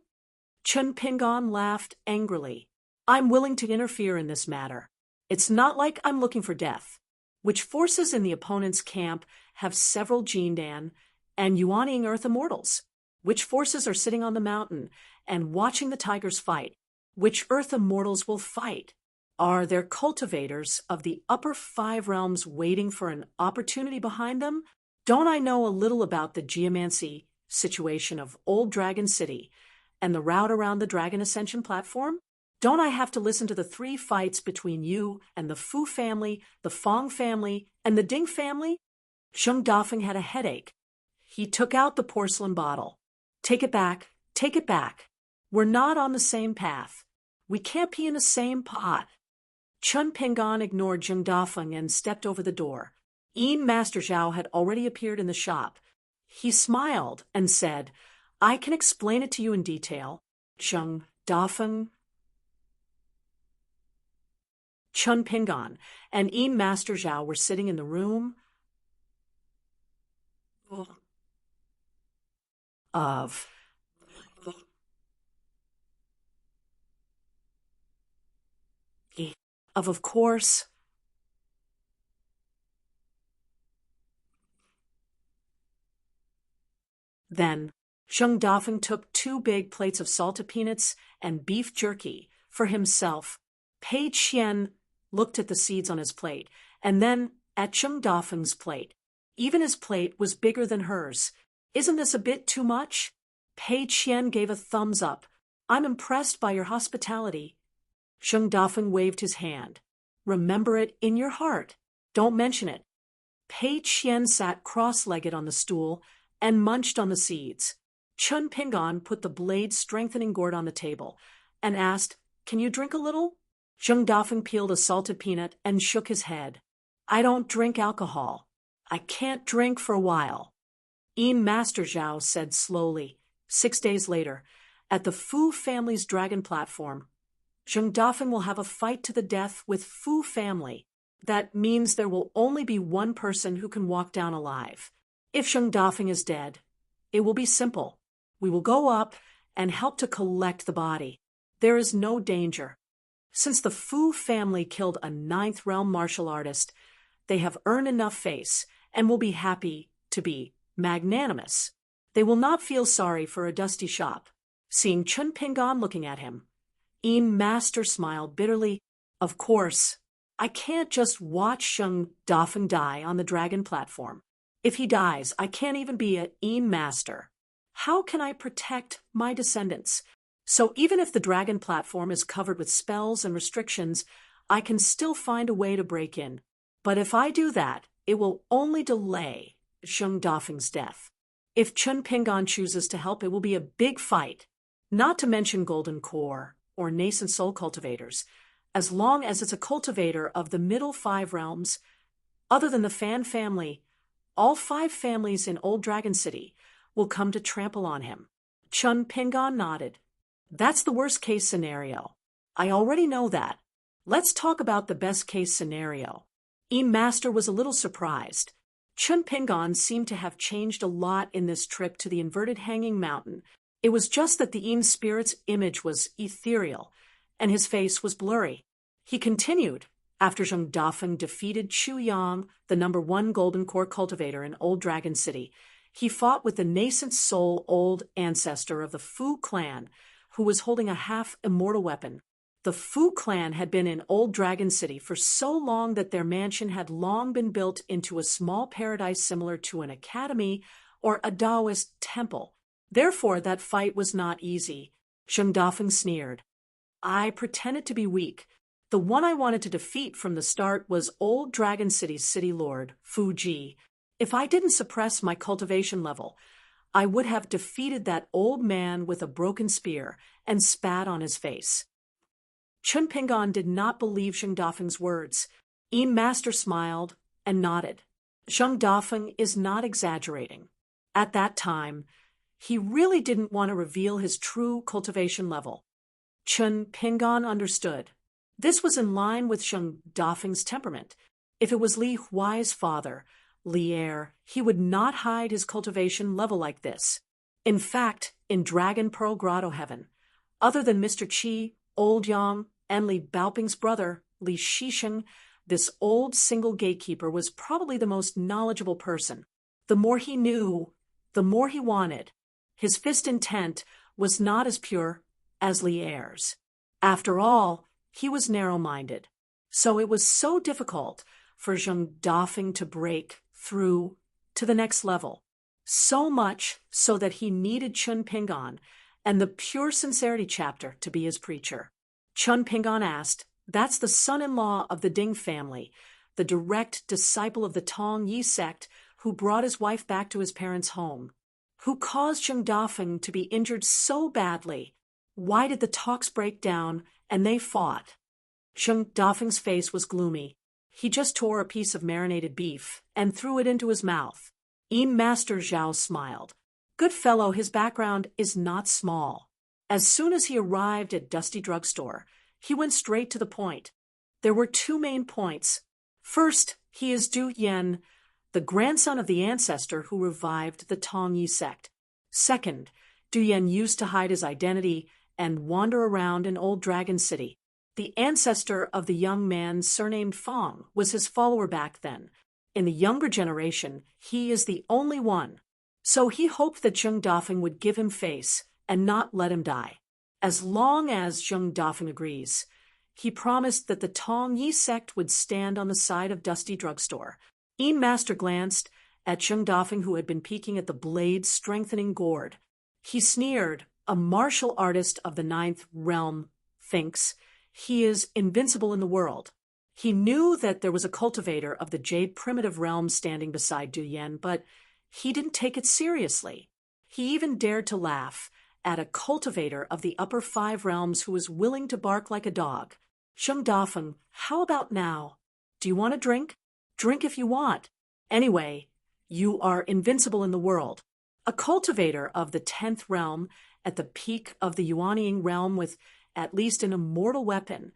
Chun Pingan laughed angrily. I'm willing to interfere in this matter. It's not like I'm looking for death. Which forces in the opponent's camp have several Jindan and Yuaning Earth Immortals? Which forces are sitting on the mountain and watching the tigers fight? Which Earth Immortals will fight? Are there cultivators of the upper 5 realms waiting for an opportunity behind them? Don't I know a little about the geomancy situation of Old Dragon City and the route around the Dragon Ascension platform? Don't I have to listen to the 3 fights between you and the Fu family, the Fong family, and the Ding family? Zheng Dafeng had a headache. He took out the porcelain bottle. Take it back. Take it back. We're not on the same path. We can't be in the same pot. Chun Pingan ignored Zheng Dafeng and stepped over the door. Master Zhao had already appeared in the shop. He smiled and said, I can explain it to you in detail. Zheng Dafeng, Chun Pingan, and Master Zhao were sitting in the room of course. Then, Zheng Dafeng took 2 big plates of salted peanuts and beef jerky for himself. Pei Qian looked at the seeds on his plate, and then at Zheng Dafeng's plate. Even his plate was bigger than hers. Isn't this a bit too much? Pei Qian gave a thumbs up. I'm impressed by your hospitality. Zheng Dafeng waved his hand. Remember it in your heart. Don't mention it. Pei Qian sat cross-legged on the stool and munched on the seeds. Chun Pingan put the blade-strengthening gourd on the table and asked, Can you drink a little? Zheng Dafeng peeled a salted peanut and shook his head. I don't drink alcohol. I can't drink for a while. Master Zhao said slowly, 6 days later, at the Fu family's dragon platform, Zheng Dafeng will have a fight to the death with Fu family. That means there will only be one person who can walk down alive. If Zheng Dafeng is dead, it will be simple. We will go up and help to collect the body. There is no danger. Since the Fu family killed a 9th realm martial artist, they have earned enough face and will be happy to be magnanimous. They will not feel sorry for a dusty shop. Seeing Chun Pingan looking at him, Master smiled bitterly. Of course, I can't just watch Zheng Dafeng die on the dragon platform. If he dies, I can't even be a Master. How can I protect my descendants? So even if the dragon platform is covered with spells and restrictions, I can still find a way to break in. But if I do that, it will only delay Zheng Dafeng's death. If Chun Pingan chooses to help, it will be a big fight. Not to mention Golden Core or nascent soul cultivators. As long as it's a cultivator of the middle 5 realms, other than the Fan family, all 5 families in Old Dragon City will come to trample on him. Chun Pingan nodded. That's the worst case scenario. I already know that. Let's talk about the best case scenario. Master was a little surprised. Chun Pingan seemed to have changed a lot in this trip to the inverted hanging mountain. It was just that the spirit's image was ethereal, and his face was blurry. He continued, after Zheng Dafeng defeated Chu Yang, the #1 Golden Core cultivator in Old Dragon City, he fought with the nascent soul old ancestor of the Fu clan, who was holding a half-immortal weapon. The Fu clan had been in Old Dragon City for so long that their mansion had long been built into a small paradise similar to an academy or a Taoist temple. Therefore, that fight was not easy. Zheng Dafeng sneered. I pretended to be weak. The one I wanted to defeat from the start was Old Dragon City's city lord, Fu Ji. If I didn't suppress my cultivation level, I would have defeated that old man with a broken spear and spat on his face. Chun Pingan did not believe Zheng Dafeng's words. Master smiled and nodded. Zheng Dafeng is not exaggerating. At that time, he really didn't want to reveal his true cultivation level. Chun Pingan understood. This was in line with Zheng Dafeng's temperament. If it was Li Huai's father, Li Er, he would not hide his cultivation level like this. In fact, in Dragon Pearl Grotto Heaven, other than Mr. Qi, Old Yang, and Li Baoping's brother, Li Shisheng, this old single gatekeeper was probably the most knowledgeable person. The more he knew, the more he wanted. His fist intent was not as pure as Li Er's. After all, he was narrow-minded. So it was so difficult for Zheng Dafeng to break through to the next level. So much so that he needed Chun Pingan and the Pure Sincerity chapter to be his preacher. Chun Pingan asked, That's the son-in-law of the Ding family, the direct disciple of the Tong Yi sect, who brought his wife back to his parents' home, who caused Zheng Dafeng to be injured so badly. Why did the talks break down and they fought? Zheng Dafeng's face was gloomy. He just tore a piece of marinated beef and threw it into his mouth. Master Zhao smiled. Good fellow, his background is not small. As soon as he arrived at Dusty Drugstore, he went straight to the point. There were two main points. First, he is Du Yen, the grandson of the ancestor who revived the Tongyi sect. Second, Du Yen used to hide his identity and wander around in Old Dragon City. The ancestor of the young man surnamed Fong was his follower back then. In the younger generation, he is the only one. So he hoped that Zheng Dafeng would give him face and not let him die. As long as Zheng Dafeng agrees, he promised that the Tongyi sect would stand on the side of Dusty Drugstore. Master glanced at Zheng Dafeng, who had been peeking at the blade's strengthening gourd. He sneered. A martial artist of the 9th realm thinks he is invincible in the world. He knew that there was a cultivator of the Jade Primitive Realm standing beside Du Yen, but he didn't take it seriously. He even dared to laugh at a cultivator of the upper 5 realms who was willing to bark like a dog. Zheng Dafeng, how about now? Do you want a drink? Drink if you want. Anyway, you are invincible in the world. A cultivator of the 10th realm at the peak of the Yuanying realm with at least an immortal weapon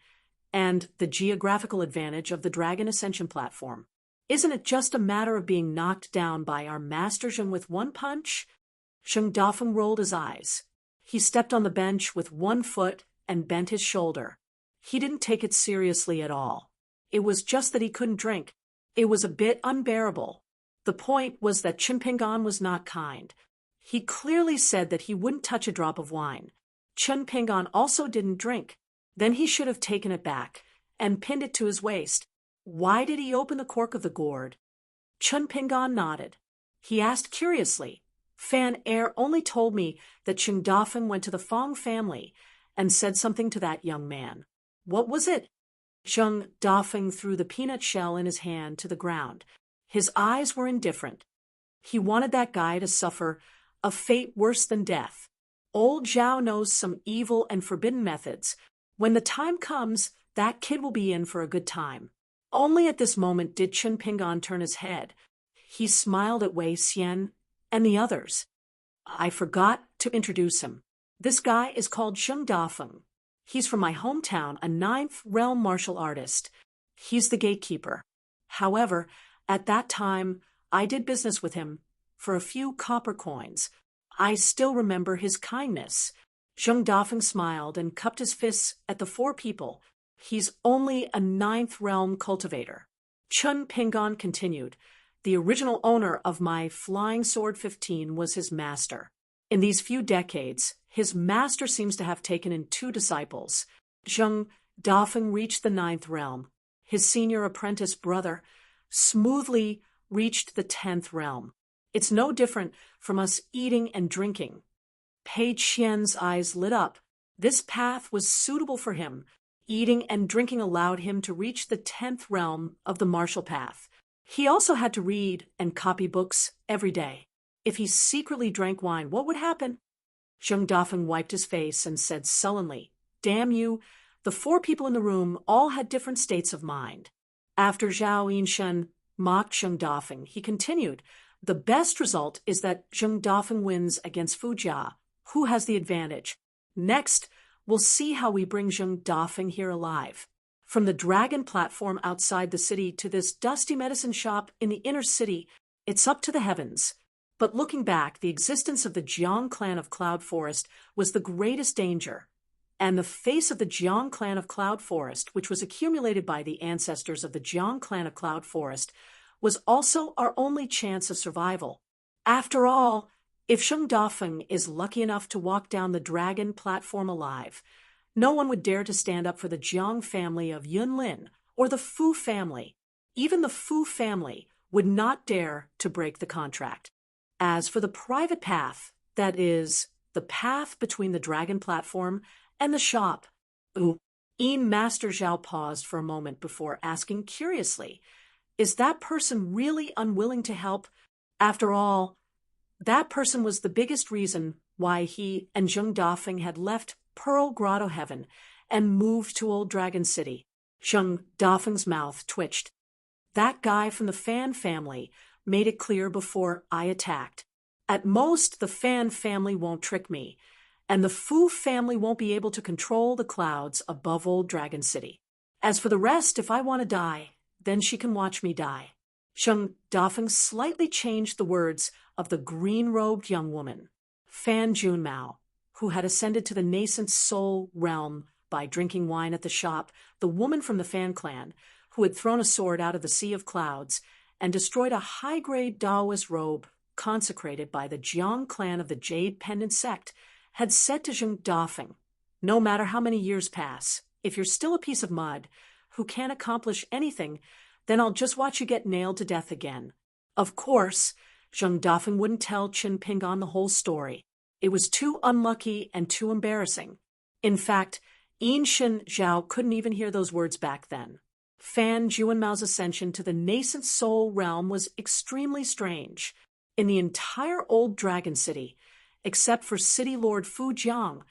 and the geographical advantage of the Dragon Ascension platform. Isn't it just a matter of being knocked down by our Master Zheng with one punch? Zheng Dafeng rolled his eyes. He stepped on the bench with one foot and bent his shoulder. He didn't take it seriously at all. It was just that he couldn't drink. It was a bit unbearable. The point was that Chen Pingan was not kind. He clearly said that he wouldn't touch a drop of wine. Chen Pingan also didn't drink. Then he should have taken it back and pinned it to his waist. Why did he open the cork of the gourd? Chen Pingan nodded. He asked curiously. Fan Air only told me that Zheng Dafeng went to the Fong family and said something to that young man. What was it? Zheng Dafeng threw the peanut shell in his hand to the ground. His eyes were indifferent. He wanted that guy to suffer a fate worse than death. Old Zhao knows some evil and forbidden methods. When the time comes, that kid will be in for a good time. Only at this moment did Chen Pingan turn his head. He smiled at Wei Xian and the others. I forgot to introduce him. This guy is called Zheng Dafeng. He's from my hometown, a 9th realm martial artist. He's the gatekeeper. However, at that time, I did business with him for a few copper coins. I still remember his kindness. Zheng Dafeng smiled and cupped his fists at the 4 people. He's only a 9th realm cultivator. Chen Pingan continued. The original owner of my Flying Sword 15 was his master. In these few decades, his master seems to have taken in 2 disciples. Zheng Dafeng reached the 9th realm. His senior apprentice brother smoothly reached the 10th realm. It's no different from us eating and drinking. Pei Qian's eyes lit up. This path was suitable for him. Eating and drinking allowed him to reach the 10th realm of the martial path. He also had to read and copy books every day. If he secretly drank wine, what would happen? Zheng Dafeng wiped his face and said sullenly, Damn you, the 4 people in the room all had different states of mind. After Zhao Yinshen mocked Zheng Dafeng, he continued, The best result is that Zheng Dafeng wins against Fu Jia, who has the advantage. Next, we'll see how we bring Zheng Dafeng here alive. From the dragon platform outside the city to this dusty medicine shop in the inner city, it's up to the heavens. But looking back, the existence of the Jiang clan of Cloud Forest was the greatest danger. And the face of the Jiang clan of Cloud Forest, which was accumulated by the ancestors of the Jiang clan of Cloud Forest, was also our only chance of survival. After all, if Zheng Dafeng is lucky enough to walk down the dragon platform alive, no one would dare to stand up for the Jiang family of Yunlin or the Fu family. Even the Fu family would not dare to break the contract. As for the private path, that is, the path between the dragon platform and the shop. Master Zhao paused for a moment before asking curiously, Is that person really unwilling to help? After all, that person was the biggest reason why he and Zheng Dafeng had left Pearl Grotto Heaven and moved to Old Dragon City. Zheng Dafeng's mouth twitched. That guy from the Fan family made it clear before I attacked. At most, the Fan family won't trick me, and the Fu family won't be able to control the clouds above Old Dragon City. As for the rest, if I want to die, then she can watch me die. Zheng Dafeng slightly changed the words of the green-robed young woman, Fan Junmao, who had ascended to the nascent soul realm by drinking wine at the shop, the woman from the Fan clan, who had thrown a sword out of the sea of clouds and destroyed a high-grade Taoist robe consecrated by the Jiang clan of the Jade Pendant sect, had said to Zheng Dafeng, "No matter how many years pass, if you're still a piece of mud who can't accomplish anything, then I'll just watch you get nailed to death again." Of course, Zheng Dafeng wouldn't tell Qin Pingan the whole story. It was too unlucky and too embarrassing. In fact, Yin Shin Zhao couldn't even hear those words back then. Fan Juanmao's ascension to the nascent soul realm was extremely strange. In the entire Old Dragon City, except for City Lord Fu Jiang,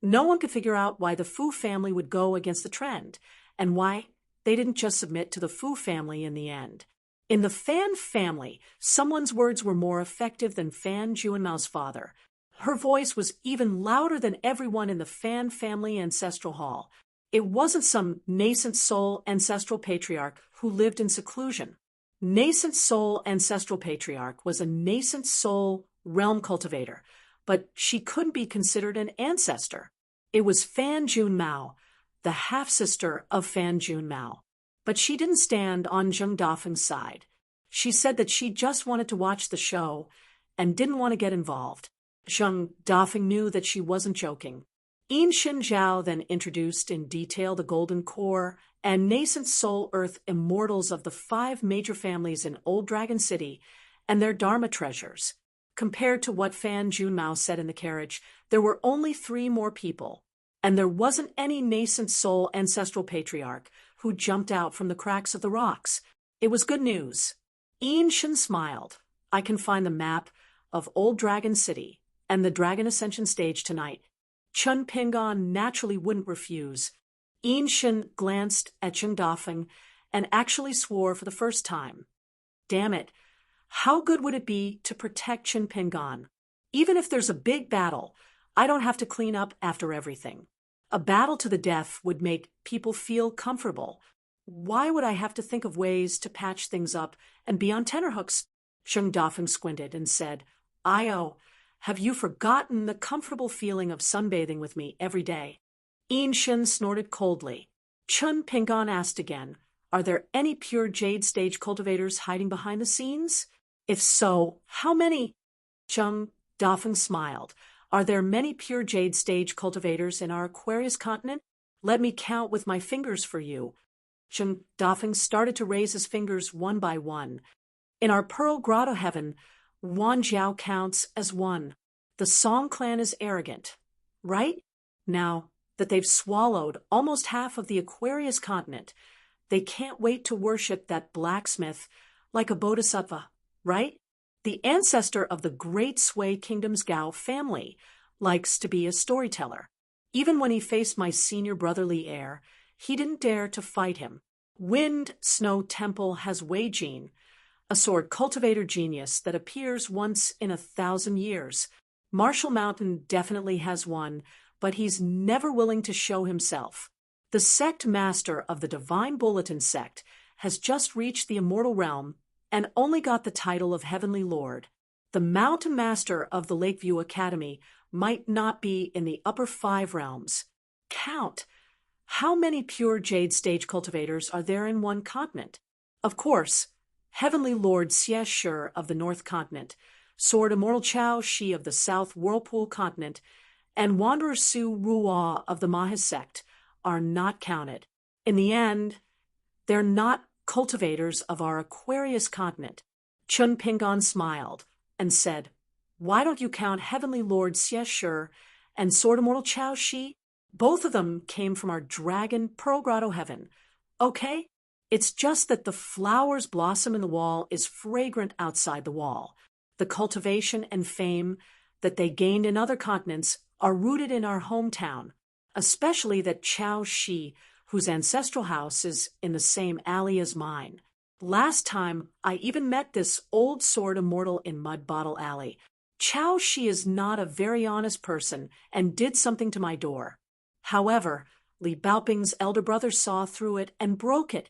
no one could figure out why the Fu family would go against the trend, and why they didn't just submit to the Fu family in the end. In the Fan family, someone's words were more effective than Fan Juanmao's father. Her voice was even louder than everyone in the Fan family ancestral hall. It wasn't some nascent soul ancestral patriarch who lived in seclusion. Nascent soul ancestral patriarch was a nascent soul realm cultivator, but she couldn't be considered an ancestor. It was Fan Junmao, the half-sister of Fan Junmao. But she didn't stand on Zheng Dafeng's side. She said that she just wanted to watch the show and didn't want to get involved. Zheng Dafeng knew that she wasn't joking. Yin Shin Zhao then introduced in detail the Golden Core and nascent soul earth immortals of the 5 major families in Old Dragon City and their Dharma treasures. Compared to what Fan Junmao said in the carriage, there were only 3 more people, and there wasn't any nascent soul ancestral patriarch who jumped out from the cracks of the rocks. It was good news. Yin Shin smiled. "I can find the map of Old Dragon City and the Dragon Ascension stage tonight." Chun Pingan naturally wouldn't refuse. Yin Shin glanced at Zheng Dafeng and actually swore for the first time. Damn it, how good would it be to protect Qin Pingan? Even if there's a big battle, I don't have to clean up after everything. A battle to the death would make people feel comfortable. Why would I have to think of ways to patch things up and be on tenterhooks? Zheng Dafeng squinted and said, "Io, have you forgotten the comfortable feeling of sunbathing with me every day?" Yin Shin snorted coldly. Chun Pingan asked again, "Are there any pure jade stage cultivators hiding behind the scenes? If so, how many?" Zheng Dafeng smiled. "Are there many pure jade stage cultivators in our Aquarius continent? Let me count with my fingers for you." Zheng Dafeng started to raise his fingers one by one. "In our Pearl Grotto Heaven, Wan Jiao counts as 1. The Song clan is arrogant, right? Now that they've swallowed almost half of the Aquarius continent, they can't wait to worship that blacksmith like a bodhisattva, right? The ancestor of the Great Sui Kingdom's Gao family likes to be a storyteller. Even when he faced my senior brotherly heir, he didn't dare to fight him. Wind Snow Temple has Wei Jin, a sword cultivator genius that appears once in 1,000 years. Marshall Mountain definitely has one, but he's never willing to show himself. The sect master of the Divine Bulletin sect has just reached the immortal realm and only got the title of Heavenly Lord. The mountain master of the Lakeview Academy might not be in the upper 5 realms. Count. How many pure jade stage cultivators are there in one continent? Of course, Heavenly Lord Xie Shi of the North Continent, Sword Immortal Chao Shi of the South Whirlpool Continent, and Wanderer Su Ruo of the Mahe sect are not counted. In the end, they're not cultivators of our Aquarius continent. Chun Pingan smiled and said, "Why don't you count Heavenly Lord Xie Shi and Sword Immortal Chao Shi? Both of them came from our Dragon Pearl Grotto Heaven. Okay? It's just that the flowers blossom in the wall is fragrant outside the wall. The cultivation and fame that they gained in other continents are rooted in our hometown, especially that Chao Shi, whose ancestral house is in the same alley as mine. Last time, I even met this old sword immortal in Mud Bottle Alley. Chao Shi is not a very honest person and did something to my door. However, Li Baoping's elder brother saw through it and broke it.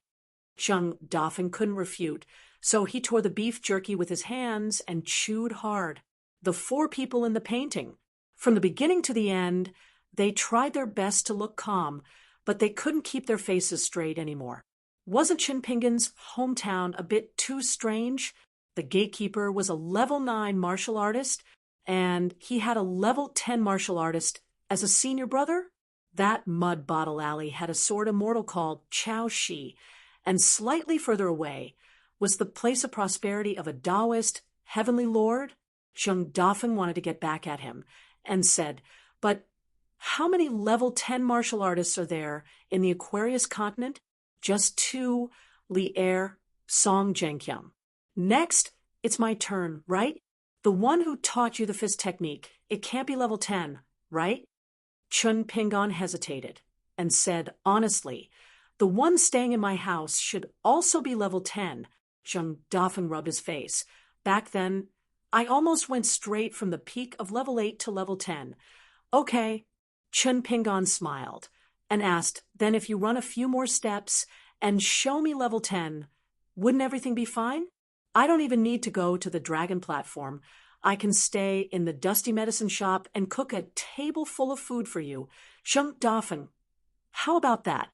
Zheng Dafeng couldn't refute, so he tore the beef jerky with his hands and chewed hard. The 4 people in the painting, from the beginning to the end, they tried their best to look calm, but they couldn't keep their faces straight anymore. Wasn't Chinpingan's hometown a bit too strange? The gatekeeper was a level 9 martial artist, and he had a level 10 martial artist as a senior brother? That Mud Bottle Alley had a sword immortal called Chao Shi, and slightly further away was the place of prosperity of a Taoist heavenly lord. Zheng Dafeng wanted to get back at him and said, "But how many level 10 martial artists are there in the Aquarius continent?" "Just 2, Li Er, Song Zhengqiang." "Next, it's my turn, right? The one who taught you the fist technique. It can't be level 10, right?" Chun Pingan hesitated and said honestly, "The one staying in my house should also be level 10. Zheng Dafeng rubbed his face. "Back then, I almost went straight from the peak of level 8 to level 10. "Okay." Chun Pingan smiled and asked, "Then if you run a few more steps and show me level 10, wouldn't everything be fine? I don't even need to go to the dragon platform. I can stay in the dusty medicine shop and cook a table full of food for you. Zheng Dafeng, how about that?"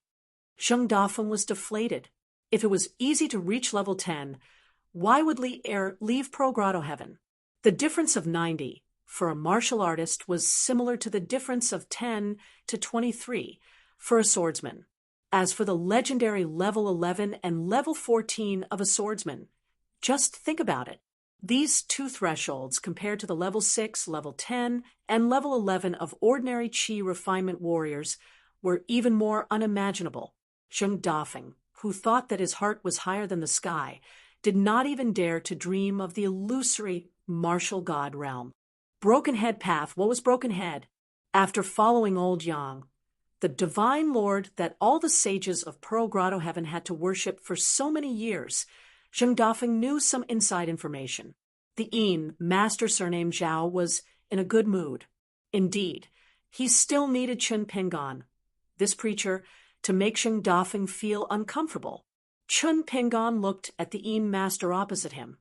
Zheng Dafeng was deflated. If it was easy to reach level 10, why would Li Er leave Pro Grotto Heaven? The difference of 90 for a martial artist was similar to the difference of 10 to 23 for a swordsman. As for the legendary level 11 and level 14 of a swordsman, just think about it. These 2 thresholds compared to the level 6, level 10, and level 11 of ordinary Qi refinement warriors were even more unimaginable. Zheng Dafeng, who thought that his heart was higher than the sky, did not even dare to dream of the illusory martial god realm. Broken Head Path. What was Broken Head? After following Old Yang, the divine lord that all the sages of Pearl Grotto Heaven had to worship for so many years, Zheng Dafeng knew some inside information. The Yin, master surnamed Zhao, was in a good mood. Indeed, he still needed Chun Pingan, this preacher, to make Zheng Dafeng feel uncomfortable. Chun Pingan looked at the Yin master opposite him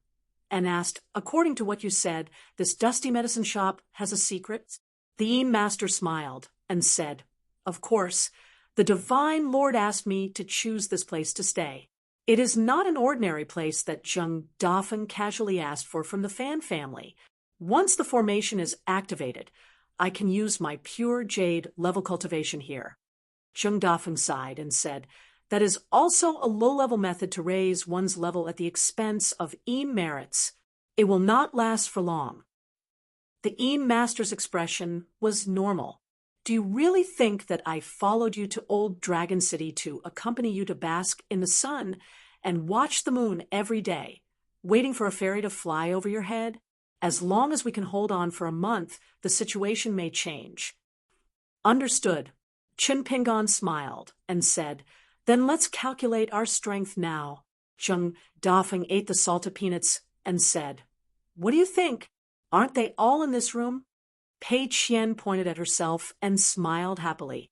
and asked, "According to what you said, this dusty medicine shop has a secret?" The Yin master smiled and said, "Of course, the divine lord asked me to choose this place to stay. It is not an ordinary place that Zheng Dafeng casually asked for from the Fan family. Once the formation is activated, I can use my pure jade level cultivation here." Zheng Dafeng sighed and said, "That is also a low-level method to raise one's level at the expense of Yin merits. It will not last for long." The Yin master's expression was normal. "Do you really think that I followed you to Old Dragon City to accompany you to bask in the sun and watch the moon every day, waiting for a fairy to fly over your head? As long as we can hold on for a month, the situation may change." "Understood." Chun Pingan smiled and said, "Then let's calculate our strength now." Zheng Dafeng ate the salted peanuts and said, "What do you think? Aren't they all in this room?" Pei Qian pointed at herself and smiled happily.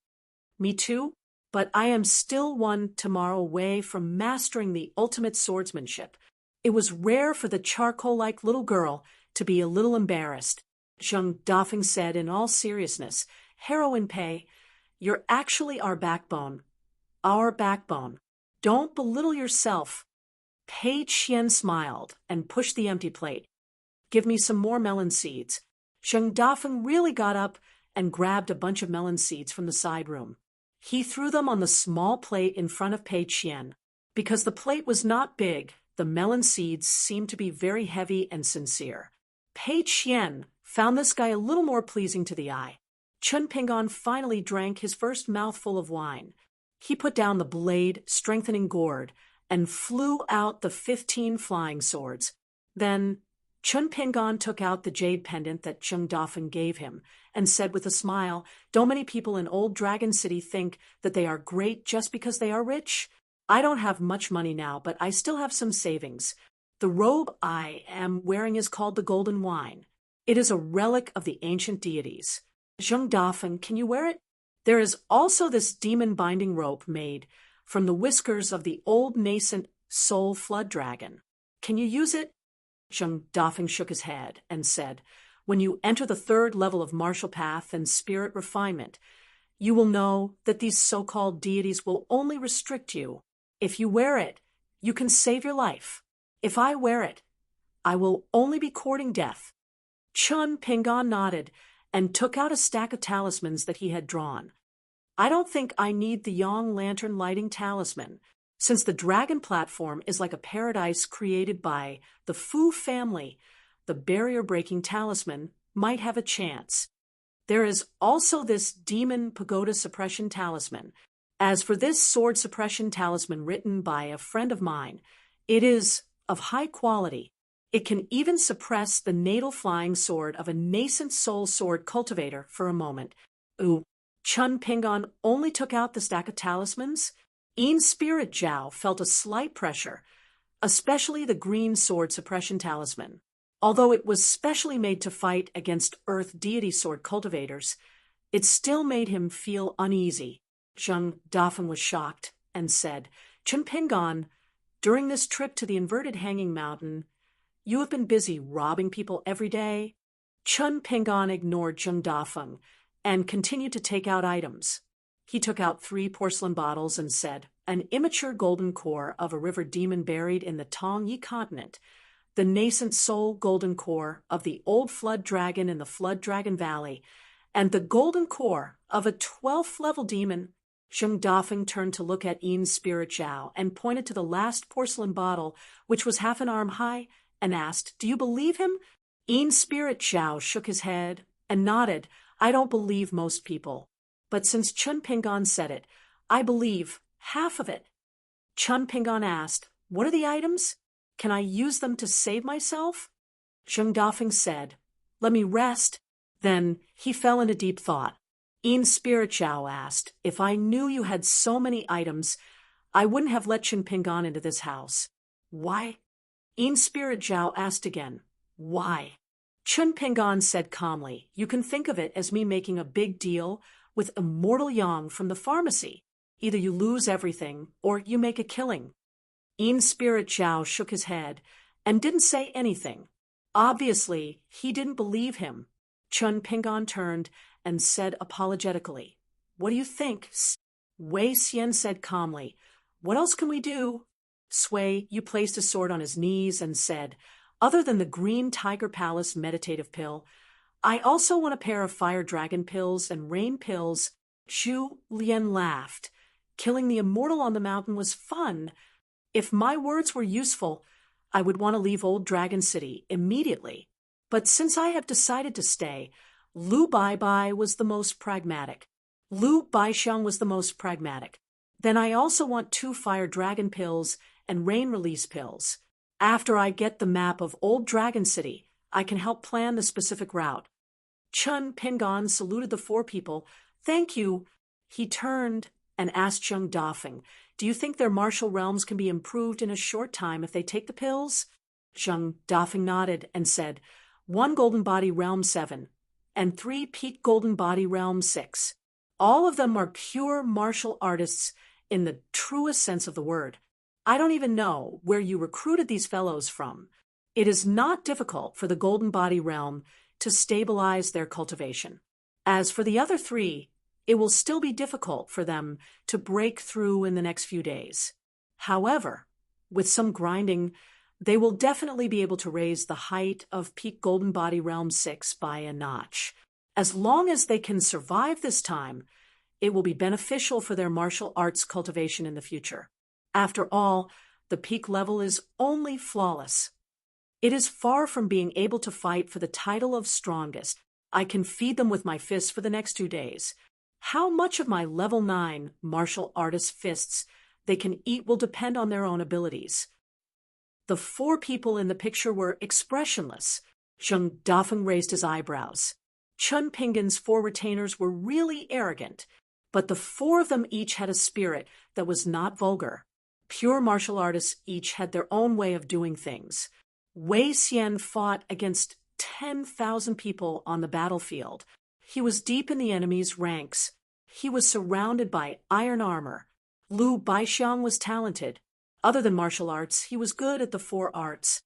"Me too, but I am still one tomorrow away from mastering the ultimate swordsmanship." It was rare for the charcoal-like little girl to be a little embarrassed. Zheng Dafeng said in all seriousness, "Heroine Pei, you're actually our backbone. Our backbone. Don't belittle yourself." Pei Qian smiled and pushed the empty plate. "Give me some more melon seeds." Zheng Dafeng really got up and grabbed a bunch of melon seeds from the side room. He threw them on the small plate in front of Pei Qian. Because the plate was not big, the melon seeds seemed to be very heavy and sincere. Pei Qian found this guy a little more pleasing to the eye. Chun Pingan finally drank his first mouthful of wine. He put down the blade-strengthening gourd and flew out the 15 flying swords. Then Chun Pingon took out the jade pendant that Chung Dafeng gave him and said with a smile, "Don't many people in Old Dragon City think that they are great just because they are rich? I don't have much money now, but I still have some savings. The robe I am wearing is called the Golden Wine. It is a relic of the ancient deities. Chung Dafeng, can you wear it? There is also this demon-binding rope made from the whiskers of the old nascent soul flood dragon. Can you use it?" Chung Dafeng shook his head and said, "When you enter the third level of martial path and spirit refinement, you will know that these so-called deities will only restrict you. If you wear it, you can save your life. If I wear it, I will only be courting death." Chun Pingon nodded and took out a stack of talismans that he had drawn. "I don't think I need the Yang Lantern lighting talisman, since the dragon platform is like a paradise created by the Fu family. The barrier-breaking talisman might have a chance. There is also this demon pagoda suppression talisman. As for this sword suppression talisman written by a friend of mine, it is of high quality. It can even suppress the natal flying sword of a nascent soul sword cultivator for a moment." Ooh. Chun Pingon only took out the stack of talismans. Ian's spirit Zhao felt a slight pressure, especially the green sword suppression talisman. Although it was specially made to fight against earth deity sword cultivators, it still made him feel uneasy. Chung Dafeng was shocked and said, "Chun Pingon, during this trip to the inverted hanging mountain, you have been busy robbing people every day?" Chun Pingon ignored Chung Dafeng and continued to take out items. He took out 3 porcelain bottles and said, "An immature golden core of a river demon buried in the Tongyi continent, the nascent soul golden core of the old flood dragon in the Flood Dragon Valley, and the golden core of a 12th level demon." Chung Dafeng turned to look at Ian's spirit Zhao and pointed to the last porcelain bottle, which was half an arm high, and asked, "Do you believe him?" Ian's spirit Zhao shook his head and nodded. "I don't believe most people. But since Chun Pingon said it, I believe half of it." Chun Pingon asked, "What are the items? Can I use them to save myself?" Chung Dafeng said, "Let me rest." Then he fell into deep thought. Ian's spirit Zhao asked, "If I knew you had so many items, I wouldn't have let Chun Pingon into this house." "Why?" Ian's spirit Zhao asked again, "Why?" Chun Pingon said calmly, "You can think of it as me making a big deal with Immortal Yang from the pharmacy. Either you lose everything, or you make a killing." Ian's spirit Zhao shook his head and didn't say anything. Obviously, he didn't believe him. Chun Pingon turned and said apologetically, "What do you think?" Wei Xian said calmly, "What else can we do?" Sui, you placed a sword on his knees and said, "Other than the Green Tiger Palace meditative pill, I also want a pair of fire dragon pills and rain pills." Zhu Lian laughed. "Killing the immortal on the mountain was fun. If my words were useful, I would want to leave Old Dragon City immediately. But since I have decided to stay, Lu Baibai was the most pragmatic. Lu Baixiang was the most pragmatic. Then I also want 2 fire dragon pills and rain release pills. After I get the map of Old Dragon City, I can help plan the specific route." Chun Pingon saluted the 4 people. "Thank you." He turned and asked Chung Dafeng, "Do you think their martial realms can be improved in a short time if they take the pills?" Chung Dafeng nodded and said, 1 Golden Body Realm 7, and 3 Peak Golden Body Realm 6. All of them are pure martial artists in the truest sense of the word. I don't even know where you recruited these fellows from. It is not difficult for the Golden Body Realm to stabilize their cultivation. As for the other 3, it will still be difficult for them to break through in the next few days. However, with some grinding, they will definitely be able to raise the height of Peak Golden Body Realm 6 by a notch. As long as they can survive this time, it will be beneficial for their martial arts cultivation in the future. After all, the peak level is only flawless. It is far from being able to fight for the title of strongest. I can feed them with my fists for the next 2 days. How much of my level 9 martial artist fists they can eat will depend on their own abilities. The 4 people in the picture were expressionless. Zheng Dafeng raised his eyebrows. Chun Pingan's 4 retainers were really arrogant, but the 4 of them each had a spirit that was not vulgar. Pure martial artists each had their own way of doing things. Wei Xian fought against 10,000 people on the battlefield. He was deep in the enemy's ranks. He was surrounded by iron armor. Lu Baixiang was talented. Other than martial arts, he was good at the 4 arts.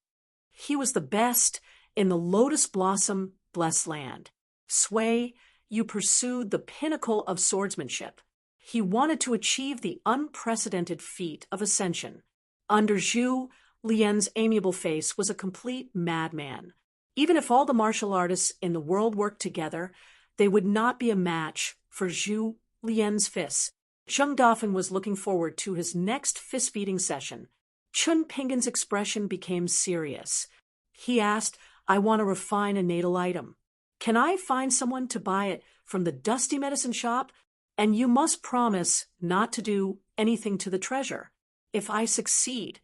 He was the best in the Lotus Blossom Blessed Land. Sui, you pursued the pinnacle of swordsmanship. He wanted to achieve the unprecedented feat of ascension. Under Zhu Lian's amiable face was a complete madman. Even if all the martial artists in the world worked together, they would not be a match for Zhu Lian's fists. Zheng Dafeng was looking forward to his next fist-beating session. Chun Pingan's expression became serious. He asked, I want to refine a natal item. Can I find someone to buy it from the dusty medicine shop? And you must promise not to do anything to the treasure. If I succeed,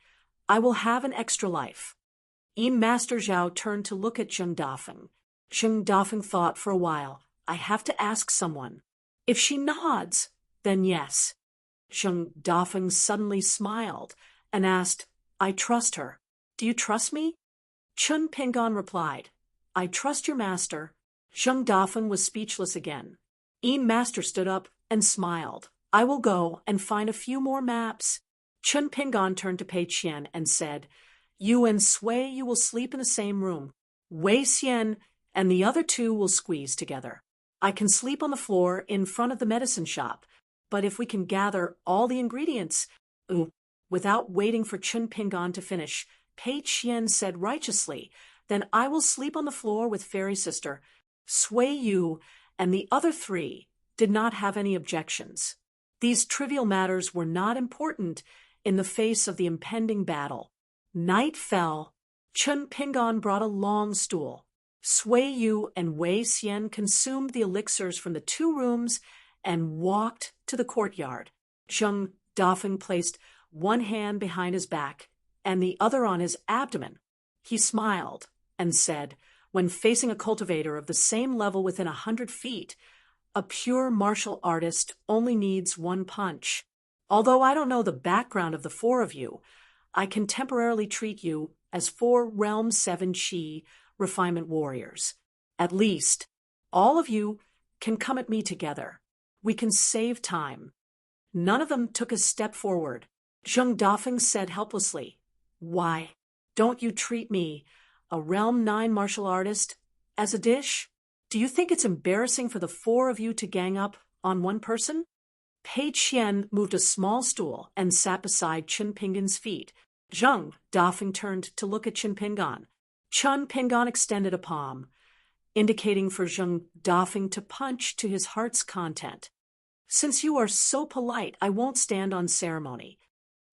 I will have an extra life. Master Zhao turned to look at Zheng Dafeng. Zheng Dafeng thought for a while. I have to ask someone. If she nods, then yes. Zheng Dafeng suddenly smiled and asked, I trust her. Do you trust me? Chun Pingan replied, I trust your master. Zheng Dafeng was speechless again. Master stood up and smiled. I will go and find a few more maps. Chun Pingan turned to Pei Qian and said, You and Sui, you will sleep in the same room. Wei Xian and the other 2 will squeeze together. I can sleep on the floor in front of the medicine shop, but if we can gather all the ingredients— Without waiting for Chun Pingan to finish, Pei Qian said righteously, Then I will sleep on the floor with Fairy Sister. Sui Yu and the other 3 did not have any objections. These trivial matters were not important in the face of the impending battle. Night fell. Chun Pingan brought a long stool. Sui Yu and Wei Xian consumed the elixirs from the 2 rooms and walked to the courtyard. Zheng Dafeng placed one hand behind his back and the other on his abdomen. He smiled and said, When facing a cultivator of the same level within 100 feet, a pure martial artist only needs 1 punch. Although I don't know the background of the 4 of you, I can temporarily treat you as 4 Realm 7 Qi refinement warriors. At least, all of you can come at me together. We can save time. None of them took a step forward. Zheng Dafeng said helplessly, Why don't you treat me, a Realm 9 martial artist, as a dish? Do you think it's embarrassing for the 4 of you to gang up on one person? Pei Qian moved a small stool and sat beside Chun Pingan's feet. Zheng Dafeng turned to look at Chun Pingan. Chun Pingan extended a palm, indicating for Zheng Dafeng to punch to his heart's content. Since you are so polite, I won't stand on ceremony.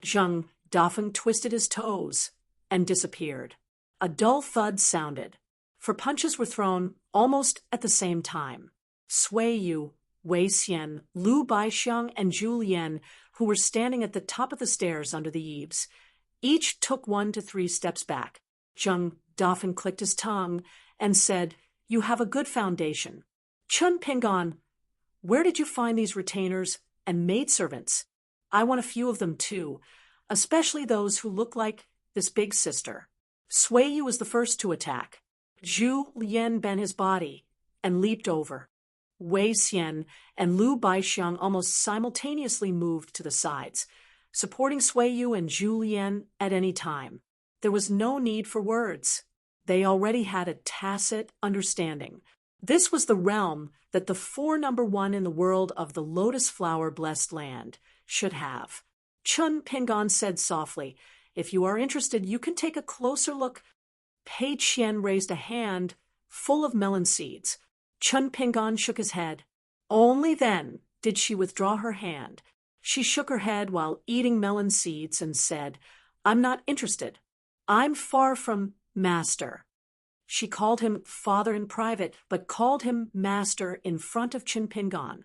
Zheng Dafeng twisted his toes and disappeared. A dull thud sounded, for punches were thrown almost at the same time. Sui Yu, Wei Xian, Lu Baixiang, and Zhu Lian, who were standing at the top of the stairs under the eaves, each took 1 to 3 steps back. Zheng Dafeng clicked his tongue and said, You have a good foundation. Chun Pingan, where did you find these retainers and maidservants? I want a few of them too, especially those who look like this big sister. Sui Yu was the first to attack. Zhu Lian bent his body and leaped over. Wei Xian and Lu Baixiang almost simultaneously moved to the sides, supporting Sui Yu and Zhu Lian at any time. There was no need for words. They already had a tacit understanding. This was the realm that the 4 number 1 in the world of the Lotus Flower Blessed Land should have. Chun Pingan said softly, If you are interested, you can take a closer look. Pei Qian raised a hand full of melon seeds. Chun Pingan shook his head. Only then did she withdraw her hand. She shook her head while eating melon seeds and said, I'm not interested. I'm far from master. She called him father in private, but called him master in front of Chun Pingan.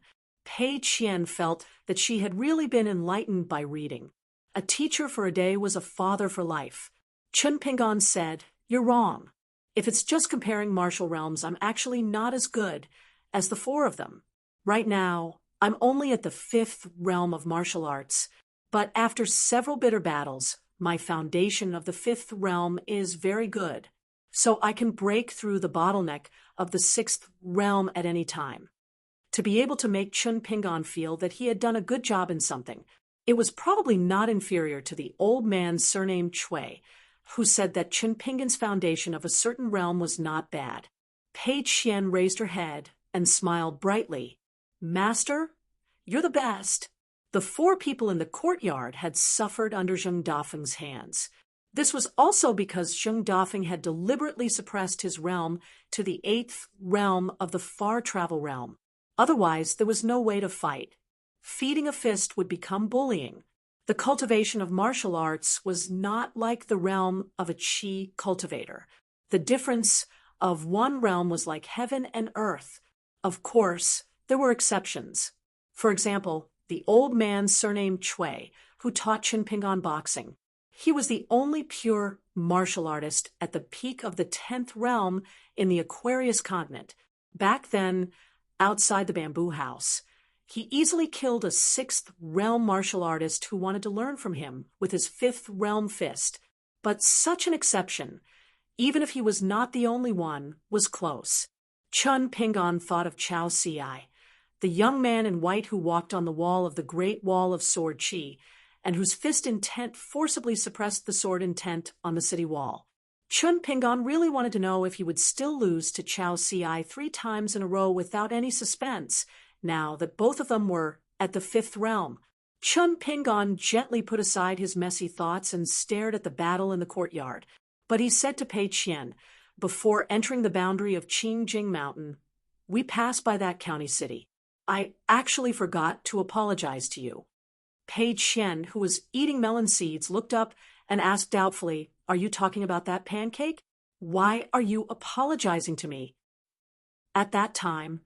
Pei Qian felt that she had really been enlightened by reading. A teacher for a day was a father for life. Chun Pingon said, "You're wrong. If it's just comparing martial realms, I'm actually not as good as the four of them. Right now, I'm only at the fifth realm of martial arts, but after several bitter battles, my foundation of the fifth realm is very good, so I can break through the bottleneck of the sixth realm at any time." To be able to make Chun Pingon feel that he had done a good job in something, it was probably not inferior to the old man surnamed Chui, who said that Chun Pingon's foundation of a certain realm was not bad. Pei Qian raised her head and smiled brightly. "Master, you're the best." The four people in the courtyard had suffered under Zheng Dafeng's hands. This was also because Zheng Dafeng had deliberately suppressed his realm to the eighth realm of the far travel realm. Otherwise, there was no way to fight. Feeding a fist would become bullying. The cultivation of martial arts was not like the realm of a qi cultivator. The difference of one realm was like heaven and earth. Of course, there were exceptions. For example, the old man surnamed Chui, who taught Chun Pingon boxing. He was the only pure martial artist at the peak of the 10th realm in the Aquarius continent. Back then, outside the bamboo house, he easily killed a 6th realm martial artist who wanted to learn from him with his 5th realm fist. But such an exception, even if he was not the only one, was close. Chun Pingon thought of Chao Ci, the young man in white who walked on the wall of the Great Wall of Sword Qi, and whose fist intent forcibly suppressed the sword intent on the city wall. Chun Pingon really wanted to know if he would still lose to Chao Ci 3 times in a row without any suspense, now that both of them were at the 5th realm. Chun Pingon gently put aside his messy thoughts and stared at the battle in the courtyard. But he said to Pei Qian, before entering the boundary of Qingjing Mountain, "We passed by that county city. I actually forgot to apologize to you." Pei Qian, who was eating melon seeds, looked up and asked doubtfully, "Are you talking about that pancake? Why are you apologizing to me?" At that time,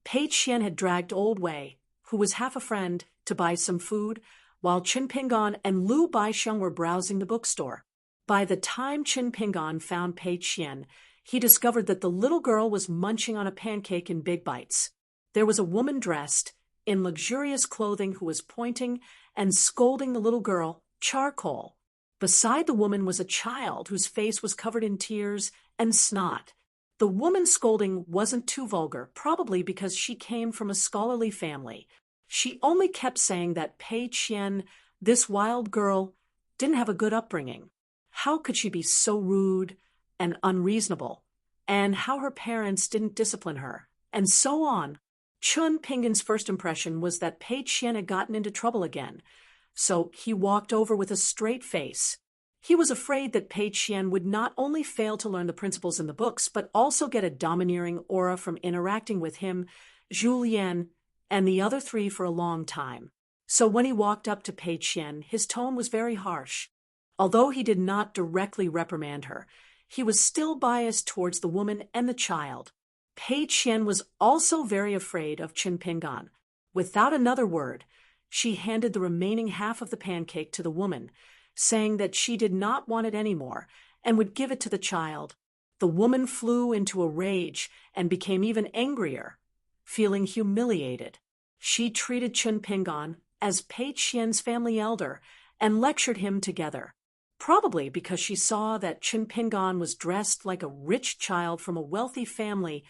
Pei Qian had dragged Old Wei, who was half a friend, to buy some food, while Chun Pingon and Lu Baixiang were browsing the bookstore. By the time Chun Pingon found Pei Qian, he discovered that the little girl was munching on a pancake in big bites. There was a woman dressed in luxurious clothing who was pointing and scolding the little girl, charcoal. Beside the woman was a child whose face was covered in tears and snot. The woman scolding wasn't too vulgar, probably because she came from a scholarly family. She only kept saying that Pei Qian, this wild girl, didn't have a good upbringing. How could she be so rude and unreasonable? And how her parents didn't discipline her, and so on. Chun Pingon's first impression was that Pei Qian had gotten into trouble again, so he walked over with a straight face. He was afraid that Pei Qian would not only fail to learn the principles in the books, but also get a domineering aura from interacting with him, Julien, and the other 3 for a long time. So when he walked up to Pei Qian, his tone was very harsh. Although he did not directly reprimand her, he was still biased towards the woman and the child. Pei Qian was also very afraid of Chun Pingon. Without another word, she handed the remaining half of the pancake to the woman, saying that she did not want it anymore and would give it to the child. The woman flew into a rage and became even angrier, feeling humiliated. She treated Chun Pingon as Pei Qian's family elder and lectured him together. Probably because she saw that Chun Pingon was dressed like a rich child from a wealthy family,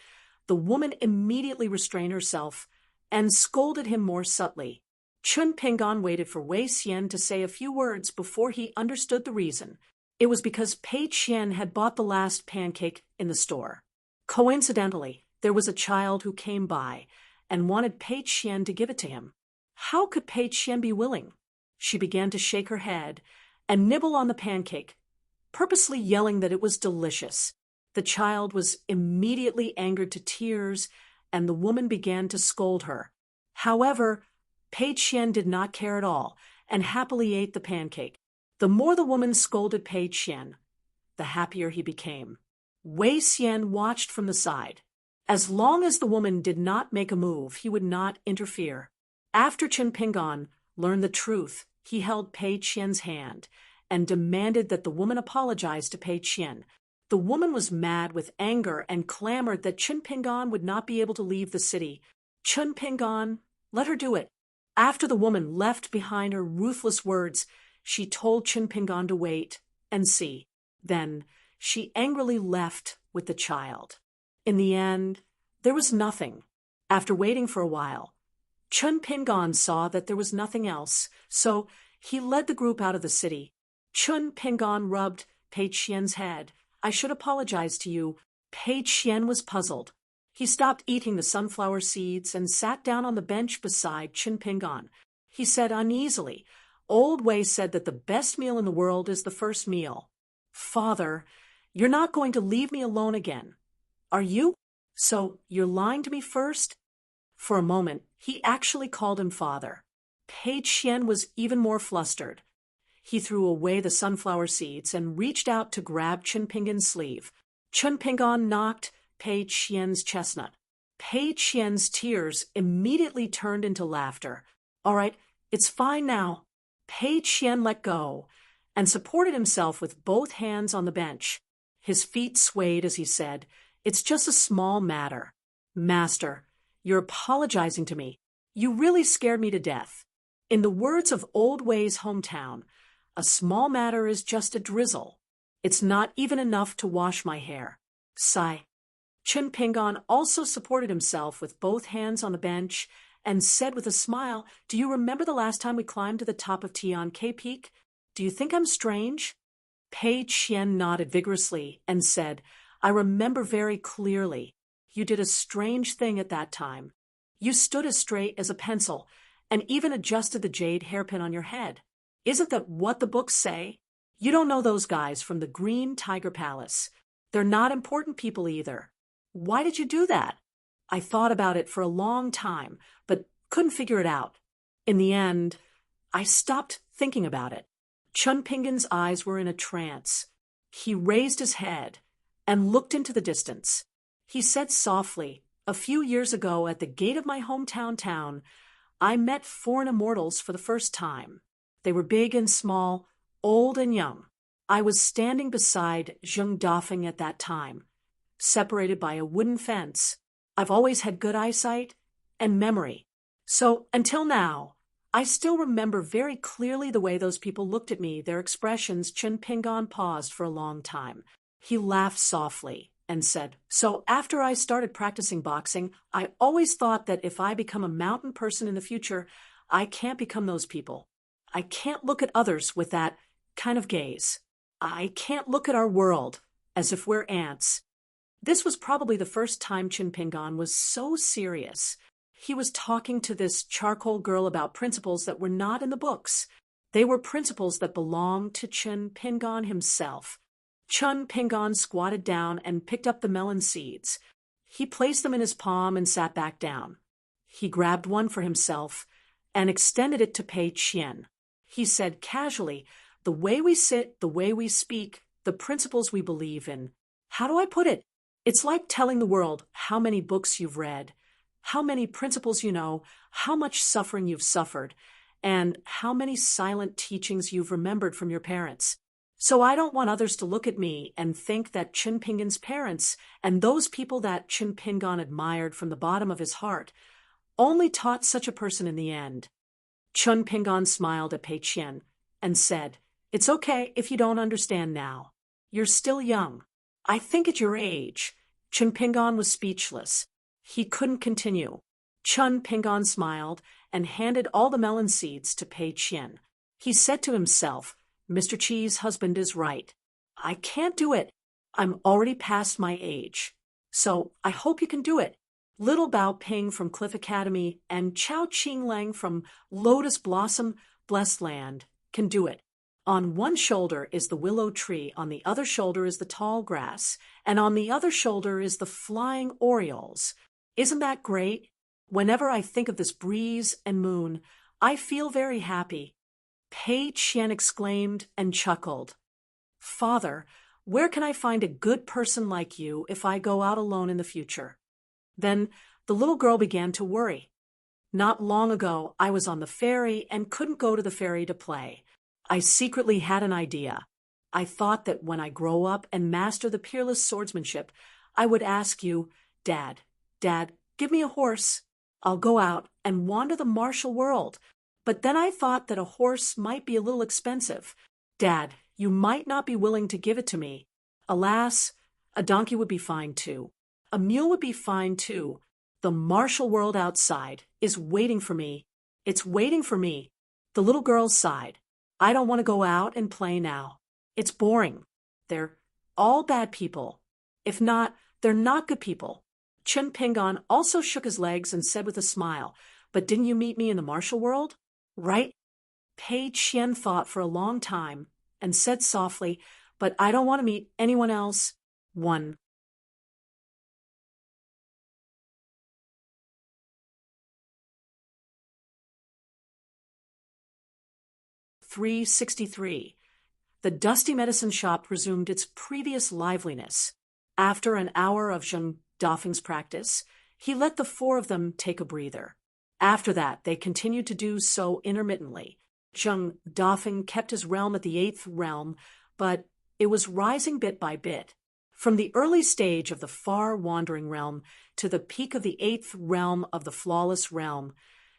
the woman immediately restrained herself and scolded him more subtly. Chun Pingon waited for Wei Xian to say a few words before he understood the reason. It was because Pei Qian had bought the last pancake in the store. Coincidentally, there was a child who came by and wanted Pei Qian to give it to him. How could Pei Qian be willing? She began to shake her head and nibble on the pancake, purposely yelling that it was delicious. The child was immediately angered to tears, and the woman began to scold her. However, Pei Qian did not care at all and happily ate the pancake. The more the woman scolded Pei Qian, the happier he became. Wei Xian watched from the side. As long as the woman did not make a move, he would not interfere. After Chun Pingon learned the truth, he held Pei Qian's hand and demanded that the woman apologize to Pei Qian. The woman was mad with anger and clamored that Chun Pingan would not be able to leave the city. Chun Pingan, let her do it. After the woman left behind her ruthless words, she told Chun Pingan to wait and see. Then she angrily left with the child. In the end, there was nothing. After waiting for a while, Chun Pingan saw that there was nothing else, so he led the group out of the city. Chun Pingan rubbed Pei Qian's head. I should apologize to you. Pei Qian was puzzled. He stopped eating the sunflower seeds and sat down on the bench beside Chun Pingan. He said uneasily, Old Wei said that the best meal in the world is the first meal. Father, you're not going to leave me alone again, are you? So you're lying to me first? For a moment, he actually called him father. Pei Qian was even more flustered. He threw away the sunflower seeds and reached out to grab Chun Pingan's sleeve. Chun Pingan knocked Pei Qian's chestnut. Pei Qian's tears immediately turned into laughter. All right, it's fine now. Pei Qian let go and supported himself with both hands on the bench. His feet swayed as he said, It's just a small matter. Master, you're apologizing to me. You really scared me to death. In the words of Old Wei's hometown, a small matter is just a drizzle. It's not even enough to wash my hair. Sigh. Chun Pingan also supported himself with both hands on the bench and said with a smile, Do you remember the last time we climbed to the top of Tian K Peak? Do you think I'm strange? Pei Qian nodded vigorously and said, I remember very clearly. You did a strange thing at that time. You stood as straight as a pencil and even adjusted the jade hairpin on your head. Isn't that what the books say? You don't know those guys from the Green Tiger Palace. They're not important people either. Why did you do that? I thought about it for a long time, but couldn't figure it out. In the end, I stopped thinking about it. Chun Pingan's eyes were in a trance. He raised his head and looked into the distance. He said softly, A few years ago at the gate of my hometown town, I met foreign immortals for the first time. They were big and small, old and young. I was standing beside Zheng Dafeng at that time, separated by a wooden fence. I've always had good eyesight and memory. So, until now, I still remember very clearly the way those people looked at me, their expressions. Chun Pingan paused for a long time. He laughed softly and said, So after I started practicing boxing, I always thought that if I become a mountain person in the future, I can't become those people. I can't look at others with that kind of gaze. I can't look at our world as if we're ants. This was probably the first time Chun Pingan was so serious. He was talking to this charcoal girl about principles that were not in the books. They were principles that belonged to Chun Pingan himself. Chun Pingan squatted down and picked up the melon seeds. He placed them in his palm and sat back down. He grabbed one for himself and extended it to Pei Qian. He said casually, The way we sit, the way we speak, the principles we believe in. How do I put it? It's like telling the world how many books you've read, how many principles you know, how much suffering you've suffered, and how many silent teachings you've remembered from your parents. So I don't want others to look at me and think that Chun Pingan's parents and those people that Chun Pingan admired from the bottom of his heart only taught such a person in the end. Chun Pingan smiled at Pei Qian and said, It's okay if you don't understand now. You're still young. I think at your age. Chun Pingan was speechless. He couldn't continue. Chun Pingan smiled and handed all the melon seeds to Pei Qian. He said to himself, Mr. Chi's husband is right. I can't do it. I'm already past my age. So I hope you can do it. Little Bao Ping from Cliff Academy and Chao Ching Lang from Lotus Blossom Blessed Land can do it. On one shoulder is the willow tree, on the other shoulder is the tall grass, and on the other shoulder is the flying orioles. Isn't that great? Whenever I think of this breeze and moon, I feel very happy. Pei Qian exclaimed and chuckled. Father, where can I find a good person like you if I go out alone in the future? Then the little girl began to worry. Not long ago, I was on the ferry and couldn't go to the ferry to play. I secretly had an idea. I thought that when I grow up and master the peerless swordsmanship, I would ask you, Dad, Dad, give me a horse. I'll go out and wander the martial world. But then I thought that a horse might be a little expensive. Dad, you might not be willing to give it to me. Alas, a donkey would be fine too. A mule would be fine too. The martial world outside is waiting for me. It's waiting for me. The little girl sighed. I don't want to go out and play now. It's boring. They're all bad people. If not, they're not good people. Chun Pingon also shook his legs and said with a smile, but didn't you meet me in the martial world? Right? Pei Qian thought for a long time and said softly, but I don't want to meet anyone else. 1. 363. The dusty medicine shop resumed its previous liveliness. After an hour of Zheng Dafeng's practice, he let the four of them take a breather. After that, they continued to do so intermittently. Zheng Dafeng kept his realm at the 8th realm, but it was rising bit by bit. From the early stage of the far-wandering realm to the peak of the 8th realm of the flawless realm,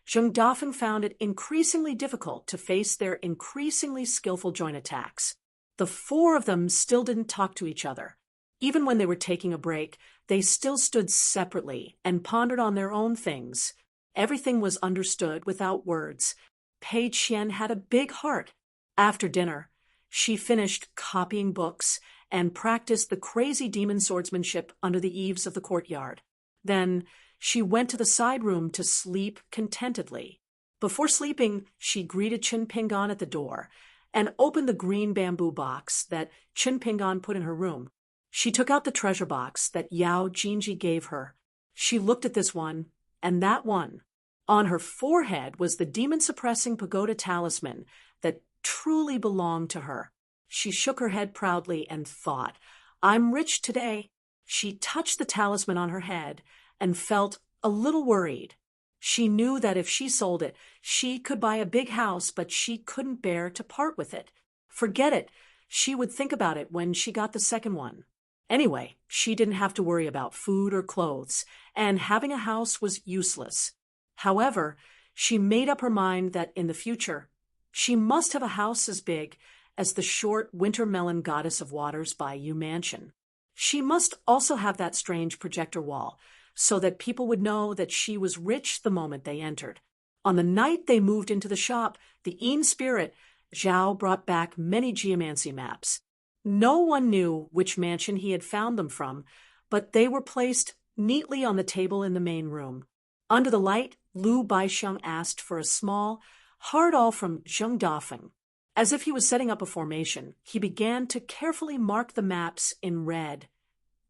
Zheng Dafeng found it increasingly difficult to face their increasingly skillful joint attacks. The four of them still didn't talk to each other. Even when they were taking a break, they still stood separately and pondered on their own things. Everything was understood without words. Pei Qian had a big heart. After dinner, she finished copying books and practiced the crazy demon swordsmanship under the eaves of the courtyard. Then she went to the side room to sleep contentedly. Before sleeping, she greeted Chun Pingon at the door and opened the green bamboo box that Chun Pingon put in her room. She took out the treasure box that Yao Jinji gave her. She looked at this one and that one. On her forehead was the demon-suppressing pagoda talisman that truly belonged to her. She shook her head proudly and thought, I'm rich today. She touched the talisman on her head and felt a little worried. She knew that if she sold it, she could buy a big house, but she couldn't bear to part with it. Forget it. She would think about it when she got the second one. Anyway, she didn't have to worry about food or clothes, and having a house was useless. However, she made up her mind that in the future, she must have a house as big as the short winter melon goddess of waters by Yu Mansion. She must also have that strange projector wall, so that people would know that she was rich the moment they entered. On the night they moved into the shop, the Yin spirit, Zhao, brought back many geomancy maps. No one knew which mansion he had found them from, but they were placed neatly on the table in the main room. Under the light, Lu Baixiang asked for a small, hard awl from Zheng Dafeng. As if he was setting up a formation, he began to carefully mark the maps in red,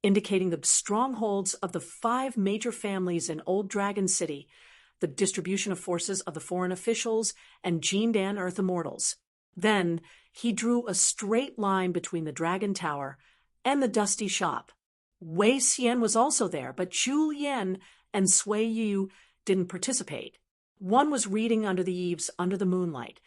indicating the strongholds of the 5 major families in Old Dragon City, the distribution of forces of the foreign officials and Jindan Earth Immortals. Then he drew a straight line between the Dragon Tower and the dusty shop. Wei Xian was also there, but Zhu Lian and Sui Yu didn't participate. One was reading under the eaves under the moonlight,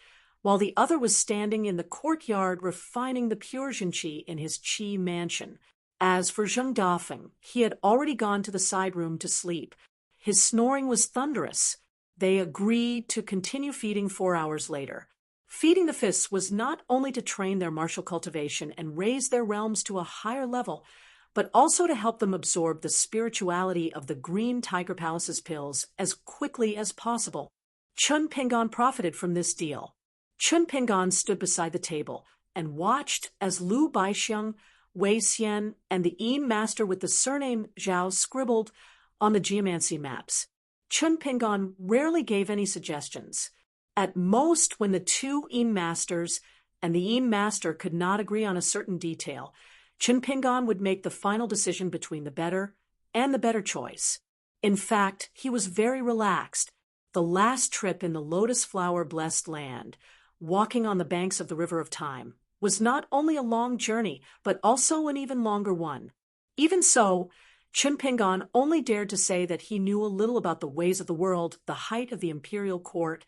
while the other was standing in the courtyard refining the pure Jinqi in his Qi mansion. As for Zheng Dafeng, he had already gone to the side room to sleep. His snoring was thunderous. They agreed to continue feeding 4 hours later. Feeding the fists was not only to train their martial cultivation and raise their realms to a higher level, but also to help them absorb the spirituality of the Green Tiger Palace's pills as quickly as possible. Chun Pingon profited from this deal. Chun Pingon stood beside the table and watched as Lu Baixiang, Wei Xian, and the Yin master with the surname Zhao scribbled on the geomancy maps. Chun Pingon rarely gave any suggestions. At most, when the 2 Yin masters and the Yin master could not agree on a certain detail, Chun Pingon would make the final decision between the better and the better choice. In fact, he was very relaxed. The last trip in the lotus flower-blessed land, walking on the banks of the River of Time, was not only a long journey, but also an even longer one. Even so, Chun Pingon only dared to say that he knew a little about the ways of the world, the height of the imperial court,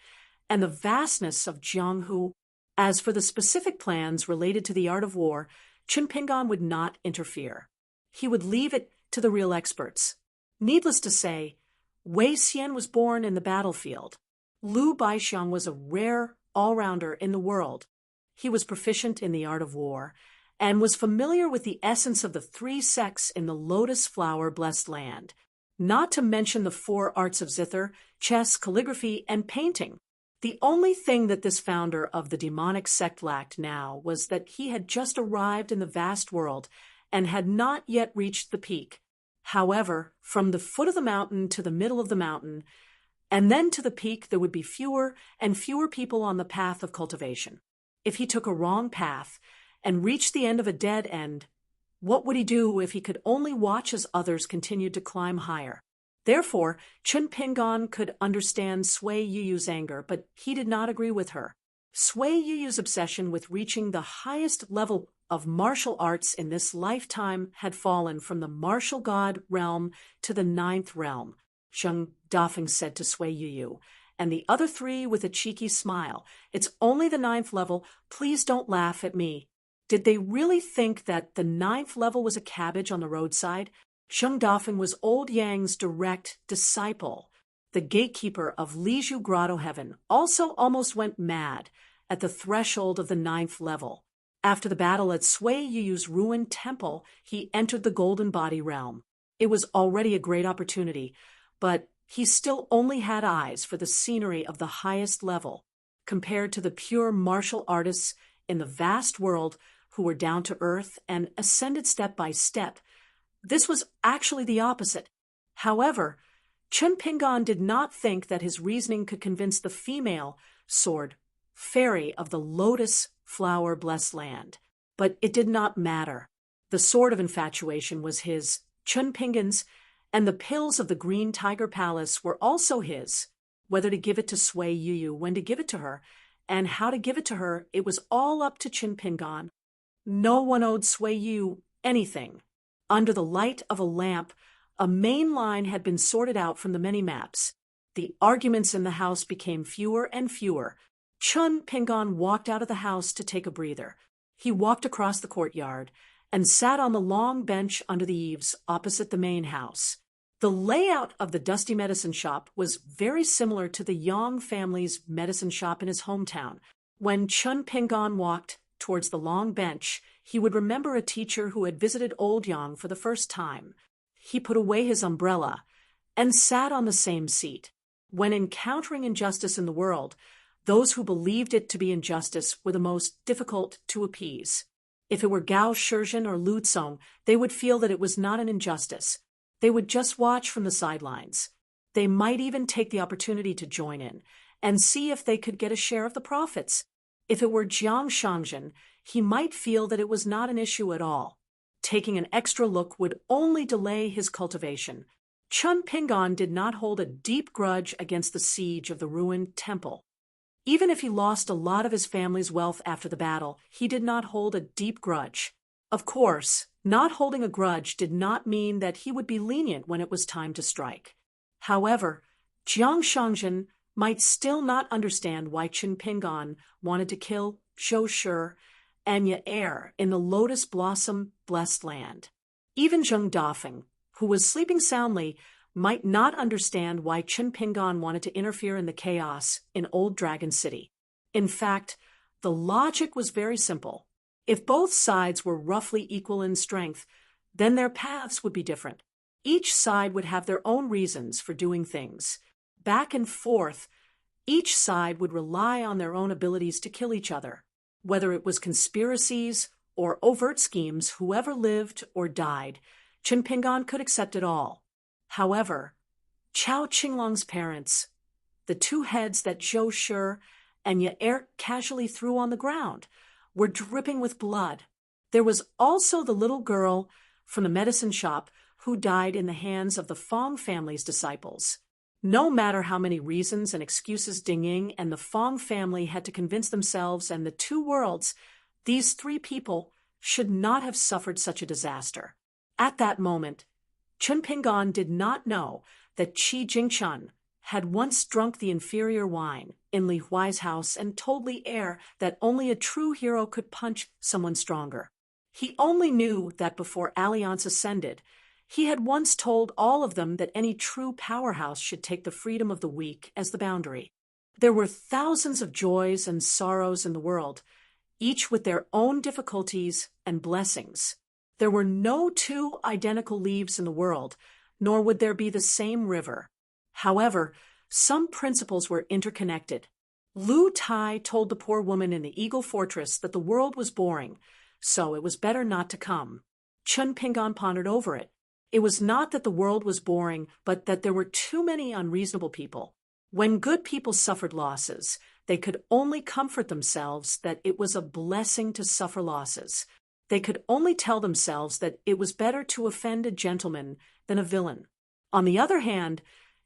and the vastness of Jianghu. As for the specific plans related to the art of war, Chen Pinggan would not interfere. He would leave it to the real experts. Needless to say, Wei Xian was born in the battlefield. Lu Baixiang was a rare all-rounder in the world. He was proficient in the art of war and was familiar with the essence of the three sects in the lotus flower blessed land, not to mention the four arts of zither, chess, calligraphy, and painting. The only thing that this founder of the demonic sect lacked now was that he had just arrived in the vast world and had not yet reached the peak. However, from the foot of the mountain to the middle of the mountain, and then to the peak, there would be fewer and fewer people on the path of cultivation. If he took a wrong path and reached the end of a dead end, what would he do if he could only watch as others continued to climb higher? Therefore, Chen Pinggan could understand Sui Yuyu's anger, but he did not agree with her. Sui Yuyu's obsession with reaching the highest level of martial arts in this lifetime had fallen from the martial god realm to the 9th realm, Zheng Dafeng said to Sui Yuyu, and the other three with a cheeky smile. It's only the 9th level. Please don't laugh at me. Did they really think that the 9th level was a cabbage on the roadside? Zheng Dafeng was old Yang's direct disciple. The gatekeeper of Liju Grotto Heaven also almost went mad at the threshold of the 9th level. After the battle at Sui Yuyu's ruined temple, he entered the Golden Body realm. It was already a great opportunity, but he still only had eyes for the scenery of the highest level, compared to the pure martial artists in the vast world who were down to earth and ascended step by step. This was actually the opposite. However, Chen Pinggan did not think that his reasoning could convince the female sword fairy of the lotus flower blessed land. But it did not matter. The sword of infatuation was his, Chen Pinggan's, and the pills of the Green Tiger Palace were also his. Whether to give it to Sui Yuyu, when to give it to her, and how to give it to her, it was all up to Chen Pinggan. No one owed Sui Yuyu anything. Under the light of a lamp, a main line had been sorted out from the many maps. The arguments in the house became fewer and fewer. Chen Pinggan walked out of the house to take a breather. He walked across the courtyard and sat on the long bench under the eaves opposite the main house. The layout of the dusty medicine shop was very similar to the Yang family's medicine shop in his hometown. When Chen Pinggan walked towards the long bench, he would remember a teacher who had visited Old Yang for the first time. He put away his umbrella and sat on the same seat. When encountering injustice in the world, those who believed it to be injustice were the most difficult to appease. If it were Gao Shizhen or Lu Tsong, they would feel that it was not an injustice. They would just watch from the sidelines. They might even take the opportunity to join in and see if they could get a share of the profits. If it were Jiang Shangzhen, he might feel that it was not an issue at all. Taking an extra look would only delay his cultivation. Chen Pinggan did not hold a deep grudge against the siege of the ruined temple. Even if he lost a lot of his family's wealth after the battle, he did not hold a deep grudge. Of course, not holding a grudge did not mean that he would be lenient when it was time to strike. However, Jiang Shangzhen might still not understand why Chen Pinggan wanted to kill Zhou Shi and Yair in the lotus blossom blessed land. Even Zheng Dafeng, who was sleeping soundly, might not understand why Chen Pinggan wanted to interfere in the chaos in Old Dragon City. In fact, the logic was very simple. If both sides were roughly equal in strength, then their paths would be different. Each side would have their own reasons for doing things. Back and forth, each side would rely on their own abilities to kill each other. Whether it was conspiracies or overt schemes, whoever lived or died, Chen Pinggan could accept it all. However, Chao Qinglong's parents, the two heads that Zhou Shi and Yair casually threw on the ground, were dripping with blood. There was also the little girl from the medicine shop who died in the hands of the Fong family's disciples. No matter how many reasons and excuses Ding Ying and the Fong family had to convince themselves and the two worlds, these three people should not have suffered such a disaster. At that moment, Chen Pinggan did not know that Qi Jingchun had once drunk the inferior wine in Li Huai's house and told Li Er that only a true hero could punch someone stronger. He only knew that before Alliance ascended, he had once told all of them that any true powerhouse should take the freedom of the weak as the boundary. There were thousands of joys and sorrows in the world, each with their own difficulties and blessings. There were no two identical leaves in the world, nor would there be the same river. However, some principles were interconnected. Lu Tai told the poor woman in the Eagle Fortress that the world was boring, so it was better not to come. Chun Pingan pondered over it. It was not that the world was boring, but that there were too many unreasonable people. When good people suffered losses, they could only comfort themselves that it was a blessing to suffer losses. They could only tell themselves that it was better to offend a gentleman than a villain. On the other hand,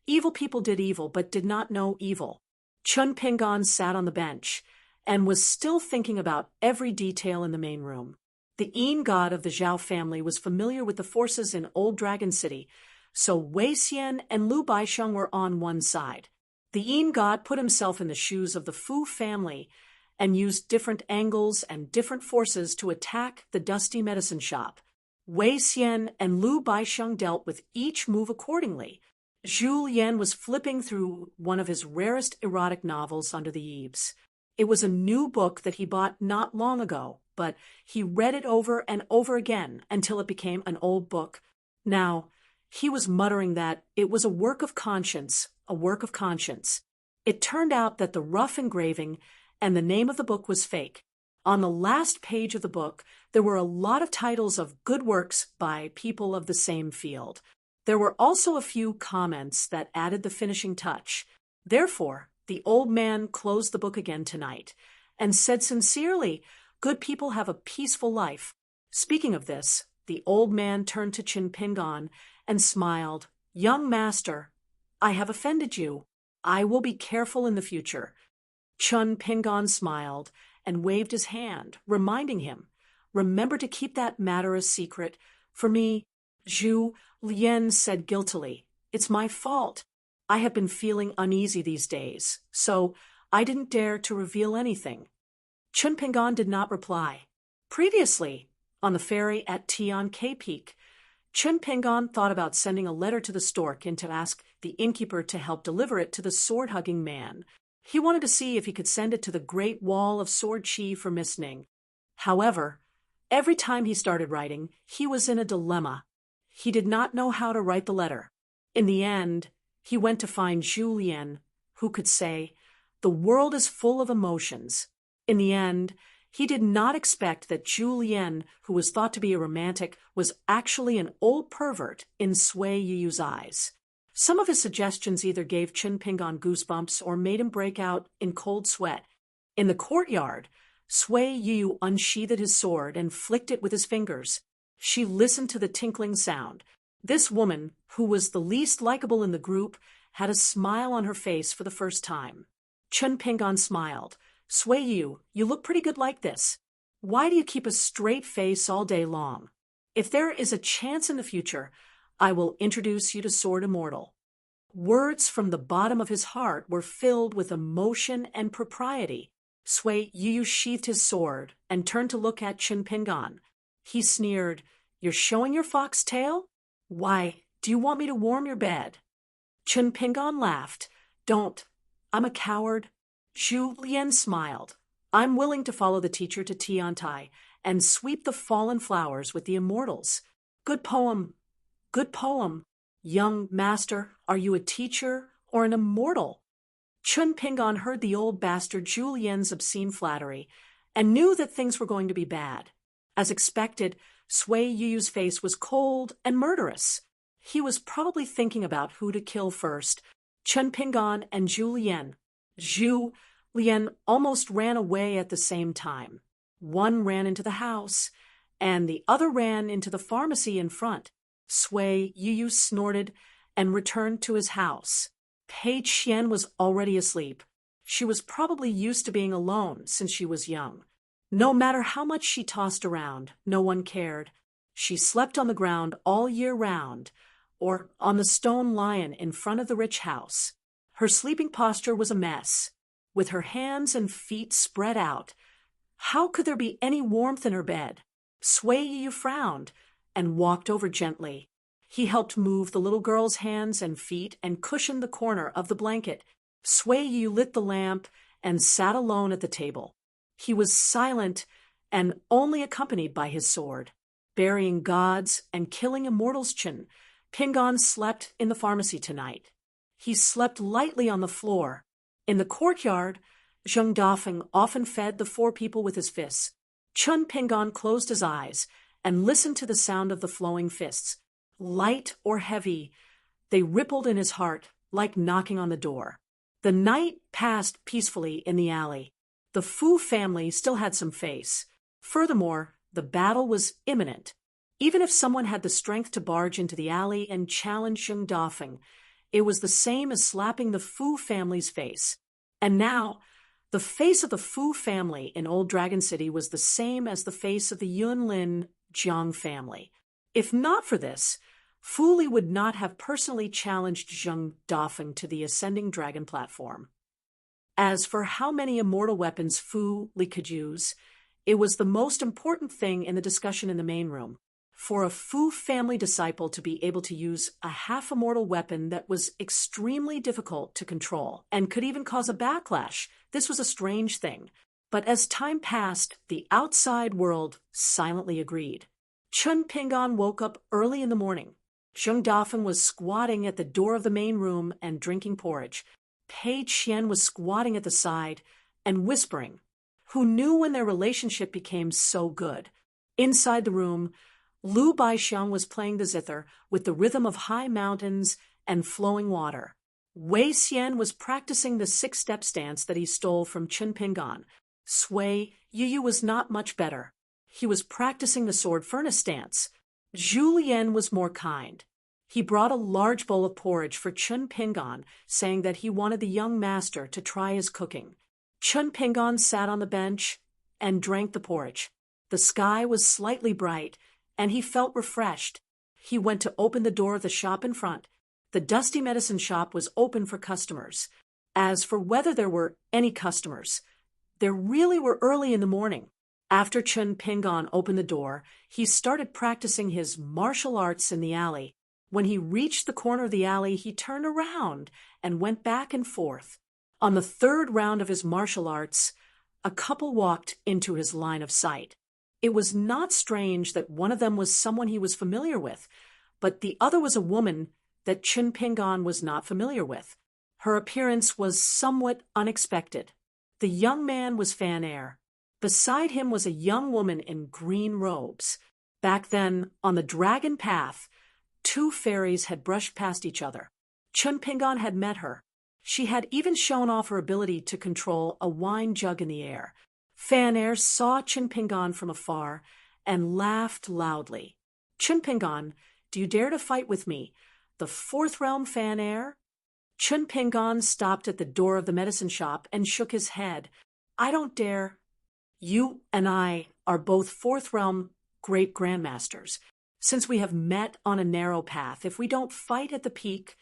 evil people did evil but did not know evil. Chun Pingan sat on the bench and was still thinking about every detail in the main room. The Yin god of the Zhao family was familiar with the forces in Old Dragon City, so Wei Xian and Lu Baisheng were on one side. The Yin god put himself in the shoes of the Fu family and used different angles and different forces to attack the dusty medicine shop. Wei Xian and Lu Baisheng dealt with each move accordingly. Zhu Lian was flipping through one of his rarest erotic novels under the eaves. It was a new book that he bought not long ago, but he read it over and over again until it became an old book. Now, he was muttering that it was a work of conscience, a work of conscience. It turned out that the rough engraving and the name of the book was fake. On the last page of the book, there were a lot of titles of good works by people of the same field. There were also a few comments that added the finishing touch. Therefore, the old man closed the book again tonight and said sincerely, "Good people have a peaceful life." Speaking of this, the old man turned to Chun Pingan and smiled. "Young master, I have offended you. I will be careful in the future." Chun Pingan smiled and waved his hand, reminding him, "Remember to keep that matter a secret. For me," Zhu Lian said guiltily, "it's my fault. I have been feeling uneasy these days, so I didn't dare to reveal anything." Chun Pingan did not reply. Previously, on the ferry at Tian K Peak, Chun Pingan thought about sending a letter to the stork and to ask the innkeeper to help deliver it to the sword-hugging man. He wanted to see if he could send it to the Great Wall of Sword Chi for Miss Ning. However, every time he started writing, he was in a dilemma. He did not know how to write the letter. In the end, he went to find Zhu Lian, who could say, "The world is full of emotions." In the end, he did not expect that Zhu Lian, who was thought to be a romantic, was actually an old pervert in Sui Yu's eyes. Some of his suggestions either gave Chun Pingan goosebumps or made him break out in cold sweat. In the courtyard, Sui Yu unsheathed his sword and flicked it with his fingers. She listened to the tinkling sound. This woman, who was the least likable in the group, had a smile on her face for the first time. Chun Pingan smiled. "Sui Yu, you look pretty good like this. Why do you keep a straight face all day long? If there is a chance in the future, I will introduce you to Sword Immortal." Words from the bottom of his heart were filled with emotion and propriety. Sui Yu sheathed his sword and turned to look at Chun Pingan. He sneered, "You're showing your fox tail? Why, do you want me to warm your bed?" Chun Pingan laughed. "Don't. I'm a coward." Zhu Lian smiled. "I'm willing to follow the teacher to Tiantai and sweep the fallen flowers with the immortals." Good poem. Good poem. Young master, are you a teacher or an immortal? Chun Pingan heard the old bastard Zhu Lian's obscene flattery and knew that things were going to be bad. As expected, Sui Yu's face was cold and murderous. He was probably thinking about who to kill first, Chun Pingan and Zhu Lian. Zhu Lian almost ran away at the same time. One ran into the house, and the other ran into the pharmacy in front. Sui Yu snorted and returned to his house. Pei Qian was already asleep. She was probably used to being alone since she was young. No matter how much she tossed around, no one cared. She slept on the ground all year round, or on the stone lion in front of the rich house. Her sleeping posture was a mess, with her hands and feet spread out. How could there be any warmth in her bed? Sui Yu frowned and walked over gently. He helped move the little girl's hands and feet and cushioned the corner of the blanket. Sui Yu lit the lamp and sat alone at the table. He was silent and only accompanied by his sword. Burying gods and killing immortals, Chen Pingon slept in the pharmacy tonight. He slept lightly on the floor. In the courtyard, Zheng Dafeng often fed the four people with his fists. Chun Pingon closed his eyes and listened to the sound of the flowing fists. Light or heavy, they rippled in his heart like knocking on the door. The night passed peacefully in the alley. The Fu family still had some face. Furthermore, the battle was imminent. Even if someone had the strength to barge into the alley and challenge Zheng Dafeng, it was the same as slapping the Fu family's face. And now, the face of the Fu family in Old Dragon City was the same as the face of the Yunlin Jiang family. If not for this, Fu Li would not have personally challenged Zheng Dafeng to the ascending dragon platform. As for how many immortal weapons Fu Li could use, it was the most important thing in the discussion in the main room. For a Fu family disciple to be able to use a half-immortal weapon that was extremely difficult to control and could even cause a backlash, this was a strange thing. But as time passed, the outside world silently agreed. Chun Pingon woke up early in the morning. Zheng Dafeng was squatting at the door of the main room and drinking porridge. Pei Qian was squatting at the side and whispering. Who knew when their relationship became so good? Inside the room, Lu Baixiang was playing the zither with the rhythm of high mountains and flowing water. Wei Xian was practicing the six-step dance that he stole from Chun Pingon. Sui Yu was not much better. He was practicing the sword furnace dance. Zhu Lian was more kind. He brought a large bowl of porridge for Chun Pingon, saying that he wanted the young master to try his cooking. Chun Pingon sat on the bench and drank the porridge. The sky was slightly bright, and he felt refreshed. He went to open the door of the shop in front. The dusty medicine shop was open for customers. As for whether there were any customers, there really were early in the morning. After Chun Pingon opened the door, he started practicing his martial arts in the alley. When he reached the corner of the alley, he turned around and went back and forth. On the third round of his martial arts, a couple walked into his line of sight. It was not strange that one of them was someone he was familiar with, but the other was a woman that Chun Pingon was not familiar with. Her appearance was somewhat unexpected. The young man was Fan Air. Beside him was a young woman in green robes. Back then, on the dragon path, two fairies had brushed past each other. Chun Pingon had met her. She had even shown off her ability to control a wine jug in the air. Fan Air saw Chun Pingon from afar and laughed loudly. Chun Pingon, do you dare to fight with me, the fourth realm Fan Air? Chun Pingon stopped at the door of the medicine shop and shook his head. I don't dare. You and I are both fourth realm great grandmasters. Since we have met on a narrow path, if we don't fight at the peak,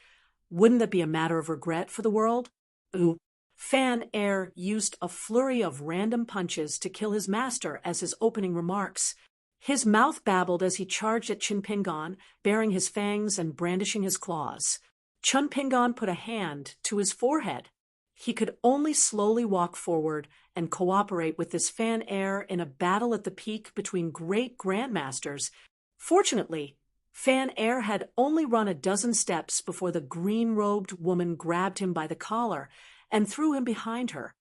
wouldn't that be a matter of regret for the world? Ooh. Fan Air used a flurry of random punches to kill his master as his opening remarks. His mouth babbled as he charged at Chun Pingon, baring his fangs and brandishing his claws. Chun Pingon put a hand to his forehead. He could only slowly walk forward and cooperate with this Fan Air in a battle at the peak between great grandmasters. Fortunately, Fan Air had only run a dozen steps before the green-robed woman grabbed him by the collar and threw him behind her.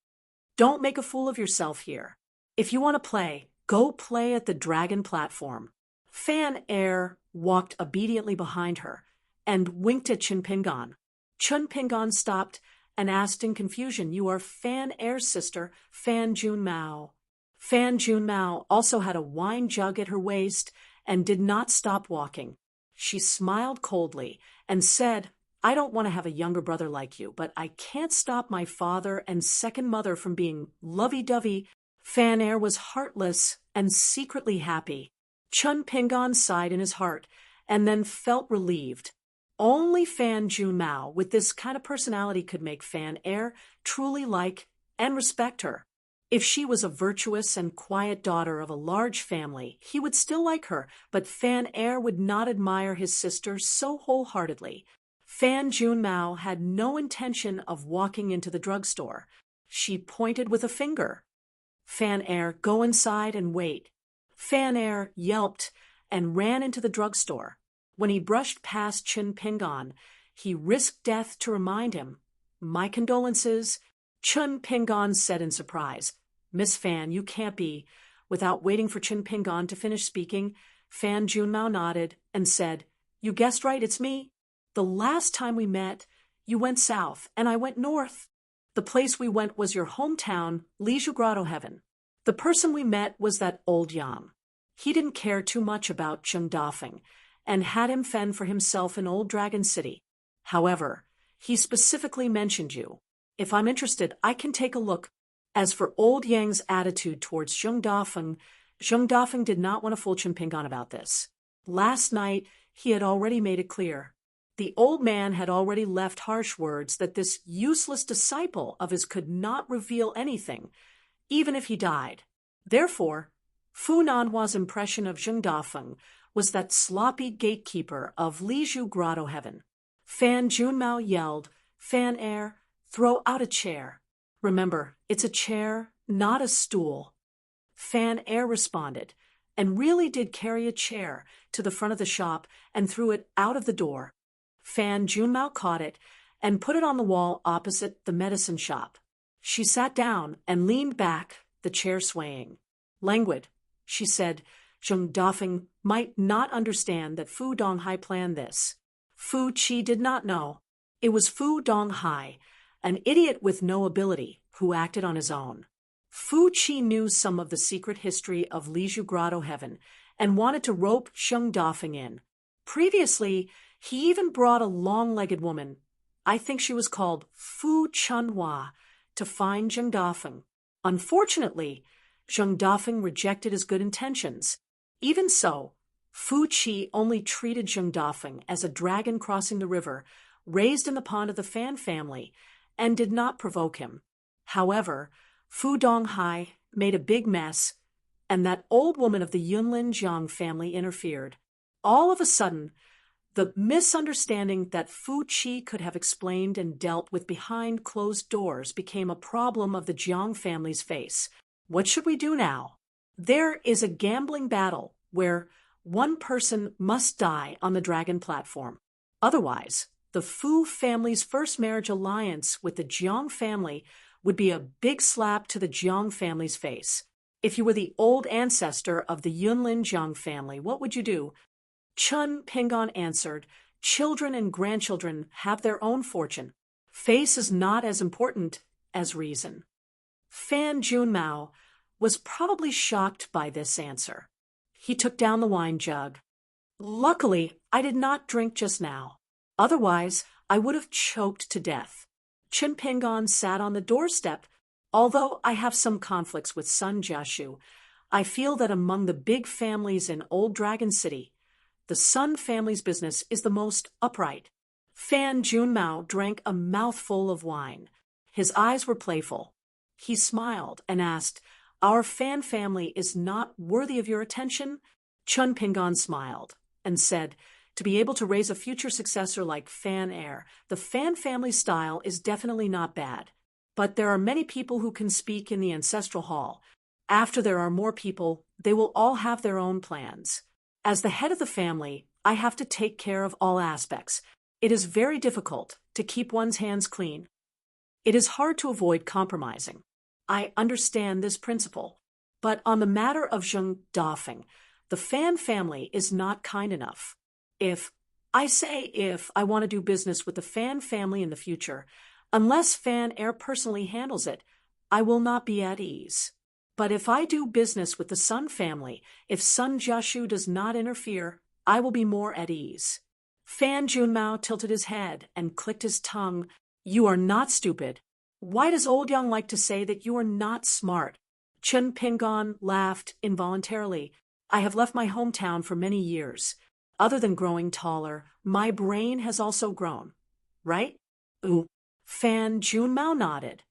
Don't make a fool of yourself here. If you want to play, go play at the dragon platform. Fan Air walked obediently behind her and winked at Chun Pingon. Chun Pingon stopped and asked in confusion, You are Fan Air's sister, Fan Jun Mao. Fan Jun Mao also had a wine jug at her waist and did not stop walking. She smiled coldly and said, I don't want to have a younger brother like you, but I can't stop my father and second mother from being lovey-dovey. Fan Air was heartless and secretly happy. Chun Pingon sighed in his heart and then felt relieved. Only Fan Junmao with this kind of personality could make Fan Er truly like and respect her. If she was a virtuous and quiet daughter of a large family, he would still like her, but Fan Er would not admire his sister so wholeheartedly. Fan Junmao had no intention of walking into the drugstore. She pointed with a finger. Fan Er, go inside and wait. Fan Er yelped and ran into the drugstore. When he brushed past Chen Pingon, he risked death to remind him. My condolences, Chen Pingon said in surprise. Miss Fan, you can't be. Without waiting for Chen Pingon to finish speaking, Fan Junmao nodded and said, You guessed right, it's me. The last time we met, you went south and I went north. The place we went was your hometown, Liju Grotto Heaven. The person we met was that old Yang. He didn't care too much about Zheng Dafeng and had him fend for himself in Old Dragon City. However, he specifically mentioned you. If I'm interested, I can take a look. As for old Yang's attitude towards Zheng Dafeng did not want to fool Chen Pingon about this. Last night, he had already made it clear. The old man had already left harsh words that this useless disciple of his could not reveal anything, even if he died. Therefore, Fu Nanhua's impression of Zheng Dafeng was that sloppy gatekeeper of Liju Grotto Heaven. Fan Junmao yelled, Fan Er, throw out a chair. Remember, it's a chair, not a stool. Fan Er responded, and really did carry a chair to the front of the shop and threw it out of the door. Fan Junmao caught it and put it on the wall opposite the medicine shop. She sat down and leaned back, the chair swaying. Languid, she said, Zheng Dafeng might not understand that Fu Donghai planned this. Fu Qi did not know. It was Fu Donghai, an idiot with no ability, who acted on his own. Fu Qi knew some of the secret history of Liju Grotto Heaven and wanted to rope Zheng Dafeng in. Previously, he even brought a long-legged woman, I think she was called Fu Chunhua, to find Zheng Dafeng. Unfortunately, Zheng Dafeng rejected his good intentions. Even so, Fu Qi only treated Zheng Dafeng as a dragon crossing the river, raised in the pond of the Fan family, and did not provoke him. However, Fu Donghai made a big mess, and that old woman of the Yunlin Jiang family interfered. All of a sudden, the misunderstanding that Fu Qi could have explained and dealt with behind closed doors became a problem of the Jiang family's face. What should we do now? There is a gambling battle where one person must die on the dragon platform. Otherwise, the Fu family's first marriage alliance with the Jiang family would be a big slap to the Jiang family's face. If you were the old ancestor of the Yunlin Jiang family, what would you do? Chen Pingon answered, Children and grandchildren have their own fortune. Face is not as important as reason. Fan Junmao was probably shocked by this answer. He took down the wine jug. Luckily, I did not drink just now. Otherwise, I would have choked to death. Chen Pingon sat on the doorstep. Although I have some conflicts with Sun Jiashu, I feel that among the big families in Old Dragon City, the Sun family's business is the most upright. Fan Junmao drank a mouthful of wine. His eyes were playful. He smiled and asked, Our Fan family is not worthy of your attention? Chen Pingon smiled and said, To be able to raise a future successor like Fan Er, the Fan family style is definitely not bad. But there are many people who can speak in the ancestral hall. After there are more people, they will all have their own plans. As the head of the family, I have to take care of all aspects. It is very difficult to keep one's hands clean. It is hard to avoid compromising. I understand this principle. But on the matter of Zheng Dafeng, the Fan family is not kind enough. If I want to do business with the Fan family in the future, unless Fan Er personally handles it, I will not be at ease. But if I do business with the Sun family, if Sun Jiashu does not interfere, I will be more at ease. Fan Junmao tilted his head and clicked his tongue. You are not stupid. Why does old Yang like to say that you are not smart? Chen Pingon laughed involuntarily. I have left my hometown for many years. Other than growing taller, my brain has also grown, right? Ooh. Fan Junmao nodded.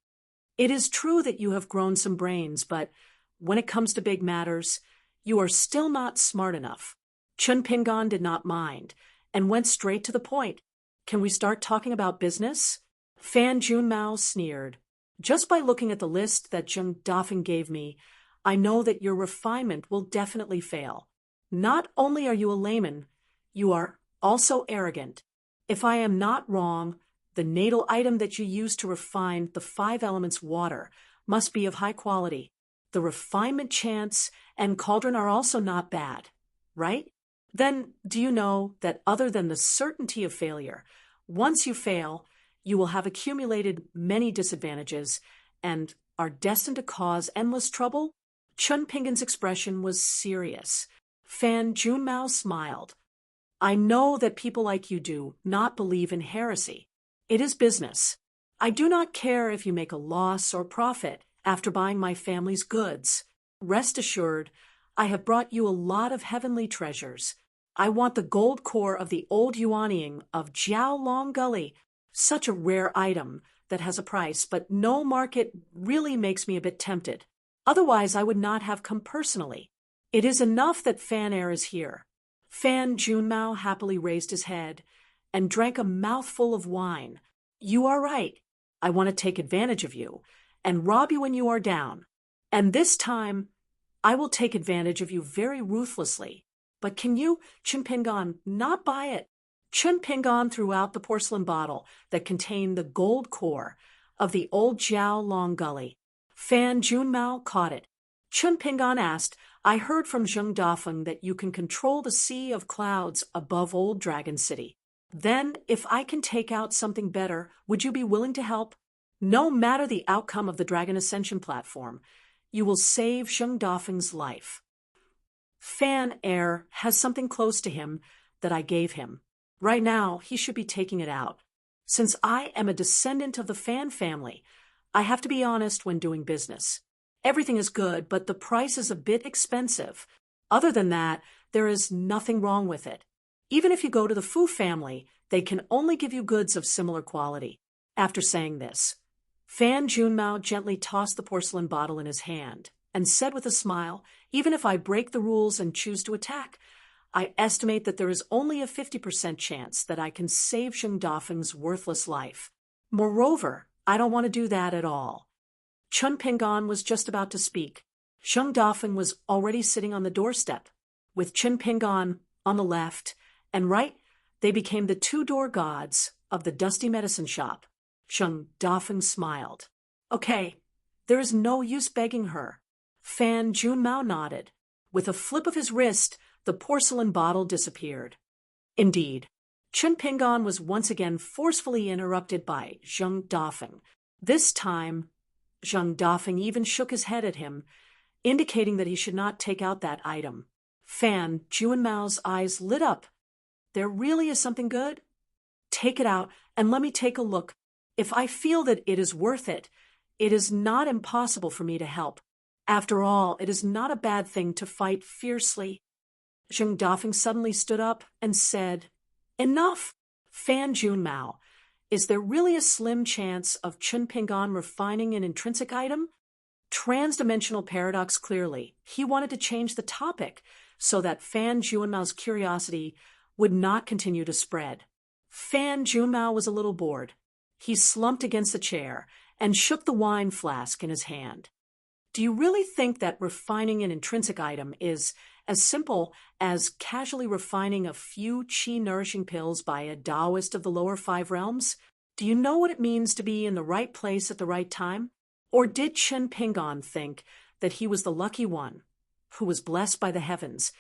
It is true that you have grown some brains, but when it comes to big matters, you are still not smart enough. Chun Pingon did not mind and went straight to the point. Can we start talking about business? Fan Junmao sneered. Just by looking at the list that Zheng Dafeng gave me, I know that your refinement will definitely fail. Not only are you a layman, you are also arrogant. If I am not wrong, the natal item that you use to refine the 5 elements water must be of high quality. The refinement chance and cauldron are also not bad, right? Then do you know that other than the certainty of failure, once you fail, you will have accumulated many disadvantages and are destined to cause endless trouble? Chun Pingon's expression was serious. Fan Junmao smiled. I know that people like you do not believe in heresy. It is business. I do not care if you make a loss or profit after buying my family's goods. Rest assured, I have brought you a lot of heavenly treasures. I want the gold core of the old Yuanying of Jiao Long Gully, such a rare item that has a price, but no market really makes me a bit tempted. Otherwise, I would not have come personally. It is enough that Fan Air is here. Fan Junmao happily raised his head and drank a mouthful of wine. You are right. I want to take advantage of you and rob you when you are down. And this time, I will take advantage of you very ruthlessly. But can you, Chun Pingon, not buy it? Chun Pingon threw out the porcelain bottle that contained the gold core of the old Jiao Long Gully. Fan Junmao caught it. Chun Pingon asked, I heard from Zheng Dafeng that you can control the sea of clouds above Old Dragon City. Then, if I can take out something better, would you be willing to help? No matter the outcome of the Dragon Ascension platform, you will save Zheng Dafeng's life. Fan Air has something close to him that I gave him. Right now, he should be taking it out. Since I am a descendant of the Fan family, I have to be honest when doing business. Everything is good, but the price is a bit expensive. Other than that, there is nothing wrong with it. Even if you go to the Fu family, they can only give you goods of similar quality. After saying this, Fan Junmao gently tossed the porcelain bottle in his hand and said with a smile, even if I break the rules and choose to attack, I estimate that there is only a 50% chance that I can save Zheng Dafeng's worthless life. Moreover, I don't want to do that at all. Chun Pingon was just about to speak. Zheng Dafeng was already sitting on the doorstep. With Chun Pingon on the left and right, they became the 2 door gods of the dusty medicine shop. Zheng Dafeng smiled. Okay, there is no use begging her. Fan Junmao nodded. With a flip of his wrist, the porcelain bottle disappeared. Indeed, Chun Pingon was once again forcefully interrupted by Zheng Dafeng. This time, Zheng Dafeng even shook his head at him, indicating that he should not take out that item. Fan Junmao's eyes lit up. There really is something good? Take it out and let me take a look. If I feel that it is worth it, it is not impossible for me to help. After all, it is not a bad thing to fight fiercely. Zheng Dafeng suddenly stood up and said, Enough! Fan Junmao, is there really a slim chance of Chun Pingon refining an intrinsic item? Transdimensional paradox clearly. He wanted to change the topic so that Fan Junmao's curiosity would not continue to spread. Fan Junmao was a little bored. He slumped against the chair and shook the wine flask in his hand. Do you really think that refining an intrinsic item is as simple as casually refining a few qi-nourishing pills by a Taoist of the lower 5 realms? Do you know what it means to be in the right place at the right time? Or did Chun Pingon think that he was the lucky one, who was blessed by the heavens,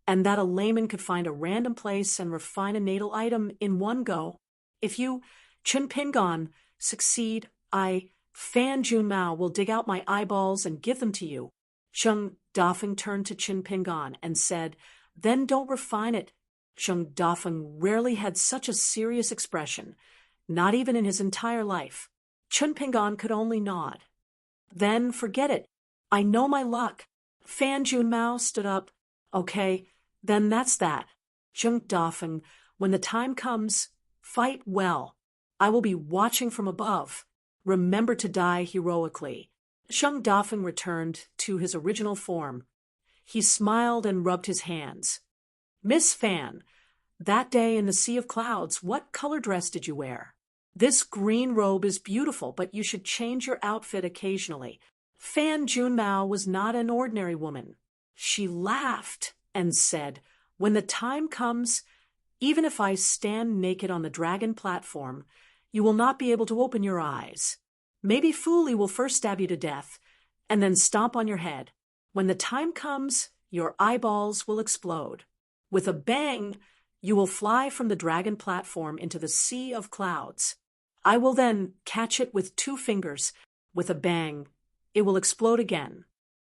and that a layman could find a random place and refine a natal item in one go? If you, Chun Pingon, succeed, I, Fan Junmao, will dig out my eyeballs and give them to you. Zheng Dafeng turned to Chun Pingon and said, Then don't refine it. Zheng Dafeng rarely had such a serious expression, not even in his entire life. Chun Pingon could only nod. Then forget it. I know my luck. Fan Junmao stood up. Okay, then that's that. Zheng Dafeng, when the time comes, fight well. I will be watching from above. Remember to die heroically. Zheng Dafeng returned to his original form. He smiled and rubbed his hands. Miss Fan, that day in the sea of clouds, what color dress did you wear? This green robe is beautiful, but you should change your outfit occasionally. Fan Junmao was not an ordinary woman. She laughed and said, when the time comes, even if I stand naked on the dragon platform, you will not be able to open your eyes. Maybe Fu Li will first stab you to death, and then stomp on your head. When the time comes, your eyeballs will explode. With a bang, you will fly from the dragon platform into the sea of clouds. I will then catch it with 2 fingers. With a bang, it will explode again.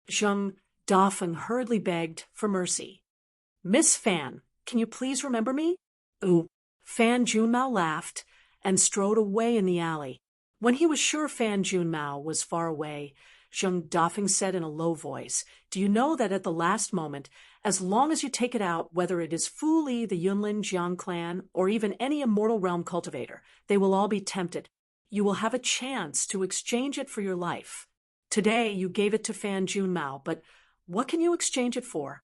Zheng Dafeng hurriedly begged for mercy. Miss Fan, can you please remember me? Ooh. Fan Junmao laughed and strode away in the alley. When he was sure Fan Junmao was far away, Zheng Dafeng said in a low voice, do you know that at the last moment, as long as you take it out, whether it is Fu Li, the Yunlin Jiang clan, or even any immortal realm cultivator, they will all be tempted. You will have a chance to exchange it for your life. Today you gave it to Fan Junmao, but what can you exchange it for?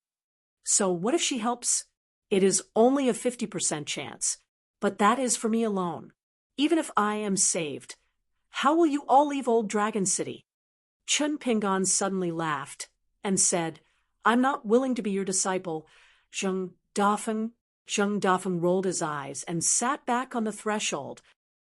So what if she helps? It is only a 50% chance, but that is for me alone. Even if I am saved, how will you all leave Old Dragon City? Chun Pingon suddenly laughed and said, I'm not willing to be your disciple. Zheng Dafeng rolled his eyes and sat back on the threshold.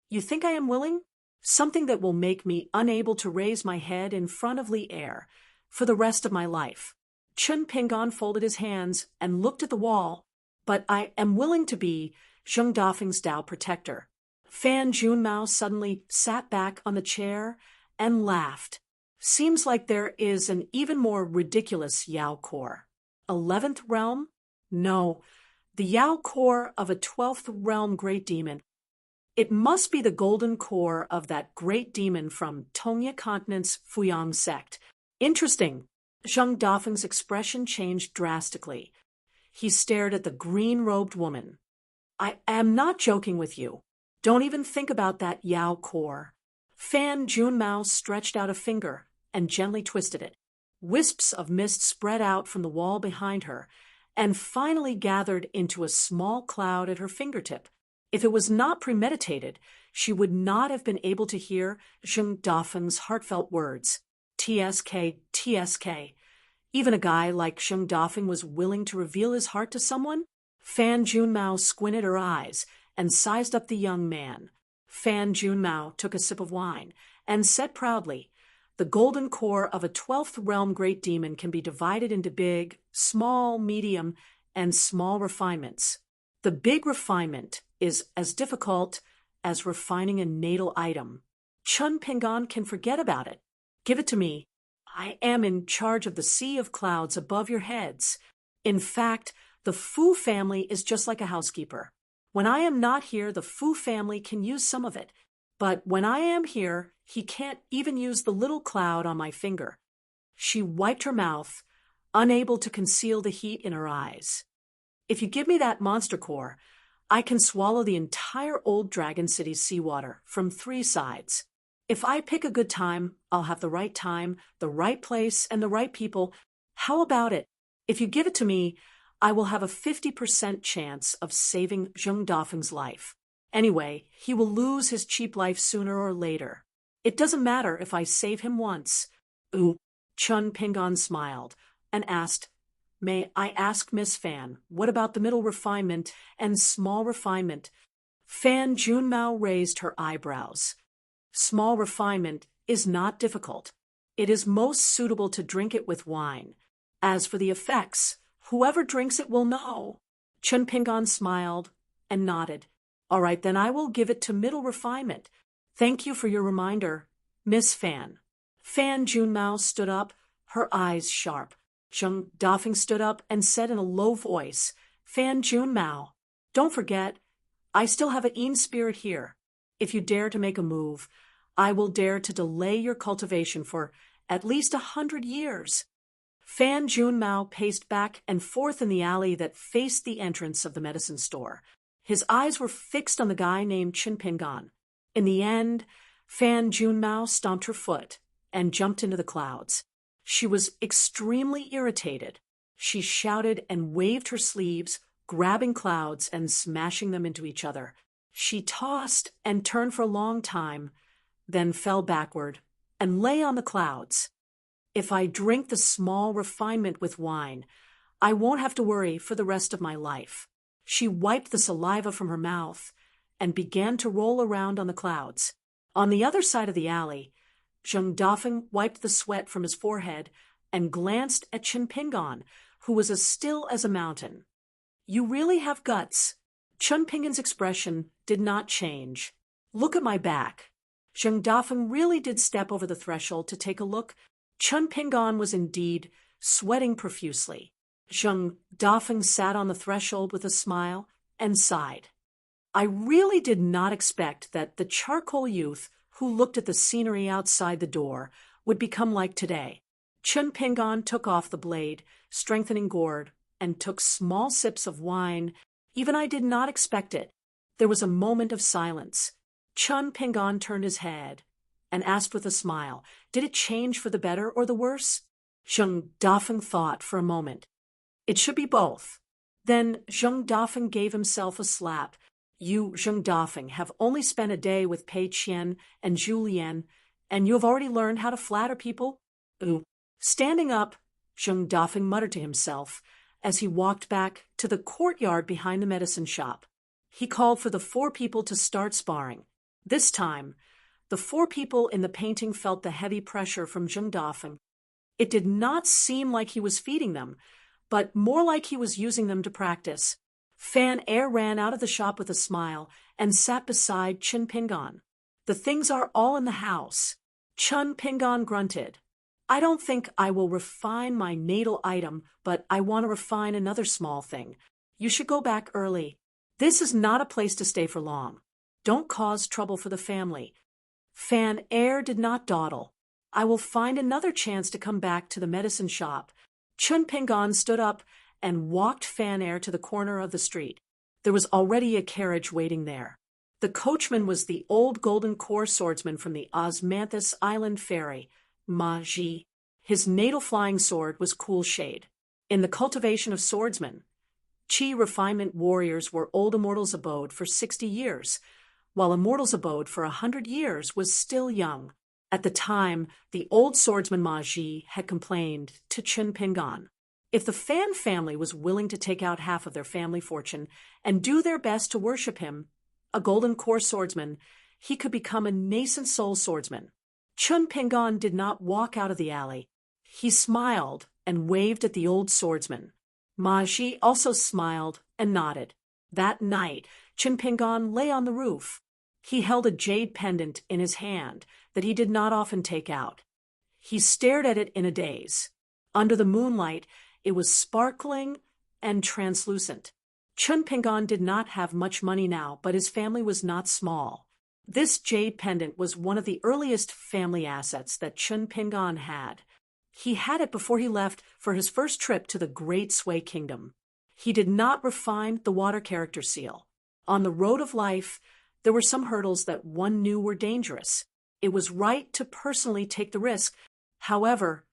You think I am willing? Something that will make me unable to raise my head in front of Li Air for the rest of my life. Chun Pingon folded his hands and looked at the wall. But I am willing to be Zheng Dafeng's Dao protector. Fan Junmao suddenly sat back on the chair and laughed. Seems like there is an even more ridiculous Yao core. 11th realm? No, the Yao core of a 12th realm great demon. It must be the golden core of that great demon from Tongya Continent's Fuyang sect. Interesting. Zheng Dafeng's expression changed drastically. He stared at the green-robed woman. I am not joking with you. Don't even think about that Yao core. Fan Junmao stretched out a finger and gently twisted it. Wisps of mist spread out from the wall behind her and finally gathered into a small cloud at her fingertip. If it was not premeditated, she would not have been able to hear Zheng Dafeng's heartfelt words. TSK, TSK. Even a guy like Zheng Dafeng was willing to reveal his heart to someone? Fan Junmao squinted her eyes and sized up the young man. Fan Junmao took a sip of wine and said proudly, the golden core of a 12th realm great demon can be divided into big, small, medium, and small refinements. The big refinement is as difficult as refining a natal item. Chun Pingon can forget about it. Give it to me. I am in charge of the sea of clouds above your heads. In fact, the Fu family is just like a housekeeper. When I am not here, the Fu family can use some of it. But when I am here, he can't even use the little cloud on my finger. She wiped her mouth, unable to conceal the heat in her eyes. If you give me that monster core, I can swallow the entire Old Dragon City's seawater from 3 sides. If I pick a good time, I'll have the right place, and the right people. How about it? If you give it to me, I will have a 50% chance of saving Zheng Dafeng's life. Anyway, he will lose his cheap life sooner or later. It doesn't matter if I save him once. Ooh, Chun Pingon smiled and asked, May I ask Miss Fan, what about the middle refinement and small refinement? Fan Junmao raised her eyebrows. Small refinement is not difficult. It is most suitable to drink it with wine. As for the effects, whoever drinks it will know. Chun Pingon smiled and nodded. All right, then I will give it to middle refinement. Thank you for your reminder, Miss Fan. Fan Junmao stood up, her eyes sharp. Zheng Dafeng stood up and said in a low voice, Fan Junmao, don't forget, I still have an Een spirit here. If you dare to make a move, I will dare to delay your cultivation for at least 100 years. Fan Junmao paced back and forth in the alley that faced the entrance of the medicine store. His eyes were fixed on the guy named Chen Pingan. In the end, Fan Junmao stomped her foot and jumped into the clouds. She was extremely irritated. She shouted and waved her sleeves, grabbing clouds and smashing them into each other. She tossed and turned for a long time, then fell backward and lay on the clouds. If I drink the small refinement with wine, I won't have to worry for the rest of my life. She wiped the saliva from her mouth and began to roll around on the clouds. On the other side of the alley, Zheng Dafeng wiped the sweat from his forehead and glanced at Chen Pingan, who was as still as a mountain. You really have guts. Chen Pingan's expression did not change. Look at my back. Zheng Dafeng really did step over the threshold to take a look. Chen Pingan was indeed sweating profusely. Zheng Dafeng sat on the threshold with a smile and sighed. I really did not expect that the charcoal youth who looked at the scenery outside the door would become like today. Chen Pingan took off the blade, strengthening gourd, and took small sips of wine. Even I did not expect it. There was a moment of silence. Chen Pingan turned his head and asked with a smile, did it change for the better or the worse? Zheng Dafeng thought for a moment. It should be both. Then Zheng Dafeng gave himself a slap. You, Zheng Dafeng, have only spent a day with Pei Qian and Julien, and you have already learned how to flatter people? Ooh. Standing up, Zheng Dafeng muttered to himself as he walked back to the courtyard behind the medicine shop. He called for the 4 people to start sparring. This time, the 4 people in the painting felt the heavy pressure from Zheng Dafeng. It did not seem like he was feeding them, but more like he was using them to practice. Fan Air ran out of the shop with a smile and sat beside Chen Pingan. The things are all in the house. Chen Pingan grunted. I don't think I will refine my natal item, but I want to refine another small thing. You should go back early. This is not a place to stay for long. Don't cause trouble for the family. Fan Air did not dawdle. I will find another chance to come back to the medicine shop. Chen Pingan stood up and walked Fan Air to the corner of the street. There was already a carriage waiting there. The coachman was the old golden core swordsman from the Osmanthus Island ferry, Ma Ji. His natal flying sword was Cool Shade. In the cultivation of swordsmen, Qi refinement warriors were old immortals' abode for 60 years, while immortals' abode for 100 years was still young. At the time, the old swordsman Ma Ji had complained to Chen Pingan. If the Fan family was willing to take out half of their family fortune and do their best to worship him, a golden core swordsman, he could become a nascent soul swordsman. Chen Pingan did not walk out of the alley. He smiled and waved at the old swordsman. Ma Ji also smiled and nodded. That night, Chen Pingan lay on the roof. He held a jade pendant in his hand that he did not often take out. He stared at it in a daze. Under the moonlight, it was sparkling and translucent. Chen Pingan did not have much money now, but his family was not small. This jade pendant was one of the earliest family assets that Chen Pingan had. He had it before he left for his first trip to the Great Sui Kingdom. He did not refine the water character seal. On the road of life, there were some hurdles that one knew were dangerous. It was right to personally take the risk. However,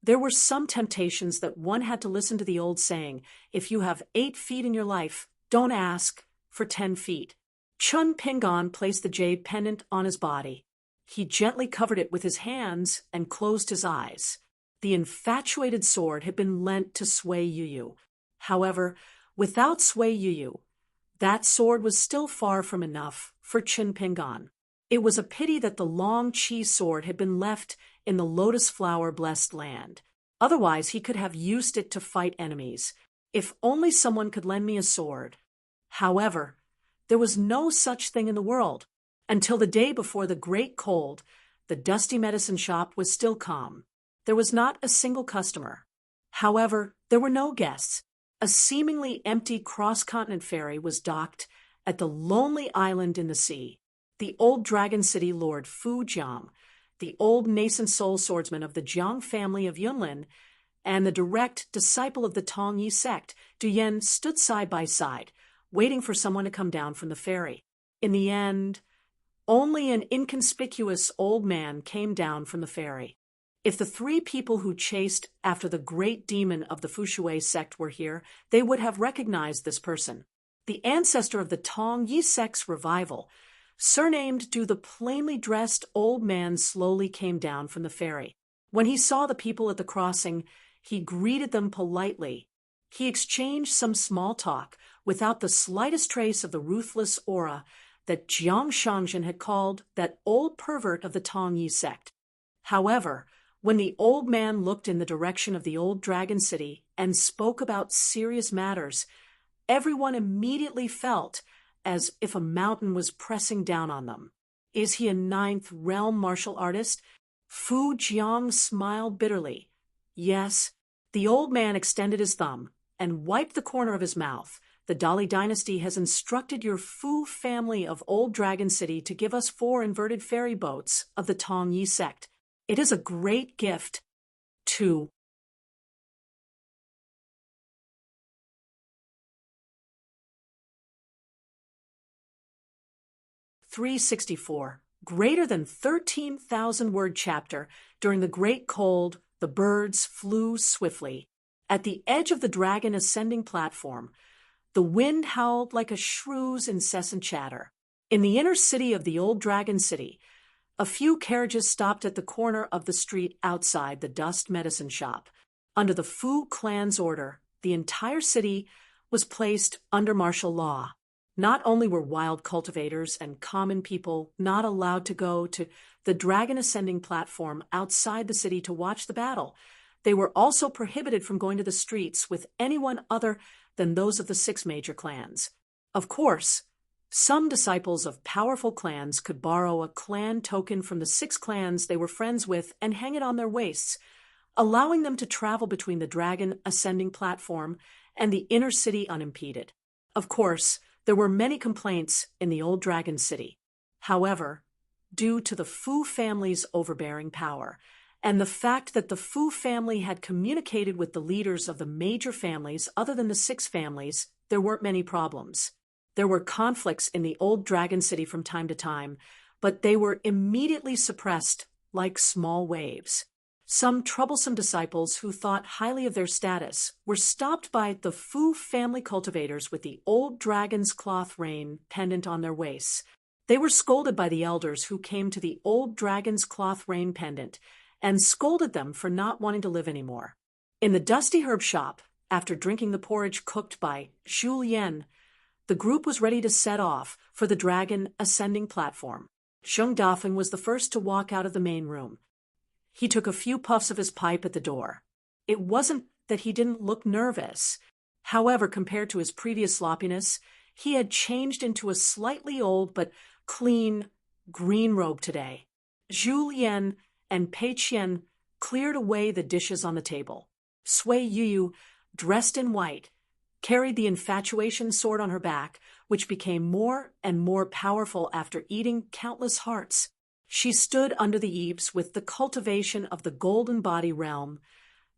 there were some temptations that one had to listen to the old saying, if you have 8 feet in your life, don't ask for 10 feet. Chen Pingan placed the jade pendant on his body. He gently covered it with his hands and closed his eyes. The infatuated sword had been lent to Sui Yuyu. However, without Sui Yuyu, that sword was still far from enough for Chen Pingan. It was a pity that the long Qi sword had been left in the lotus flower-blessed land. Otherwise, he could have used it to fight enemies. If only someone could lend me a sword. However, there was no such thing in the world. Until the day before the great cold, the dusty medicine shop was still calm. There was not a single customer. However, there were no guests. A seemingly empty cross-continent ferry was docked at the lonely island in the sea. The old dragon city lord Fu Jiang, the old nascent soul swordsman of the Jiang family of Yunlin, and the direct disciple of the Tongyi sect, Du Yen, stood side by side, waiting for someone to come down from the ferry. In the end, only an inconspicuous old man came down from the ferry. If the three people who chased after the great demon of the Fushui sect were here, they would have recognized this person. The ancestor of the Tongyi sect's revival, surnamed Du, the plainly dressed old man slowly came down from the ferry. When he saw the people at the crossing, he greeted them politely. He exchanged some small talk without the slightest trace of the ruthless aura that Jiang Shangzhen had called that old pervert of the Tongyi sect. However, when the old man looked in the direction of the old dragon city and spoke about serious matters, everyone immediately felt as if a mountain was pressing down on them. Is he a ninth realm martial artist? Fu Jiang smiled bitterly. Yes. The old man extended his thumb and wiped the corner of his mouth. The Dali dynasty has instructed your Fu family of Old Dragon City to give us 4 inverted ferry boats of the Tongyi sect. It is a great gift. 2. 364. Greater than 13,000-word chapter. During the great cold, the birds flew swiftly. At the edge of the dragon ascending platform, the wind howled like a shrew's incessant chatter. In the inner city of the old dragon city, a few carriages stopped at the corner of the street outside the dust medicine shop. Under the Fu clan's order, the entire city was placed under martial law. Not only were wild cultivators and common people not allowed to go to the dragon ascending platform outside the city to watch the battle, they were also prohibited from going to the streets with anyone other than those of the 6 major clans. Of course, some disciples of powerful clans could borrow a clan token from the 6 clans they were friends with and hang it on their waists, allowing them to travel between the dragon ascending platform and the inner city unimpeded. Of course, there were many complaints in the old dragon city. However, due to the Fu family's overbearing power, and the fact that the Fu family had communicated with the leaders of the major families other than the 6 families, there weren't many problems. There were conflicts in the old dragon city from time to time, but they were immediately suppressed like small waves. Some troublesome disciples who thought highly of their status were stopped by the Fu family cultivators with the old dragon's cloth rein pendant on their waists. They were scolded by the elders who came to the old dragon's cloth rein pendant and scolded them for not wanting to live anymore. In the dusty herb shop, after drinking the porridge cooked by Zhu Lian, the group was ready to set off for the dragon ascending platform. Zheng Dafeng was the first to walk out of the main room. He took a few puffs of his pipe at the door. It wasn't that he didn't look nervous. However, compared to his previous sloppiness, he had changed into a slightly old but clean green robe today. Zhu Lian and Pei Qian cleared away the dishes on the table. Sui Yuyu, dressed in white, carried the infatuation sword on her back, which became more and more powerful after eating countless hearts. She stood under the eaves with the cultivation of the golden body realm,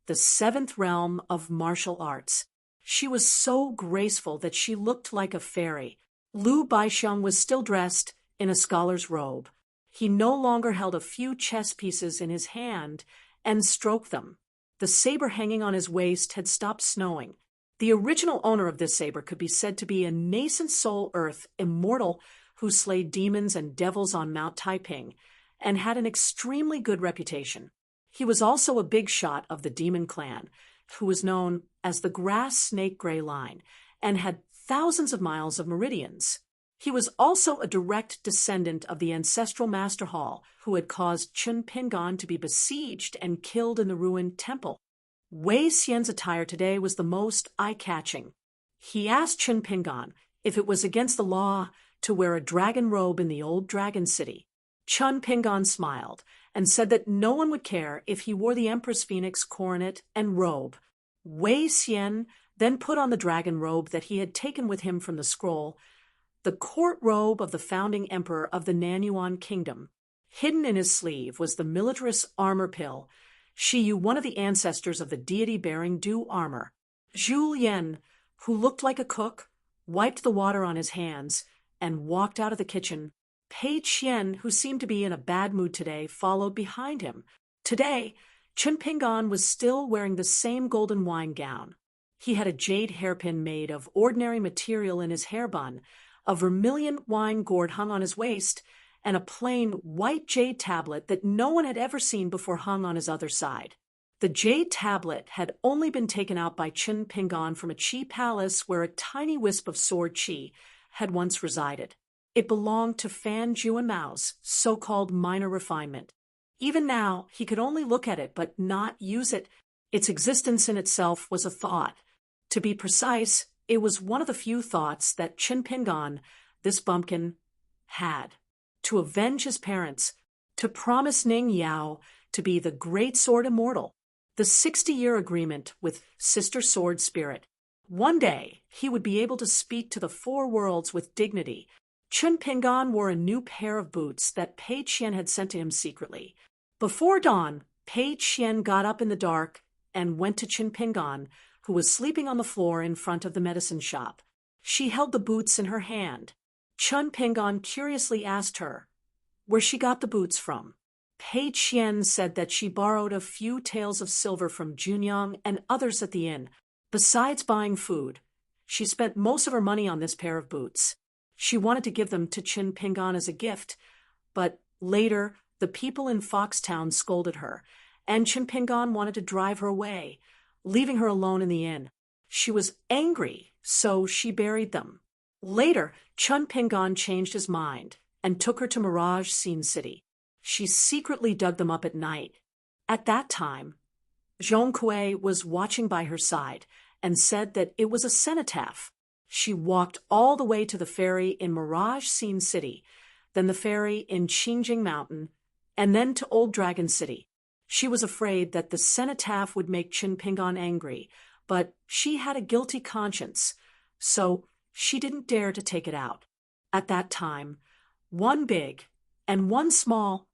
the 7th realm of martial arts. She was so graceful that she looked like a fairy. Lu Baixiang was still dressed in a scholar's robe. He no longer held a few chess pieces in his hand and stroked them. The saber hanging on his waist had stopped snowing. The original owner of this saber could be said to be a nascent soul earth immortal who slayed demons and devils on Mount Taiping and had an extremely good reputation. He was also a big shot of the demon clan, who was known as the Grass Snake Gray Line and had thousands of miles of meridians. He was also a direct descendant of the ancestral Master Hall, who had caused Chun Pingan to be besieged and killed in the ruined temple. Wei Xian's attire today was the most eye-catching. He asked Chun Pingan if it was against the law to wear a dragon robe in the old dragon city. Chun Pingan smiled and said that no one would care if he wore the Empress Phoenix coronet and robe. Wei Xian then put on the dragon robe that he had taken with him from the scroll, the court robe of the founding emperor of the Nanyuan kingdom. Hidden in his sleeve was the militarist's armor pill. Shi, one of the ancestors of the deity bearing dew armor. Zhu Yan, who looked like a cook, wiped the water on his hands and walked out of the kitchen. Pei Qian, who seemed to be in a bad mood today, followed behind him. Today, Chen Pingan was still wearing the same golden wine gown. He had a jade hairpin made of ordinary material in his hair bun, a vermilion wine gourd hung on his waist, and a plain white jade tablet that no one had ever seen before hung on his other side. The jade tablet had only been taken out by Chen Pingan from a Qi palace where a tiny wisp of sword Qi had once resided. It belonged to Fan Juanmao's so-called minor refinement. Even now, he could only look at it but not use it. Its existence in itself was a thought. To be precise, it was one of the few thoughts that Chen Pingan, this bumpkin, had. To avenge his parents, to promise Ning Yao to be the great sword immortal, the 60-year agreement with Sister Sword Spirit. One day, he would be able to speak to the four worlds with dignity. Chen Pingan wore a new pair of boots that Pei Qian had sent to him secretly. Before dawn, Pei Qian got up in the dark and went to Chen Pingan, who was sleeping on the floor in front of the medicine shop. She held the boots in her hand. Chen Pingan curiously asked her where she got the boots from. Pei Qian said that she borrowed a few taels of silver from Junyang and others at the inn. Besides buying food, she spent most of her money on this pair of boots. She wanted to give them to Chen Pingan as a gift, but later the people in Foxtown scolded her, and Chen Pingan wanted to drive her away, leaving her alone in the inn. She was angry, so she buried them. Later, Chen Pingan changed his mind and took her to Mirage Scene City. She secretly dug them up at night. At that time, Zhong Kuei was watching by her side and said that it was a cenotaph. She walked all the way to the ferry in Mirage Scene City, then the ferry in Qingjing Mountain, and then to Old Dragon City. She was afraid that the cenotaph would make Chen Pingan angry, but she had a guilty conscience, so she didn't dare to take it out. At that time, one big and one small.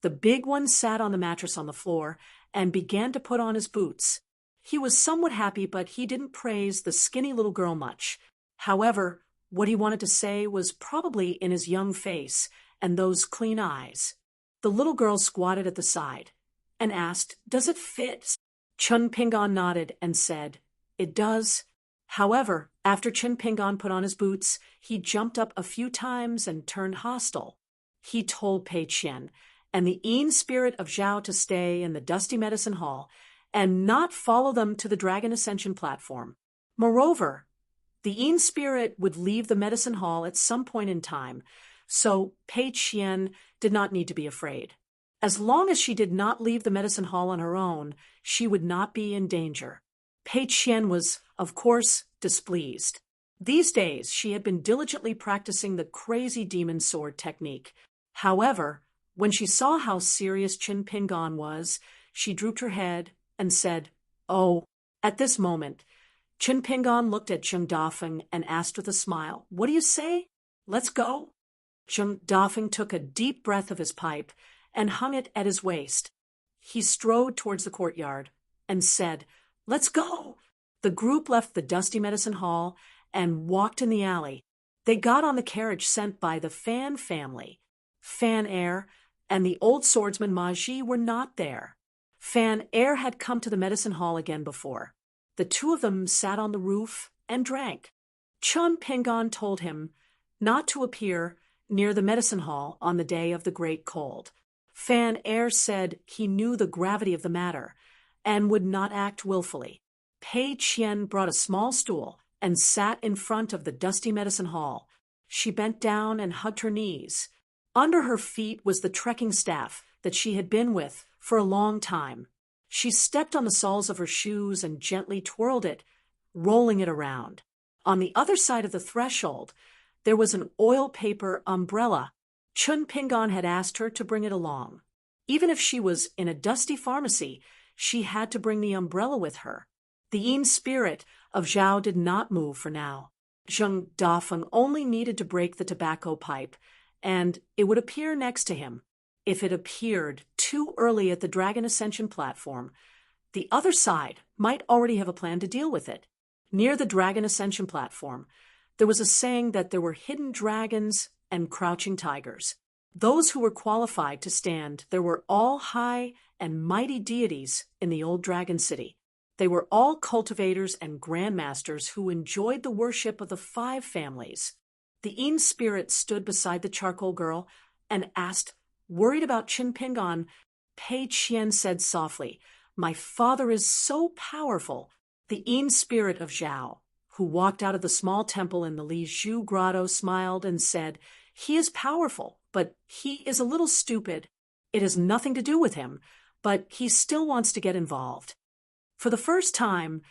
The big one sat on the mattress on the floor and began to put on his boots. He was somewhat happy, but he didn't praise the skinny little girl much. However, what he wanted to say was probably in his young face and those clean eyes. The little girl squatted at the side and asked, "Does it fit?" Chen Pingan nodded and said, "It does." However, after Chen Pingan put on his boots, he jumped up a few times and turned hostile. He told Pei Qian and the Yin spirit of Zhao to stay in the dusty medicine hall and not follow them to the Dragon Ascension platform. Moreover, the Yin spirit would leave the medicine hall at some point in time, so Pei Qian did not need to be afraid. As long as she did not leave the medicine hall on her own, she would not be in danger. Pei Qian was, of course, displeased. These days, she had been diligently practicing the crazy demon sword technique. However, when she saw how serious Chen Pingan was, she drooped her head and said, "Oh." At this moment, Chen Pingan looked at Zheng Dafeng and asked with a smile, "What do you say? Let's go?" Zheng Dafeng took a deep breath of his pipe and hung it at his waist. He strode towards the courtyard and said, "Let's go." The group left the dusty medicine hall and walked in the alley. They got on the carriage sent by the Fan family. Fan Air and the old swordsman Ma Ji were not there. Fan Air had come to the medicine hall again before. The two of them sat on the roof and drank. Chen Pingan told him not to appear near the medicine hall on the day of the great cold. Fan Air said he knew the gravity of the matter and would not act willfully. Pei Qian brought a small stool and sat in front of the dusty medicine hall. She bent down and hugged her knees. Under her feet was the trekking staff that she had been with for a long time. She stepped on the soles of her shoes and gently twirled it, rolling it around. On the other side of the threshold, there was an oil paper umbrella. Chen Pingan had asked her to bring it along. Even if she was in a dusty pharmacy, she had to bring the umbrella with her. The Yin spirit of Zhao did not move for now. Zheng Dafeng only needed to break the tobacco pipe, and it would appear next to him. If it appeared too early at the Dragon Ascension platform, the other side might already have a plan to deal with it. Near the Dragon Ascension platform, there was a saying that there were hidden dragons and crouching tigers. Those who were qualified to stand there were all high and mighty deities in the old Dragon City. They were all cultivators and grandmasters who enjoyed the worship of the 5 families. The Een spirit stood beside the charcoal girl and asked, worried about Qin Pingan. Pei Qian said softly, "My father is so powerful." The Een spirit of Zhao, who walked out of the small temple in the Li Zhu grotto, smiled and said, "He is powerful, but he is a little stupid. It has nothing to do with him, but he still wants to get involved." For the first time,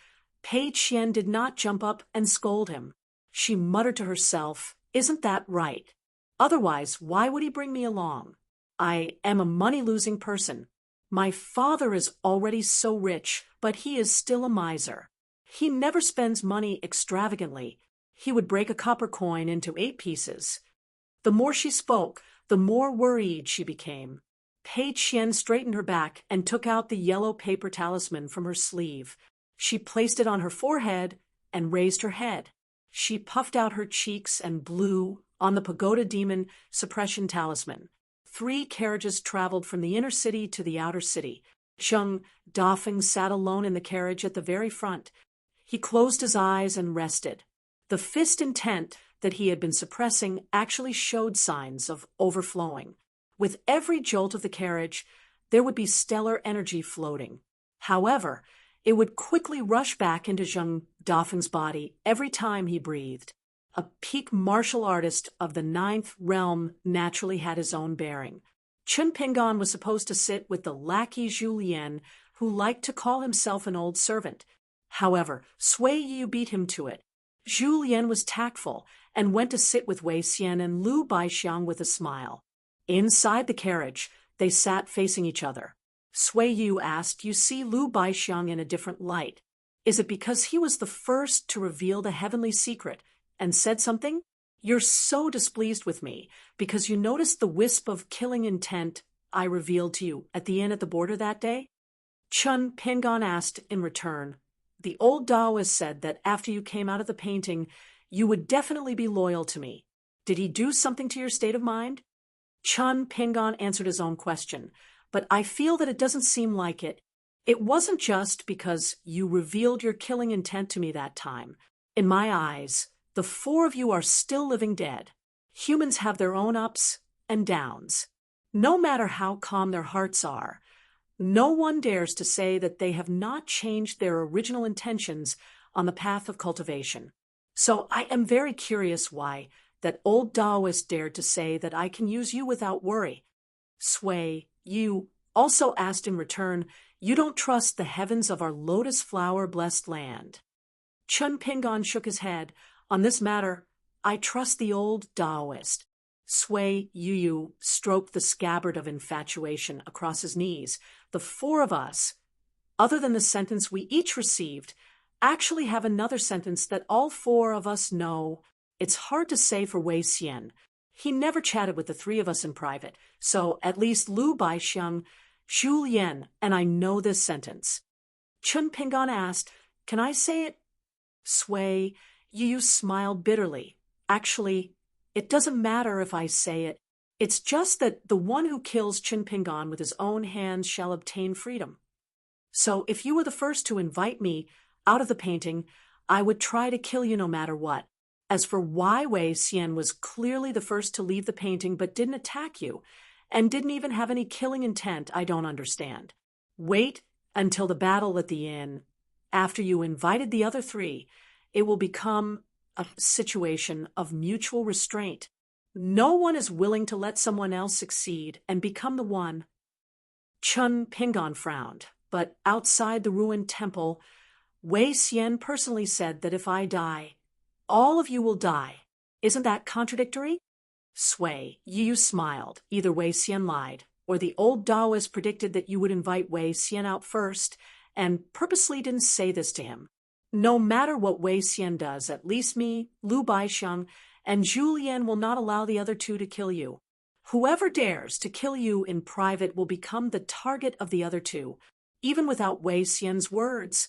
Pei Qian did not jump up and scold him. She muttered to herself, "Isn't that right? Otherwise, why would he bring me along? I am a money-losing person. My father is already so rich, but he is still a miser. He never spends money extravagantly. He would break a copper coin into 8 pieces. The more she spoke, the more worried she became. Pei Qian straightened her back and took out the yellow paper talisman from her sleeve. She placed it on her forehead and raised her head. She puffed out her cheeks and blew on the pagoda demon suppression talisman. 3 carriages traveled from the inner city to the outer city. Zheng Dafeng sat alone in the carriage at the very front. He closed his eyes and rested. The fist intent that he had been suppressing actually showed signs of overflowing. With every jolt of the carriage, there would be stellar energy floating. However, it would quickly rush back into Zheng Dafeng's body every time he breathed. A peak martial artist of the 9th realm naturally had his own bearing. Qin Pingan was supposed to sit with the lackey Zhu Lian, who liked to call himself an old servant. However, Sui Yu beat him to it. Zhu Lian was tactful and went to sit with Wei Xian and Lu Baixiang with a smile. Inside the carriage, they sat facing each other. Sui Yu asked, "You see Lu Baixiang in a different light. Is it because he was the first to reveal the heavenly secret and said something? You're so displeased with me because you noticed the wisp of killing intent I revealed to you at the inn at the border that day?" Qin Pingan asked in return. "The old Taoist said that after you came out of the painting, you would definitely be loyal to me. Did he do something to your state of mind?" Qin Pingan answered his own question, "But I feel that it doesn't seem like it. It wasn't just because you revealed your killing intent to me that time. In my eyes, the 4 of you are still living dead. Humans have their own ups and downs. No matter how calm their hearts are, no one dares to say that they have not changed their original intentions on the path of cultivation. So I am very curious why that old Taoist dared to say that I can use you without worry." Sui Yu also asked in return, "You don't trust the heavens of our lotus flower-blessed land?" Qin Pingan shook his head. "On this matter, I trust the old Taoist." Sui Yu stroked the scabbard of infatuation across his knees. "The 4 of us, other than the sentence we each received, actually have another sentence that all 4 of us know. It's hard to say for Wei Xian. He never chatted with the 3 of us in private, so at least Lu Baixiang, Zhu Lian, and I know this sentence." Qin Pingan asked, "Can I say it?" Sui Yu smiled bitterly. "Actually, it doesn't matter if I say it. It's just that the one who kills Qin Pingan with his own hands shall obtain freedom. So if you were the first to invite me out of the painting, I would try to kill you no matter what. As for why Wei Xian was clearly the first to leave the painting but didn't attack you, and didn't even have any killing intent, I don't understand. Wait until the battle at the inn. After you invited the other 3, it will become a situation of mutual restraint. No one is willing to let someone else succeed and become the one." Qin Pingan frowned, but outside the ruined temple, Wei Xian personally said that if I die, all of you will die. Isn't that contradictory? Sui Yu smiled. Either Wei Xian lied, or the old Taoist predicted that you would invite Wei Xian out first and purposely didn't say this to him. No matter what Wei Xian does, at least me, Lu Baixiang, and Zhu Lian will not allow the other 2 to kill you. Whoever dares to kill you in private will become the target of the other two, even without Wei Xian's words.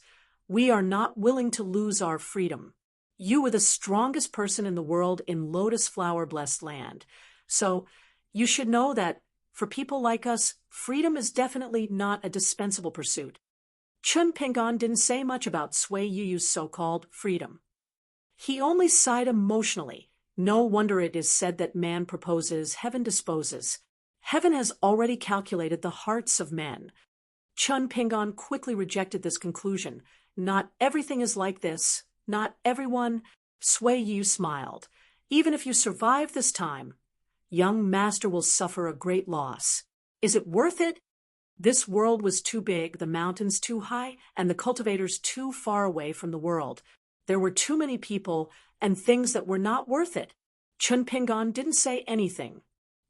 We are not willing to lose our freedom. You were the strongest person in the world in lotus flower-blessed land. So you should know that for people like us, freedom is definitely not a dispensable pursuit. Chun Pingon didn't say much about Sui Yuyu's so-called freedom. He only sighed emotionally. No wonder it is said that man proposes, heaven disposes. Heaven has already calculated the hearts of men. Chun Pingon quickly rejected this conclusion. Not everything is like this. Not everyone. Sui Yu smiled. Even if you survive this time, young master will suffer a great loss. Is it worth it? This world was too big, the mountains too high, and the cultivators too far away from the world. There were too many people and things that were not worth it. Chun Pingon didn't say anything.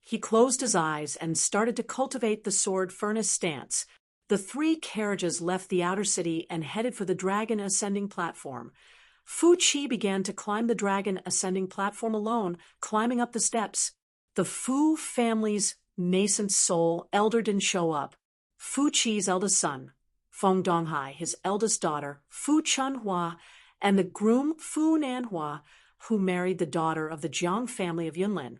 He closed his eyes and started to cultivate the sword furnace stance. The 3 carriages left the outer city and headed for the dragon ascending platform. Fu Qi began to climb the dragon ascending platform alone, climbing up the steps. The Fu family's nascent soul elder didn't show up. Fu Qi's eldest son, Feng Donghai, his eldest daughter, Fu Chunhua, and the groom Fu Nanhua, who married the daughter of the Jiang family of Yunlin,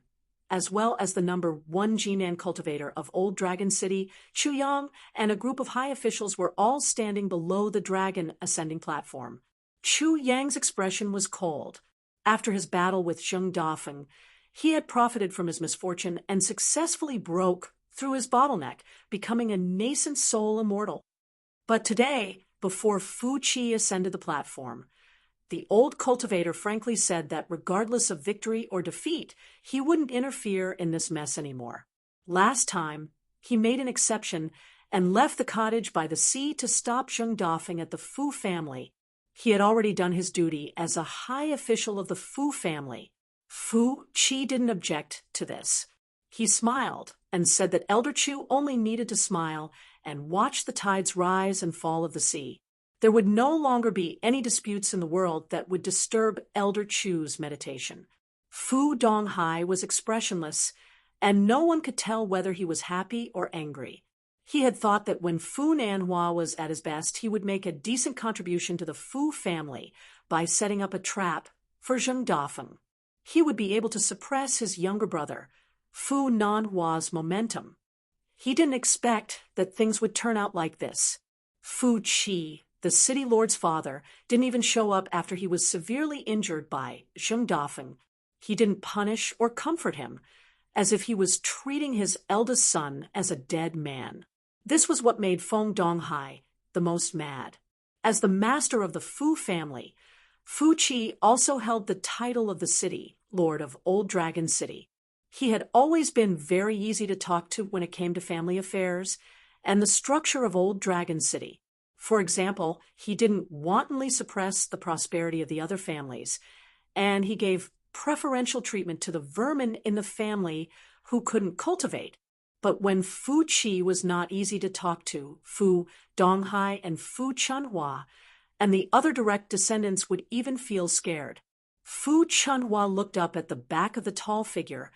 as well as the number 1 Jinan cultivator of Old Dragon City, Chu Yang, and a group of high officials were all standing below the dragon ascending platform. Chu Yang's expression was cold. After his battle with Zheng Dafeng, he had profited from his misfortune and successfully broke through his bottleneck, becoming a nascent soul immortal. But today, before Fu Qi ascended the platform, the old cultivator frankly said that regardless of victory or defeat, he wouldn't interfere in this mess anymore. Last time, he made an exception and left the cottage by the sea to stop Zheng Dafeng at the Fu family. He had already done his duty as a high official of the Fu family. Fu Qi didn't object to this. He smiled and said that Elder Chu only needed to smile and watch the tides rise and fall of the sea. There would no longer be any disputes in the world that would disturb Elder Chu's meditation. Fu Donghai was expressionless, and no one could tell whether he was happy or angry. He had thought that when Fu Nanhua was at his best, he would make a decent contribution to the Fu family by setting up a trap for Zheng Dafeng. He would be able to suppress his younger brother, Fu Nanhua's momentum. He didn't expect that things would turn out like this. Fu Qi, the city lord's father, didn't even show up after he was severely injured by Zheng Dafeng. He didn't punish or comfort him, as if he was treating his eldest son as a dead man. This was what made Feng Donghai the most mad. As the master of the Fu family, Fu Qi also held the title of the city, Lord of Old Dragon City. He had always been very easy to talk to when it came to family affairs and the structure of Old Dragon City. For example, he didn't wantonly suppress the prosperity of the other families, and he gave preferential treatment to the vermin in the family who couldn't cultivate. But when Fu Qi was not easy to talk to, Fu Donghai and Fu Chunhua and the other direct descendants would even feel scared. Fu Chunhua looked up at the back of the tall figure,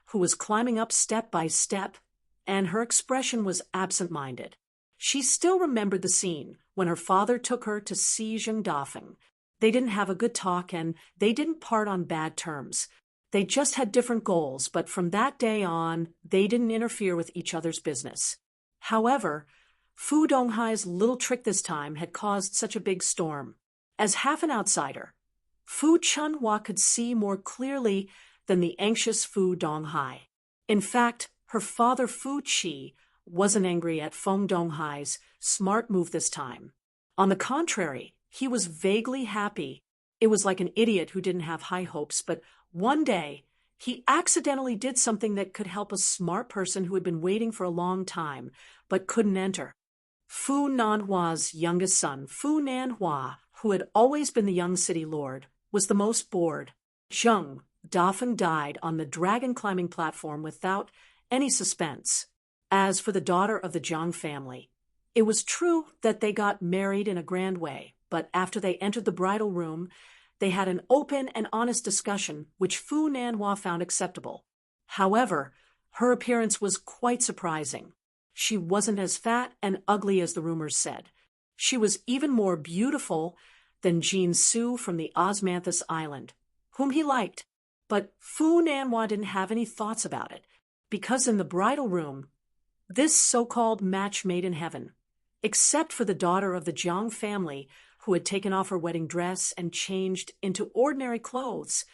who was climbing up step by step, and her expression was absent-minded. She still remembered the scene when her father took her to see Zheng Dafeng. They didn't have a good talk, and they didn't part on bad terms. They just had different goals, but from that day on, they didn't interfere with each other's business. However, Fu Donghai's little trick this time had caused such a big storm. As half an outsider, Fu Chunhua could see more clearly than the anxious Fu Donghai. In fact, her father Fu Qi wasn't angry at Feng Donghai's smart move this time. On the contrary, he was vaguely happy. It was like an idiot who didn't have high hopes, but one day he accidentally did something that could help a smart person who had been waiting for a long time, but couldn't enter. Fu Nanhua's youngest son, Fu Nanhua, who had always been the young city lord, was the most bored. Zheng Dafeng died on the dragon climbing platform without any suspense. As for the daughter of the Jiang family, it was true that they got married in a grand way, but after they entered the bridal room, they had an open and honest discussion which Fu Nanhua found acceptable. However, Her appearance was quite surprising. She wasn't as fat and ugly as the rumors said. She was even more beautiful than Jean Sue from the Osmanthus Island, whom he liked. But Fu Nanhua didn't have any thoughts about it, because in the bridal room, this so-called match made in heaven, except for the daughter of the Jiang family who had taken off her wedding dress and changed into ordinary clothes,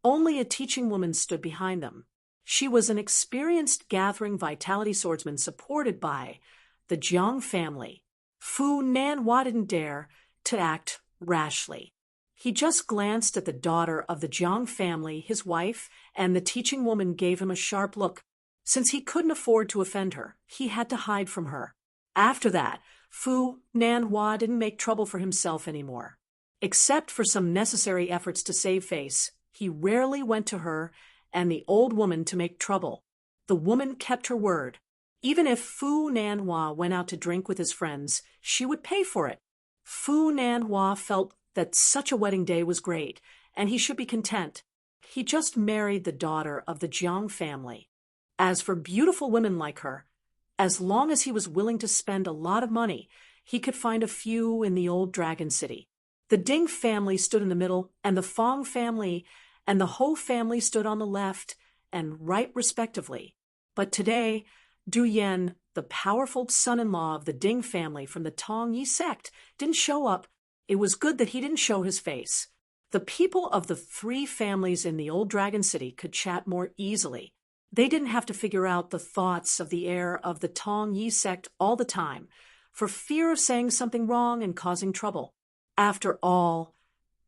only a teaching woman stood behind them. She was an experienced gathering vitality swordsman supported by the Jiang family. Fu Nanhua didn't dare to act rashly. He just glanced at the daughter of the Jiang family, his wife, and the teaching woman gave him a sharp look. Since he couldn't afford to offend her, he had to hide from her. After that, Fu Nanhua didn't make trouble for himself anymore. Except for some necessary efforts to save face, he rarely went to her and the old woman to make trouble. The woman kept her word. Even if Fu Nanhua went out to drink with his friends, she would pay for it. Fu Nanhua felt that such a wedding day was great, and he should be content. He just married the daughter of the Jiang family. As for beautiful women like her, as long as he was willing to spend a lot of money, he could find a few in the old Dragon City. The Ding family stood in the middle, and the Fong family and the Ho family stood on the left and right respectively. But today, Du Yan, the powerful son-in-law of the Ding family from the Tong Yi sect, didn't show up. It was good that he didn't show his face. The people of the three families in the old Dragon City could chat more easily. They didn't have to figure out the thoughts of the heir of the Tong Yi sect all the time, for fear of saying something wrong and causing trouble. After all,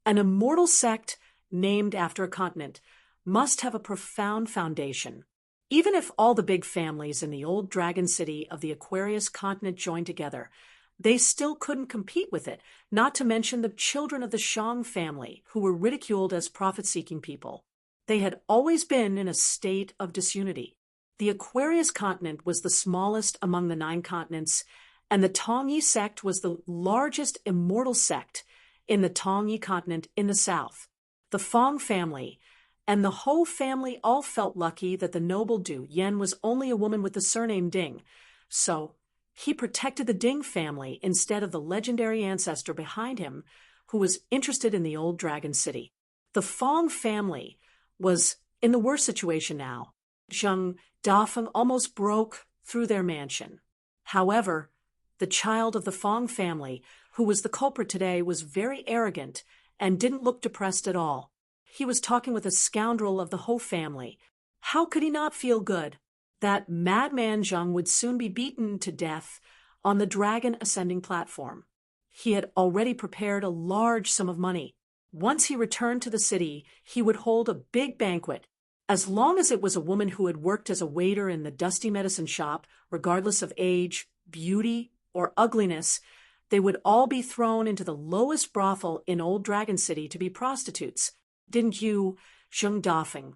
an immortal sect named after a continent must have a profound foundation. Even if all the big families in the old Dragon City of the Aquarius continent joined together, they still couldn't compete with it, not to mention the children of the Shang family, who were ridiculed as profit-seeking people. They had always been in a state of disunity. The Aquarius continent was the smallest among the 9 continents, and the Tongyi sect was the largest immortal sect in the Tongyi continent in the south. The Fong family and the Ho family all felt lucky that the noble Du Yan was only a woman with the surname Ding, so he protected the Ding family instead of the legendary ancestor behind him who was interested in the old Dragon City. The Fong family was in the worst situation now. Zheng Dafeng almost broke through their mansion. However, the child of the Fong family, who was the culprit today, was very arrogant and didn't look depressed at all. He was talking with a scoundrel of the Ho family. How could he not feel good? That madman Zheng would soon be beaten to death on the dragon ascending platform. He had already prepared a large sum of money. Once he returned to the city, he would hold a big banquet. As long as it was a woman who had worked as a waiter in the dusty medicine shop, regardless of age, beauty, or ugliness, they would all be thrown into the lowest brothel in Old Dragon City to be prostitutes. Didn't you, Zheng Dafeng,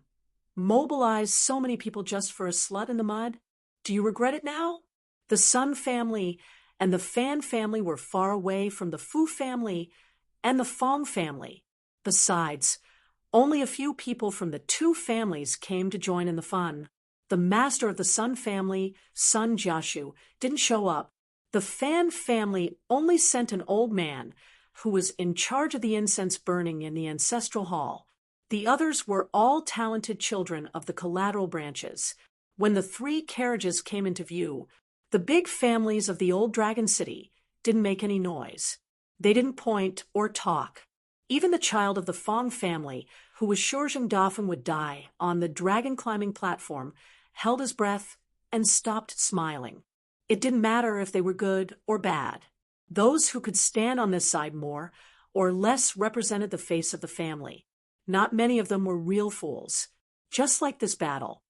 mobilize so many people just for a slut in the mud? Do you regret it now? The Sun family and the Fan family were far away from the Fu family and the Fong family. Besides, only a few people from the 2 families came to join in the fun. The master of the Sun family, Sun Jiashu, didn't show up. The Fan family only sent an old man who was in charge of the incense burning in the ancestral hall. The others were all talented children of the collateral branches. When the 3 carriages came into view, the big families of the old Dragon City didn't make any noise. They didn't point or talk. Even the child of the Fong family, who was sure Zheng Dafeng would die on the dragon-climbing platform, held his breath and stopped smiling. It didn't matter if they were good or bad. Those who could stand on this side more or less represented the face of the family. Not many of them were real fools. Just like this battle.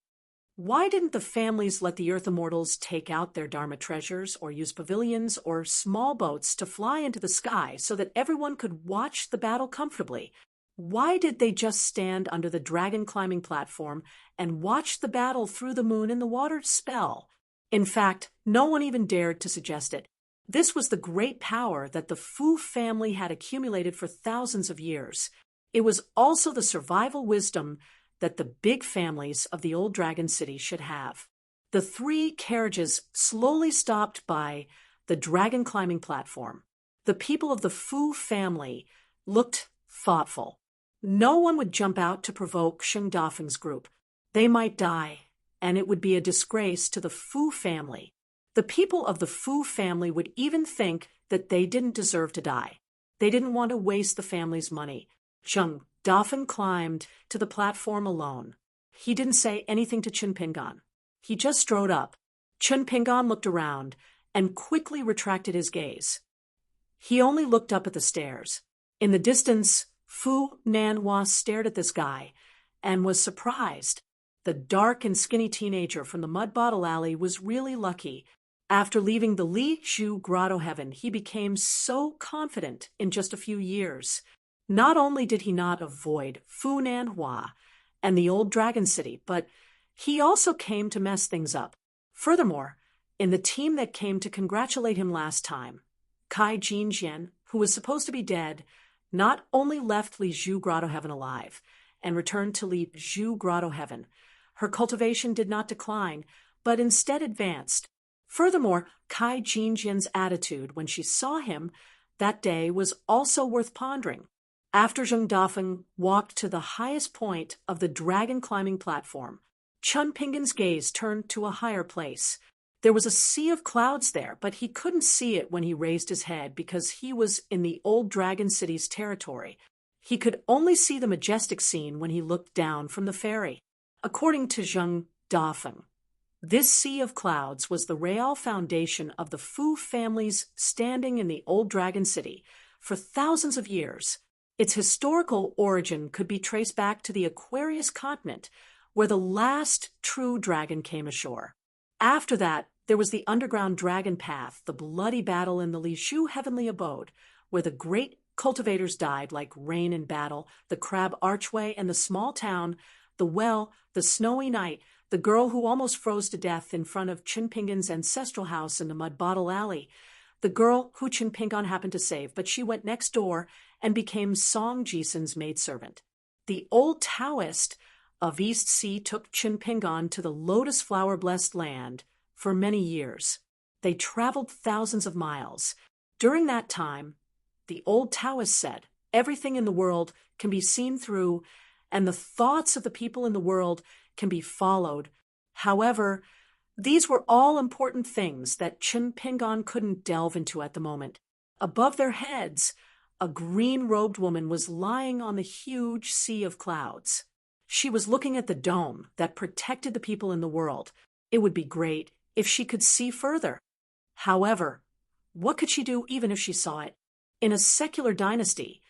Why didn't the families let the Earth Immortals take out their Dharma treasures or use pavilions or small boats to fly into the sky so that everyone could watch the battle comfortably? Why did they just stand under the dragon-climbing platform and watch the battle through the moon and the water spell? In fact, no one even dared to suggest it. This was the great power that the Fu family had accumulated for thousands of years. It was also the survival wisdom that the big families of the old Dragon City should have. The three carriages slowly stopped by the dragon climbing platform. The people of the Fu family looked thoughtful. No one would jump out to provoke Sheng Dafeng's group. They might die, and it would be a disgrace to the Fu family. The people of the Fu family would even think that they didn't deserve to die. They didn't want to waste the family's money. Sheng Dafeng climbed to the platform alone. He didn't say anything to Chen Pingan. He just strode up. Chen Pingan looked around and quickly retracted his gaze. He only looked up at the stairs. In the distance, Fu Nanhua stared at this guy and was surprised. The dark and skinny teenager from the Mud Bottle Alley was really lucky. After leaving the Li Zhu Grotto Heaven, he became so confident in just a few years. Not only did he not avoid Fu Nanhua and the old Dragon City, but he also came to mess things up. Furthermore, in the team that came to congratulate him last time, Kai Jinjian, who was supposed to be dead, not only left Li Zhu Grotto Heaven alive and returned to Li Zhu Grotto Heaven, her cultivation did not decline, but instead advanced. Furthermore, Kai Jinjian's attitude when she saw him that day was also worth pondering. After Sheng Dafeng walked to the highest point of the dragon climbing platform, Chen Pingan's gaze turned to a higher place. There was a sea of clouds there, but he couldn't see it when he raised his head because he was in the old Dragon City's territory. He could only see the majestic scene when he looked down from the ferry. According to Sheng Dafeng, this sea of clouds was the real foundation of the Fu family's standing in the old Dragon City for thousands of years. Its historical origin could be traced back to the Aquarius continent, where the last true dragon came ashore. After that, there was the underground dragon path, the bloody battle in the Li Zhu heavenly abode, where the great cultivators died like rain in battle, the crab archway and the small town, the well, the snowy night, the girl who almost froze to death in front of Chen Pingan's ancestral house in the Mud Bottle Alley, the girl who Chen Pingan happened to save, but she went next door and became Song Jisen's maidservant. The old Taoist of East Sea took Chen Pingan to the lotus flower-blessed land for many years. They traveled thousands of miles. During that time, the old Taoist said, everything in the world can be seen through, and the thoughts of the people in the world can be followed. However, these were all important things that Chen Pingan couldn't delve into at the moment. Above their heads, a green-robed woman was lying on the huge sea of clouds. She was looking at the dome that protected the people in the world. It would be great if she could see further. However, what could she do even if she saw it? In a secular dynasty,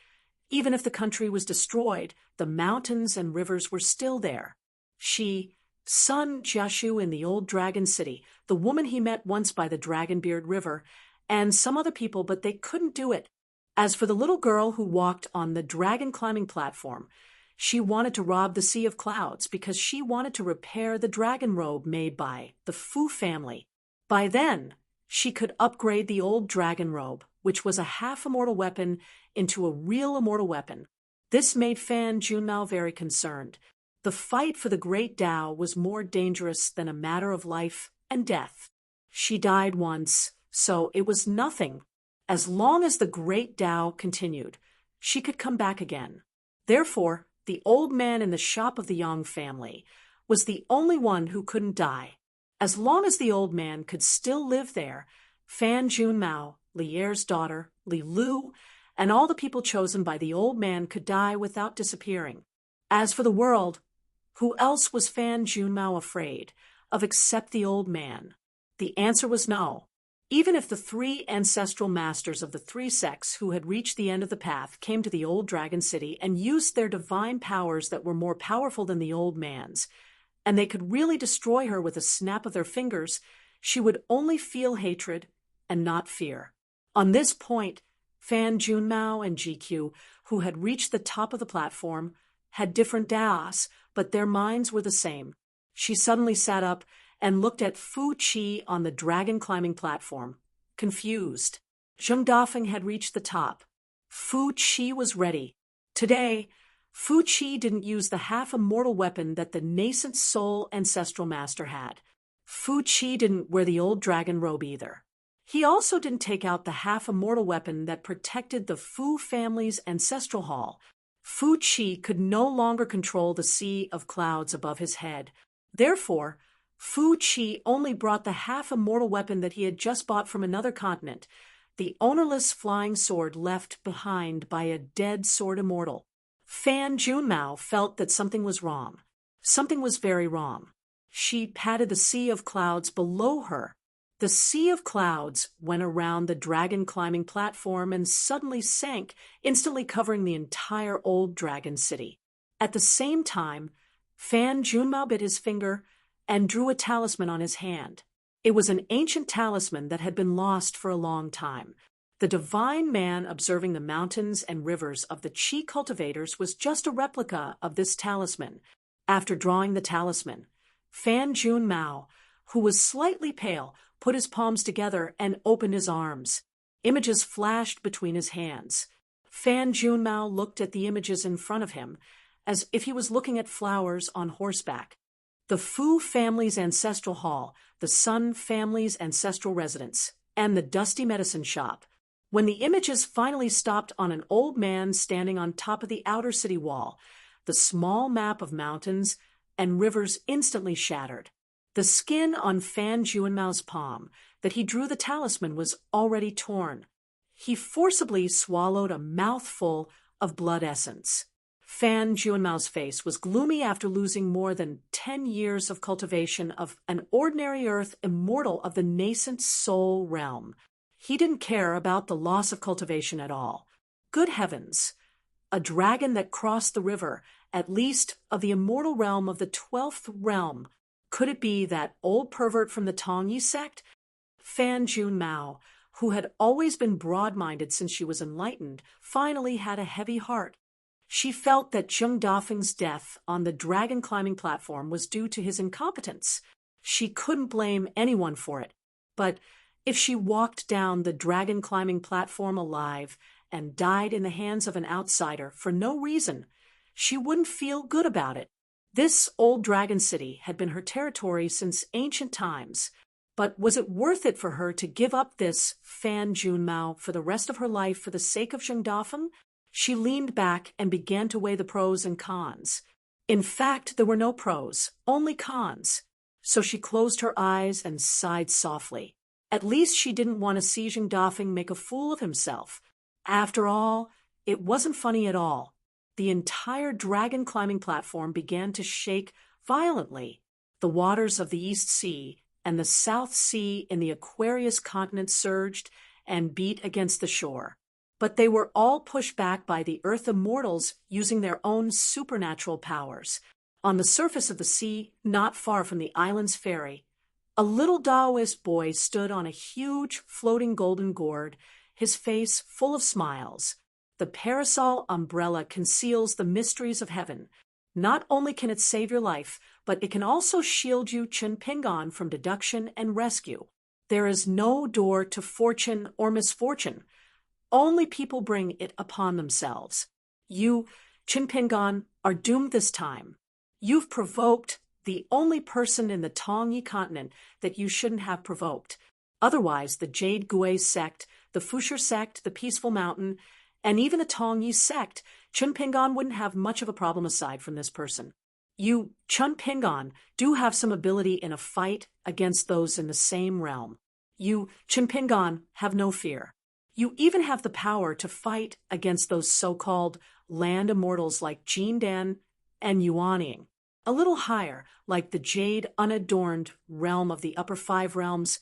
even if the country was destroyed, the mountains and rivers were still there. She, Sun Jiashu in the old Dragon City, the woman he met once by the Dragonbeard River, and some other people, but they couldn't do it. As for the little girl who walked on the dragon climbing platform, she wanted to rob the Sea of Clouds because she wanted to repair the dragon robe made by the Fu family. By then, she could upgrade the old dragon robe, which was a half-immortal weapon, into a real immortal weapon. This made Fan Junmao very concerned. The fight for the great Tao was more dangerous than a matter of life and death. She died once, so it was nothing. As long as the great Tao continued, she could come back again. Therefore, the old man in the shop of the Yang family was the only one who couldn't die. As long as the old man could still live there, Fan Junmao, Li Er's daughter, Li Lu, and all the people chosen by the old man could die without disappearing. As for the world, who else was Fan Junmao afraid of except the old man? The answer was no. Even if the three ancestral masters of the three sects who had reached the end of the path came to the old Dragon City and used their divine powers that were more powerful than the old man's, and they could really destroy her with a snap of their fingers, she would only feel hatred and not fear. On this point, Fan Junmao and GQ, who had reached the top of the platform, had different daos, but their minds were the same. She suddenly sat up and looked at Fu Qi on the dragon climbing platform, confused. Sheng Dafeng had reached the top. Fu Qi was ready. Today, Fu Qi didn't use the half-immortal weapon that the nascent soul ancestral master had. Fu Qi didn't wear the old dragon robe either. He also didn't take out the half-immortal weapon that protected the Fu family's ancestral hall. Fu Qi could no longer control the sea of clouds above his head. Therefore, Fu Qi only brought the half-immortal weapon that he had just bought from another continent, the ownerless flying sword left behind by a dead sword immortal. Fan Junmao felt that something was wrong. Something was very wrong. She patted the sea of clouds below her. The sea of clouds went around the dragon-climbing platform and suddenly sank, instantly covering the entire old dragon city. At the same time, Fan Junmao bit his finger and drew a talisman on his hand. It was an ancient talisman that had been lost for a long time. The divine man observing the mountains and rivers of the Qi cultivators was just a replica of this talisman. After drawing the talisman, Fan Junmao, who was slightly pale, put his palms together and opened his arms. Images flashed between his hands. Fan Junmao looked at the images in front of him, as if he was looking at flowers on horseback. The Fu family's ancestral hall, the Sun family's ancestral residence, and the dusty medicine shop. When the images finally stopped on an old man standing on top of the outer city wall, the small map of mountains and rivers instantly shattered. The skin on Fan Junmao's palm that he drew the talisman was already torn. He forcibly swallowed a mouthful of blood essence. Fan Junmao's face was gloomy after losing more than 10 years of cultivation of an ordinary earth immortal of the nascent soul realm. He didn't care about the loss of cultivation at all. Good heavens! A dragon that crossed the river, at least of the immortal realm of the 12th realm. Could it be that old pervert from the Tongyi sect? Fan Junmao, who had always been broad-minded since she was enlightened, finally had a heavy heart. She felt that Zheng Dafeng's death on the dragon-climbing platform was due to his incompetence. She couldn't blame anyone for it. But if she walked down the dragon-climbing platform alive and died in the hands of an outsider for no reason, she wouldn't feel good about it. This old dragon city had been her territory since ancient times. But was it worth it for her to give up this Fan Junmao for the rest of her life for the sake of Zheng Dafeng? She leaned back and began to weigh the pros and cons. In fact, there were no pros, only cons. So she closed her eyes and sighed softly. At least she didn't want to see Zheng Dafeng make a fool of himself. After all, it wasn't funny at all. The entire dragon-climbing platform began to shake violently. The waters of the East Sea and the South Sea in the Aquarius continent surged and beat against the shore. But they were all pushed back by the Earth Immortals using their own supernatural powers. On the surface of the sea, not far from the island's ferry, a little Taoist boy stood on a huge floating golden gourd, his face full of smiles. The parasol umbrella conceals the mysteries of heaven. Not only can it save your life, but it can also shield you Chenpingan from deduction and rescue. There is no door to fortune or misfortune. Only people bring it upon themselves. You, Chenpingan, are doomed this time. You've provoked the only person in the Tongyi continent that you shouldn't have provoked. Otherwise, the Jade Gui sect, the Fushur sect, the Peaceful Mountain, and even the Tongyi sect, Chenpingan wouldn't have much of a problem aside from this person. You, Chenpingan, do have some ability in a fight against those in the same realm. You, Chenpingan, have no fear. You even have the power to fight against those so-called land immortals like Jindan and Yuanying. A little higher, like the jade unadorned realm of the upper 5 realms,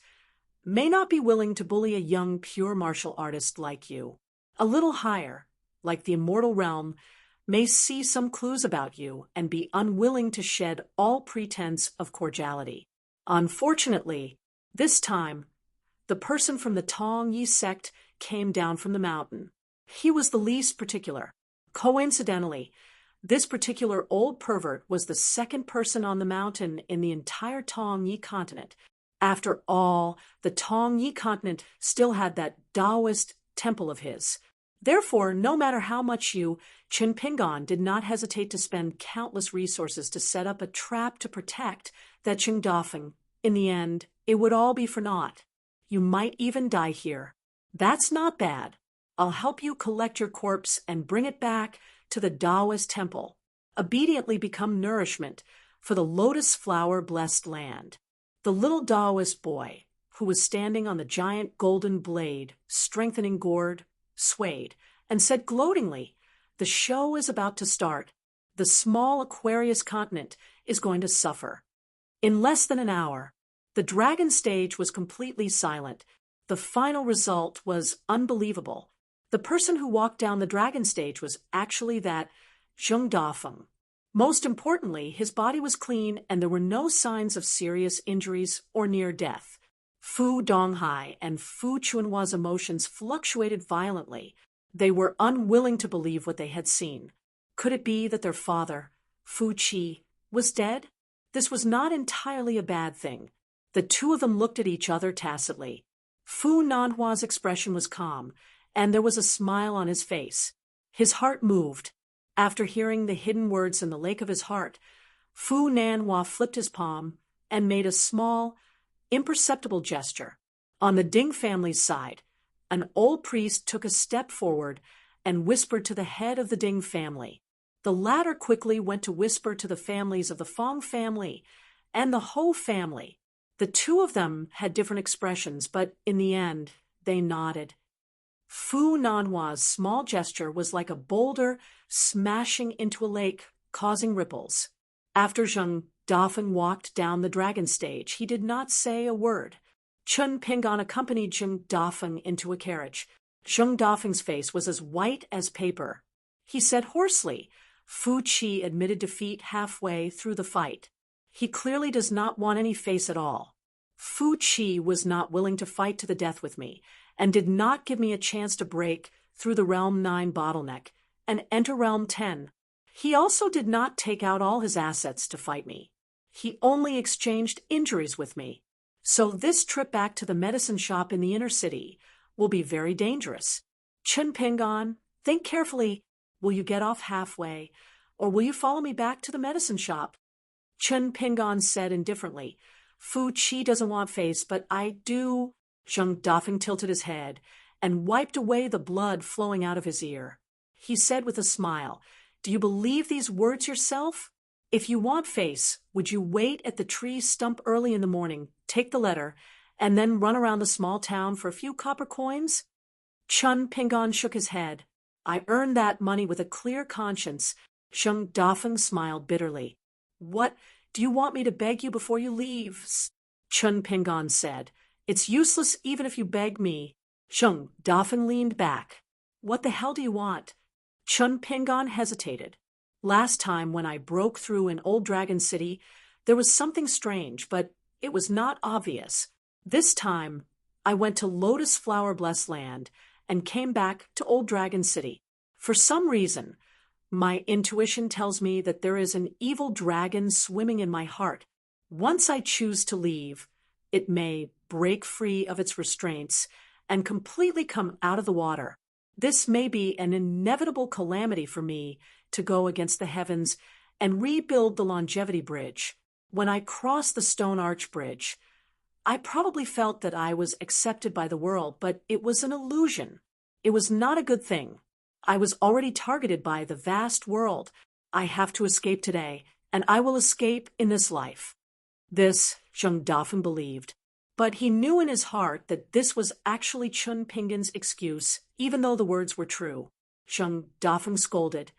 may not be willing to bully a young pure martial artist like you. A little higher, like the immortal realm, may see some clues about you and be unwilling to shed all pretense of cordiality. Unfortunately, this time, the person from the Tongyi sect came down from the mountain. He was the least particular. Coincidentally, this particular old pervert was the second person on the mountain in the entire Tongyi continent. After all, the Tongyi continent still had that Taoist temple of his. Therefore, no matter how much you, Chenpingan, did not hesitate to spend countless resources to set up a trap to protect that Zheng Dafeng In the end, it would all be for naught. You might even die here. That's not bad. I'll help you collect your corpse and bring it back to the Taoist temple. Obediently become nourishment for the lotus flower-blessed land. The little Taoist boy, who was standing on the giant golden blade, strengthening gourd, swayed, and said gloatingly, "The show is about to start. The small Aquarius continent is going to suffer." In less than an hour, the dragon stage was completely silent. The final result was unbelievable. The person who walked down the dragon stage was actually that Zheng Dafeng. Most importantly, his body was clean and there were no signs of serious injuries or near death. Fu Donghai and Fu Chunhua's emotions fluctuated violently. They were unwilling to believe what they had seen. Could it be that their father, Fu Qi, was dead? This was not entirely a bad thing. The two of them looked at each other tacitly. Fu Nanhua's expression was calm, and there was a smile on his face. His heart moved. After hearing the hidden words in the lake of his heart, Fu Nanhua flipped his palm and made a small, imperceptible gesture. On the Ding family's side, an old priest took a step forward and whispered to the head of the Ding family. The latter quickly went to whisper to the families of the Fong family and the Ho family. The two of them had different expressions, but in the end, they nodded. Fu Nanhua's small gesture was like a boulder smashing into a lake, causing ripples. After Zheng Dafeng walked down the dragon stage, he did not say a word. Chun Pingan accompanied Zheng Dafeng into a carriage. Zheng Dafeng's face was as white as paper. He said hoarsely, "Fu Qi admitted defeat halfway through the fight. He clearly does not want any face at all. Fu Qi was not willing to fight to the death with me, and did not give me a chance to break through the Realm 9 bottleneck and enter Realm 10. He also did not take out all his assets to fight me. He only exchanged injuries with me. So this trip back to the medicine shop in the inner city will be very dangerous. Chun Pingan, think carefully. Will you get off halfway, or will you follow me back to the medicine shop?" Chun Pingan said indifferently, "Fu Qi doesn't want face, but I do." Zheng Dafeng tilted his head and wiped away the blood flowing out of his ear. He said with a smile, "Do you believe these words yourself? If you want face, would you wait at the tree stump early in the morning, take the letter, and then run around the small town for a few copper coins?" Chun Pingan shook his head. "I earned that money with a clear conscience." Zheng Dafeng smiled bitterly. "What, do you want me to beg you before you leave?" Chun Pingan said. "It's useless even if you beg me." Zheng Dafeng leaned back. "What the hell do you want?" Chun Pingan hesitated. "Last time when I broke through in Old Dragon City, there was something strange, but it was not obvious. This time, I went to Lotus Flower Blessed Land and came back to Old Dragon City. For some reason, my intuition tells me that there is an evil dragon swimming in my heart. Once I choose to leave, it may break free of its restraints and completely come out of the water. This may be an inevitable calamity for me to go against the heavens and rebuild the longevity bridge. When I crossed the stone arch bridge, I probably felt that I was accepted by the world, but it was an illusion. It was not a good thing. I was already targeted by the vast world. I have to escape today, and I will escape in this life." This Zheng Dafeng believed, but he knew in his heart that this was actually Chun Pingan's excuse, even though the words were true. Zheng Dafeng scolded,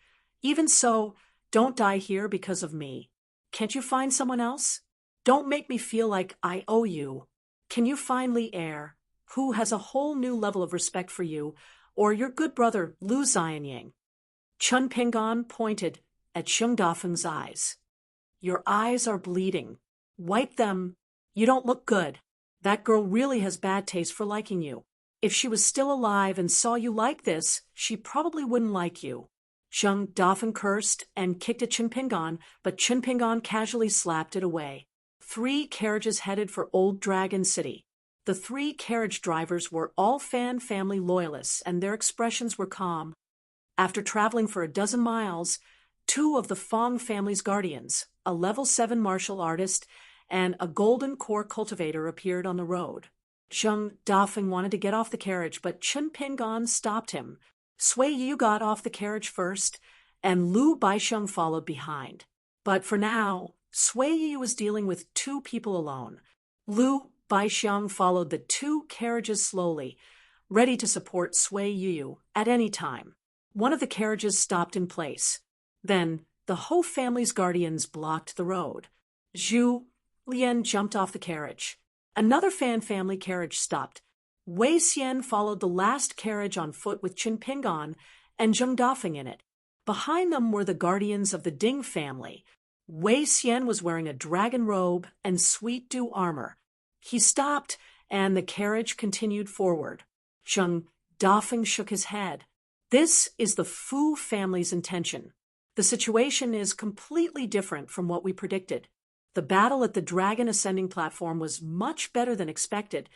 "Even so, don't die here because of me. Can't you find someone else? Don't make me feel like I owe you. Can you find Li Er, who has a whole new level of respect for you, or your good brother Lu Xianying?" Chun Pingan pointed at Zheng Dafeng's eyes. "Your eyes are bleeding. Wipe them. You don't look good. That girl really has bad taste for liking you. If she was still alive and saw you like this, she probably wouldn't like you." Zheng Dafeng cursed and kicked at Chun Pingan, but Chun Pingan casually slapped it away. 3 carriages headed for Old Dragon City. The 3 carriage drivers were all Fan family loyalists, and their expressions were calm. After traveling for a dozen miles, 2 of the Fong family's guardians, a level 7 martial artist and a golden core cultivator appeared on the road. Zheng Dafeng wanted to get off the carriage, but Chen Pingan stopped him. Sui Yu got off the carriage first, and Lu Baisheng followed behind. But for now, Sui Yu was dealing with two people alone. Lu Baisheng followed the two carriages slowly, ready to support Sui Yu at any time. One of the carriages stopped in place. Then, the Ho family's guardians blocked the road. Zhu Lian jumped off the carriage. Another Fan family carriage stopped. Wei Xian followed the last carriage on foot with Qin Pingan and Zheng Dafeng in it. Behind them were the guardians of the Ding family. Wei Xian was wearing a dragon robe and sweet dew armor. He stopped, and the carriage continued forward. Zheng Dafeng shook his head. This is the Fu family's intention. The situation is completely different from what we predicted. The battle at the Dragon Ascending platform was much better than expected,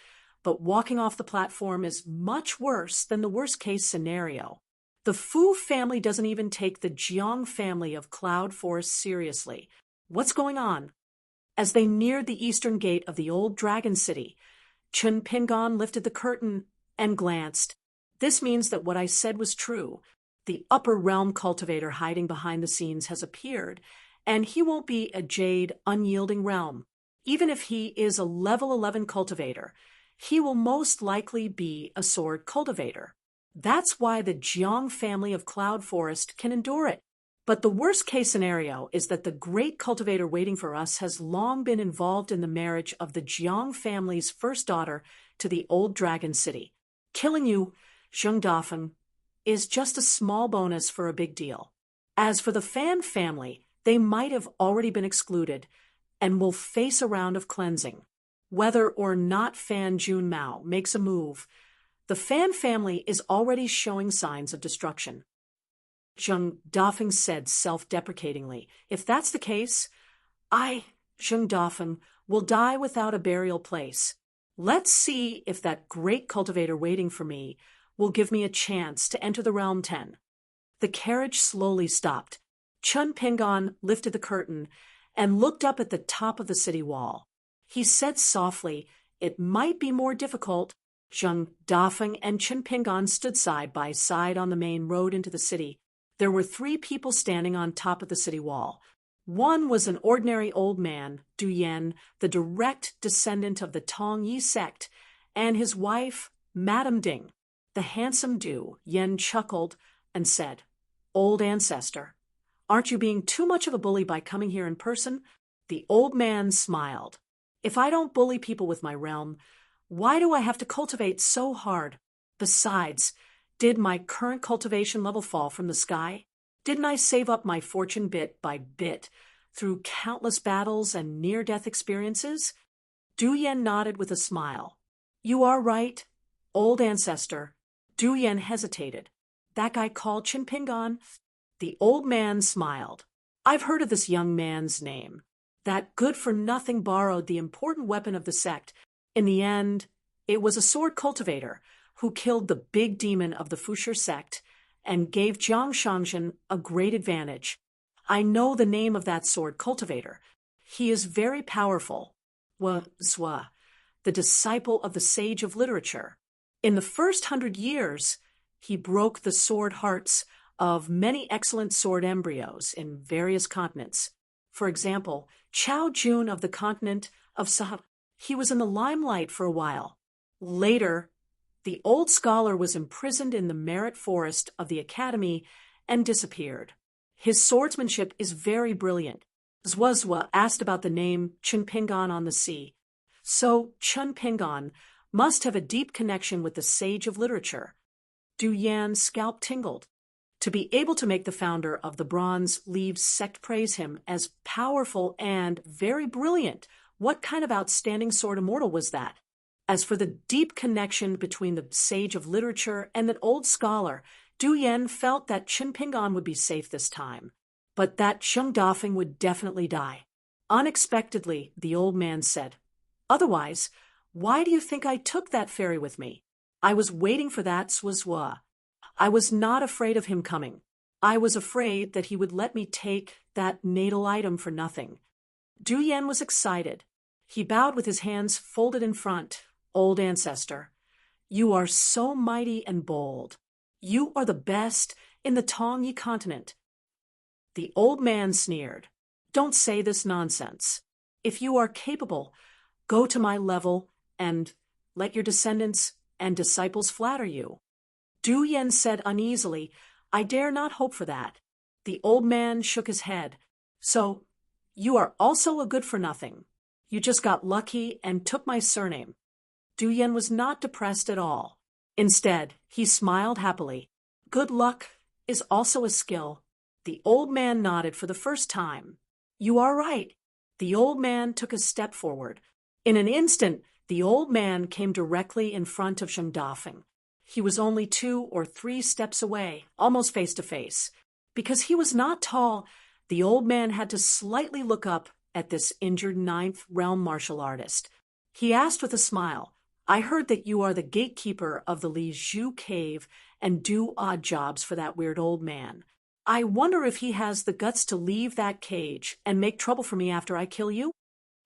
but walking off the platform is much worse than the worst-case scenario. The Fu family doesn't even take the Jiang family of Cloud Forest seriously. What's going on? As they neared the eastern gate of the old Dragon City, Chen Pingan lifted the curtain and glanced. This means that what I said was true. The upper realm cultivator hiding behind the scenes has appeared, and he won't be a jade, unyielding realm. Even if he is a level 11 cultivator, he will most likely be a sword cultivator. That's why the Jiang family of Cloud Forest can endure it. But the worst-case scenario is that the great cultivator waiting for us has long been involved in the marriage of the Jiang family's first daughter to the old Dragon City. Killing you, Zheng Dafeng, is just a small bonus for a big deal. As for the Fan family, they might have already been excluded and will face a round of cleansing. Whether or not Fan Junmao makes a move, the Fan family is already showing signs of destruction. Zheng Dafeng said self-deprecatingly, if that's the case, Zheng Dafeng, will die without a burial place. Let's see if that great cultivator waiting for me will give me a chance to enter the Realm 10. The carriage slowly stopped. Chen Pingan lifted the curtain and looked up at the top of the city wall. He said softly, it might be more difficult. Zheng Dafeng and Chen Pingan stood side by side on the main road into the city. There were 3 people standing on top of the city wall. One was an ordinary old man, Du Yan, the direct descendant of the Tong Yi sect, and his wife, Madame Ding. The handsome Du Yan chuckled and said, Old ancestor, aren't you being too much of a bully by coming here in person? The old man smiled. If I don't bully people with my realm, why do I have to cultivate so hard? Besides, did my current cultivation level fall from the sky? Didn't I save up my fortune bit by bit through countless battles and near-death experiences? Du Yan nodded with a smile. You are right, old ancestor. Du Yan hesitated. That guy called Qin Pingan? The old man smiled. I've heard of this young man's name. That good-for-nothing borrowed the important weapon of the sect. In the end, it was a sword cultivator who killed the big demon of the Fushi sect and gave Jiang Shangzhen a great advantage. I know the name of that sword cultivator. He is very powerful. Zhua, the disciple of the sage of literature. In the first 100 years, he broke the sword hearts of many excellent sword embryos in various continents. For example, Chao Jun of the continent of Sahara. He was in the limelight for a while. Later, the old scholar was imprisoned in the Merit Forest of the Academy and disappeared. His swordsmanship is very brilliant. Zhua asked about the name Chen Pingan on the sea. So Chen Pingan must have a deep connection with the sage of literature. Du Yan's scalp tingled. To be able to make the founder of the Bronze Leaves sect praise him as powerful and very brilliant, what kind of outstanding sword immortal was that? As for the deep connection between the sage of literature and that old scholar, Du Yan felt that Chen Pingan would be safe this time, but that Zheng Dafeng would definitely die. Unexpectedly, the old man said, Otherwise, why do you think I took that fairy with me? I was waiting for that Zhua. I was not afraid of him coming. I was afraid that he would let me take that natal item for nothing. Du Yan was excited. He bowed with his hands folded in front. Old ancestor, you are so mighty and bold. You are the best in the Tongyi continent. The old man sneered. Don't say this nonsense. If you are capable, go to my level and let your descendants and disciples flatter you. Du Yen said uneasily, I dare not hope for that. The old man shook his head. So, you are also a good-for-nothing. You just got lucky and took my surname. Du Yen was not depressed at all. Instead, he smiled happily. Good luck is also a skill. The old man nodded for the first time. You are right. The old man took a step forward. In an instant, the old man came directly in front of Zheng Dafeng. He was only 2 or 3 steps away, almost face to face. Because he was not tall, the old man had to slightly look up at this injured 9th realm martial artist. He asked with a smile, I heard that you are the gatekeeper of the Li Zhu cave and do odd jobs for that weird old man. I wonder if he has the guts to leave that cage and make trouble for me after I kill you?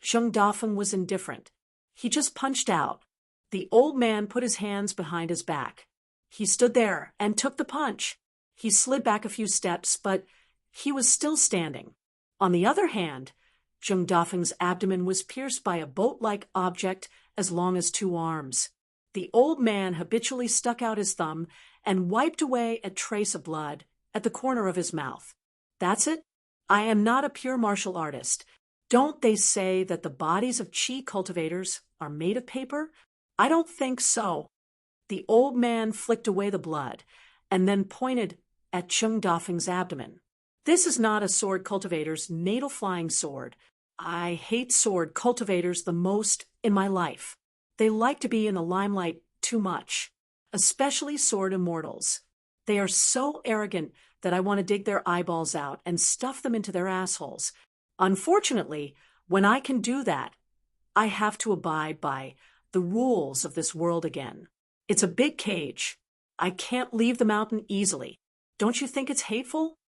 Zheng Dafeng was indifferent. He just punched out. The old man put his hands behind his back. He stood there and took the punch. He slid back a few steps, but he was still standing. On the other hand, Zheng Dafeng's abdomen was pierced by a boat-like object as long as 2 arms. The old man habitually stuck out his thumb and wiped away a trace of blood at the corner of his mouth. That's it. I am not a pure martial artist. Don't they say that the bodies of qi cultivators are made of paper? I don't think so. The old man flicked away the blood and then pointed at Zheng Dafeng's abdomen. This is not a sword cultivator's natal flying sword. I hate sword cultivators the most in my life. They like to be in the limelight too much, especially sword immortals. They are so arrogant that I want to dig their eyeballs out and stuff them into their assholes. Unfortunately, when I can do that, I have to abide by the rules of this world again. It's a big cage. I can't leave the mountain easily. Don't you think it's hateful?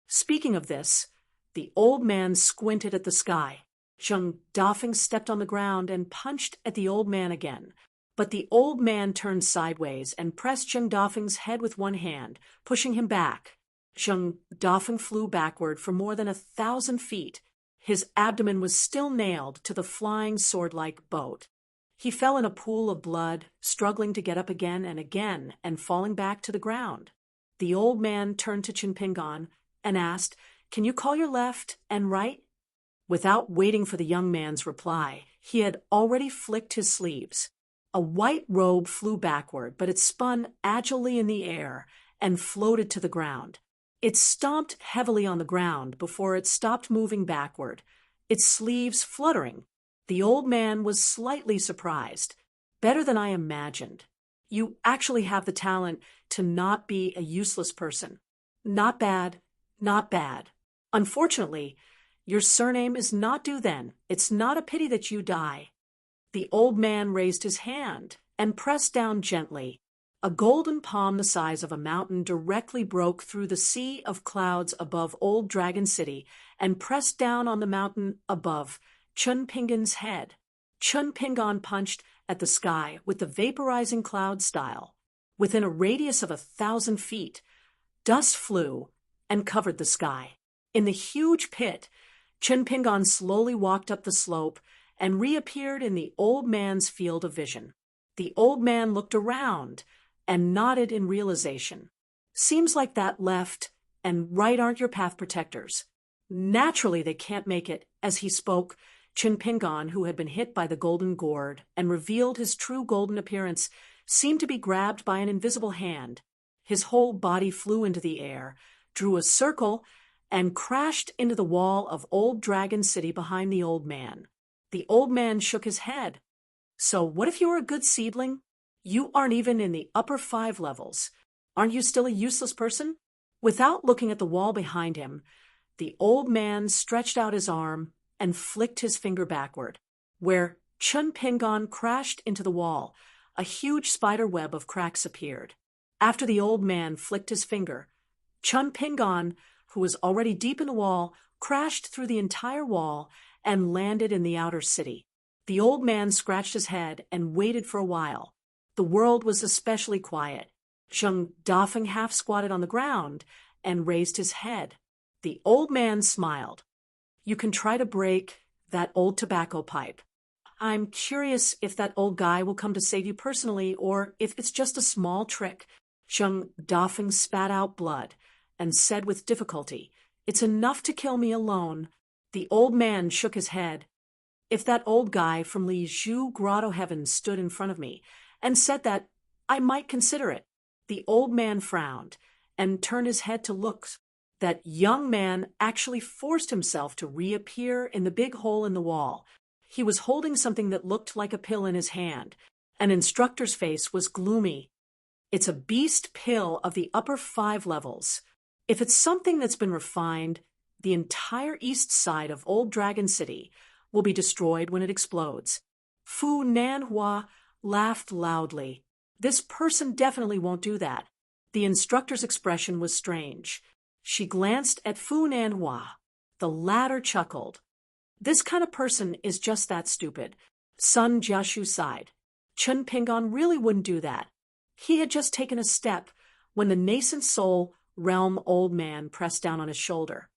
Speaking of this, the old man squinted at the sky. Zheng Dafeng stepped on the ground and punched at the old man again. But the old man turned sideways and pressed Zheng Dafeng's head with one hand, pushing him back. Zheng Dafeng flew backward for more than 1,000 feet. His abdomen was still nailed to the flying sword-like boat. He fell in a pool of blood, struggling to get up again and falling back to the ground. The old man turned to Chinpingan and asked, Can you call your left and right? Without waiting for the young man's reply, he had already flicked his sleeves. A white robe flew backward, but it spun agilely in the air and floated to the ground. It stomped heavily on the ground before it stopped moving backward, its sleeves fluttering. The old man was slightly surprised. Better than I imagined. You actually have the talent to not be a useless person. Not bad, not bad. Unfortunately, your surname is not Du then. It's not a pity that you die. The old man raised his hand and pressed down gently. A golden palm the size of a mountain directly broke through the sea of clouds above Old Dragon City and pressed down on the mountain above Chun Pingan's head. Chun Pingan punched at the sky with the vaporizing cloud style. Within a radius of 1,000 feet, dust flew and covered the sky. In the huge pit, Chun Pingan slowly walked up the slope and reappeared in the old man's field of vision. The old man looked around and nodded in realization. Seems like that left and right aren't your path protectors. Naturally, they can't make it. As he spoke, Chun Pingan, who had been hit by the golden gourd and revealed his true golden appearance, seemed to be grabbed by an invisible hand. His whole body flew into the air, drew a circle, and crashed into the wall of Old Dragon City behind the old man. The old man shook his head. So what if you were a good seedling? You aren't even in the upper 5 levels. Aren't you still a useless person? Without looking at the wall behind him, the old man stretched out his arm and flicked his finger backward. Where Chun Pingan crashed into the wall, a huge spider web of cracks appeared. After the old man flicked his finger, Chun Pingan, who was already deep in the wall, crashed through the entire wall and landed in the outer city. The old man scratched his head and waited for a while. The world was especially quiet. Zheng Dafeng half squatted on the ground and raised his head. The old man smiled. You can try to break that old tobacco pipe. I'm curious if that old guy will come to save you personally or if it's just a small trick. Zheng Dafeng spat out blood and said with difficulty, It's enough to kill me alone. The old man shook his head. If that old guy from Li Zhu Grotto Heaven stood in front of me and said that, I might consider it. The old man frowned and turned his head to look. That young man actually forced himself to reappear in the big hole in the wall. He was holding something that looked like a pill in his hand. An instructor's face was gloomy. It's a beast pill of the upper 5 levels. If it's something that's been refined, the entire east side of Old Dragon City will be destroyed when it explodes. Fu Nanhua laughed loudly. This person definitely won't do that. The instructor's expression was strange. She glanced at Fu Nanhua. The latter chuckled. This kind of person is just that stupid. Sun Jiashu sighed. Chun Pingon really wouldn't do that. He had just taken a step when the nascent soul realm old man pressed down on his shoulder.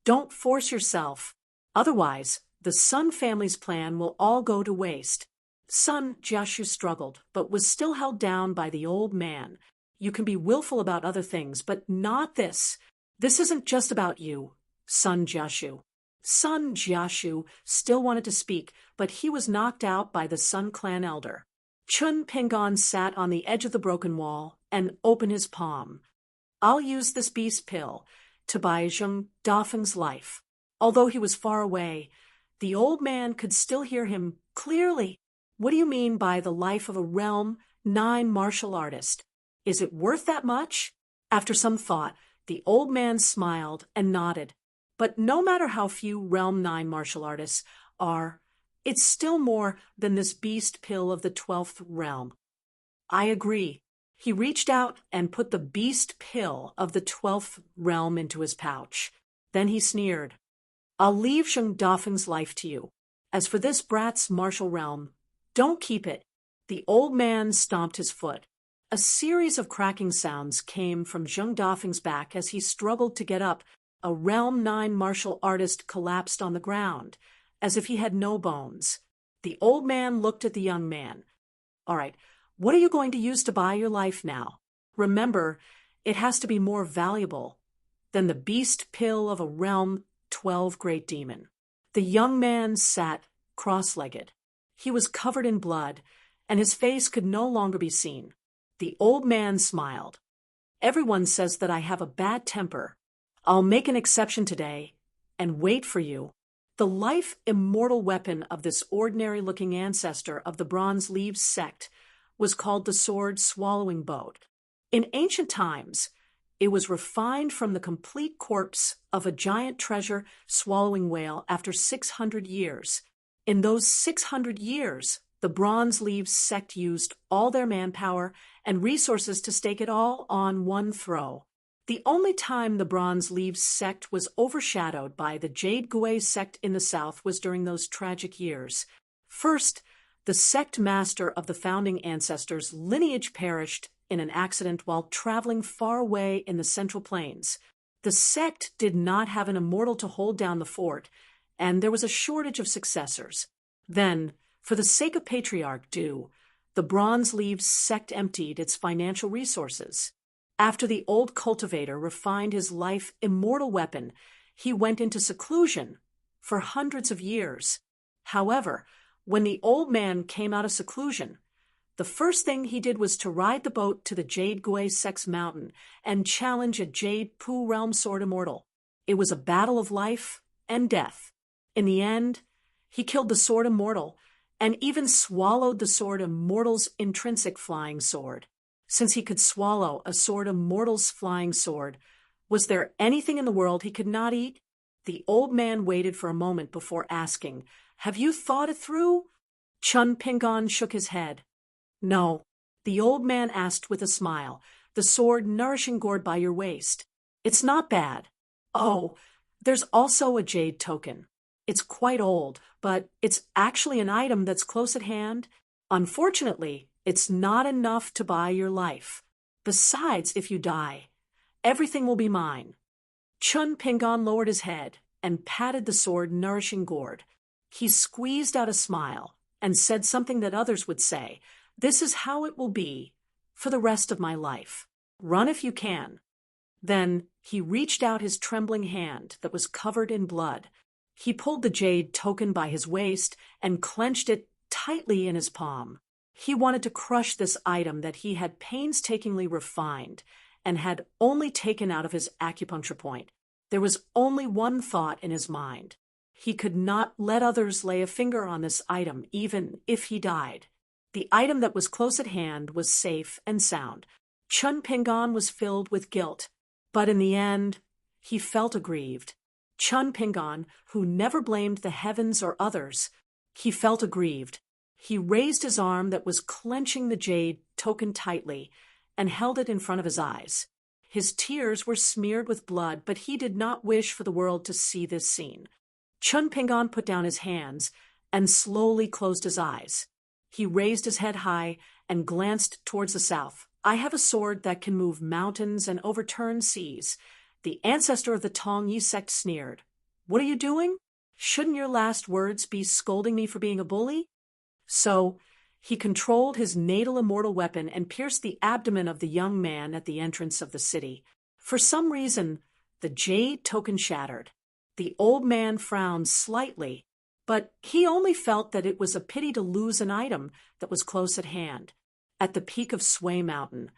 Don't force yourself. Otherwise, the Sun family's plan will all go to waste. Sun Jiashu struggled, but was still held down by the old man. You can be willful about other things, but not this. This isn't just about you, Sun Jiashu. Sun Jiashu still wanted to speak, but he was knocked out by the Sun clan elder. Chun Pingon sat on the edge of the broken wall and opened his palm. I'll use this beast pill to buy Zheng Dafeng's life. Although he was far away, the old man could still hear him clearly. What do you mean by the life of a Realm 9 martial artist? Is it worth that much? After some thought, the old man smiled and nodded. But no matter how few Realm 9 martial artists are, it's still more than this beast pill of the 12th realm. I agree. He reached out and put the beast pill of the 12th realm into his pouch. Then he sneered. I'll leave Zheng Dafeng's life to you. As for this brat's martial realm, don't keep it. The old man stomped his foot. A series of cracking sounds came from Zheng Dafeng's back as he struggled to get up. A Realm 9 martial artist collapsed on the ground, as if he had no bones. The old man looked at the young man. All right, what are you going to use to buy your life now? Remember, it has to be more valuable than the beast pill of a Realm 12 great demon. The young man sat cross-legged. He was covered in blood, and his face could no longer be seen. The old man smiled. Everyone says that I have a bad temper. I'll make an exception today and wait for you. The life-immortal weapon of this ordinary-looking ancestor of the Bronze Leaves sect was called the sword-swallowing boat. In ancient times, it was refined from the complete corpse of a giant treasure-swallowing whale after 600 years. In those 600 years, the Bronze Leaves sect used all their manpower and resources to stake it all on one throw. The only time the Bronze Leaves sect was overshadowed by the Jade Gui sect in the south was during those tragic years. First, the sect master of the founding ancestors' lineage perished in an accident while traveling far away in the Central Plains. The sect did not have an immortal to hold down the fort, and there was a shortage of successors. Then, for the sake of Patriarch Du, the Bronze Leaves sect emptied its financial resources. After the old cultivator refined his life-immortal weapon, he went into seclusion for hundreds of years. However, when the old man came out of seclusion, the first thing he did was to ride the boat to the Jade Gui Sect's mountain and challenge a Jade Pu Realm Sword Immortal. It was a battle of life and death. In the end, he killed the Sword Immortal and even swallowed the Sword Immortal's intrinsic flying sword. Since he could swallow a Sword Immortal's flying sword, was there anything in the world he could not eat? The old man waited for a moment before asking, Have you thought it through? Chun Pingon shook his head. No. The old man asked with a smile, The sword nourishing gourd by your waist. It's not bad. Oh, there's also a jade token. It's quite old, but it's actually an item that's close at hand. Unfortunately, it's not enough to buy your life. Besides, if you die, everything will be mine." Chun Pingon lowered his head and patted the sword-nourishing gourd. He squeezed out a smile and said something that others would say, "This is how it will be for the rest of my life. Run if you can." Then he reached out his trembling hand that was covered in blood. He pulled the jade token by his waist and clenched it tightly in his palm. He wanted to crush this item that he had painstakingly refined and had only taken out of his acupuncture point. There was only one thought in his mind. He could not let others lay a finger on this item, even if he died. The item that was close at hand was safe and sound. Chun Pingon was filled with guilt, but in the end, he felt aggrieved. Chun Pingon, who never blamed the heavens or others, he felt aggrieved. He raised his arm that was clenching the jade token tightly and held it in front of his eyes. His tears were smeared with blood, but he did not wish for the world to see this scene. Chun Pingon put down his hands and slowly closed his eyes. He raised his head high and glanced towards the south. "I have a sword that can move mountains and overturn seas." The ancestor of the Tong Yi sect sneered. "What are you doing? Shouldn't your last words be scolding me for being a bully?" So he controlled his natal immortal weapon and pierced the abdomen of the young man at the entrance of the city. For some reason, the jade token shattered. The old man frowned slightly, but he only felt that it was a pity to lose an item that was close at hand. At the peak of Sway Mountain,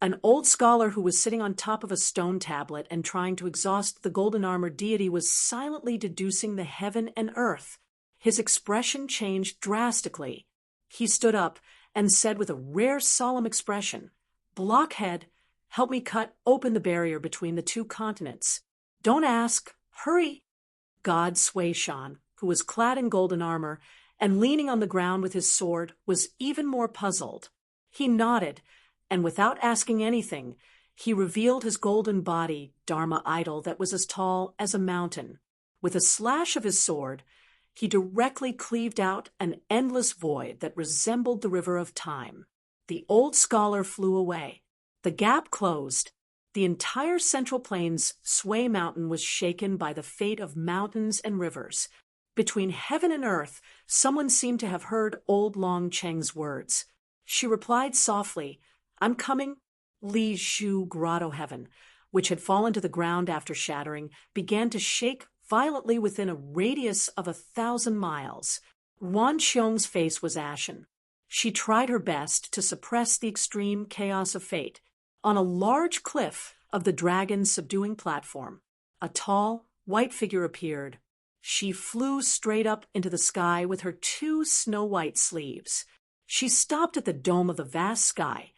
an old scholar who was sitting on top of a stone tablet and trying to exhaust the golden-armored deity was silently deducing the heaven and earth. His expression changed drastically. He stood up and said with a rare solemn expression, "Blockhead, help me cut open the barrier between the two continents. Don't ask. Hurry." God Sway Shan, who was clad in golden armor and leaning on the ground with his sword, was even more puzzled. He nodded, and without asking anything, he revealed his golden body Dharma idol that was as tall as a mountain. With a slash of his sword, he directly cleaved out an endless void that resembled the river of time. The old scholar flew away. The gap closed. The entire Central Plains Sway Mountain was shaken by the fate of mountains and rivers. Between heaven and earth, someone seemed to have heard old Long Cheng's words. She replied softly, "I'm coming." Li Zhu Grotto Heaven, which had fallen to the ground after shattering, began to shake violently within a radius of 1,000 miles. Wan Xiong's face was ashen. She tried her best to suppress the extreme chaos of fate. On a large cliff of the dragon's subduing platform, a tall, white figure appeared. She flew straight up into the sky with her 2 snow-white sleeves. She stopped at the dome of the vast sky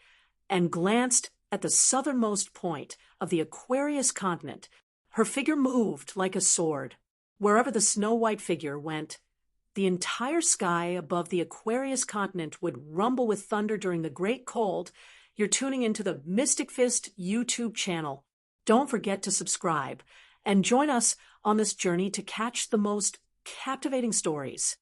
and glanced at the southernmost point of the Aquarius continent. Her figure moved like a sword. Wherever the snow-white figure went, the entire sky above the Aquarius continent would rumble with thunder during the great cold. You're tuning into the Mystic Fist YouTube channel. Don't forget to subscribe and join us on this journey to catch the most captivating stories.